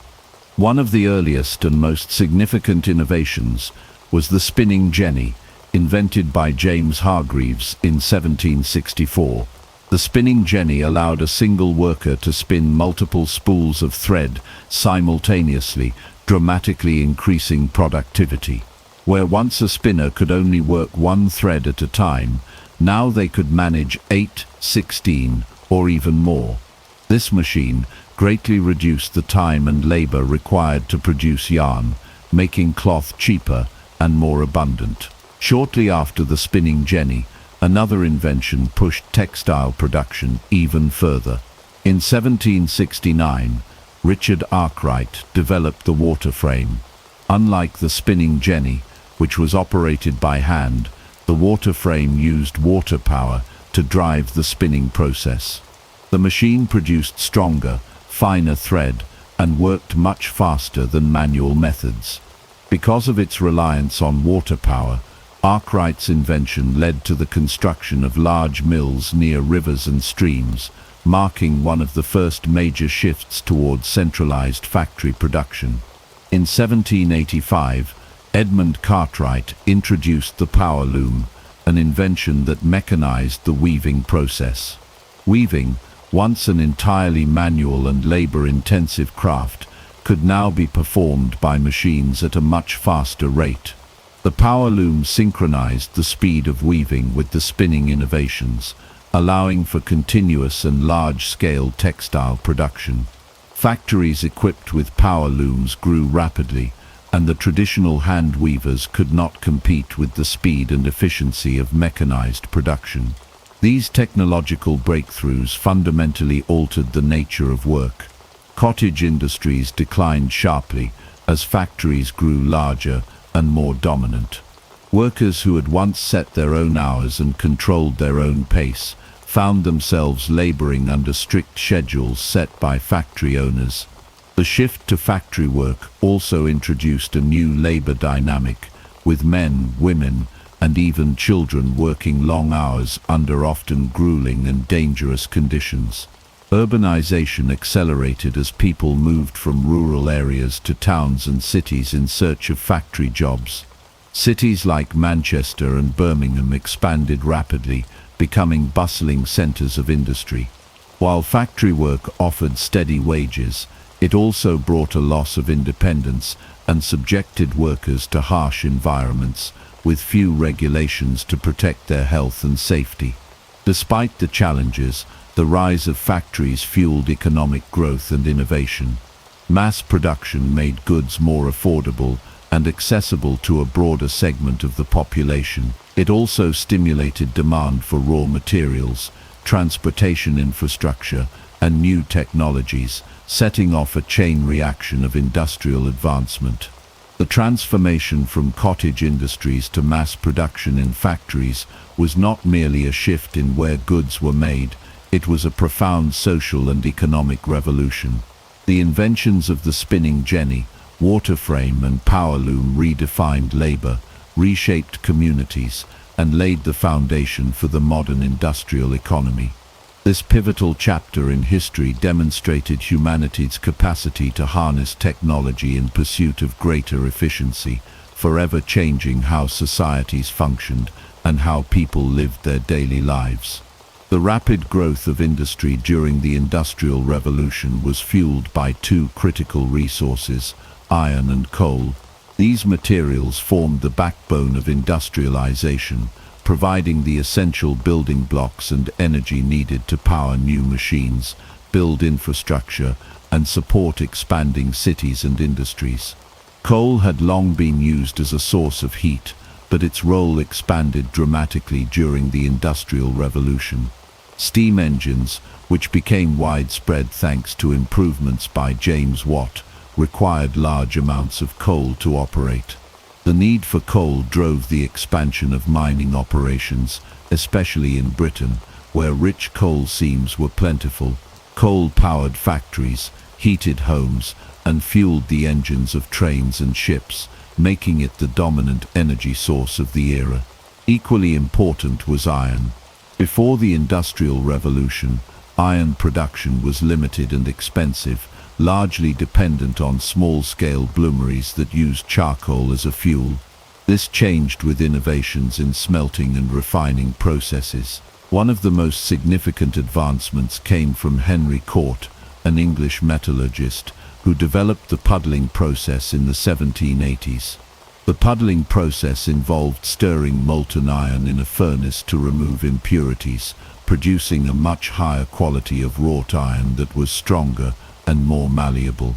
One of the earliest and most significant innovations was the spinning jenny, invented by James Hargreaves in 1764. The spinning jenny allowed a single worker to spin multiple spools of thread simultaneously, dramatically increasing productivity. Where once a spinner could only work one thread at a time, now they could manage 8, 16, or even more. This machine greatly reduced the time and labor required to produce yarn, making cloth cheaper and more abundant. Shortly after the spinning jenny, another invention pushed textile production even further. In 1769, Richard Arkwright developed the water frame. Unlike the spinning jenny, which was operated by hand, the water frame used water power to drive the spinning process. The machine produced stronger, finer thread and worked much faster than manual methods. Because of its reliance on water power, Arkwright's invention led to the construction of large mills near rivers and streams, marking one of the first major shifts towards centralized factory production. In 1785, Edmund Cartwright introduced the power loom, an invention that mechanized the weaving process. Weaving, once an entirely manual and labor-intensive craft, could now be performed by machines at a much faster rate. The power loom synchronized the speed of weaving with the spinning innovations, allowing for continuous and large-scale textile production. Factories equipped with power looms grew rapidly, and the traditional hand weavers could not compete with the speed and efficiency of mechanized production. These technological breakthroughs fundamentally altered the nature of work. Cottage industries declined sharply as factories grew larger and more dominant. Workers who had once set their own hours and controlled their own pace found themselves laboring under strict schedules set by factory owners. The shift to factory work also introduced a new labor dynamic, with men, women, and even children working long hours under often grueling and dangerous conditions. Urbanization accelerated as people moved from rural areas to towns and cities in search of factory jobs. Cities like Manchester and Birmingham expanded rapidly, becoming bustling centers of industry. While factory work offered steady wages, it also brought a loss of independence and subjected workers to harsh environments, with few regulations to protect their health and safety. Despite the challenges, the rise of factories fueled economic growth and innovation. Mass production made goods more affordable and accessible to a broader segment of the population. It also stimulated demand for raw materials, transportation infrastructure, and new technologies, setting off a chain reaction of industrial advancement. The transformation from cottage industries to mass production in factories was not merely a shift in where goods were made, it was a profound social and economic revolution. The inventions of the spinning jenny, water frame, and power loom redefined labor, reshaped communities, and laid the foundation for the modern industrial economy. This pivotal chapter in history demonstrated humanity's capacity to harness technology in pursuit of greater efficiency, forever changing how societies functioned and how people lived their daily lives. The rapid growth of industry during the Industrial Revolution was fueled by two critical resources, iron and coal. These materials formed the backbone of industrialization, providing the essential building blocks and energy needed to power new machines, build infrastructure, and support expanding cities and industries. Coal had long been used as a source of heat, but its role expanded dramatically during the Industrial Revolution. Steam engines, which became widespread thanks to improvements by James Watt, required large amounts of coal to operate. The need for coal drove the expansion of mining operations, especially in Britain, where rich coal seams were plentiful. Coal-powered factories, heated homes, and fueled the engines of trains and ships, making it the dominant energy source of the era. Equally important was iron. Before the Industrial Revolution, iron production was limited and expensive, largely dependent on small-scale bloomeries that used charcoal as a fuel. This changed with innovations in smelting and refining processes. One of the most significant advancements came from Henry Cort, an English metallurgist, who developed the puddling process in the 1780s. The puddling process involved stirring molten iron in a furnace to remove impurities, producing a much higher quality of wrought iron that was stronger and more malleable.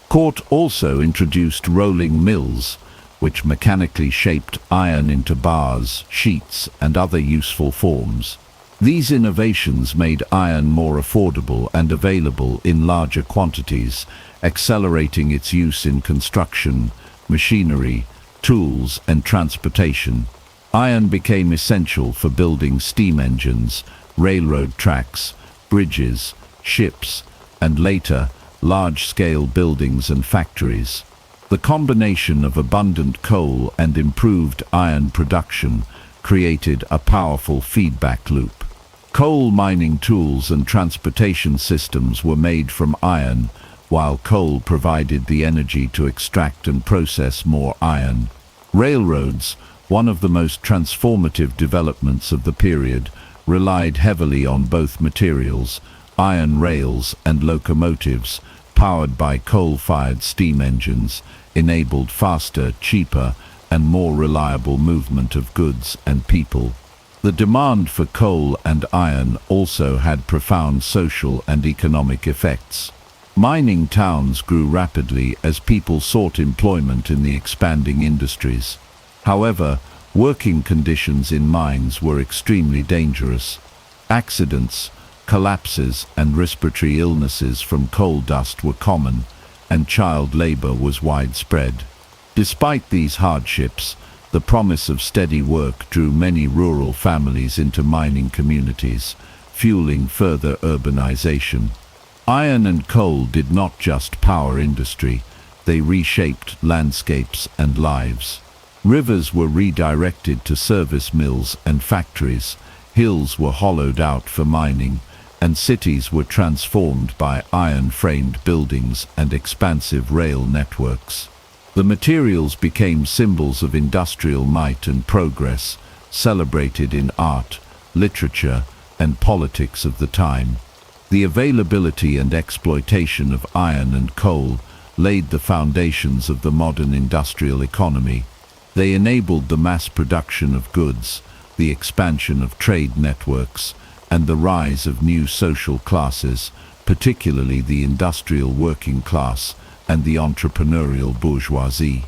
Cort also introduced rolling mills, which mechanically shaped iron into bars, sheets, and other useful forms. These innovations made iron more affordable and available in larger quantities, accelerating its use in construction, machinery, tools, and transportation. Iron became essential for building steam engines, railroad tracks, bridges, ships, and later, large-scale buildings and factories. The combination of abundant coal and improved iron production created a powerful feedback loop. Coal mining tools and transportation systems were made from iron, while coal provided the energy to extract and process more iron. Railroads, one of the most transformative developments of the period, relied heavily on both materials, iron rails and locomotives, powered by coal-fired steam engines, enabled faster, cheaper, and more reliable movement of goods and people. The demand for coal and iron also had profound social and economic effects. Mining towns grew rapidly as people sought employment in the expanding industries. However, working conditions in mines were extremely dangerous. Accidents, collapses, and respiratory illnesses from coal dust were common, and child labor was widespread. Despite these hardships, the promise of steady work drew many rural families into mining communities, fueling further urbanization. Iron and coal did not just power industry, they reshaped landscapes and lives. Rivers were redirected to service mills and factories, hills were hollowed out for mining, and cities were transformed by iron-framed buildings and expansive rail networks. The materials became symbols of industrial might and progress, celebrated in art, literature, and politics of the time. The availability and exploitation of iron and coal laid the foundations of the modern industrial economy. They enabled the mass production of goods, the expansion of trade networks, and the rise of new social classes, particularly the industrial working class and the entrepreneurial bourgeoisie.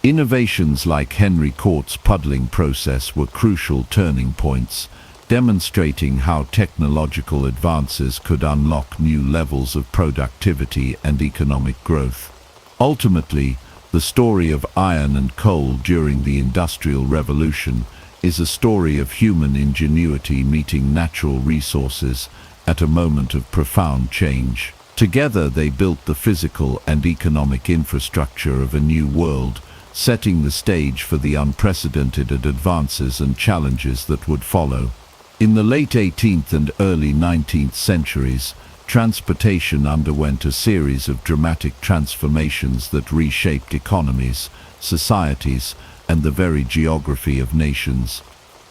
Innovations like Henry Court's puddling process were crucial turning points, demonstrating how technological advances could unlock new levels of productivity and economic growth. Ultimately, the story of iron and coal during the Industrial Revolution is a story of human ingenuity meeting natural resources at a moment of profound change. Together they built the physical and economic infrastructure of a new world, setting the stage for the unprecedented advances and challenges that would follow. In the late 18th and early 19th centuries, transportation underwent a series of dramatic transformations that reshaped economies, societies, and the very geography of nations.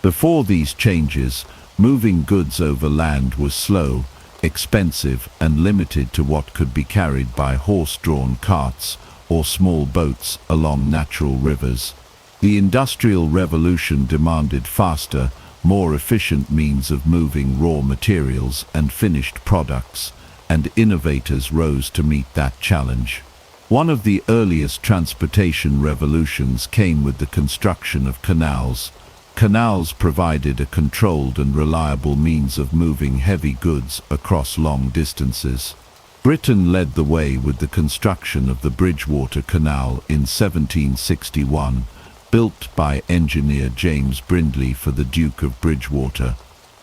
Before these changes, moving goods over land was slow, expensive, and limited to what could be carried by horse-drawn carts or small boats along natural rivers. The Industrial Revolution demanded faster, more efficient means of moving raw materials and finished products, and innovators rose to meet that challenge. One of the earliest transportation revolutions came with the construction of canals. Canals provided a controlled and reliable means of moving heavy goods across long distances. Britain led the way with the construction of the Bridgewater Canal in 1761, built by engineer James Brindley for the Duke of Bridgewater.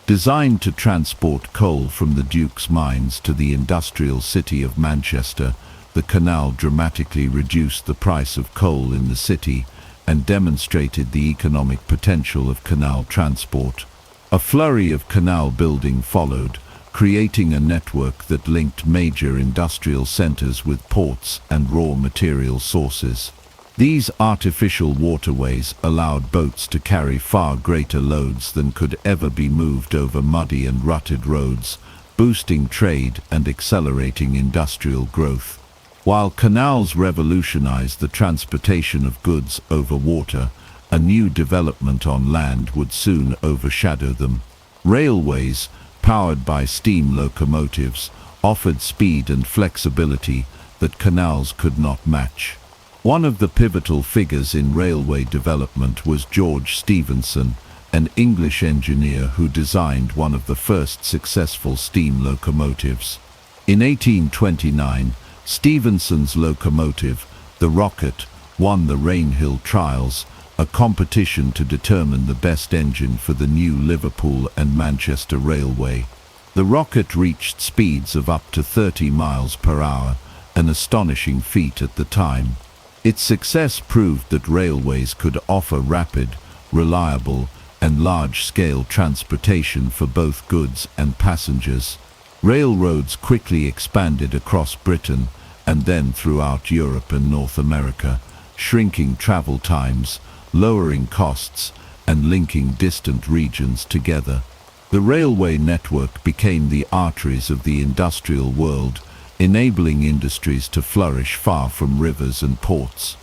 Designed to transport coal from the Duke's mines to the industrial city of Manchester, the canal dramatically reduced the price of coal in the city and demonstrated the economic potential of canal transport. A flurry of canal building followed, creating a network that linked major industrial centers with ports and raw material sources. These artificial waterways allowed boats to carry far greater loads than could ever be moved over muddy and rutted roads, boosting trade and accelerating industrial growth. While canals revolutionized the transportation of goods over water, a new development on land would soon overshadow them. Railways, powered by steam locomotives, offered speed and flexibility that canals could not match. One of the pivotal figures in railway development was George Stephenson, an English engineer who designed one of the first successful steam locomotives. In 1829, Stephenson's locomotive, the Rocket, won the Rainhill Trials, a competition to determine the best engine for the new Liverpool and Manchester Railway. The Rocket reached speeds of up to 30 miles per hour, an astonishing feat at the time. Its success proved that railways could offer rapid, reliable, and large-scale transportation for both goods and passengers. Railroads quickly expanded across Britain and then throughout Europe and North America, shrinking travel times, lowering costs, and linking distant regions together. The railway network became the arteries of the industrial world, enabling industries to flourish far from rivers and ports.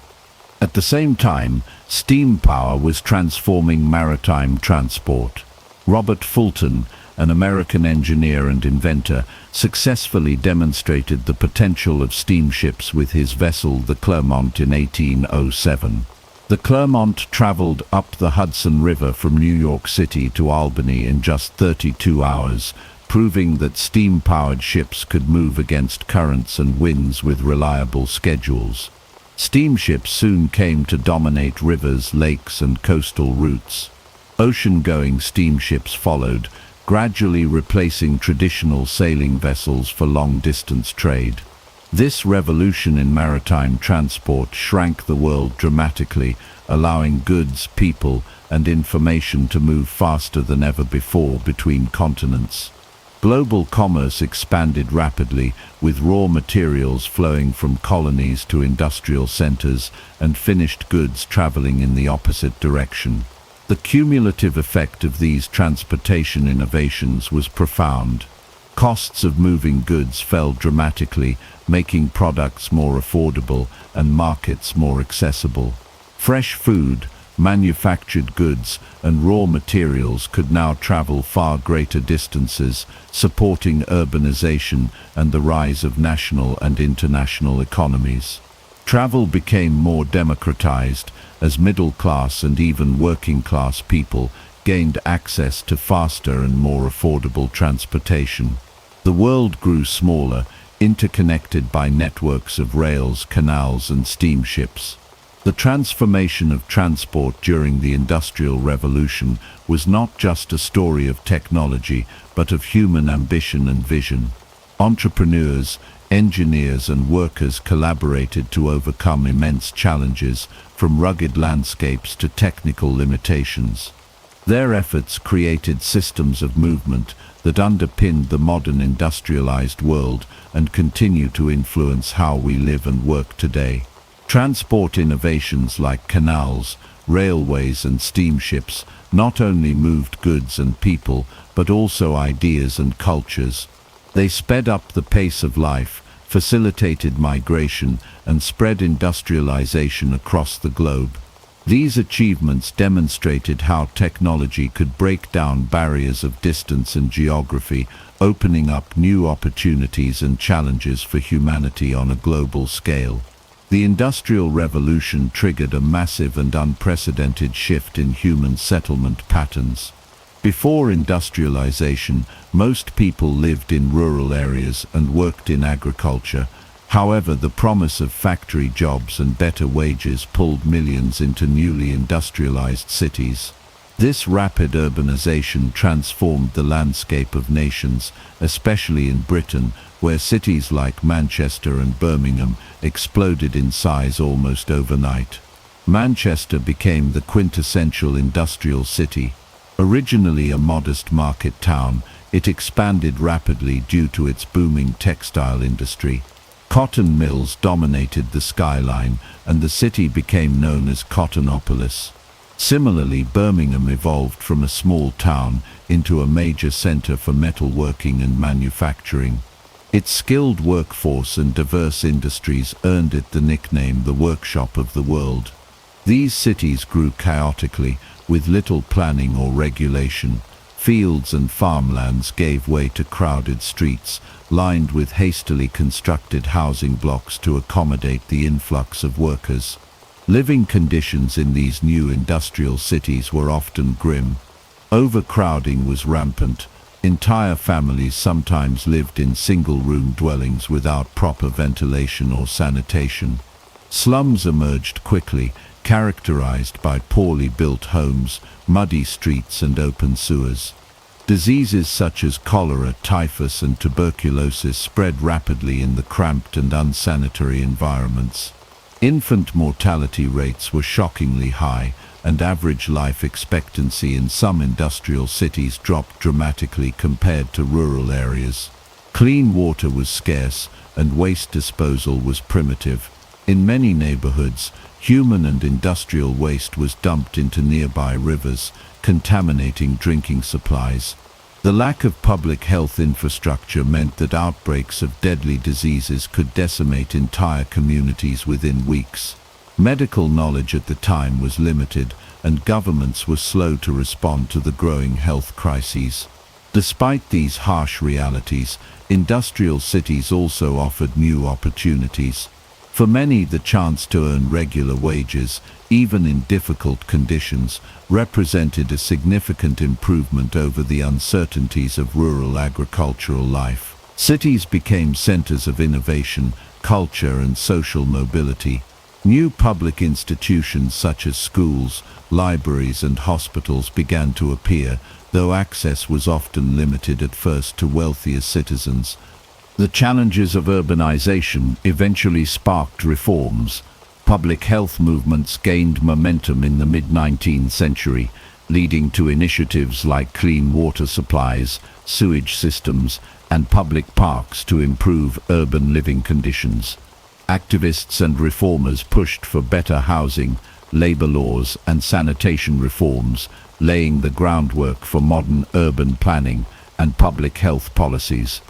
At the same time, steam power was transforming maritime transport. Robert Fulton, an American engineer and inventor, successfully demonstrated the potential of steamships with his vessel, the Clermont, in 1807. The Clermont traveled up the Hudson River from New York City to Albany in just 32 hours, proving that steam-powered ships could move against currents and winds with reliable schedules. Steamships soon came to dominate rivers, lakes, and coastal routes. Ocean-going steamships followed, gradually replacing traditional sailing vessels for long-distance trade. This revolution in maritime transport shrank the world dramatically, allowing goods, people, and information to move faster than ever before between continents. Global commerce expanded rapidly, with raw materials flowing from colonies to industrial centers and finished goods traveling in the opposite direction. The cumulative effect of these transportation innovations was profound. Costs of moving goods fell dramatically, making products more affordable and markets more accessible. Fresh food, manufactured goods, and raw materials could now travel far greater distances, supporting urbanization and the rise of national and international economies. Travel became more democratized as middle-class and even working-class people gained access to faster and more affordable transportation. The world grew smaller, interconnected by networks of rails, canals, and steamships. The transformation of transport during the Industrial Revolution was not just a story of technology, but of human ambition and vision. Entrepreneurs, engineers, and workers collaborated to overcome immense challenges, from rugged landscapes to technical limitations. Their efforts created systems of movement that underpinned the modern industrialized world and continue to influence how we live and work today. Transport innovations like canals, railways, and steamships not only moved goods and people, but also ideas and cultures. They sped up the pace of life, facilitated migration, and spread industrialization across the globe. These achievements demonstrated how technology could break down barriers of distance and geography, opening up new opportunities and challenges for humanity on a global scale. The Industrial Revolution triggered a massive and unprecedented shift in human settlement patterns. Before industrialization, most people lived in rural areas and worked in agriculture. However, the promise of factory jobs and better wages pulled millions into newly industrialized cities. This rapid urbanization transformed the landscape of nations, especially in Britain, where cities like Manchester and Birmingham exploded in size almost overnight. Manchester became the quintessential industrial city. Originally a modest market town, it expanded rapidly due to its booming textile industry. Cotton mills dominated the skyline, and the city became known as Cottonopolis. Similarly, Birmingham evolved from a small town into a major center for metalworking and manufacturing. Its skilled workforce and diverse industries earned it the nickname the workshop of the world. These cities grew chaotically, with little planning or regulation. Fields and farmlands gave way to crowded streets, lined with hastily constructed housing blocks to accommodate the influx of workers. Living conditions in these new industrial cities were often grim. Overcrowding was rampant. Entire families sometimes lived in single-room dwellings without proper ventilation or sanitation. Slums emerged quickly, characterized by poorly built homes, muddy streets, and open sewers. Diseases such as cholera, typhus, and tuberculosis spread rapidly in the cramped and unsanitary environments. Infant mortality rates were shockingly high, and average life expectancy in some industrial cities dropped dramatically compared to rural areas. Clean water was scarce, and waste disposal was primitive. In many neighborhoods, human and industrial waste was dumped into nearby rivers, contaminating drinking supplies. The lack of public health infrastructure meant that outbreaks of deadly diseases could decimate entire communities within weeks. Medical knowledge at the time was limited, and governments were slow to respond to the growing health crises. Despite these harsh realities, industrial cities also offered new opportunities. For many, the chance to earn regular wages, even in difficult conditions, represented a significant improvement over the uncertainties of rural agricultural life. Cities became centers of innovation, culture, and social mobility. New public institutions such as schools, libraries, and hospitals began to appear, though access was often limited at first to wealthier citizens. The challenges of urbanization eventually sparked reforms. Public health movements gained momentum in the mid-19th century, leading to initiatives like clean water supplies, sewage systems, and public parks to improve urban living conditions. Activists and reformers pushed for better housing, labor laws, and sanitation reforms, laying the groundwork for modern urban planning and public health policies.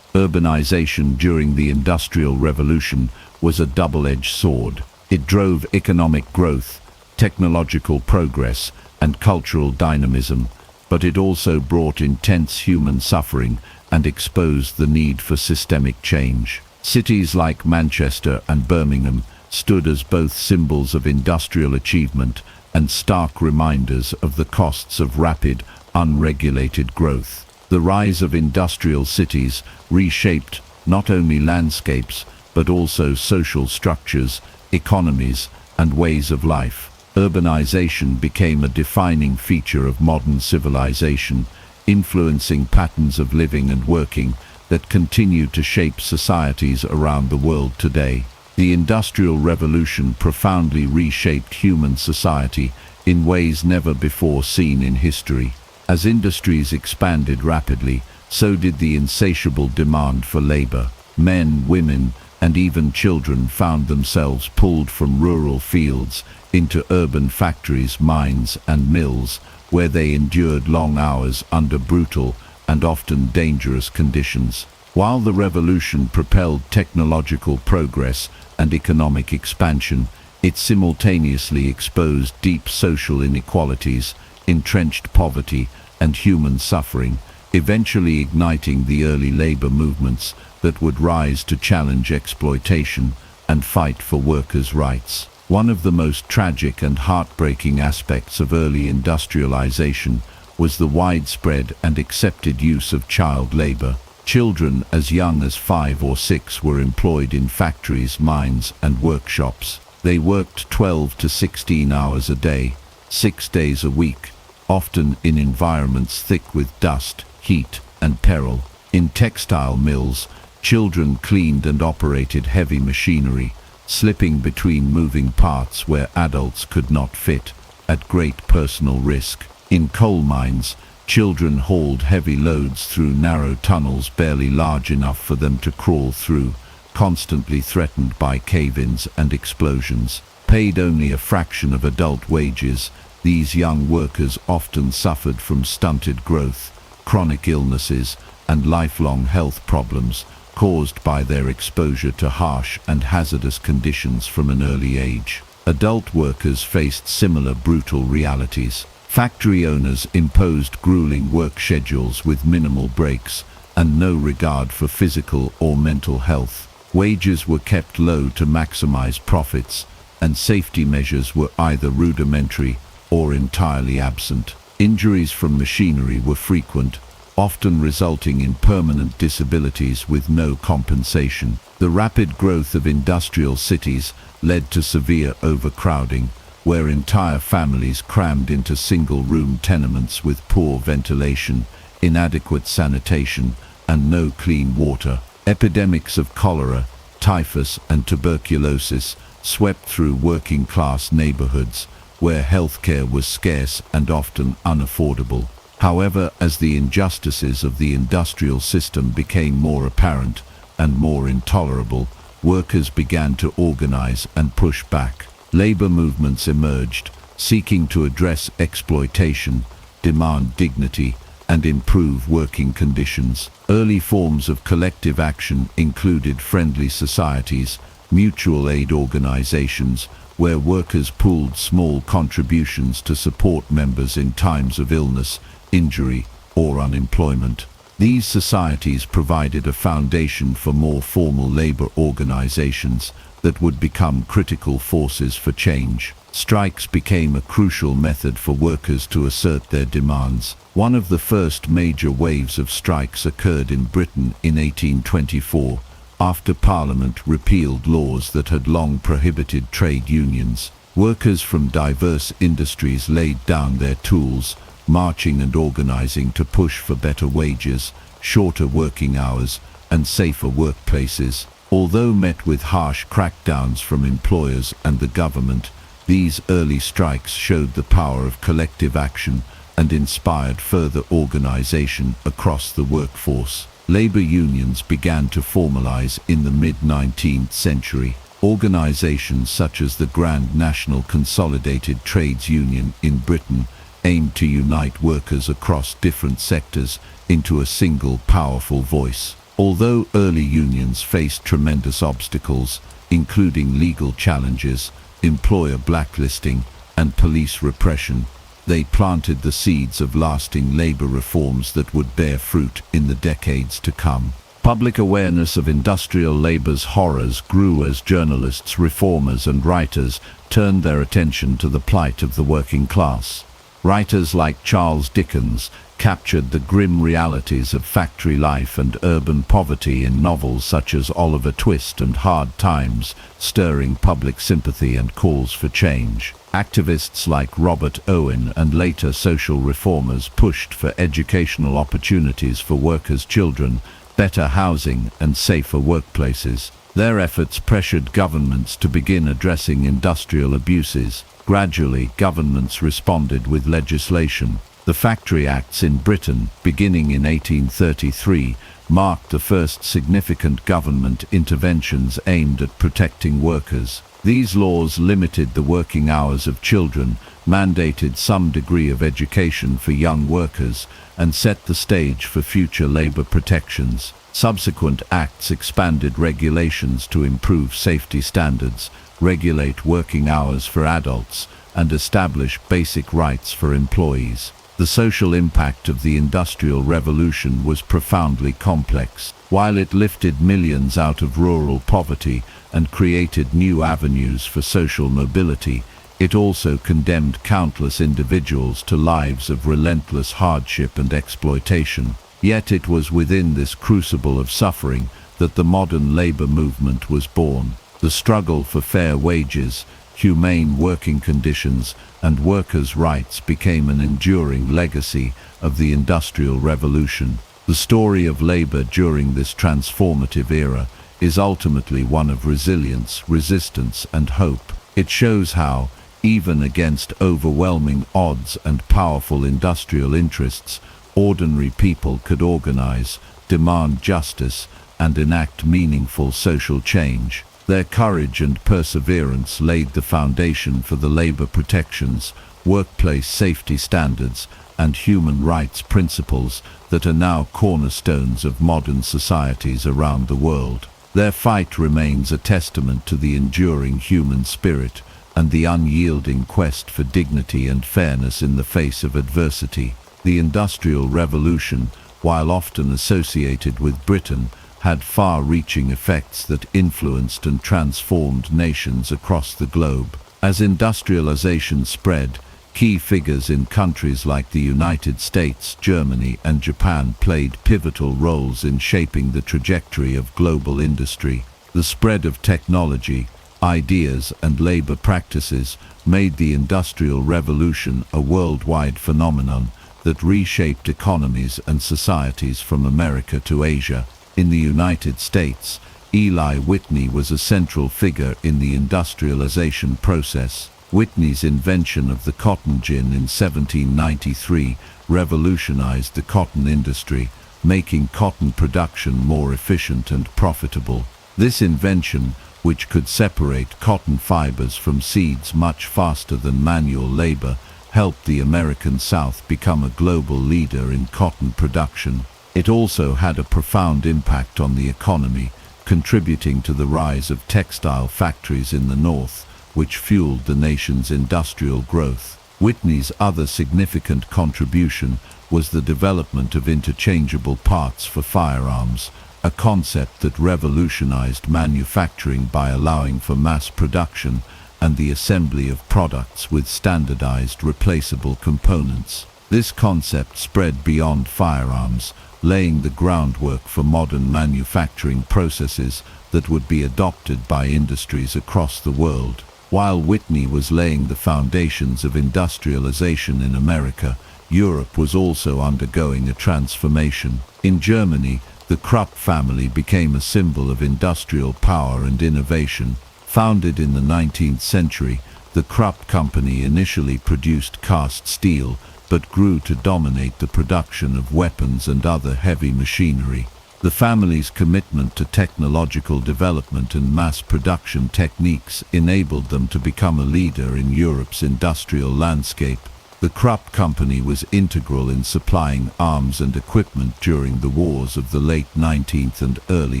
Urbanization during the Industrial Revolution was a double-edged sword. It drove economic growth, technological progress, and cultural dynamism, but it also brought intense human suffering and exposed the need for systemic change. Cities like Manchester and Birmingham stood as both symbols of industrial achievement and stark reminders of the costs of rapid, unregulated growth. The rise of industrial cities reshaped not only landscapes, but also social structures, economies, and ways of life. Urbanization became a defining feature of modern civilization, influencing patterns of living and working that continue to shape societies around the world today. The Industrial Revolution profoundly reshaped human society in ways never before seen in history. As industries expanded rapidly, so did the insatiable demand for labor. Men, women, and even children found themselves pulled from rural fields into urban factories, mines, and mills, where they endured long hours under brutal and often dangerous conditions. While the revolution propelled technological progress and economic expansion, it simultaneously exposed deep social inequalities, entrenched poverty, and human suffering, eventually igniting the early labor movements that would rise to challenge exploitation and fight for workers' rights. One of the most tragic and heartbreaking aspects of early industrialization was the widespread and accepted use of child labor. Children as young as 5 or 6 were employed in factories, mines, and workshops. They worked 12 to 16 hours a day, 6 days a week, often in environments thick with dust, heat, and peril. In textile mills, children cleaned and operated heavy machinery, slipping between moving parts where adults could not fit, at great personal risk. In coal mines, children hauled heavy loads through narrow tunnels barely large enough for them to crawl through, constantly threatened by cave-ins and explosions. Paid only a fraction of adult wages, these young workers often suffered from stunted growth, chronic illnesses, and lifelong health problems caused by their exposure to harsh and hazardous conditions from an early age. Adult workers faced similar brutal realities. Factory owners imposed grueling work schedules with minimal breaks and no regard for physical or mental health. Wages were kept low to maximize profits, and safety measures were either rudimentary or entirely absent. Injuries from machinery were frequent, often resulting in permanent disabilities with no compensation. The rapid growth of industrial cities led to severe overcrowding, where entire families crammed into single-room tenements with poor ventilation, inadequate sanitation, and no clean water. Epidemics of cholera, typhus, and tuberculosis swept through working-class neighborhoods where healthcare was scarce and often unaffordable. However, as the injustices of the industrial system became more apparent and more intolerable, workers began to organize and push back. Labor movements emerged, seeking to address exploitation, demand dignity, and improve working conditions. Early forms of collective action included friendly societies, mutual aid organizations, where workers pooled small contributions to support members in times of illness, injury, or unemployment. These societies provided a foundation for more formal labor organizations that would become critical forces for change. Strikes became a crucial method for workers to assert their demands. One of the first major waves of strikes occurred in Britain in 1824, after Parliament repealed laws that had long prohibited trade unions. Workers from diverse industries laid down their tools, marching and organizing to push for better wages, shorter working hours, and safer workplaces. Although met with harsh crackdowns from employers and the government, these early strikes showed the power of collective action and inspired further organization across the workforce. Labor unions began to formalize in the mid-19th century. Organizations such as the Grand National Consolidated Trades Union in Britain aimed to unite workers across different sectors into a single powerful voice. Although early unions faced tremendous obstacles, including legal challenges, employer blacklisting, and police repression, they planted the seeds of lasting labor reforms that would bear fruit in the decades to come. Public awareness of industrial labor's horrors grew as journalists, reformers, and writers turned their attention to the plight of the working class. Writers like Charles Dickens captured the grim realities of factory life and urban poverty in novels such as Oliver Twist and Hard Times, stirring public sympathy and calls for change. Activists like Robert Owen and later social reformers pushed for educational opportunities for workers' children, better housing, and safer workplaces. Their efforts pressured governments to begin addressing industrial abuses. Gradually, governments responded with legislation. The Factory Acts in Britain, beginning in 1833, marked the first significant government interventions aimed at protecting workers. These laws limited the working hours of children, mandated some degree of education for young workers, and set the stage for future labor protections. Subsequent acts expanded regulations to improve safety standards, regulate working hours for adults, and establish basic rights for employees. The social impact of the Industrial Revolution was profoundly complex. While it lifted millions out of rural poverty and created new avenues for social mobility, it also condemned countless individuals to lives of relentless hardship and exploitation. Yet it was within this crucible of suffering that the modern labor movement was born. The struggle for fair wages, humane working conditions, and workers' rights became an enduring legacy of the Industrial Revolution. The story of labor during this transformative era is ultimately one of resilience, resistance, and hope. It shows how, even against overwhelming odds and powerful industrial interests, ordinary people could organize, demand justice, and enact meaningful social change. Their courage and perseverance laid the foundation for the labor protections, workplace safety standards, and human rights principles that are now cornerstones of modern societies around the world. Their fight remains a testament to the enduring human spirit and the unyielding quest for dignity and fairness in the face of adversity. The Industrial Revolution, while often associated with Britain, had far-reaching effects that influenced and transformed nations across the globe. As industrialization spread, key figures in countries like the United States, Germany, and Japan played pivotal roles in shaping the trajectory of global industry. The spread of technology, ideas, and labor practices made the Industrial Revolution a worldwide phenomenon that reshaped economies and societies from America to Asia. In the United States, Eli Whitney was a central figure in the industrialization process. Whitney's invention of the cotton gin in 1793 revolutionized the cotton industry, making cotton production more efficient and profitable. This invention, which could separate cotton fibers from seeds much faster than manual labor, helped the American South become a global leader in cotton production. It also had a profound impact on the economy, contributing to the rise of textile factories in the North, which fueled the nation's industrial growth. Whitney's other significant contribution was the development of interchangeable parts for firearms, a concept that revolutionized manufacturing by allowing for mass production and the assembly of products with standardized replaceable components. This concept spread beyond firearms, laying the groundwork for modern manufacturing processes that would be adopted by industries across the world. While Whitney was laying the foundations of industrialization in America, Europe was also undergoing a transformation. In Germany, the Krupp family became a symbol of industrial power and innovation. Founded in the 19th century, the Krupp company initially produced cast steel, but grew to dominate the production of weapons and other heavy machinery. The family's commitment to technological development and mass production techniques enabled them to become a leader in Europe's industrial landscape. The Krupp company was integral in supplying arms and equipment during the wars of the late 19th and early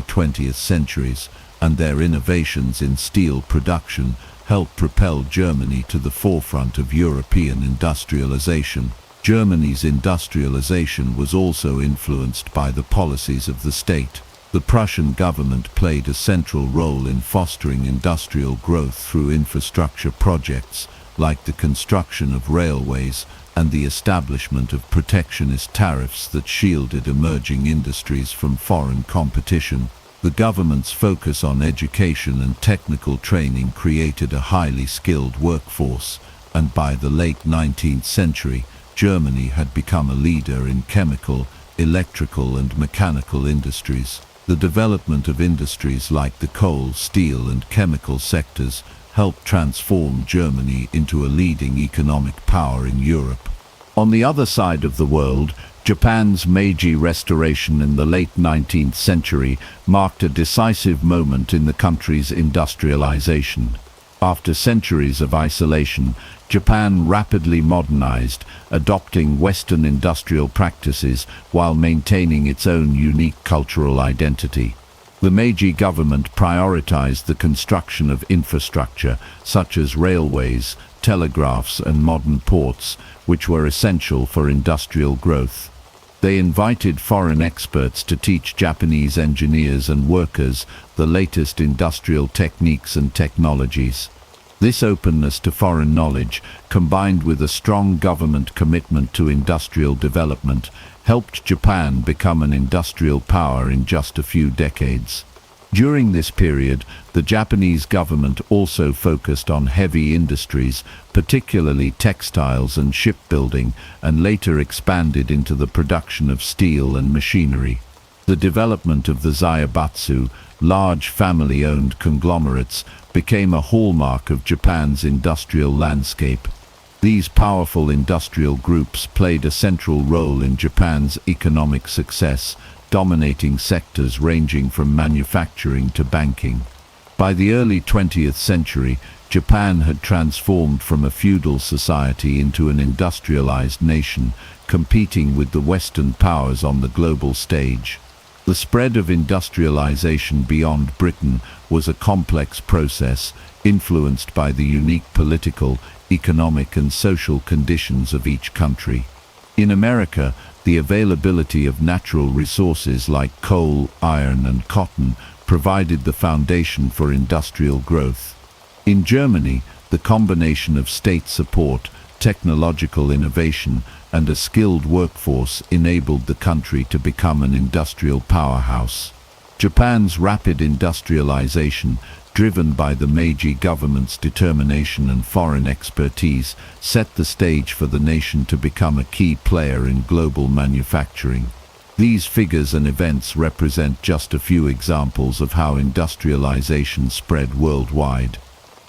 20th centuries, and their innovations in steel production helped propel Germany to the forefront of European industrialization. Germany's industrialization was also influenced by the policies of the state. The Prussian government played a central role in fostering industrial growth through infrastructure projects, like the construction of railways and the establishment of protectionist tariffs that shielded emerging industries from foreign competition. The government's focus on education and technical training created a highly skilled workforce, and by the late 19th century, Germany had become a leader in chemical, electrical and mechanical industries. The development of industries like the coal, steel and chemical sectors helped transform Germany into a leading economic power in Europe. On the other side of the world, Japan's Meiji Restoration in the late 19th century marked a decisive moment in the country's industrialization. After centuries of isolation, Japan rapidly modernized, adopting Western industrial practices while maintaining its own unique cultural identity. The Meiji government prioritized the construction of infrastructure such as railways, telegraphs and modern ports, which were essential for industrial growth. They invited foreign experts to teach Japanese engineers and workers the latest industrial techniques and technologies. This openness to foreign knowledge, combined with a strong government commitment to industrial development, helped Japan become an industrial power in just a few decades. During this period, the Japanese government also focused on heavy industries, particularly textiles and shipbuilding, and later expanded into the production of steel and machinery. The development of the zaibatsu, large family-owned conglomerates, became a hallmark of Japan's industrial landscape. These powerful industrial groups played a central role in Japan's economic success, dominating sectors ranging from manufacturing to banking. By the early 20th century, Japan had transformed from a feudal society into an industrialized nation, competing with the Western powers on the global stage. The spread of industrialization beyond Britain was a complex process, influenced by the unique political, economic and social conditions of each country. In America, the availability of natural resources like coal, iron and cotton provided the foundation for industrial growth. In Germany, the combination of state support, technological innovation and a skilled workforce enabled the country to become an industrial powerhouse. Japan's rapid industrialization, driven by the Meiji government's determination and foreign expertise, set the stage for the nation to become a key player in global manufacturing. These figures and events represent just a few examples of how industrialization spread worldwide.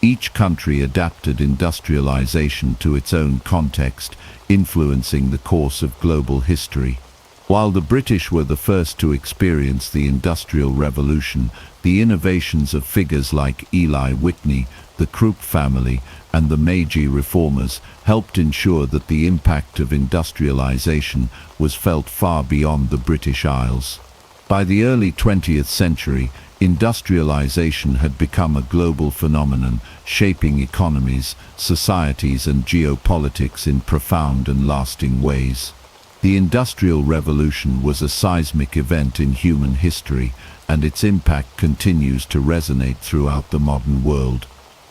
Each country adapted industrialization to its own context, influencing the course of global history. While the British were the first to experience the Industrial Revolution, the innovations of figures like Eli Whitney, the Krupp family, and the Meiji reformers helped ensure that the impact of industrialization was felt far beyond the British Isles. By the early 20th century, industrialization had become a global phenomenon, shaping economies, societies, and geopolitics in profound and lasting ways. The Industrial Revolution was a seismic event in human history, and its impact continues to resonate throughout the modern world.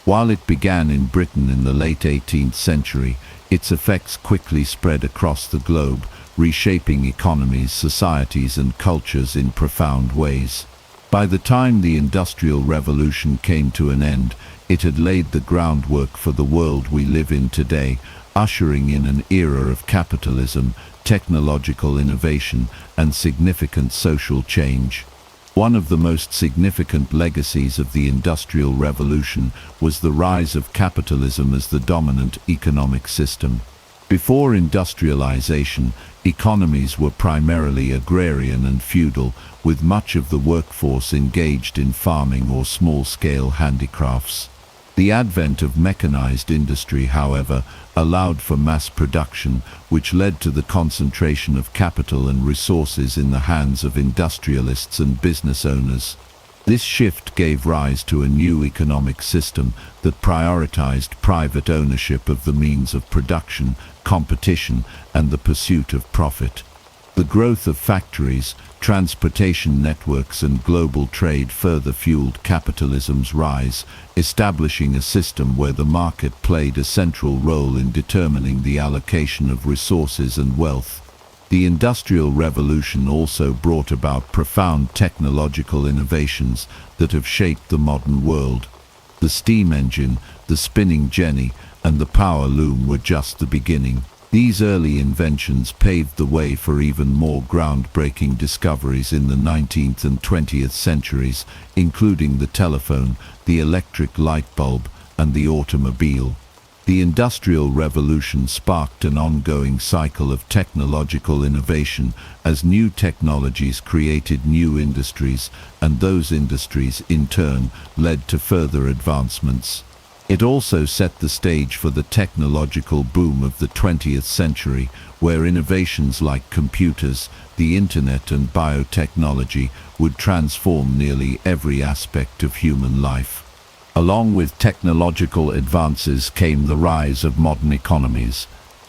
While it began in Britain in the late 18th century, its effects quickly spread across the globe, reshaping economies, societies, and cultures in profound ways. By the time the Industrial Revolution came to an end, it had laid the groundwork for the world we live in today, ushering in an era of capitalism, technological innovation, and significant social change. One of the most significant legacies of the Industrial Revolution was the rise of capitalism as the dominant economic system. Before industrialization, economies were primarily agrarian and feudal, with much of the workforce engaged in farming or small-scale handicrafts. The advent of mechanized industry, however, allowed for mass production, which led to the concentration of capital and resources in the hands of industrialists and business owners. This shift gave rise to a new economic system that prioritized private ownership of the means of production, competition, and the pursuit of profit. The growth of factories, transportation networks, and global trade further fueled capitalism's rise, establishing a system where the market played a central role in determining the allocation of resources and wealth. The Industrial Revolution also brought about profound technological innovations that have shaped the modern world. The steam engine, the spinning jenny, and the power loom were just the beginning. These early inventions paved the way for even more groundbreaking discoveries in the 19th and 20th centuries, including the telephone, the electric light bulb, and the automobile. The Industrial Revolution sparked an ongoing cycle of technological innovation as new technologies created new industries, and those industries, in turn, led to further advancements. It also set the stage for the technological boom of the 20th century, where innovations like computers, the internet, and biotechnology would transform nearly every aspect of human life. Along with technological advances came the rise of modern economies.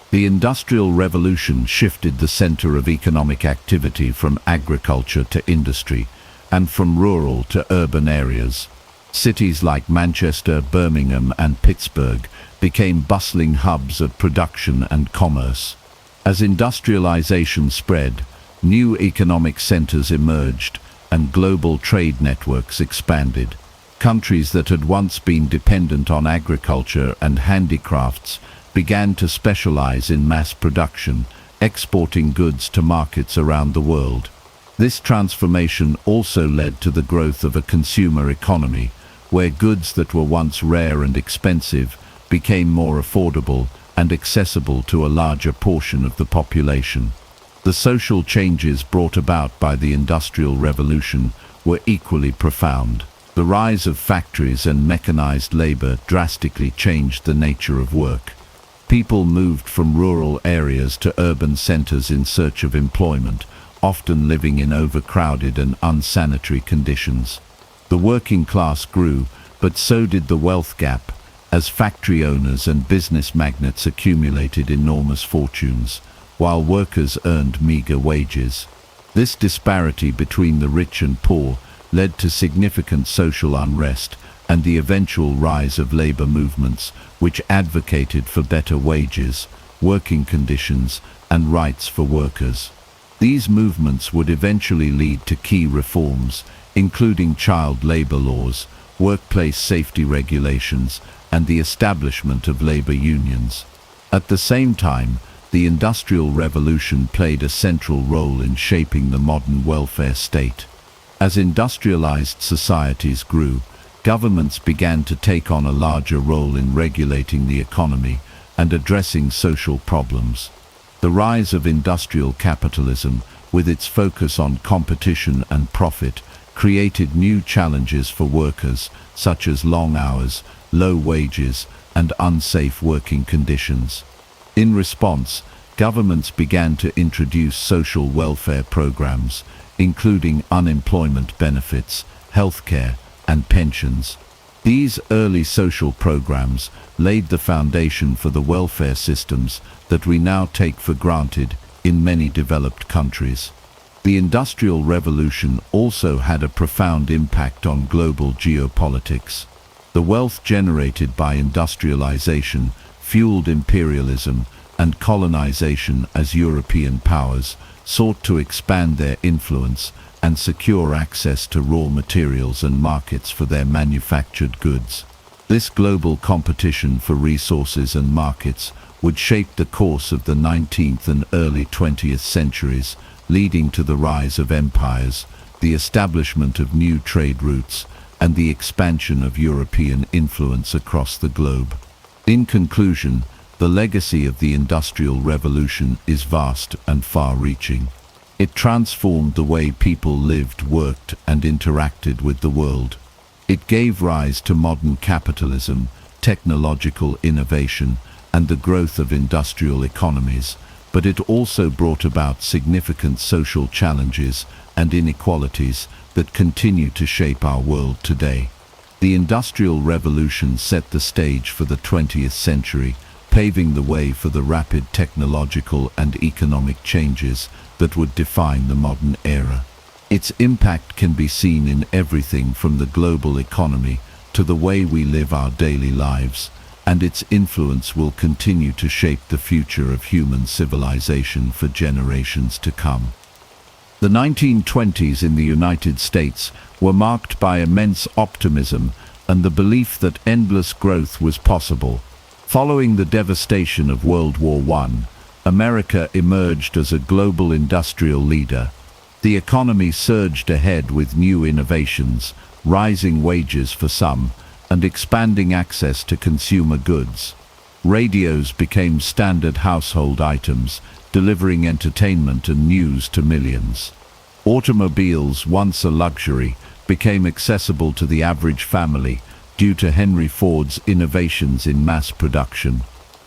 The Industrial Revolution shifted the center of economic activity from agriculture to industry, and from rural to urban areas. Cities like Manchester, Birmingham, and Pittsburgh became bustling hubs of production and commerce. As industrialization spread, new economic centers emerged, and global trade networks expanded. Countries that had once been dependent on agriculture and handicrafts began to specialize in mass production, exporting goods to markets around the world. This transformation also led to the growth of a consumer economy, where goods that were once rare and expensive became more affordable and accessible to a larger portion of the population. The social changes brought about by the Industrial Revolution were equally profound. The rise of factories and mechanized labor drastically changed the nature of work. People moved from rural areas to urban centers in search of employment, often living in overcrowded and unsanitary conditions. The working class grew, but so did the wealth gap, as factory owners and business magnates accumulated enormous fortunes, while workers earned meager wages. This disparity between the rich and poor led to significant social unrest and the eventual rise of labor movements, which advocated for better wages, working conditions, and rights for workers. These movements would eventually lead to key reforms, including child labor laws, workplace safety regulations, and the establishment of labor unions. At the same time, The Industrial Revolution played a central role in shaping the modern welfare state. As industrialized societies grew, governments began to take on a larger role in regulating the economy and addressing social problems. The rise of industrial capitalism, with its focus on competition and profit, created new challenges for workers, such as long hours, low wages, and unsafe working conditions. In response, governments began to introduce social welfare programs, including unemployment benefits, healthcare, and pensions. These early social programs laid the foundation for the welfare systems that we now take for granted in many developed countries. The Industrial Revolution also had a profound impact on global geopolitics. The wealth generated by industrialization fueled imperialism and colonization as European powers sought to expand their influence and secure access to raw materials and markets for their manufactured goods. This global competition for resources and markets would shape the course of the 19th and early 20th centuries, leading to the rise of empires, the establishment of new trade routes, and the expansion of European influence across the globe. In conclusion, the legacy of the Industrial Revolution is vast and far-reaching. It transformed the way people lived, worked, and interacted with the world. It gave rise to modern capitalism, technological innovation, and the growth of industrial economies, but it also brought about significant social challenges and inequalities that continue to shape our world today. The Industrial Revolution set the stage for the 20th century, paving the way for the rapid technological and economic changes that would define the modern era. Its impact can be seen in everything from the global economy to the way we live our daily lives, and its influence will continue to shape the future of human civilization for generations to come. The 1920s in the United States were marked by immense optimism and the belief that endless growth was possible. Following the devastation of World War I, America emerged as a global industrial leader. The economy surged ahead with new innovations, rising wages for some, and expanding access to consumer goods. Radios became standard household items, delivering entertainment and news to millions. Automobiles, once a luxury, became accessible to the average family due to Henry Ford's innovations in mass production.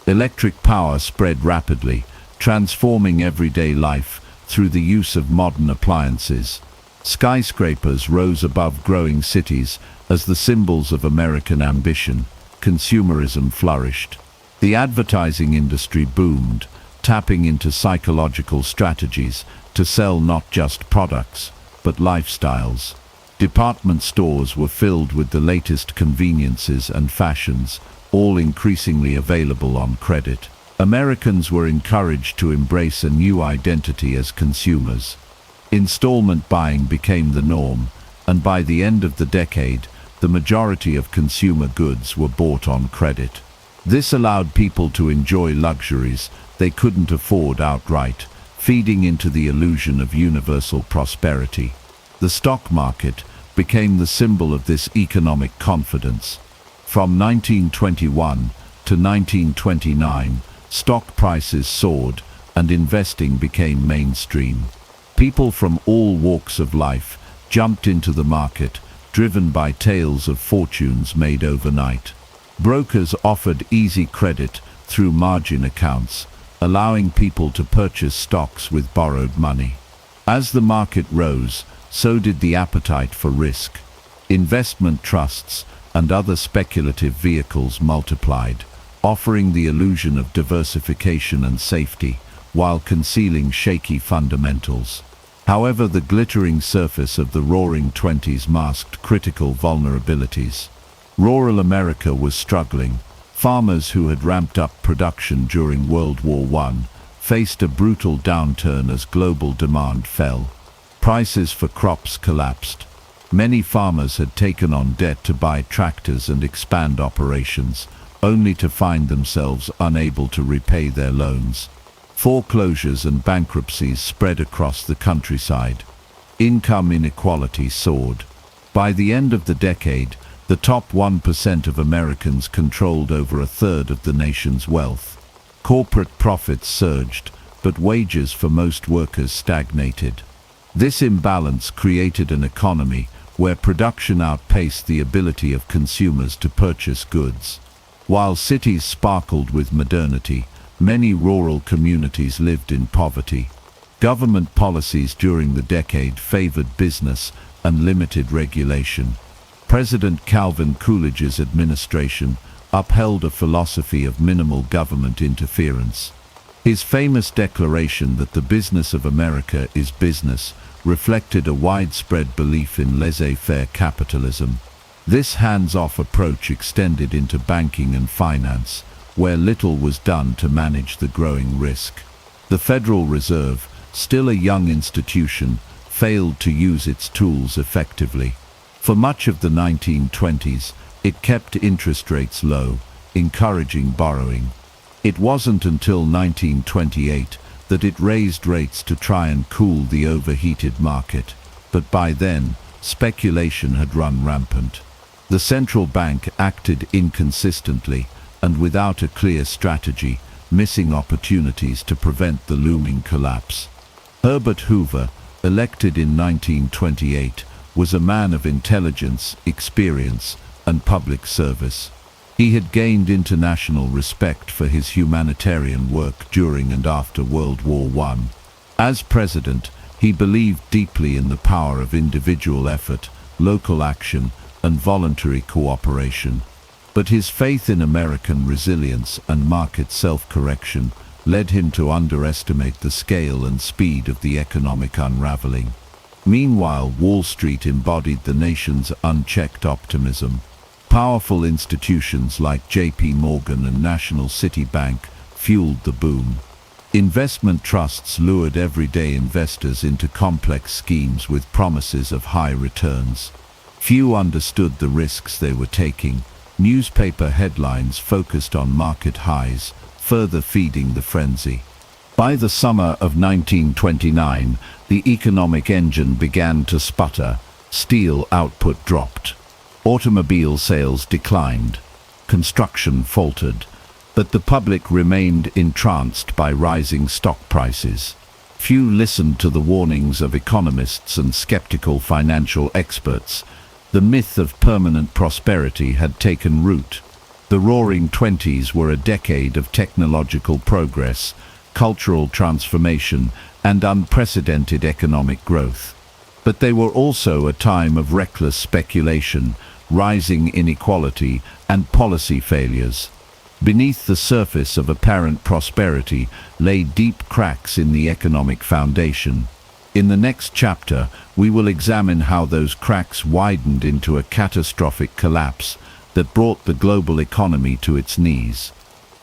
Electric power spread rapidly, transforming everyday life through the use of modern appliances. Skyscrapers rose above growing cities as the symbols of American ambition. Consumerism flourished. The advertising industry boomed, tapping into psychological strategies to sell not just products, but lifestyles. Department stores were filled with the latest conveniences and fashions, all increasingly available on credit. Americans were encouraged to embrace a new identity as consumers. Installment buying became the norm, and by the end of the decade, the majority of consumer goods were bought on credit. This allowed people to enjoy luxuries they couldn't afford outright, feeding into the illusion of universal prosperity. The stock market became the symbol of this economic confidence. From 1921 to 1929, stock prices soared and investing became mainstream. People from all walks of life jumped into the market, driven by tales of fortunes made overnight. Brokers offered easy credit through margin accounts, allowing people to purchase stocks with borrowed money. As the market rose, so did the appetite for risk. Investment trusts and other speculative vehicles multiplied, offering the illusion of diversification and safety, while concealing shaky fundamentals. However, the glittering surface of the Roaring Twenties masked critical vulnerabilities. Rural America was struggling. Farmers who had ramped up production during World War I faced a brutal downturn as global demand fell. Prices for crops collapsed. Many farmers had taken on debt to buy tractors and expand operations, only to find themselves unable to repay their loans. Foreclosures and bankruptcies spread across the countryside. Income inequality soared. By the end of the decade, the top 1% of Americans controlled over a third of the nation's wealth. Corporate profits surged, but wages for most workers stagnated. This imbalance created an economy where production outpaced the ability of consumers to purchase goods. While cities sparkled with modernity, many rural communities lived in poverty. Government policies during the decade favored business and limited regulation. President Calvin Coolidge's administration upheld a philosophy of minimal government interference. His famous declaration that the business of America is business reflected a widespread belief in laissez-faire capitalism. This hands-off approach extended into banking and finance, where little was done to manage the growing risk. The Federal Reserve, still a young institution, failed to use its tools effectively. For much of the 1920s, it kept interest rates low, encouraging borrowing. It wasn't until 1928 that it raised rates to try and cool the overheated market, but by then, speculation had run rampant. The central bank acted inconsistently and without a clear strategy, missing opportunities to prevent the looming collapse. Herbert Hoover, elected in 1928, was a man of intelligence, experience, and public service. He had gained international respect for his humanitarian work during and after World War I. As president, he believed deeply in the power of individual effort, local action, and voluntary cooperation. But his faith in American resilience and market self-correction led him to underestimate the scale and speed of the economic unraveling. Meanwhile, Wall Street embodied the nation's unchecked optimism. Powerful institutions like J.P. Morgan and National City Bank fueled the boom. Investment trusts lured everyday investors into complex schemes with promises of high returns. Few understood the risks they were taking. Newspaper headlines focused on market highs, further feeding the frenzy. By the summer of 1929, the economic engine began to sputter. Steel output dropped. Automobile sales declined. Construction faltered. But the public remained entranced by rising stock prices. Few listened to the warnings of economists and skeptical financial experts. The myth of permanent prosperity had taken root. The Roaring Twenties were a decade of technological progress, cultural transformation, and unprecedented economic growth. But they were also a time of reckless speculation, rising inequality, and policy failures. Beneath the surface of apparent prosperity lay deep cracks in the economic foundation. In the next chapter, we will examine how those cracks widened into a catastrophic collapse that brought the global economy to its knees.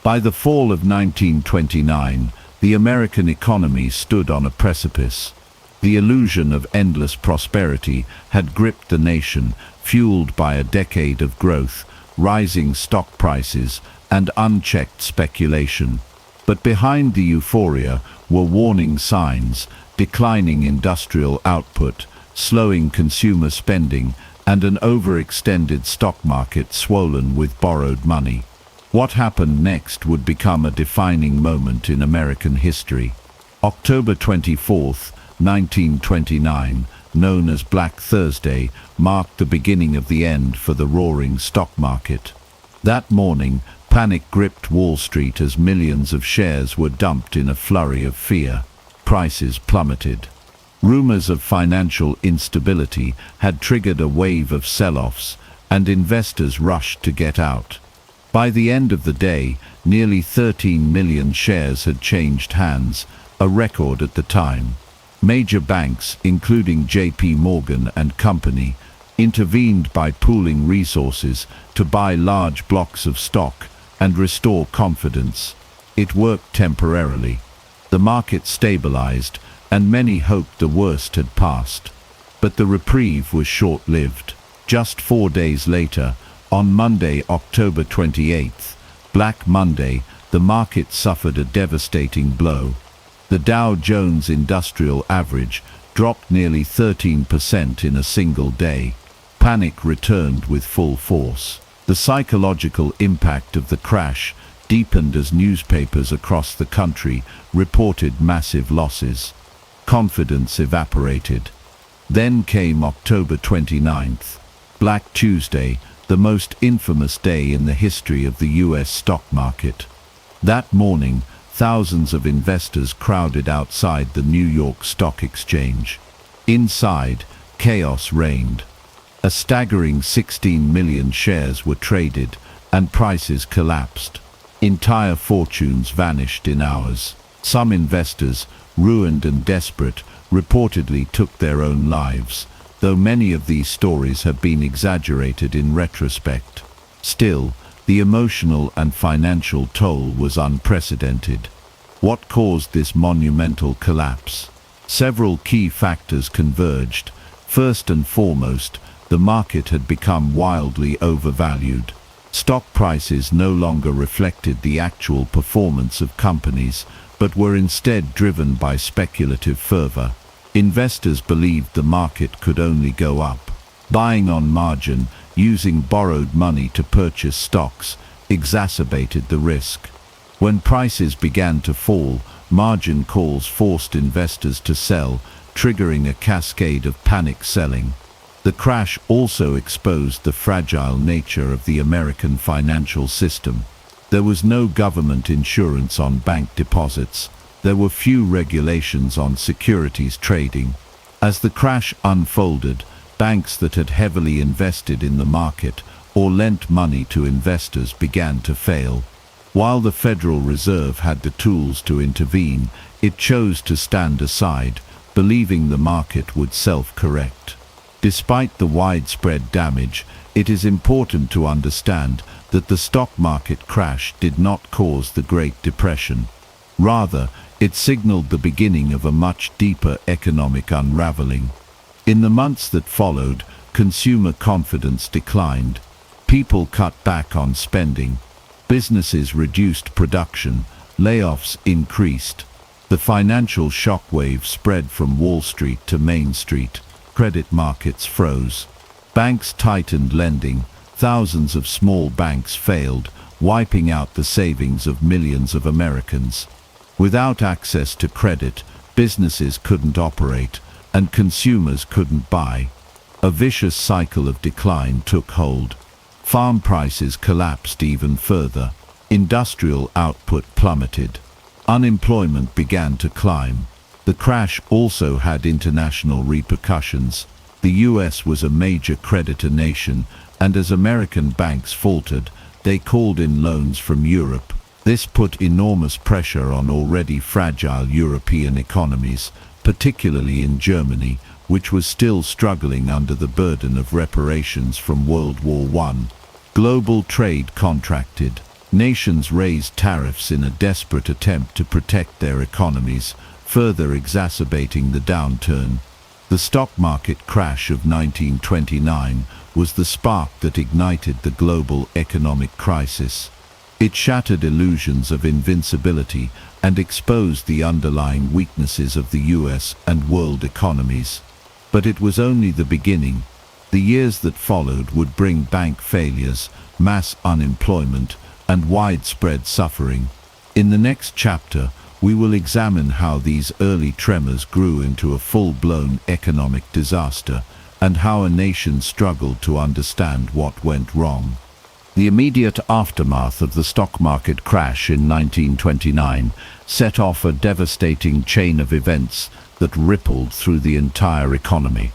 By the fall of 1929, the American economy stood on a precipice. The illusion of endless prosperity had gripped the nation, fueled by a decade of growth, rising stock prices, and unchecked speculation. But behind the euphoria were warning signs: declining industrial output, slowing consumer spending, and an overextended stock market swollen with borrowed money. What happened next would become a defining moment in American history. October 24th, 1929, known as Black Thursday, marked the beginning of the end for the roaring stock market. That morning, panic gripped Wall Street as millions of shares were dumped in a flurry of fear. Prices plummeted. Rumors of financial instability had triggered a wave of sell-offs, and investors rushed to get out. By the end of the day, nearly 13 million shares had changed hands, a record at the time. Major banks, including J.P. Morgan and Company, intervened by pooling resources to buy large blocks of stock and restore confidence. It worked temporarily. The market stabilized, and many hoped the worst had passed. But the reprieve was short-lived. Just 4 days later, on Monday, October 28th, Black Monday, the market suffered a devastating blow. The Dow Jones Industrial Average dropped nearly 13% in a single day. Panic returned with full force. The psychological impact of the crash deepened as newspapers across the country reported massive losses. Confidence evaporated. Then came October 29th, Black Tuesday, the most infamous day in the history of the US stock market. That morning, thousands of investors crowded outside the New York Stock Exchange. Inside, chaos reigned. A staggering 16 million shares were traded, and prices collapsed. Entire fortunes vanished in hours. Some investors, ruined and desperate, reportedly took their own lives, though many of these stories have been exaggerated in retrospect. Still, the emotional and financial toll was unprecedented. What caused this monumental collapse? Several key factors converged. First and foremost, the market had become wildly overvalued. Stock prices no longer reflected the actual performance of companies, but were instead driven by speculative fervor. Investors believed the market could only go up. Buying on margin, using borrowed money to purchase stocks, exacerbated the risk. When prices began to fall, margin calls forced investors to sell, triggering a cascade of panic selling. The crash also exposed the fragile nature of the American financial system. There was no government insurance on bank deposits. There were few regulations on securities trading. As the crash unfolded, banks that had heavily invested in the market or lent money to investors began to fail. While the Federal Reserve had the tools to intervene, it chose to stand aside, believing the market would self-correct. Despite the widespread damage, it is important to understand that the stock market crash did not cause the Great Depression. Rather, it signaled the beginning of a much deeper economic unraveling. In the months that followed, consumer confidence declined. People cut back on spending. Businesses reduced production. Layoffs increased. The financial shockwave spread from Wall Street to Main Street. Credit markets froze. Banks tightened lending. Thousands of small banks failed, wiping out the savings of millions of Americans. Without access to credit, businesses couldn't operate, and consumers couldn't buy. A vicious cycle of decline took hold. Farm prices collapsed even further. Industrial output plummeted. Unemployment began to climb. The crash also had international repercussions. The US was a major creditor nation, and as American banks faltered, they called in loans from Europe. This put enormous pressure on already fragile European economies, particularly in Germany, which was still struggling under the burden of reparations from World War I. Global trade contracted. Nations raised tariffs in a desperate attempt to protect their economies, further exacerbating the downturn. The stock market crash of 1929 was the spark that ignited the global economic crisis. It shattered illusions of invincibility and exposed the underlying weaknesses of the US and world economies. But it was only the beginning. The years that followed would bring bank failures, mass unemployment, and widespread suffering. In the next chapter, we will examine how these early tremors grew into a full-blown economic disaster, and how a nation struggled to understand what went wrong. The immediate aftermath of the stock market crash in 1929 set off a devastating chain of events that rippled through the entire economy.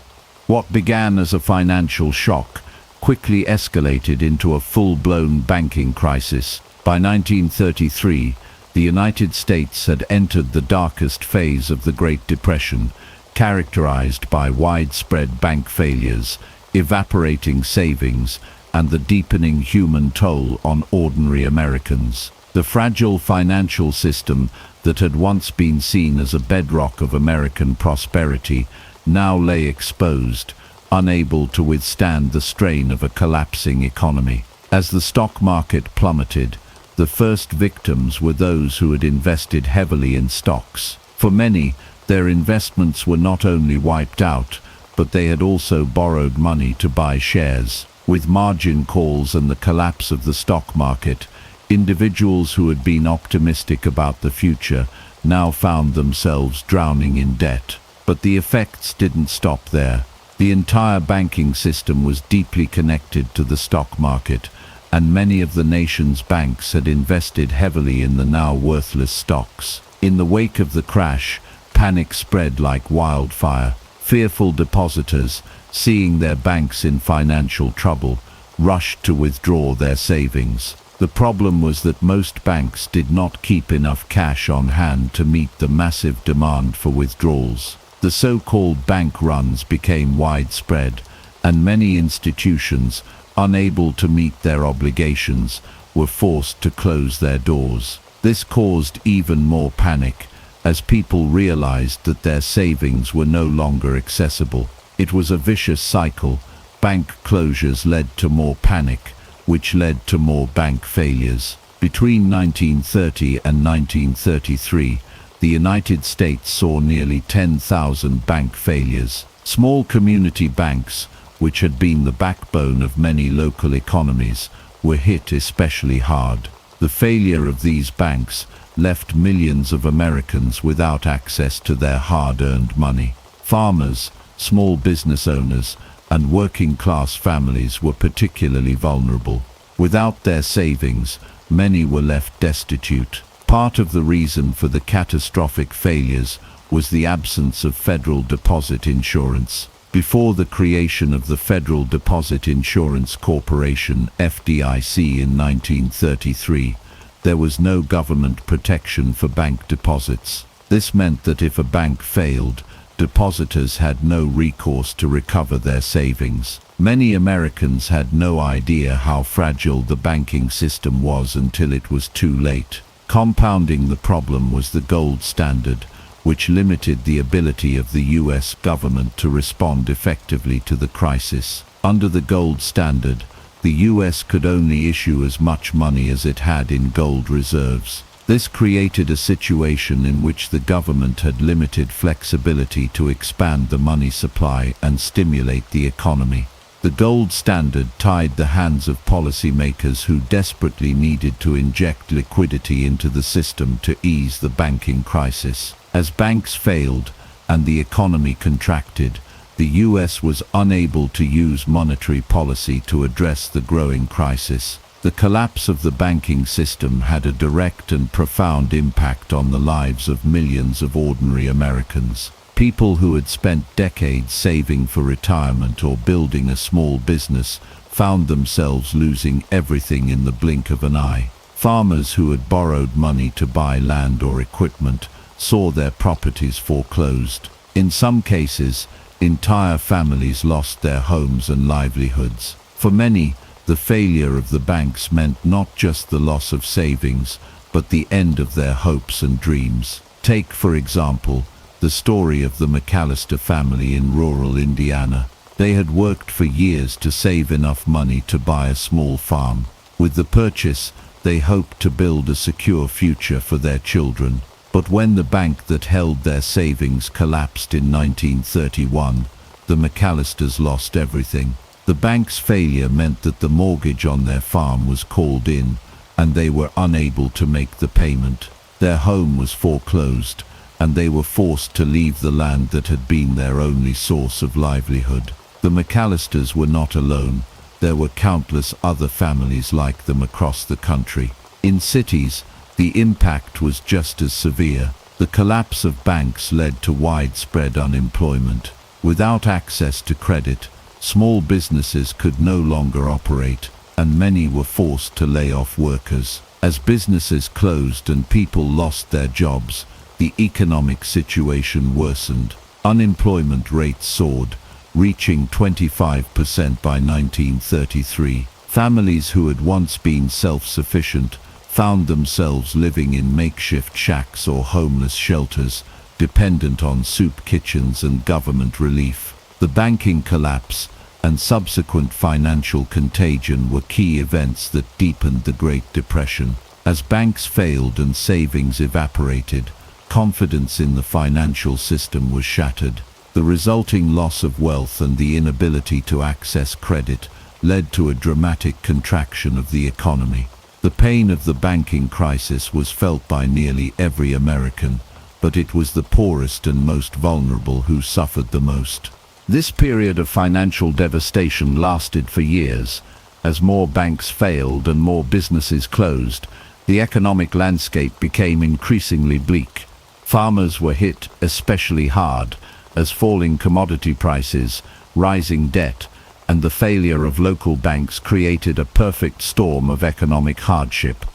What began as a financial shock quickly escalated into a full-blown banking crisis. By 1933, the United States had entered the darkest phase of the Great Depression, characterized by widespread bank failures, evaporating savings, and the deepening human toll on ordinary Americans. The fragile financial system that had once been seen as a bedrock of American prosperity now lay exposed, unable to withstand the strain of a collapsing economy. As the stock market plummeted, the first victims were those who had invested heavily in stocks. For many, their investments were not only wiped out, but they had also borrowed money to buy shares. With margin calls and the collapse of the stock market, individuals who had been optimistic about the future now found themselves drowning in debt. But the effects didn't stop there. The entire banking system was deeply connected to the stock market, and many of the nation's banks had invested heavily in the now worthless stocks. In the wake of the crash, panic spread like wildfire. Fearful depositors, seeing their banks in financial trouble, rushed to withdraw their savings. The problem was that most banks did not keep enough cash on hand to meet the massive demand for withdrawals. The so-called bank runs became widespread, and many institutions, unable to meet their obligations, were forced to close their doors. This caused even more panic, as people realized that their savings were no longer accessible. It was a vicious cycle. Bank closures led to more panic, which led to more bank failures. Between 1930 and 1933, the United States saw nearly 10,000 bank failures. Small community banks, which had been the backbone of many local economies, were hit especially hard. The failure of these banks left millions of Americans without access to their hard-earned money. Farmers, small business owners, and working-class families were particularly vulnerable. Without their savings, many were left destitute. Part of the reason for the catastrophic failures was the absence of federal deposit insurance. Before the creation of the Federal Deposit Insurance Corporation (FDIC) in 1933, there was no government protection for bank deposits. This meant that if a bank failed, depositors had no recourse to recover their savings. Many Americans had no idea how fragile the banking system was until it was too late. Compounding the problem was the gold standard, which limited the ability of the U.S. government to respond effectively to the crisis. Under the gold standard, the U.S. could only issue as much money as it had in gold reserves. This created a situation in which the government had limited flexibility to expand the money supply and stimulate the economy. The gold standard tied the hands of policymakers who desperately needed to inject liquidity into the system to ease the banking crisis. As banks failed and the economy contracted, the U.S. was unable to use monetary policy to address the growing crisis. The collapse of the banking system had a direct and profound impact on the lives of millions of ordinary Americans. People who had spent decades saving for retirement or building a small business found themselves losing everything in the blink of an eye. Farmers who had borrowed money to buy land or equipment saw their properties foreclosed. In some cases, entire families lost their homes and livelihoods. For many, the failure of the banks meant not just the loss of savings, but the end of their hopes and dreams. Take, for example, the story of the McAllister family in rural Indiana. They had worked for years to save enough money to buy a small farm. With the purchase, they hoped to build a secure future for their children. But when the bank that held their savings collapsed in 1931, the McAllisters lost everything. The bank's failure meant that the mortgage on their farm was called in, and they were unable to make the payment. Their home was foreclosed, and they were forced to leave the land that had been their only source of livelihood. The McAllisters were not alone. There were countless other families like them across the country. In cities, the impact was just as severe. The collapse of banks led to widespread unemployment. Without access to credit, small businesses could no longer operate, and many were forced to lay off workers. As businesses closed and people lost their jobs, the economic situation worsened. Unemployment rates soared, reaching 25% by 1933. Families who had once been self-sufficient found themselves living in makeshift shacks or homeless shelters, dependent on soup kitchens and government relief. The banking collapse and subsequent financial contagion were key events that deepened the Great Depression. As banks failed and savings evaporated, confidence in the financial system was shattered. The resulting loss of wealth and the inability to access credit led to a dramatic contraction of the economy. The pain of the banking crisis was felt by nearly every American, but it was the poorest and most vulnerable who suffered the most. This period of financial devastation lasted for years. As more banks failed and more businesses closed, the economic landscape became increasingly bleak. Farmers were hit especially hard, as falling commodity prices, rising debt, and the failure of local banks created a perfect storm of economic hardship.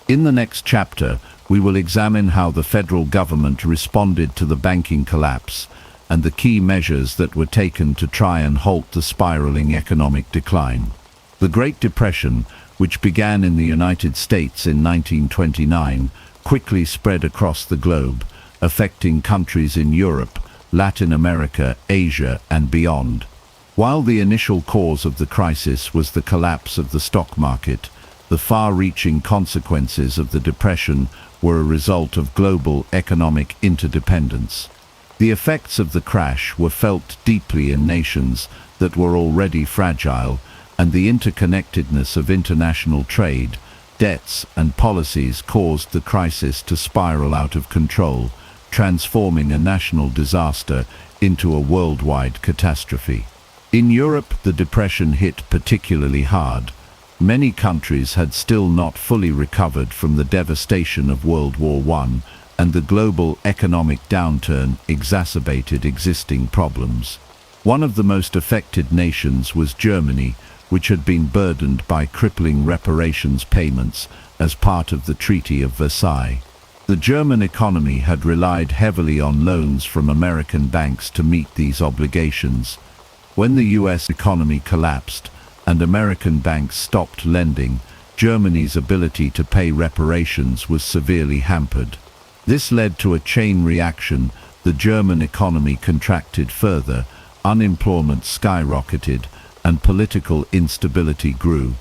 In the next chapter, we will examine how the federal government responded to the banking collapse and the key measures that were taken to try and halt the spiraling economic decline. The Great Depression, which began in the United States in 1929, quickly spread across the globe, affecting countries in Europe, Latin America, Asia, and beyond. While the initial cause of the crisis was the collapse of the stock market, the far-reaching consequences of the Depression were a result of global economic interdependence. The effects of the crash were felt deeply in nations that were already fragile, and the interconnectedness of international trade, debts, and policies caused the crisis to spiral out of control, transforming a national disaster into a worldwide catastrophe. In Europe, the Depression hit particularly hard. Many countries had still not fully recovered from the devastation of World War I, and the global economic downturn exacerbated existing problems. One of the most affected nations was Germany, which had been burdened by crippling reparations payments as part of the Treaty of Versailles. The German economy had relied heavily on loans from American banks to meet these obligations. When the US economy collapsed and American banks stopped lending, Germany's ability to pay reparations was severely hampered. This led to a chain reaction. The German economy contracted further, unemployment skyrocketed, and political instability grew.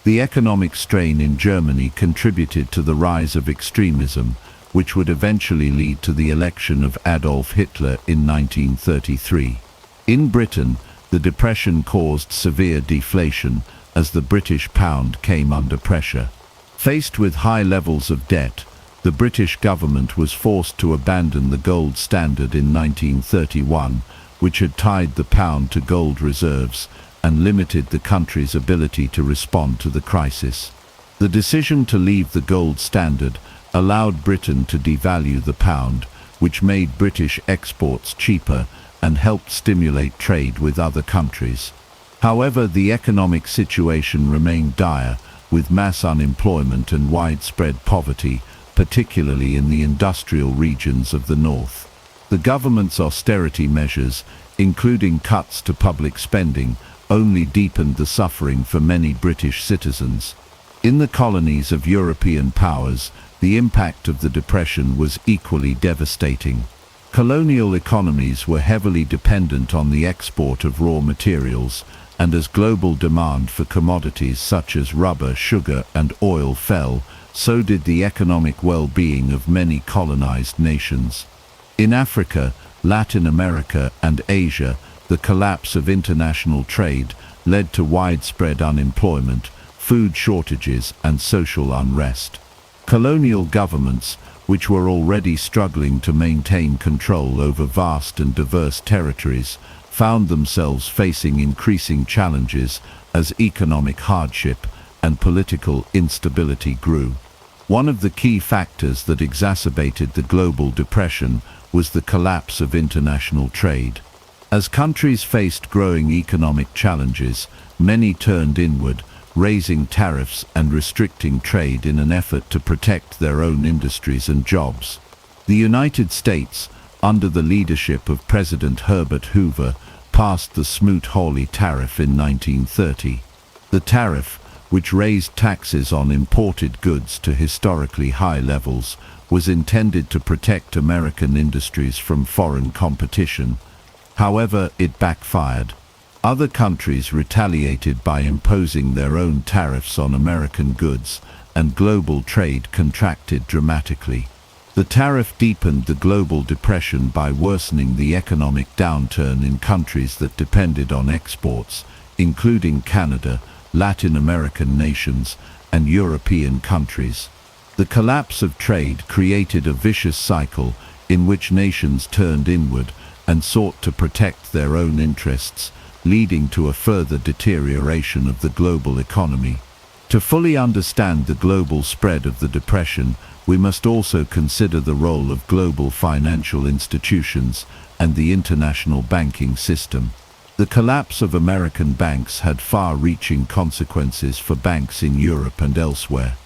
The economic strain in Germany contributed to the rise of extremism, which would eventually lead to the election of Adolf Hitler in 1933. In Britain, the Depression caused severe deflation as the British pound came under pressure. Faced with high levels of debt, the British government was forced to abandon the gold standard in 1931, which had tied the pound to gold reserves and limited the country's ability to respond to the crisis. The decision to leave the gold standard allowed Britain to devalue the pound, which made British exports cheaper and helped stimulate trade with other countries. However, the economic situation remained dire, with mass unemployment and widespread poverty, particularly in the industrial regions of the north. The government's austerity measures, including cuts to public spending, only deepened the suffering for many British citizens. In the colonies of European powers, the impact of the Depression was equally devastating. Colonial economies were heavily dependent on the export of raw materials, and as global demand for commodities such as rubber, sugar, and oil fell, so did the economic well-being of many colonized nations. In Africa, Latin America, and Asia, the collapse of international trade led to widespread unemployment, food shortages, and social unrest. Colonial governments, which were already struggling to maintain control over vast and diverse territories, found themselves facing increasing challenges as economic hardship and political instability grew. One of the key factors that exacerbated the global depression was the collapse of international trade. As countries faced growing economic challenges, many turned inward, raising tariffs and restricting trade in an effort to protect their own industries and jobs. The United States, under the leadership of President Herbert Hoover, passed the Smoot-Hawley Tariff in 1930. The tariff, which raised taxes on imported goods to historically high levels, was intended to protect American industries from foreign competition. However, it backfired. Other countries retaliated by imposing their own tariffs on American goods, and global trade contracted dramatically. The tariff deepened the global depression by worsening the economic downturn in countries that depended on exports, including Canada, Latin American nations, and European countries. The collapse of trade created a vicious cycle in which nations turned inward and sought to protect their own interests, leading to a further deterioration of the global economy. To fully understand the global spread of the depression, we must also consider the role of global financial institutions and the international banking system. The collapse of American banks had far-reaching consequences for banks in Europe and elsewhere.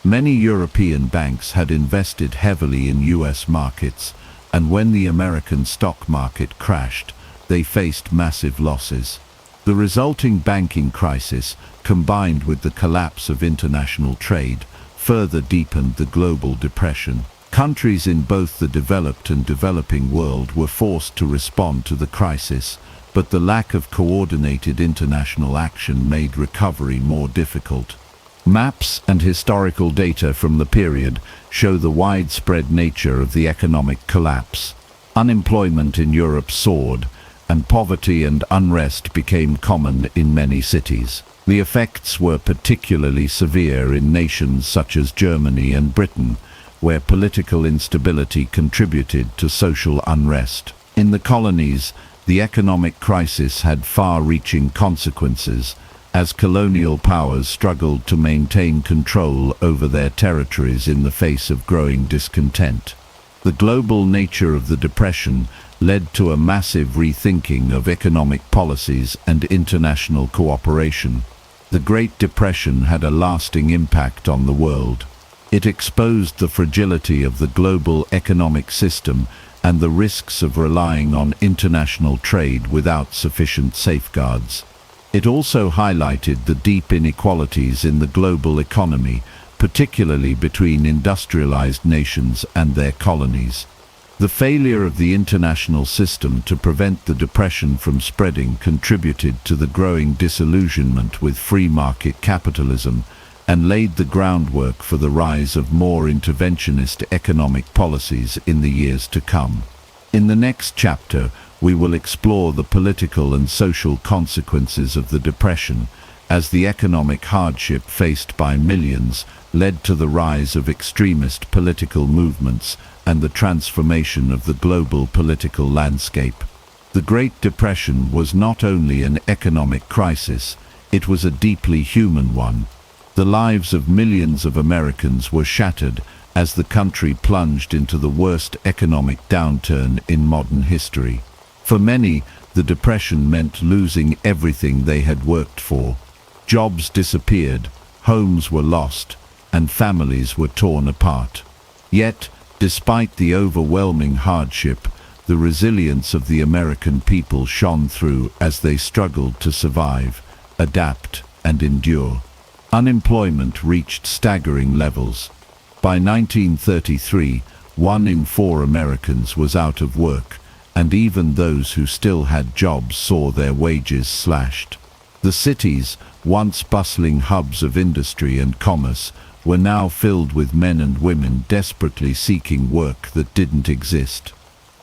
Many European banks had invested heavily in US markets, and when the American stock market crashed, they faced massive losses. The resulting banking crisis, combined with the collapse of international trade, further deepened the global depression. Countries in both the developed and developing world were forced to respond to the crisis, but the lack of coordinated international action made recovery more difficult. Maps and historical data from the period show the widespread nature of the economic collapse. Unemployment in Europe soared, and poverty and unrest became common in many cities. The effects were particularly severe in nations such as Germany and Britain, where political instability contributed to social unrest. In the colonies, the economic crisis had far-reaching consequences, as colonial powers struggled to maintain control over their territories in the face of growing discontent. The global nature of the depression led to a massive rethinking of economic policies and international cooperation. The Great Depression had a lasting impact on the world. It exposed the fragility of the global economic system and the risks of relying on international trade without sufficient safeguards. It also highlighted the deep inequalities in the global economy, particularly between industrialized nations and their colonies. The failure of the international system to prevent the depression from spreading contributed to the growing disillusionment with free market capitalism and laid the groundwork for the rise of more interventionist economic policies in the years to come. In the next chapter, we will explore the political and social consequences of the depression, as the economic hardship faced by millions led to the rise of extremist political movements and the transformation of the global political landscape. The Great Depression was not only an economic crisis, it was a deeply human one. The lives of millions of Americans were shattered as the country plunged into the worst economic downturn in modern history. For many, the depression meant losing everything they had worked for. Jobs disappeared, homes were lost, and families were torn apart. Yet, despite the overwhelming hardship, the resilience of the American people shone through as they struggled to survive, adapt, and endure. Unemployment reached staggering levels. By 1933, 1 in 4 Americans was out of work, and even those who still had jobs saw their wages slashed. The cities, once bustling hubs of industry and commerce, were now filled with men and women desperately seeking work that didn't exist.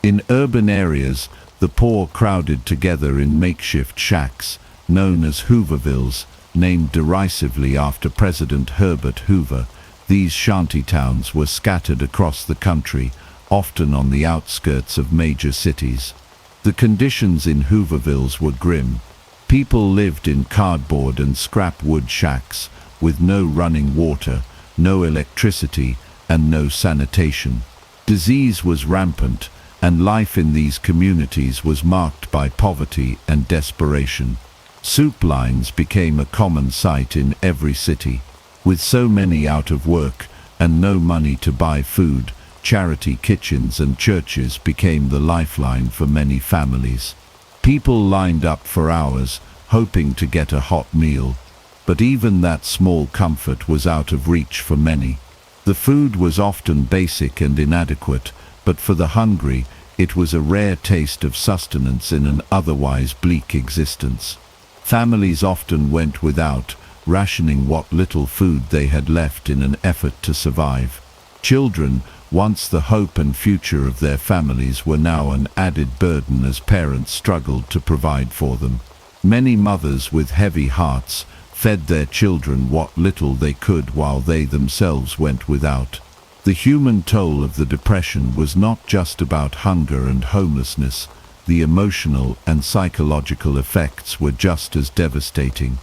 In urban areas, the poor crowded together in makeshift shacks, known as Hoovervilles, named derisively after President Herbert Hoover. These shantytowns were scattered across the country, often on the outskirts of major cities. The conditions in Hoovervilles were grim. People lived in cardboard and scrap wood shacks, with no running water, no electricity, and no sanitation. Disease was rampant, and life in these communities was marked by poverty and desperation. Soup lines became a common sight in every city. With so many out of work and no money to buy food, charity kitchens and churches became the lifeline for many families. People lined up for hours, hoping to get a hot meal. But even that small comfort was out of reach for many. The food was often basic and inadequate, but for the hungry, it was a rare taste of sustenance in an otherwise bleak existence. Families often went without, rationing what little food they had left in an effort to survive. Children, Once the hope and future of their families were now an added burden as parents struggled to provide for them. Many mothers with heavy hearts fed their children what little they could while they themselves went without. The human toll of the Depression was not just about hunger and homelessness. The emotional and psychological effects were just as devastating.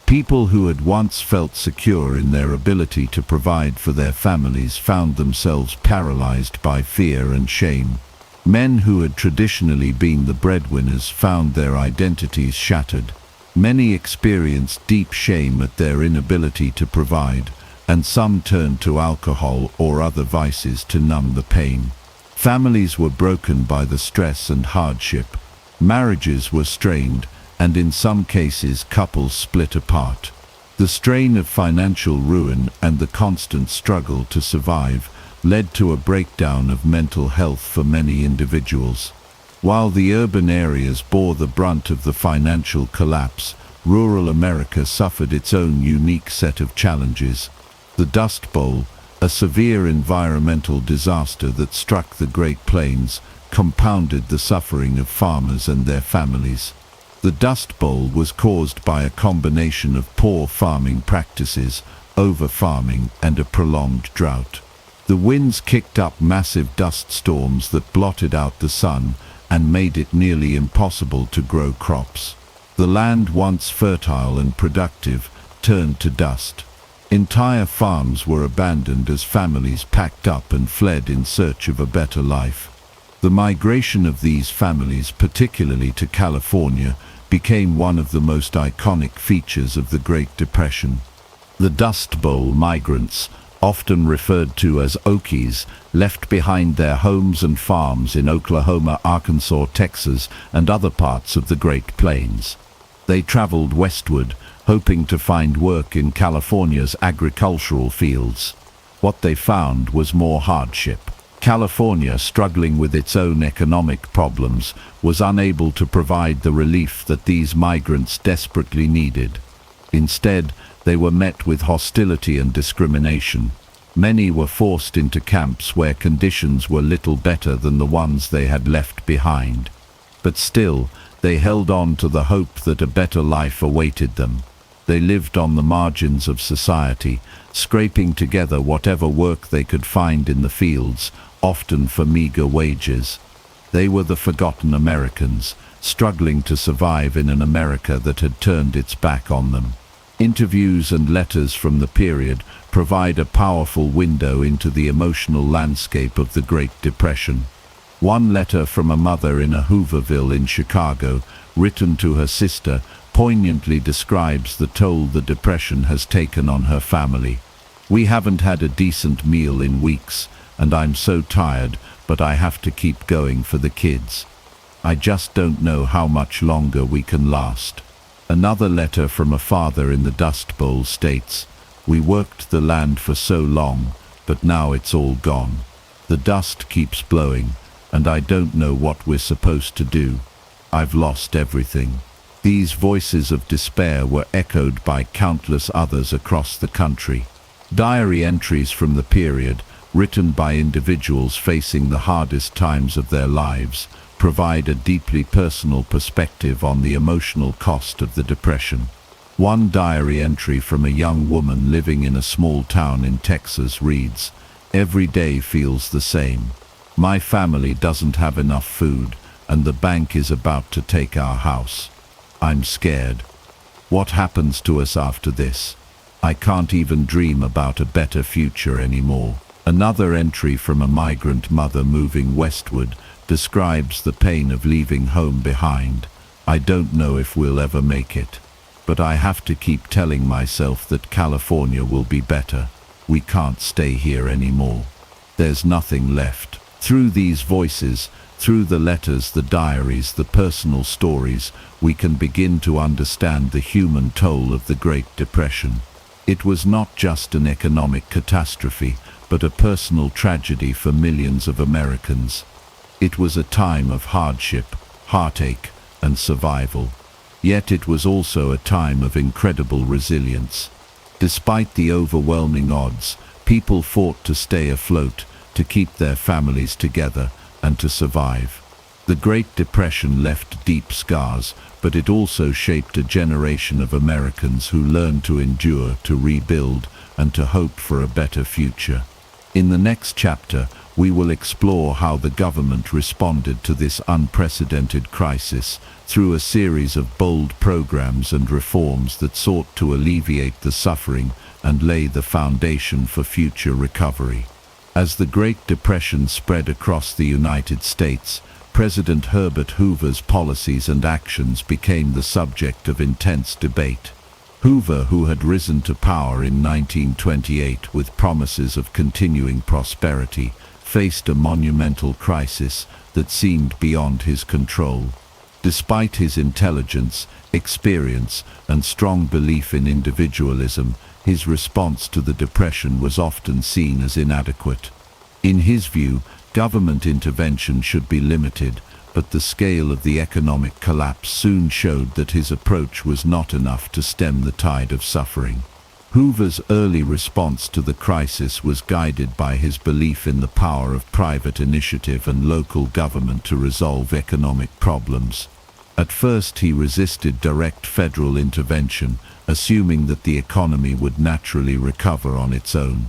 People who had once felt secure in their ability to provide for their families found themselves paralyzed by fear and shame. Men who had traditionally been the breadwinners found their identities shattered. Many experienced deep shame at their inability to provide, and some turned to alcohol or other vices to numb the pain. Families were broken by the stress and hardship. Marriages were strained, and in some cases couples split apart. The strain of financial ruin and the constant struggle to survive led to a breakdown of mental health for many individuals. While the urban areas bore the brunt of the financial collapse, rural America suffered its own unique set of challenges. The Dust Bowl, a severe environmental disaster that struck the Great Plains, compounded the suffering of farmers and their families. The Dust Bowl was caused by a combination of poor farming practices, over-farming, and a prolonged drought. The winds kicked up massive dust storms that blotted out the sun and made it nearly impossible to grow crops. The land, once fertile and productive, turned to dust. Entire farms were abandoned as families packed up and fled in search of a better life. The migration of these families, particularly to California, became one of the most iconic features of the Great Depression. The Dust Bowl migrants, often referred to as Okies, left behind their homes and farms in Oklahoma, Arkansas, Texas, and other parts of the Great Plains. They traveled westward, hoping to find work in California's agricultural fields. What they found was more hardship. California, struggling with its own economic problems, was unable to provide the relief that these migrants desperately needed. Instead, they were met with hostility and discrimination. Many were forced into camps where conditions were little better than the ones they had left behind. But still, they held on to the hope that a better life awaited them. They lived on the margins of society, scraping together whatever work they could find in the fields, often for meager wages. They were the forgotten Americans, struggling to survive in an America that had turned its back on them. Interviews and letters from the period provide a powerful window into the emotional landscape of the Great Depression. One letter from a mother in a Hooverville in Chicago, written to her sister, poignantly describes the toll the Depression has taken on her family. "We haven't had a decent meal in weeks, and I'm so tired, but I have to keep going for the kids. I just don't know how much longer we can last." Another letter from a father in the Dust Bowl states, "We worked the land for so long, but now it's all gone. The dust keeps blowing, and I don't know what we're supposed to do. I've lost everything." These voices of despair were echoed by countless others across the country. Diary entries from the period, written by individuals facing the hardest times of their lives, provide a deeply personal perspective on the emotional cost of the Depression. One diary entry from a young woman living in a small town in Texas reads, "Every day feels the same. My family doesn't have enough food, and the bank is about to take our house. I'm scared. What happens to us after this? I can't even dream about a better future anymore." Another entry from a migrant mother moving westward describes the pain of leaving home behind. "I don't know if we'll ever make it, but I have to keep telling myself that California will be better. We can't stay here anymore. There's nothing left." Through these voices, through the letters, the diaries, the personal stories, we can begin to understand the human toll of the Great Depression. It was not just an economic catastrophe, but a personal tragedy for millions of Americans. It was a time of hardship, heartache, and survival. Yet it was also a time of incredible resilience. Despite the overwhelming odds, people fought to stay afloat, to keep their families together and to survive. The Great Depression left deep scars, but it also shaped a generation of Americans who learned to endure, to rebuild, and to hope for a better future. In the next chapter, we will explore how the government responded to this unprecedented crisis through a series of bold programs and reforms that sought to alleviate the suffering and lay the foundation for future recovery. As the Great Depression spread across the United States, President Herbert Hoover's policies and actions became the subject of intense debate. Hoover, who had risen to power in 1928 with promises of continuing prosperity, faced a monumental crisis that seemed beyond his control. Despite his intelligence, experience, and strong belief in individualism, his response to the Depression was often seen as inadequate. In his view, government intervention should be limited, but the scale of the economic collapse soon showed that his approach was not enough to stem the tide of suffering. Hoover's early response to the crisis was guided by his belief in the power of private initiative and local government to resolve economic problems. At first, he resisted direct federal intervention, assuming that the economy would naturally recover on its own.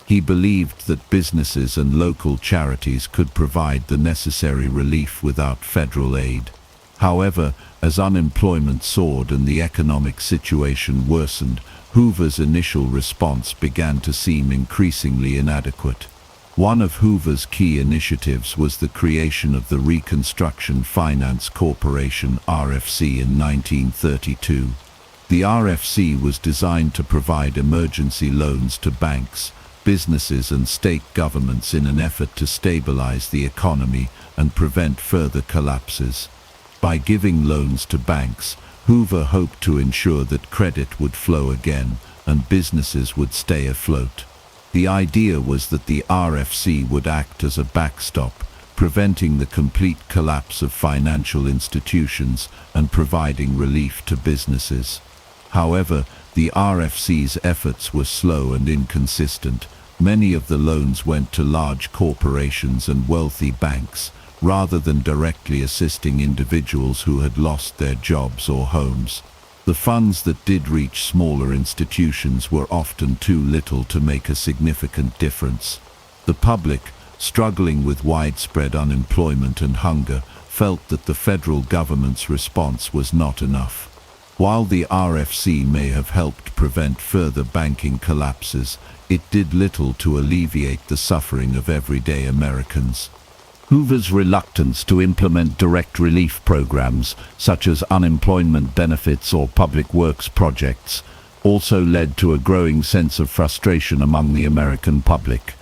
He believed that businesses and local charities could provide the necessary relief without federal aid. However, as unemployment soared and the economic situation worsened, Hoover's initial response began to seem increasingly inadequate. One of Hoover's key initiatives was the creation of the Reconstruction Finance Corporation (RFC) in 1932. The RFC was designed to provide emergency loans to banks, businesses and state governments in an effort to stabilize the economy and prevent further collapses. By giving loans to banks, Hoover hoped to ensure that credit would flow again and businesses would stay afloat. The idea was that the RFC would act as a backstop, preventing the complete collapse of financial institutions and providing relief to businesses. However, the RFC's efforts were slow and inconsistent. Many of the loans went to large corporations and wealthy banks, rather than directly assisting individuals who had lost their jobs or homes. The funds that did reach smaller institutions were often too little to make a significant difference. The public, struggling with widespread unemployment and hunger, felt that the federal government's response was not enough. While the RFC may have helped prevent further banking collapses, it did little to alleviate the suffering of everyday Americans. Hoover's reluctance to implement direct relief programs, such as unemployment benefits or public works projects, also led to a growing sense of frustration among the American public.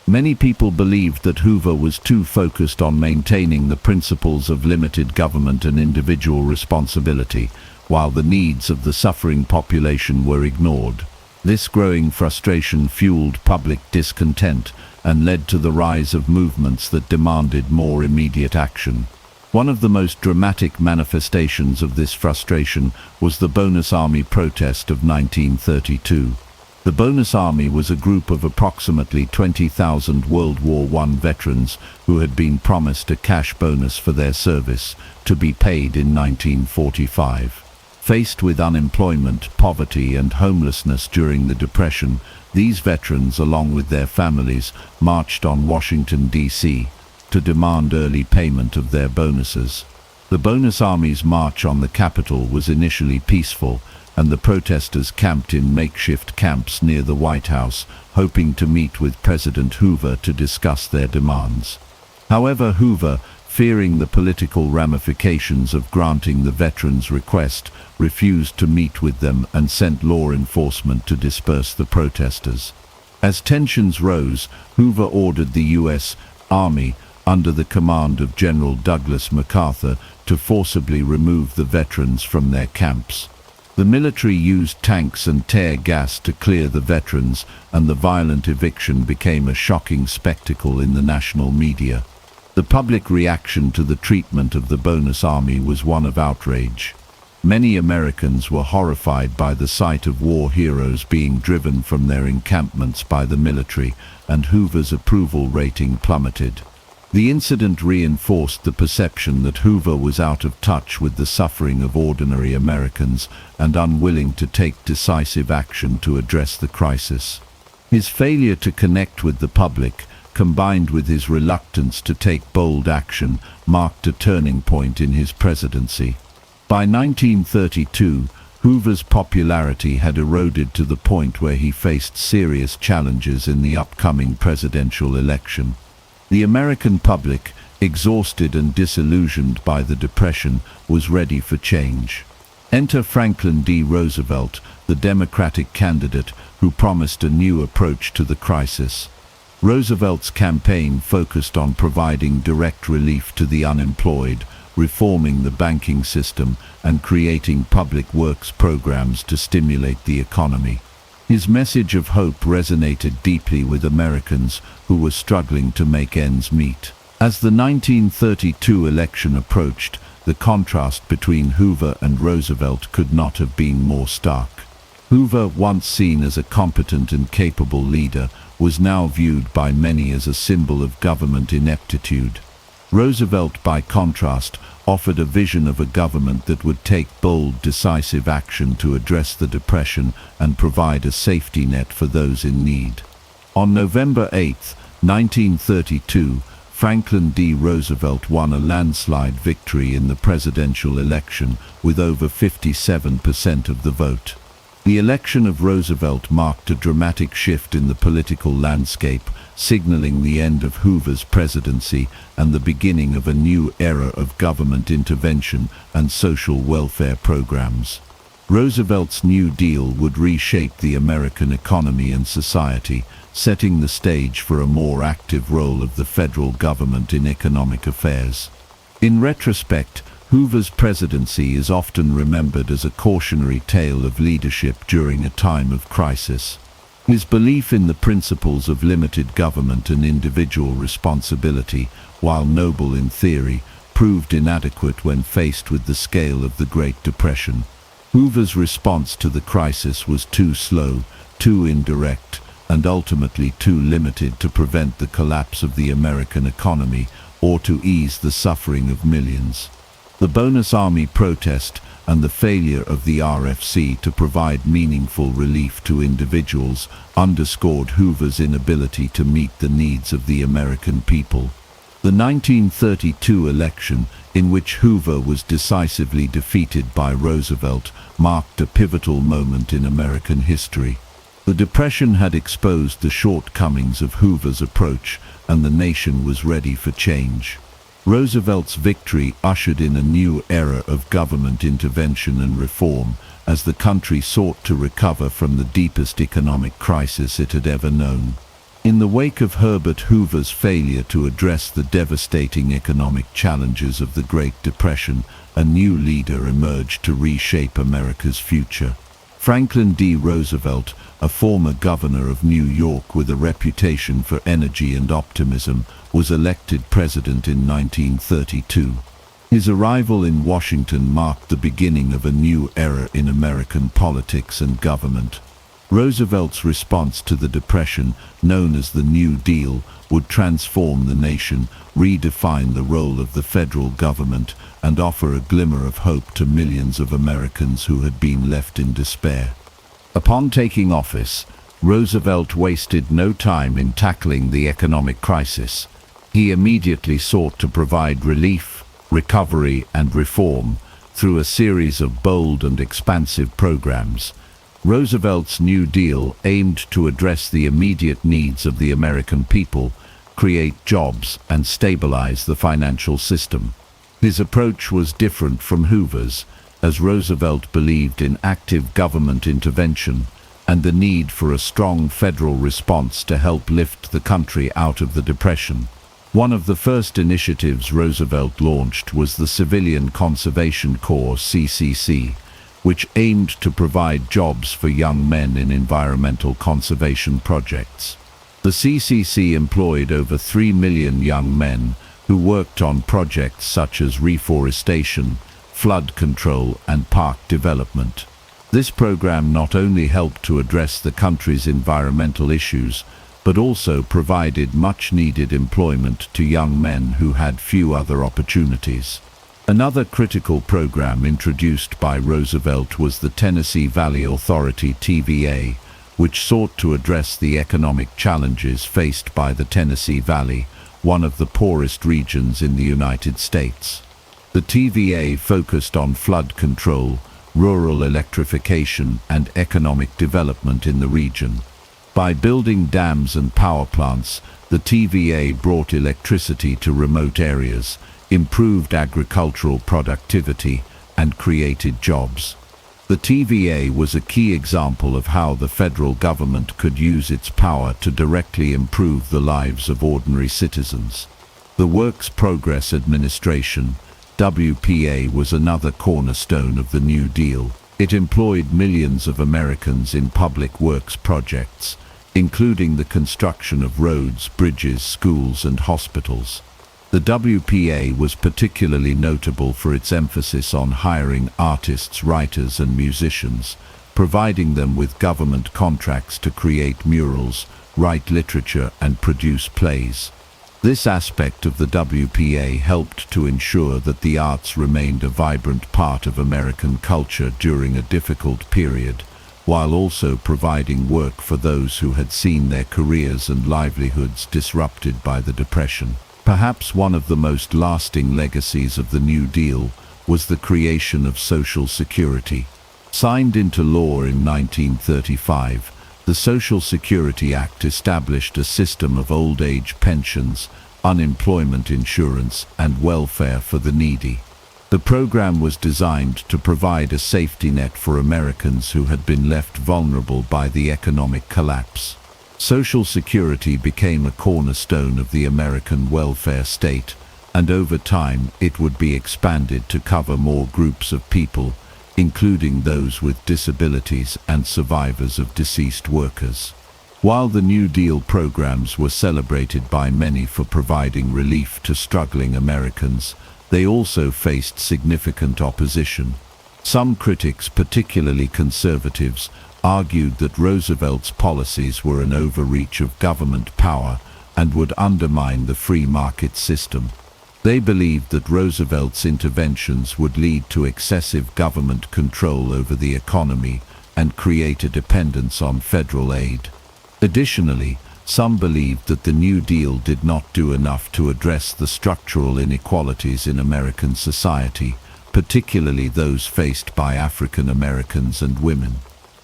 Many people believed that Hoover was too focused on maintaining the principles of limited government and individual responsibility, while the needs of the suffering population were ignored. This growing frustration fueled public discontent and led to the rise of movements that demanded more immediate action. One of the most dramatic manifestations of this frustration was the Bonus Army protest of 1932. The Bonus Army was a group of approximately 20,000 World War I veterans who had been promised a cash bonus for their service, to be paid in 1945. Faced with unemployment, poverty, and homelessness during the Depression, these veterans, along with their families, marched on Washington, D.C. to demand early payment of their bonuses. The Bonus Army's march on the Capitol was initially peaceful, and the protesters camped in makeshift camps near the White House, hoping to meet with President Hoover to discuss their demands. However, Hoover, fearing the political ramifications of granting the veterans' request, refused to meet with them and sent law enforcement to disperse the protesters. As tensions rose, Hoover ordered the U.S. Army, under the command of General Douglas MacArthur, to forcibly remove the veterans from their camps. The military used tanks and tear gas to clear the veterans, and the violent eviction became a shocking spectacle in the national media. The public reaction to the treatment of the Bonus Army was one of outrage. Many Americans were horrified by the sight of war heroes being driven from their encampments by the military, and Hoover's approval rating plummeted. The incident reinforced the perception that Hoover was out of touch with the suffering of ordinary Americans and unwilling to take decisive action to address the crisis. His failure to connect with the public, combined with his reluctance to take bold action, marked a turning point in his presidency. By 1932, Hoover's popularity had eroded to the point where he faced serious challenges in the upcoming presidential election. The American public, exhausted and disillusioned by the Depression, was ready for change. Enter Franklin D. Roosevelt, the Democratic candidate who promised a new approach to the crisis. Roosevelt's campaign focused on providing direct relief to the unemployed, reforming the banking system, and creating public works programs to stimulate the economy. His message of hope resonated deeply with Americans who were struggling to make ends meet. As the 1932 election approached, the contrast between Hoover and Roosevelt could not have been more stark. Hoover, once seen as a competent and capable leader, was now viewed by many as a symbol of government ineptitude. Roosevelt, by contrast, offered a vision of a government that would take bold, decisive action to address the Depression and provide a safety net for those in need. On November 8, 1932, Franklin D. Roosevelt won a landslide victory in the presidential election with over 57% of the vote. The election of Roosevelt marked a dramatic shift in the political landscape, signaling the end of Hoover's presidency and the beginning of a new era of government intervention and social welfare programs. Roosevelt's New Deal would reshape the American economy and society, setting the stage for a more active role of the federal government in economic affairs. In retrospect, Hoover's presidency is often remembered as a cautionary tale of leadership during a time of crisis. His belief in the principles of limited government and individual responsibility, while noble in theory, proved inadequate when faced with the scale of the Great Depression. Hoover's response to the crisis was too slow, too indirect, and ultimately too limited to prevent the collapse of the American economy or to ease the suffering of millions. The Bonus Army protest and the failure of the RFC to provide meaningful relief to individuals underscored Hoover's inability to meet the needs of the American people. The 1932 election, in which Hoover was decisively defeated by Roosevelt, marked a pivotal moment in American history. The Depression had exposed the shortcomings of Hoover's approach, and the nation was ready for change. Roosevelt's victory ushered in a new era of government intervention and reform, as the country sought to recover from the deepest economic crisis it had ever known. In the wake of Herbert Hoover's failure to address the devastating economic challenges of the Great Depression, a new leader emerged to reshape America's future. Franklin D. Roosevelt, a former governor of New York with a reputation for energy and optimism, was elected president in 1932. His arrival in Washington marked the beginning of a new era in American politics and government. Roosevelt's response to the Depression, known as the New Deal, would transform the nation, redefine the role of the federal government, and offer a glimmer of hope to millions of Americans who had been left in despair. Upon taking office, Roosevelt wasted no time in tackling the economic crisis. He immediately sought to provide relief, recovery, and reform through a series of bold and expansive programs. Roosevelt's New Deal aimed to address the immediate needs of the American people, create jobs, and stabilize the financial system. His approach was different from Hoover's, as Roosevelt believed in active government intervention and the need for a strong federal response to help lift the country out of the Depression. One of the first initiatives Roosevelt launched was the Civilian Conservation Corps (CCC), which aimed to provide jobs for young men in environmental conservation projects. The CCC employed over 3 million young men who worked on projects such as reforestation, flood control, and park development. This program not only helped to address the country's environmental issues, but also provided much-needed employment to young men who had few other opportunities. Another critical program introduced by Roosevelt was the Tennessee Valley Authority (TVA), which sought to address the economic challenges faced by the Tennessee Valley, one of the poorest regions in the United States. The TVA focused on flood control, rural electrification, and economic development in the region. By building dams and power plants, the TVA brought electricity to remote areas, improved agricultural productivity, and created jobs. The TVA was a key example of how the federal government could use its power to directly improve the lives of ordinary citizens. The Works Progress Administration, WPA, was another cornerstone of the New Deal. It employed millions of Americans in public works projects, including the construction of roads, bridges, schools, and hospitals. The WPA was particularly notable for its emphasis on hiring artists, writers, and musicians, providing them with government contracts to create murals, write literature, and produce plays. This aspect of the WPA helped to ensure that the arts remained a vibrant part of American culture during a difficult period, while also providing work for those who had seen their careers and livelihoods disrupted by the Depression. Perhaps one of the most lasting legacies of the New Deal was the creation of Social Security. Signed into law in 1935, the Social Security Act established a system of old age pensions, unemployment insurance, and welfare for the needy. The program was designed to provide a safety net for Americans who had been left vulnerable by the economic collapse. Social Security became a cornerstone of the American welfare state, and over time it would be expanded to cover more groups of people, including those with disabilities and survivors of deceased workers. While the New Deal programs were celebrated by many for providing relief to struggling Americans, they also faced significant opposition. Some critics, particularly conservatives, argued that Roosevelt's policies were an overreach of government power and would undermine the free market system. They believed that Roosevelt's interventions would lead to excessive government control over the economy and create a dependence on federal aid. Additionally, some believed that the New Deal did not do enough to address the structural inequalities in American society, particularly those faced by African Americans and women.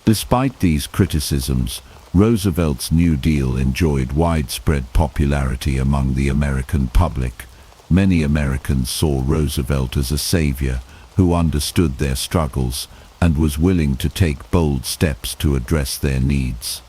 Despite these criticisms, Roosevelt's New Deal enjoyed widespread popularity among the American public. Many Americans saw Roosevelt as a savior who understood their struggles and was willing to take bold steps to address their needs.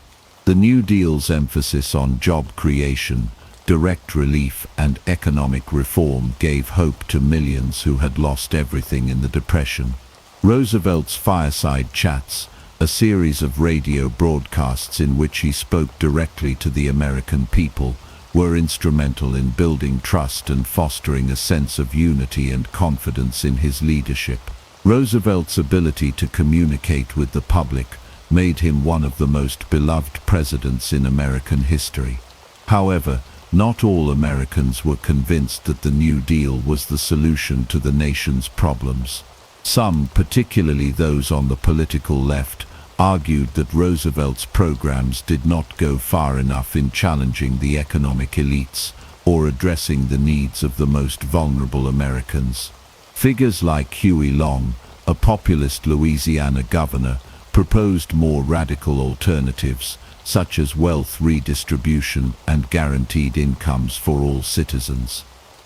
The New Deal's emphasis on job creation, direct relief, and economic reform gave hope to millions who had lost everything in the Depression. Roosevelt's fireside chats, a series of radio broadcasts in which he spoke directly to the American people, were instrumental in building trust and fostering a sense of unity and confidence in his leadership. Roosevelt's ability to communicate with the public made him one of the most beloved presidents in American history. However, not all Americans were convinced that the New Deal was the solution to the nation's problems. Some, particularly those on the political left, argued that Roosevelt's programs did not go far enough in challenging the economic elites or addressing the needs of the most vulnerable Americans. Figures like Huey Long, a populist Louisiana governor, proposed more radical alternatives, such as wealth redistribution and guaranteed incomes for all citizens.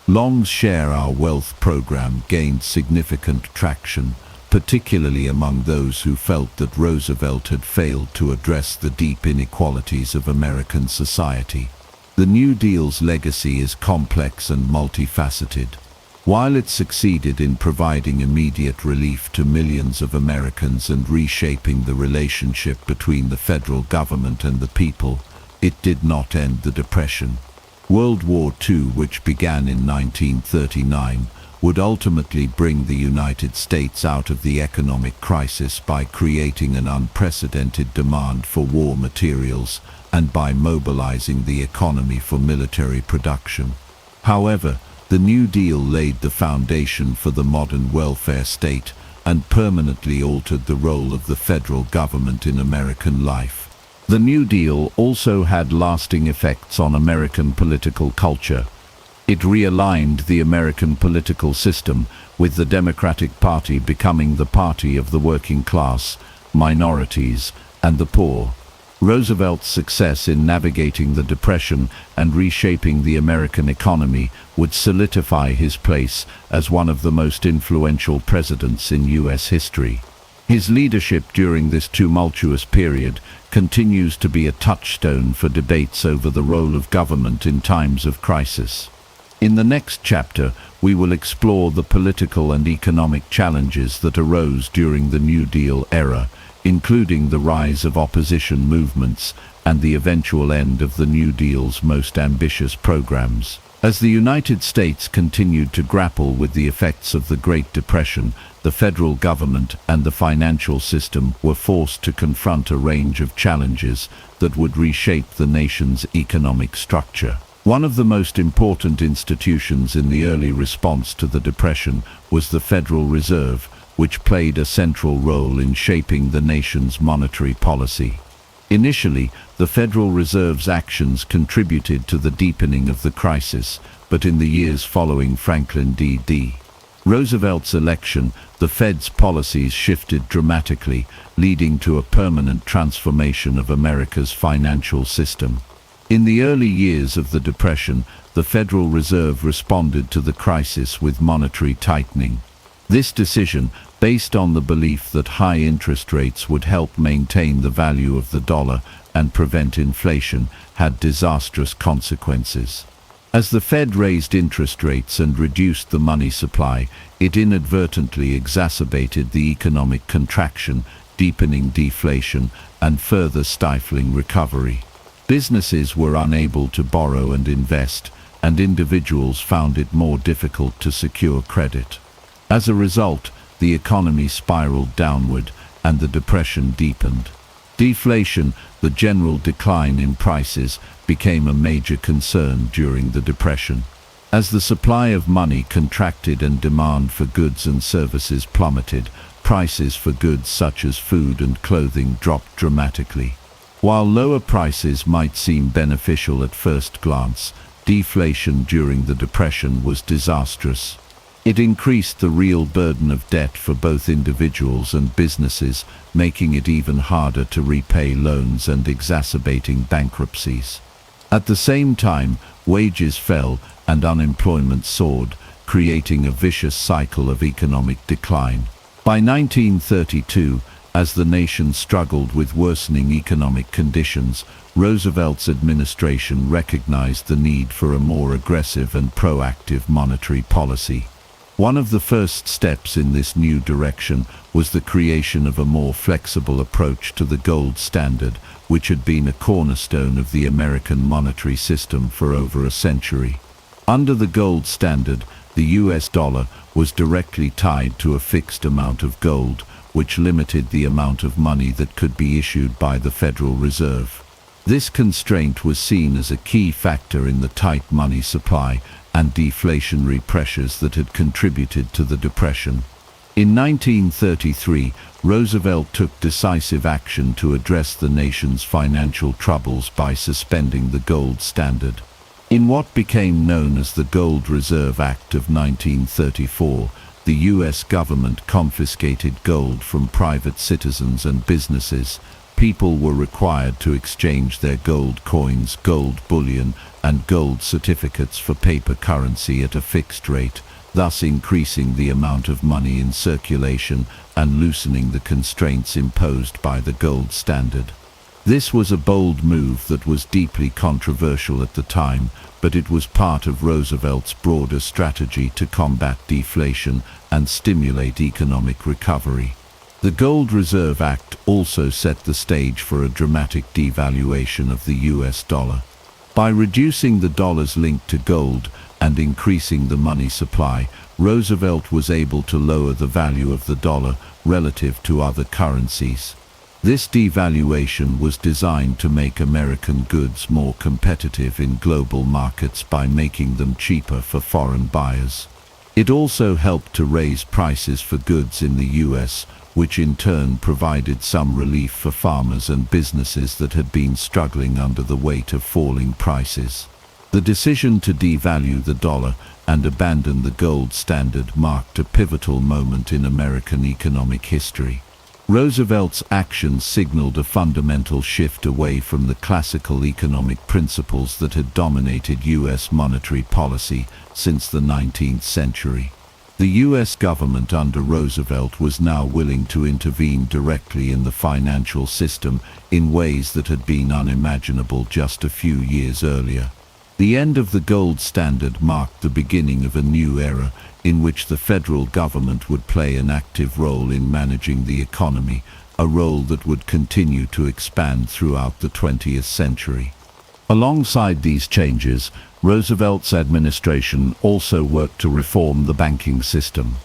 Long's Share Our Wealth program gained significant traction, particularly among those who felt that Roosevelt had failed to address the deep inequalities of American society. The New Deal's legacy is complex and multifaceted. While it succeeded in providing immediate relief to millions of Americans and reshaping the relationship between the federal government and the people, it did not end the Depression. World War II, which began in 1939, would ultimately bring the United States out of the economic crisis by creating an unprecedented demand for war materials and by mobilizing the economy for military production. However, the New Deal laid the foundation for the modern welfare state and permanently altered the role of the federal government in American life. The New Deal also had lasting effects on American political culture. It realigned the American political system, with the Democratic Party becoming the party of the working class, minorities, and the poor. Roosevelt's success in navigating the Depression and reshaping the American economy would solidify his place as one of the most influential presidents in U.S. history. His leadership during this tumultuous period continues to be a touchstone for debates over the role of government in times of crisis. In the next chapter, we will explore the political and economic challenges that arose during the New Deal era, including the rise of opposition movements and the eventual end of the New Deal's most ambitious programs. As the United States continued to grapple with the effects of the Great Depression, the federal government and the financial system were forced to confront a range of challenges that would reshape the nation's economic structure. One of the most important institutions in the early response to the Depression was the Federal Reserve, which played a central role in shaping the nation's monetary policy. Initially, the Federal Reserve's actions contributed to the deepening of the crisis, but in the years following Franklin D. Roosevelt's election, the Fed's policies shifted dramatically, leading to a permanent transformation of America's financial system. In the early years of the Depression, the Federal Reserve responded to the crisis with monetary tightening. This decision, based on the belief that high interest rates would help maintain the value of the dollar and prevent inflation, had disastrous consequences. As the Fed raised interest rates and reduced the money supply, it inadvertently exacerbated the economic contraction, deepening deflation and further stifling recovery. Businesses were unable to borrow and invest, and individuals found it more difficult to secure credit. As a result, the economy spiraled downward and the depression deepened. Deflation, the general decline in prices, became a major concern during the Depression. As the supply of money contracted and demand for goods and services plummeted, prices for goods such as food and clothing dropped dramatically. While lower prices might seem beneficial at first glance, deflation during the Depression was disastrous. It increased the real burden of debt for both individuals and businesses, making it even harder to repay loans and exacerbating bankruptcies. At the same time, wages fell and unemployment soared, creating a vicious cycle of economic decline. By 1932, as the nation struggled with worsening economic conditions, Roosevelt's administration recognized the need for a more aggressive and proactive monetary policy. One of the first steps in this new direction was the creation of a more flexible approach to the gold standard, which had been a cornerstone of the American monetary system for over a century. Under the gold standard, the US dollar was directly tied to a fixed amount of gold, which limited the amount of money that could be issued by the Federal Reserve. This constraint was seen as a key factor in the tight money supply and deflationary pressures that had contributed to the Depression. In 1933, Roosevelt took decisive action to address the nation's financial troubles by suspending the gold standard. In what became known as the Gold Reserve Act of 1934, the U.S. government confiscated gold from private citizens and businesses. People were required to exchange their gold coins, gold bullion, and gold certificates for paper currency at a fixed rate, thus increasing the amount of money in circulation and loosening the constraints imposed by the gold standard. This was a bold move that was deeply controversial at the time, but it was part of Roosevelt's broader strategy to combat deflation and stimulate economic recovery. The Gold Reserve Act also set the stage for a dramatic devaluation of the US dollar. By reducing the dollar's link to gold and increasing the money supply, Roosevelt was able to lower the value of the dollar relative to other currencies. This devaluation was designed to make American goods more competitive in global markets by making them cheaper for foreign buyers. It also helped to raise prices for goods in the US, which in turn provided some relief for farmers and businesses that had been struggling under the weight of falling prices. The decision to devalue the dollar and abandon the gold standard marked a pivotal moment in American economic history. Roosevelt's actions signaled a fundamental shift away from the classical economic principles that had dominated U.S. monetary policy since the 19th century. The U.S. government under Roosevelt was now willing to intervene directly in the financial system in ways that had been unimaginable just a few years earlier. The end of the gold standard marked the beginning of a new era in which the federal government would play an active role in managing the economy, a role that would continue to expand throughout the 20th century. Alongside these changes, Roosevelt's administration also worked to reform the banking system.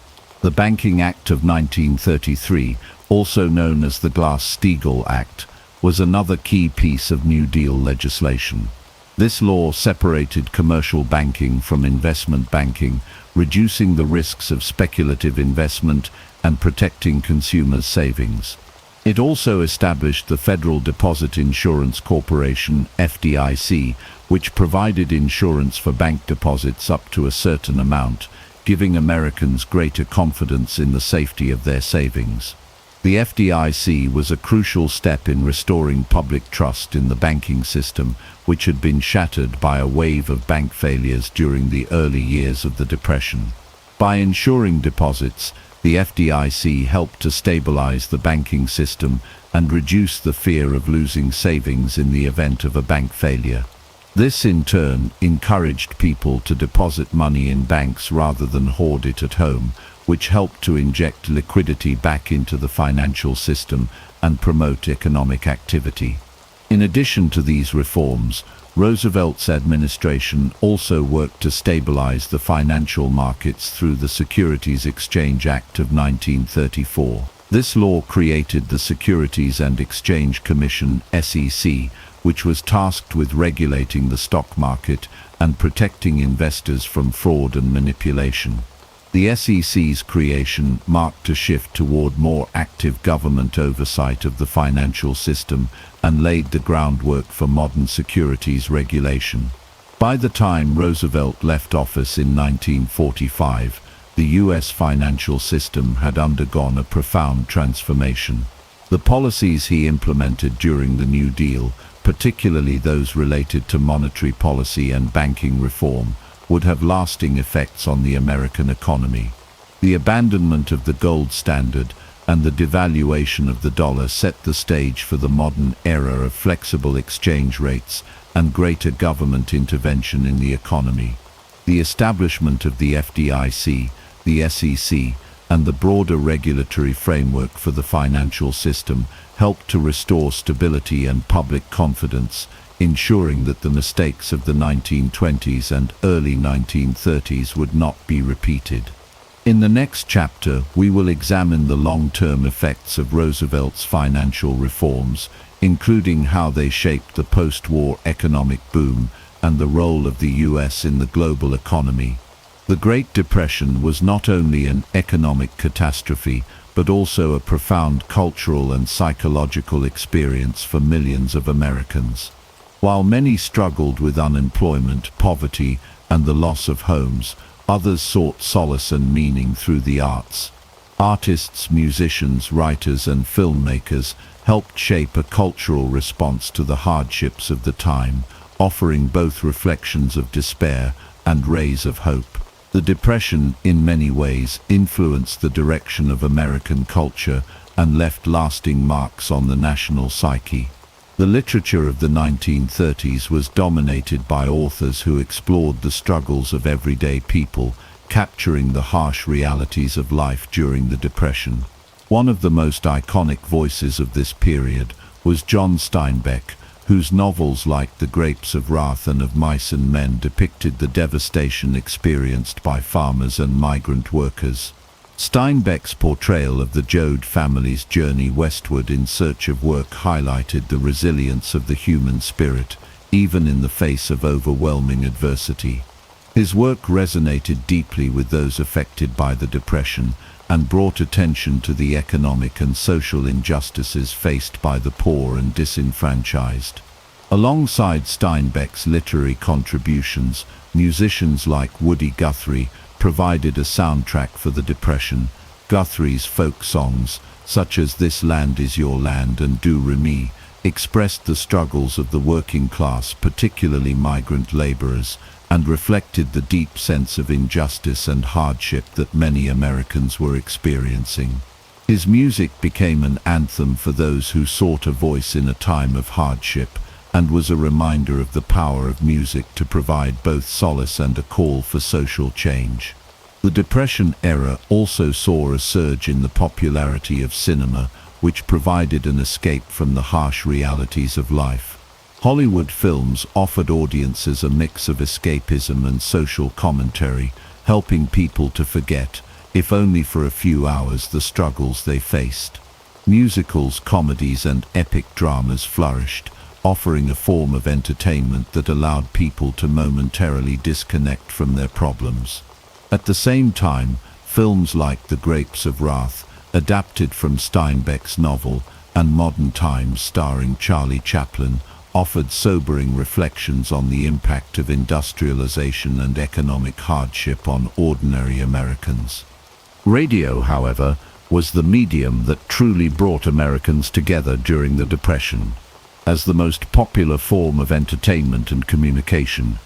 The Banking Act of 1933, also known as the Glass-Steagall Act, was another key piece of New Deal legislation. This law separated commercial banking from investment banking, reducing the risks of speculative investment and protecting consumers' savings. It also established the Federal Deposit Insurance Corporation, FDIC, which provided insurance for bank deposits up to a certain amount, giving Americans greater confidence in the safety of their savings. The FDIC was a crucial step in restoring public trust in the banking system, which had been shattered by a wave of bank failures during the early years of the Depression. By insuring deposits, the FDIC helped to stabilize the banking system and reduce the fear of losing savings in the event of a bank failure. This, in turn, encouraged people to deposit money in banks rather than hoard it at home, which helped to inject liquidity back into the financial system and promote economic activity. In addition to these reforms, Roosevelt's administration also worked to stabilize the financial markets through the Securities Exchange Act of 1934. This law created the Securities and Exchange Commission, SEC, which was tasked with regulating the stock market and protecting investors from fraud and manipulation. The SEC's creation marked a shift toward more active government oversight of the financial system and laid the groundwork for modern securities regulation. By the time Roosevelt left office in 1945, the U.S. financial system had undergone a profound transformation. The policies he implemented during the New Deal, particularly those related to monetary policy and banking reform, would have lasting effects on the American economy. The abandonment of the gold standard and the devaluation of the dollar set the stage for the modern era of flexible exchange rates and greater government intervention in the economy. The establishment of the FDIC, the SEC, and the broader regulatory framework for the financial system helped to restore stability and public confidence, ensuring that the mistakes of the 1920s and early 1930s would not be repeated. In the next chapter, we will examine the long-term effects of Roosevelt's financial reforms, including how they shaped the post-war economic boom and the role of the U.S. in the global economy. The Great Depression was not only an economic catastrophe, but also a profound cultural and psychological experience for millions of Americans. While many struggled with unemployment, poverty, and the loss of homes, others sought solace and meaning through the arts. Artists, musicians, writers, and filmmakers helped shape a cultural response to the hardships of the time, offering both reflections of despair and rays of hope. The Depression, in many ways, influenced the direction of American culture and left lasting marks on the national psyche. The literature of the 1930s was dominated by authors who explored the struggles of everyday people, capturing the harsh realities of life during the Depression. One of the most iconic voices of this period was John Steinbeck, whose novels like The Grapes of Wrath and Of Mice and Men depicted the devastation experienced by farmers and migrant workers. Steinbeck's portrayal of the Joad family's journey westward in search of work highlighted the resilience of the human spirit, even in the face of overwhelming adversity. His work resonated deeply with those affected by the Depression and brought attention to the economic and social injustices faced by the poor and disenfranchised. Alongside Steinbeck's literary contributions, musicians like Woody Guthrie provided a soundtrack for the Depression. Guthrie's folk songs, such as This Land Is Your Land and Do Re Mi, expressed the struggles of the working class, particularly migrant laborers, and reflected the deep sense of injustice and hardship that many Americans were experiencing. His music became an anthem for those who sought a voice in a time of hardship, and was a reminder of the power of music to provide both solace and a call for social change. The Depression era also saw a surge in the popularity of cinema, which provided an escape from the harsh realities of life. Hollywood films offered audiences a mix of escapism and social commentary, helping people to forget, if only for a few hours, the struggles they faced. Musicals, comedies, and epic dramas flourished, offering a form of entertainment that allowed people to momentarily disconnect from their problems. At the same time, films like The Grapes of Wrath, adapted from Steinbeck's novel, and Modern Times starring Charlie Chaplin, offered sobering reflections on the impact of industrialization and economic hardship on ordinary Americans. Radio, however, was the medium that truly brought Americans together during the Depression. As the most popular form of entertainment and communication,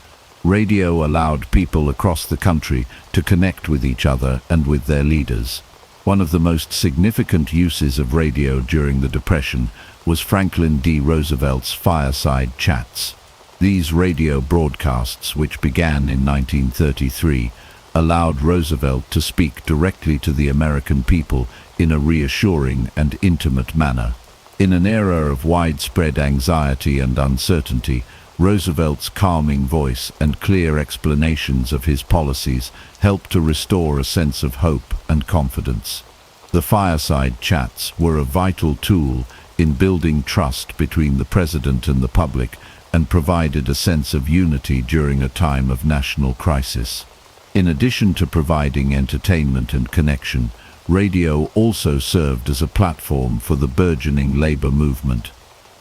radio allowed people across the country to connect with each other and with their leaders. One of the most significant uses of radio during the Depression was Franklin D. Roosevelt's fireside chats. These radio broadcasts, which began in 1933, allowed Roosevelt to speak directly to the American people in a reassuring and intimate manner. In an era of widespread anxiety and uncertainty, Roosevelt's calming voice and clear explanations of his policies helped to restore a sense of hope and confidence. The fireside chats were a vital tool in building trust between the president and the public, and provided a sense of unity during a time of national crisis. In addition to providing entertainment and connection, radio also served as a platform for the burgeoning labor movement.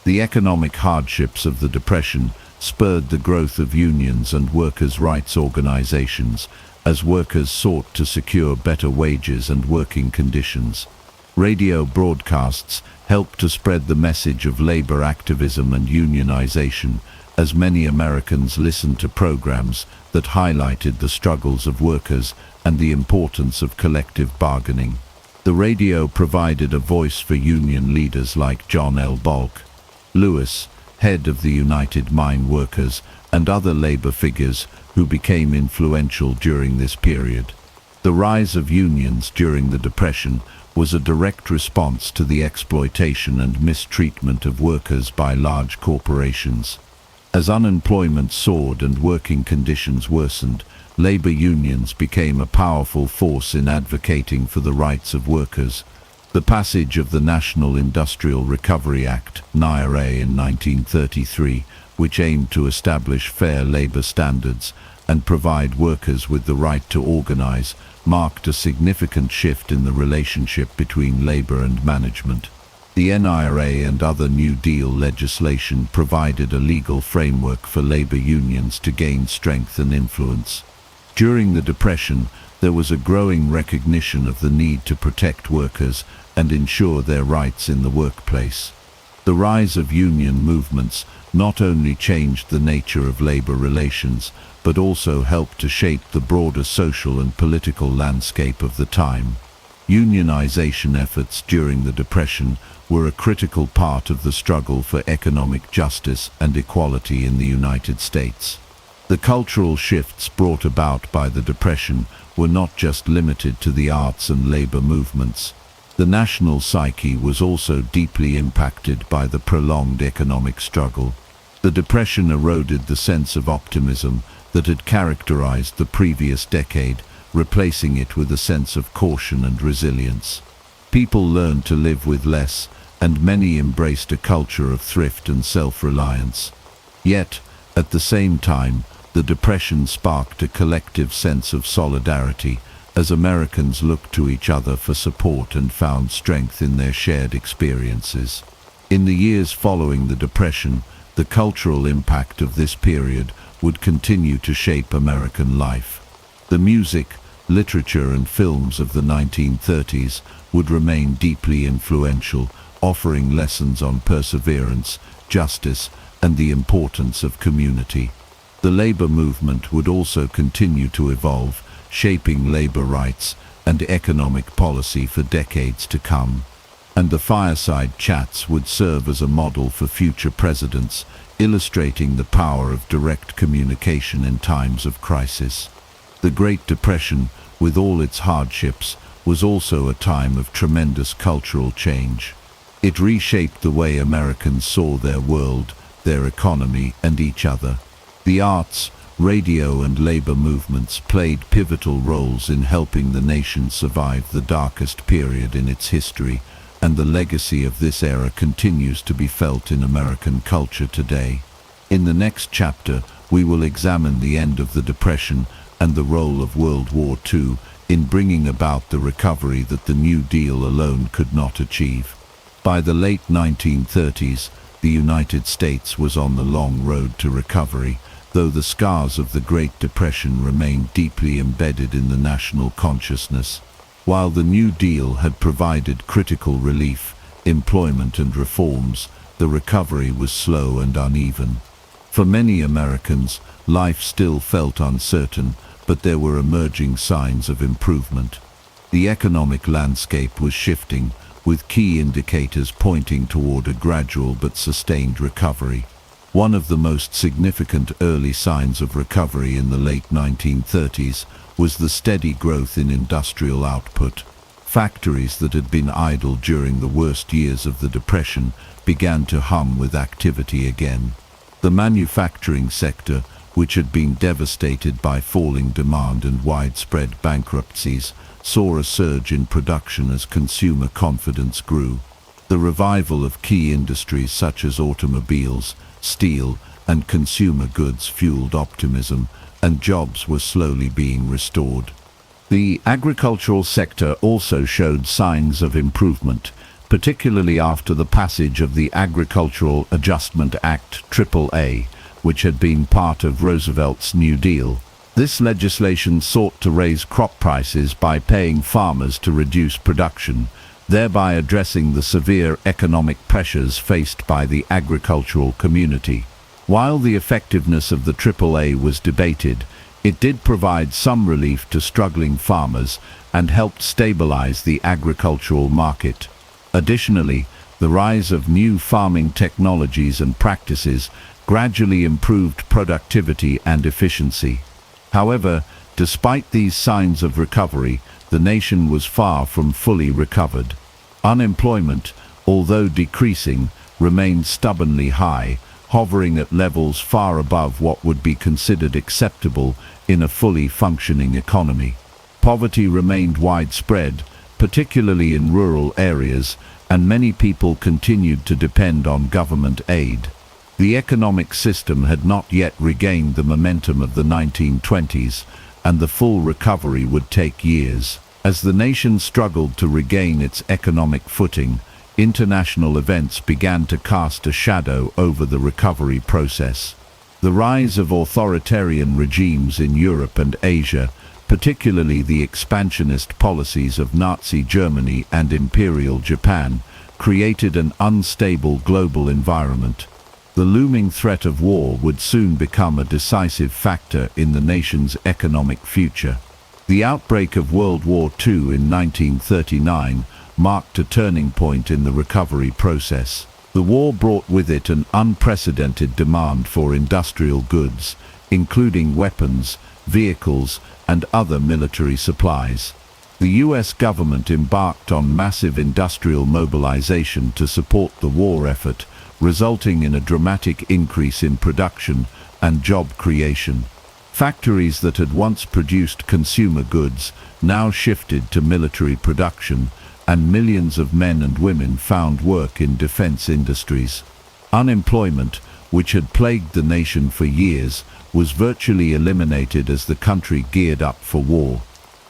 The economic hardships of the Depression spurred the growth of unions and workers' rights organizations, as workers sought to secure better wages and working conditions. Radio broadcasts helped to spread the message of labor activism and unionization, as many Americans listened to programs that highlighted the struggles of workers and the importance of collective bargaining. The radio provided a voice for union leaders like John L. Bullock Lewis, head of the United Mine Workers, and other labor figures who became influential during this period. The rise of unions during the Depression was a direct response to the exploitation and mistreatment of workers by large corporations. As unemployment soared and working conditions worsened, labor unions became a powerful force in advocating for the rights of workers. The passage of the National Industrial Recovery Act, NIRA, in 1933, which aimed to establish fair labor standards and provide workers with the right to organize, marked a significant shift in the relationship between labor and management. The NIRA and other New Deal legislation provided a legal framework for labor unions to gain strength and influence. During the Depression, there was a growing recognition of the need to protect workers and ensure their rights in the workplace. The rise of union movements not only changed the nature of labor relations, but also helped to shape the broader social and political landscape of the time. Unionization efforts during the Depression were a critical part of the struggle for economic justice and equality in the United States. The cultural shifts brought about by the Depression were not just limited to the arts and labor movements. The national psyche was also deeply impacted by the prolonged economic struggle. The Depression eroded the sense of optimism that had characterized the previous decade, replacing it with a sense of caution and resilience. People learned to live with less, and many embraced a culture of thrift and self-reliance. Yet, at the same time, the Depression sparked a collective sense of solidarity, as Americans looked to each other for support and found strength in their shared experiences. In the years following the Depression, the cultural impact of this period would continue to shape American life. The music, literature and films of the 1930s would remain deeply influential, offering lessons on perseverance, justice, and the importance of community. The labor movement would also continue to evolve, shaping labor rights and economic policy for decades to come. And the fireside chats would serve as a model for future presidents, illustrating the power of direct communication in times of crisis. The Great Depression, with all its hardships, was also a time of tremendous cultural change. It reshaped the way Americans saw their world, their economy, and each other. The arts, radio, and labor movements played pivotal roles in helping the nation survive the darkest period in its history, and the legacy of this era continues to be felt in American culture today. In the next chapter, we will examine the end of the Depression and the role of World War II in bringing about the recovery that the New Deal alone could not achieve. By the late 1930s, the United States was on the long road to recovery, though the scars of the Great Depression remained deeply embedded in the national consciousness. While the New Deal had provided critical relief, employment and reforms, the recovery was slow and uneven. For many Americans, life still felt uncertain, but there were emerging signs of improvement. The economic landscape was shifting, with key indicators pointing toward a gradual but sustained recovery. One of the most significant early signs of recovery in the late 1930s was the steady growth in industrial output. Factories that had been idle during the worst years of the Depression began to hum with activity again. The manufacturing sector, which had been devastated by falling demand and widespread bankruptcies, saw a surge in production as consumer confidence grew. The revival of key industries such as automobiles, steel, and consumer goods fueled optimism, and jobs were slowly being restored. The agricultural sector also showed signs of improvement, particularly after the passage of the Agricultural Adjustment Act AAA, which had been part of Roosevelt's New Deal. This legislation sought to raise crop prices by paying farmers to reduce production, thereby addressing the severe economic pressures faced by the agricultural community. While the effectiveness of the AAA was debated, it did provide some relief to struggling farmers and helped stabilize the agricultural market. Additionally, the rise of new farming technologies and practices gradually improved productivity and efficiency. However, despite these signs of recovery, the nation was far from fully recovered. Unemployment, although decreasing, remained stubbornly high, hovering at levels far above what would be considered acceptable in a fully functioning economy. Poverty remained widespread, particularly in rural areas, and many people continued to depend on government aid. The economic system had not yet regained the momentum of the 1920s, and the full recovery would take years. As the nation struggled to regain its economic footing, international events began to cast a shadow over the recovery process. The rise of authoritarian regimes in Europe and Asia, particularly the expansionist policies of Nazi Germany and Imperial Japan, created an unstable global environment. The looming threat of war would soon become a decisive factor in the nation's economic future. The outbreak of World War II in 1939 marked a turning point in the recovery process. The war brought with it an unprecedented demand for industrial goods, including weapons, vehicles, and other military supplies. The U.S. government embarked on massive industrial mobilization to support the war effort, resulting in a dramatic increase in production and job creation. Factories that had once produced consumer goods now shifted to military production, and millions of men and women found work in defense industries. Unemployment, which had plagued the nation for years, was virtually eliminated as the country geared up for war.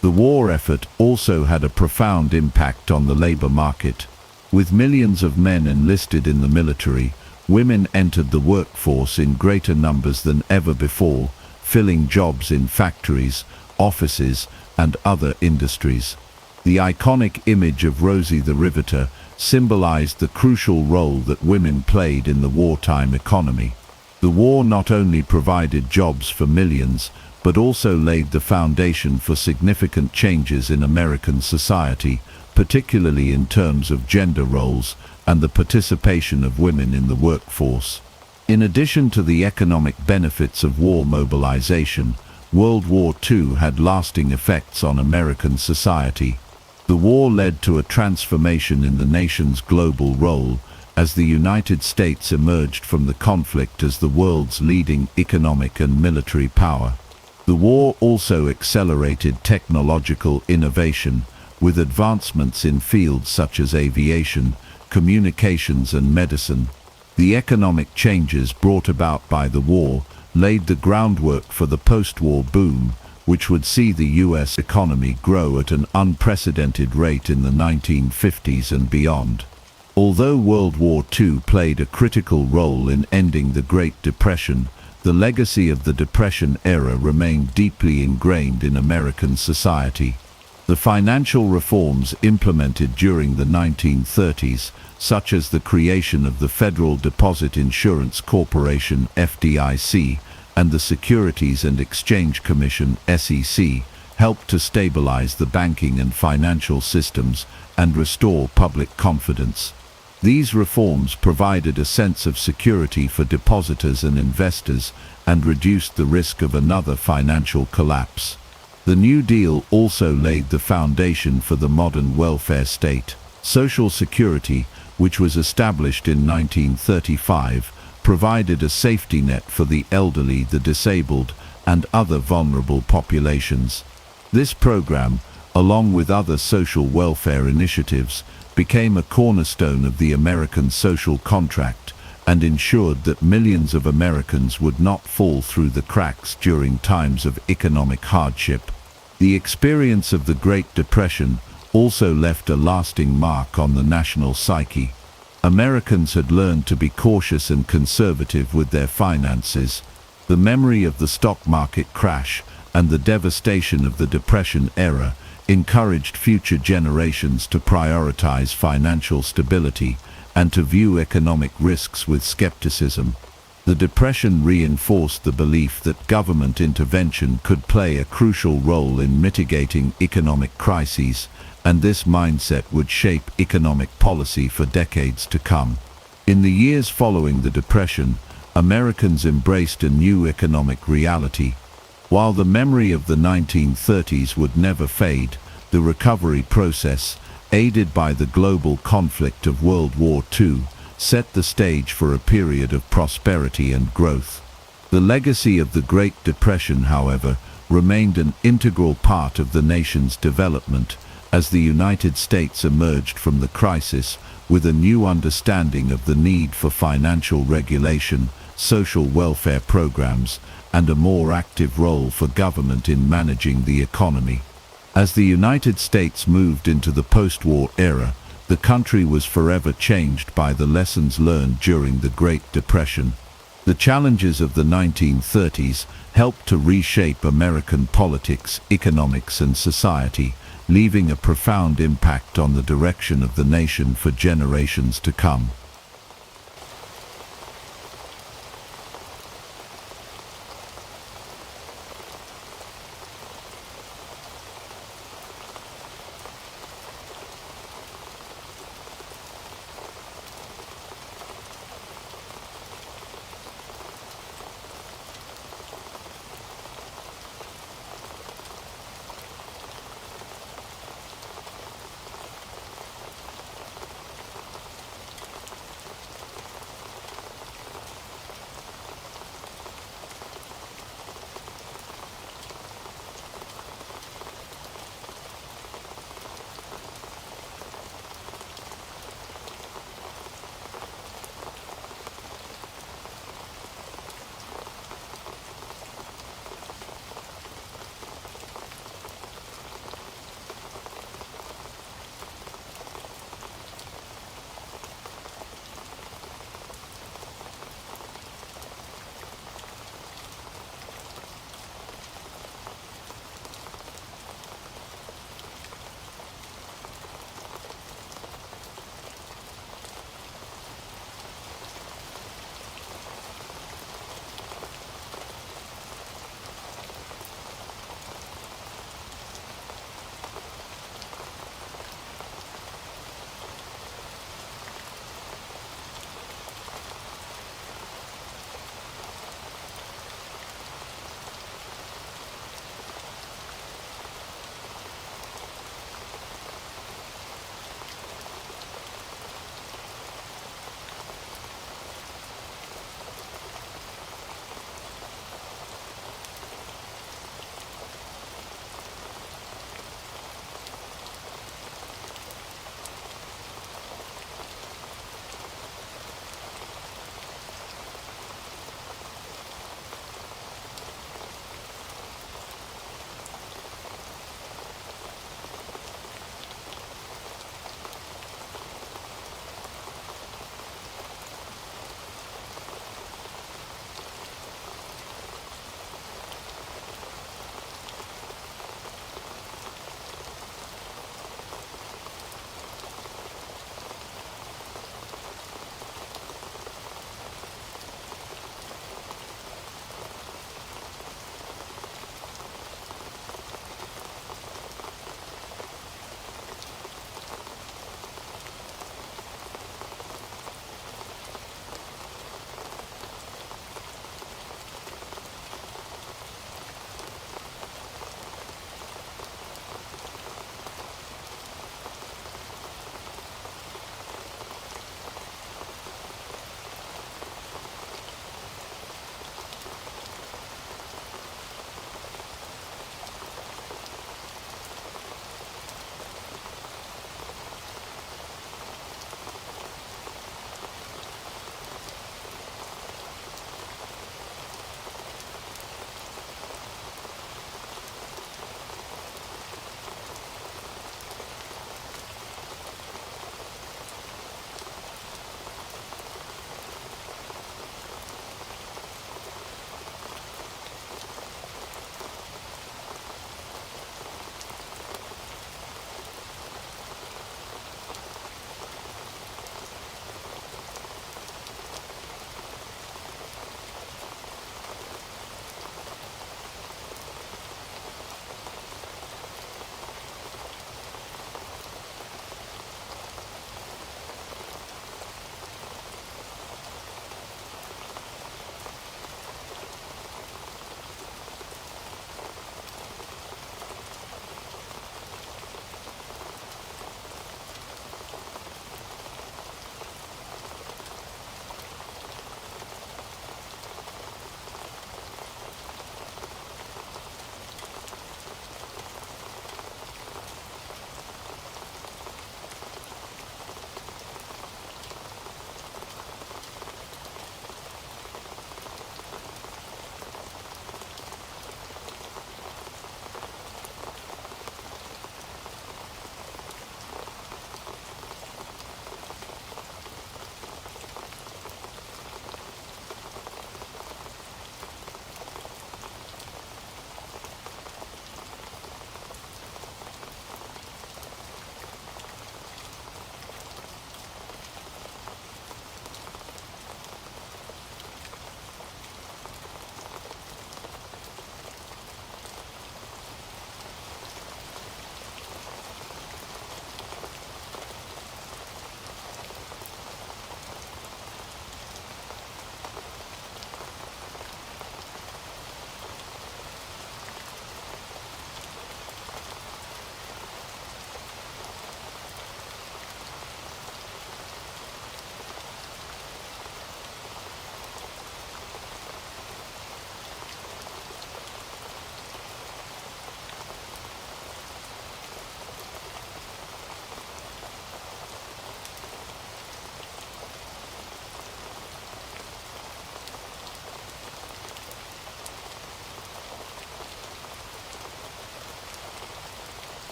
The war effort also had a profound impact on the labor market. With millions of men enlisted in the military, women entered the workforce in greater numbers than ever before, filling jobs in factories, offices, and other industries. The iconic image of Rosie the Riveter symbolized the crucial role that women played in the wartime economy. The war not only provided jobs for millions, but also laid the foundation for significant changes in American society, particularly in terms of gender roles and the participation of women in the workforce. In addition to the economic benefits of war mobilization, World War II had lasting effects on American society. The war led to a transformation in the nation's global role, as the United States emerged from the conflict as the world's leading economic and military power. The war also accelerated technological innovation, with advancements in fields such as aviation, communications, and medicine. The economic changes brought about by the war laid the groundwork for the post-war boom, which would see the U.S. economy grow at an unprecedented rate in the 1950s and beyond. Although World War II played a critical role in ending the Great Depression, the legacy of the Depression era remained deeply ingrained in American society. The financial reforms implemented during the 1930s, such as the creation of the Federal Deposit Insurance Corporation (FDIC) and the Securities and Exchange Commission (SEC), helped to stabilize the banking and financial systems and restore public confidence. These reforms provided a sense of security for depositors and investors and reduced the risk of another financial collapse. The New Deal also laid the foundation for the modern welfare state. Social Security, which was established in 1935, provided a safety net for the elderly, the disabled, and other vulnerable populations. This program, along with other social welfare initiatives, became a cornerstone of the American social contract and ensured that millions of Americans would not fall through the cracks during times of economic hardship. The experience of the Great Depression also left a lasting mark on the national psyche. Americans had learned to be cautious and conservative with their finances. The memory of the stock market crash and the devastation of the Depression era encouraged future generations to prioritize financial stability and to view economic risks with skepticism. The Depression reinforced the belief that government intervention could play a crucial role in mitigating economic crises, and this mindset would shape economic policy for decades to come. In the years following the Depression, Americans embraced a new economic reality. While the memory of the 1930s would never fade, the recovery process, aided by the global conflict of World War II, set the stage for a period of prosperity and growth. The legacy of the Great Depression, however, remained an integral part of the nation's development, as the United States emerged from the crisis with a new understanding of the need for financial regulation, social welfare programs, and a more active role for government in managing the economy. As the United States moved into the post-war era, the country was forever changed by the lessons learned during the Great Depression. The challenges of the 1930s helped to reshape American politics, economics, and society, leaving a profound impact on the direction of the nation for generations to come.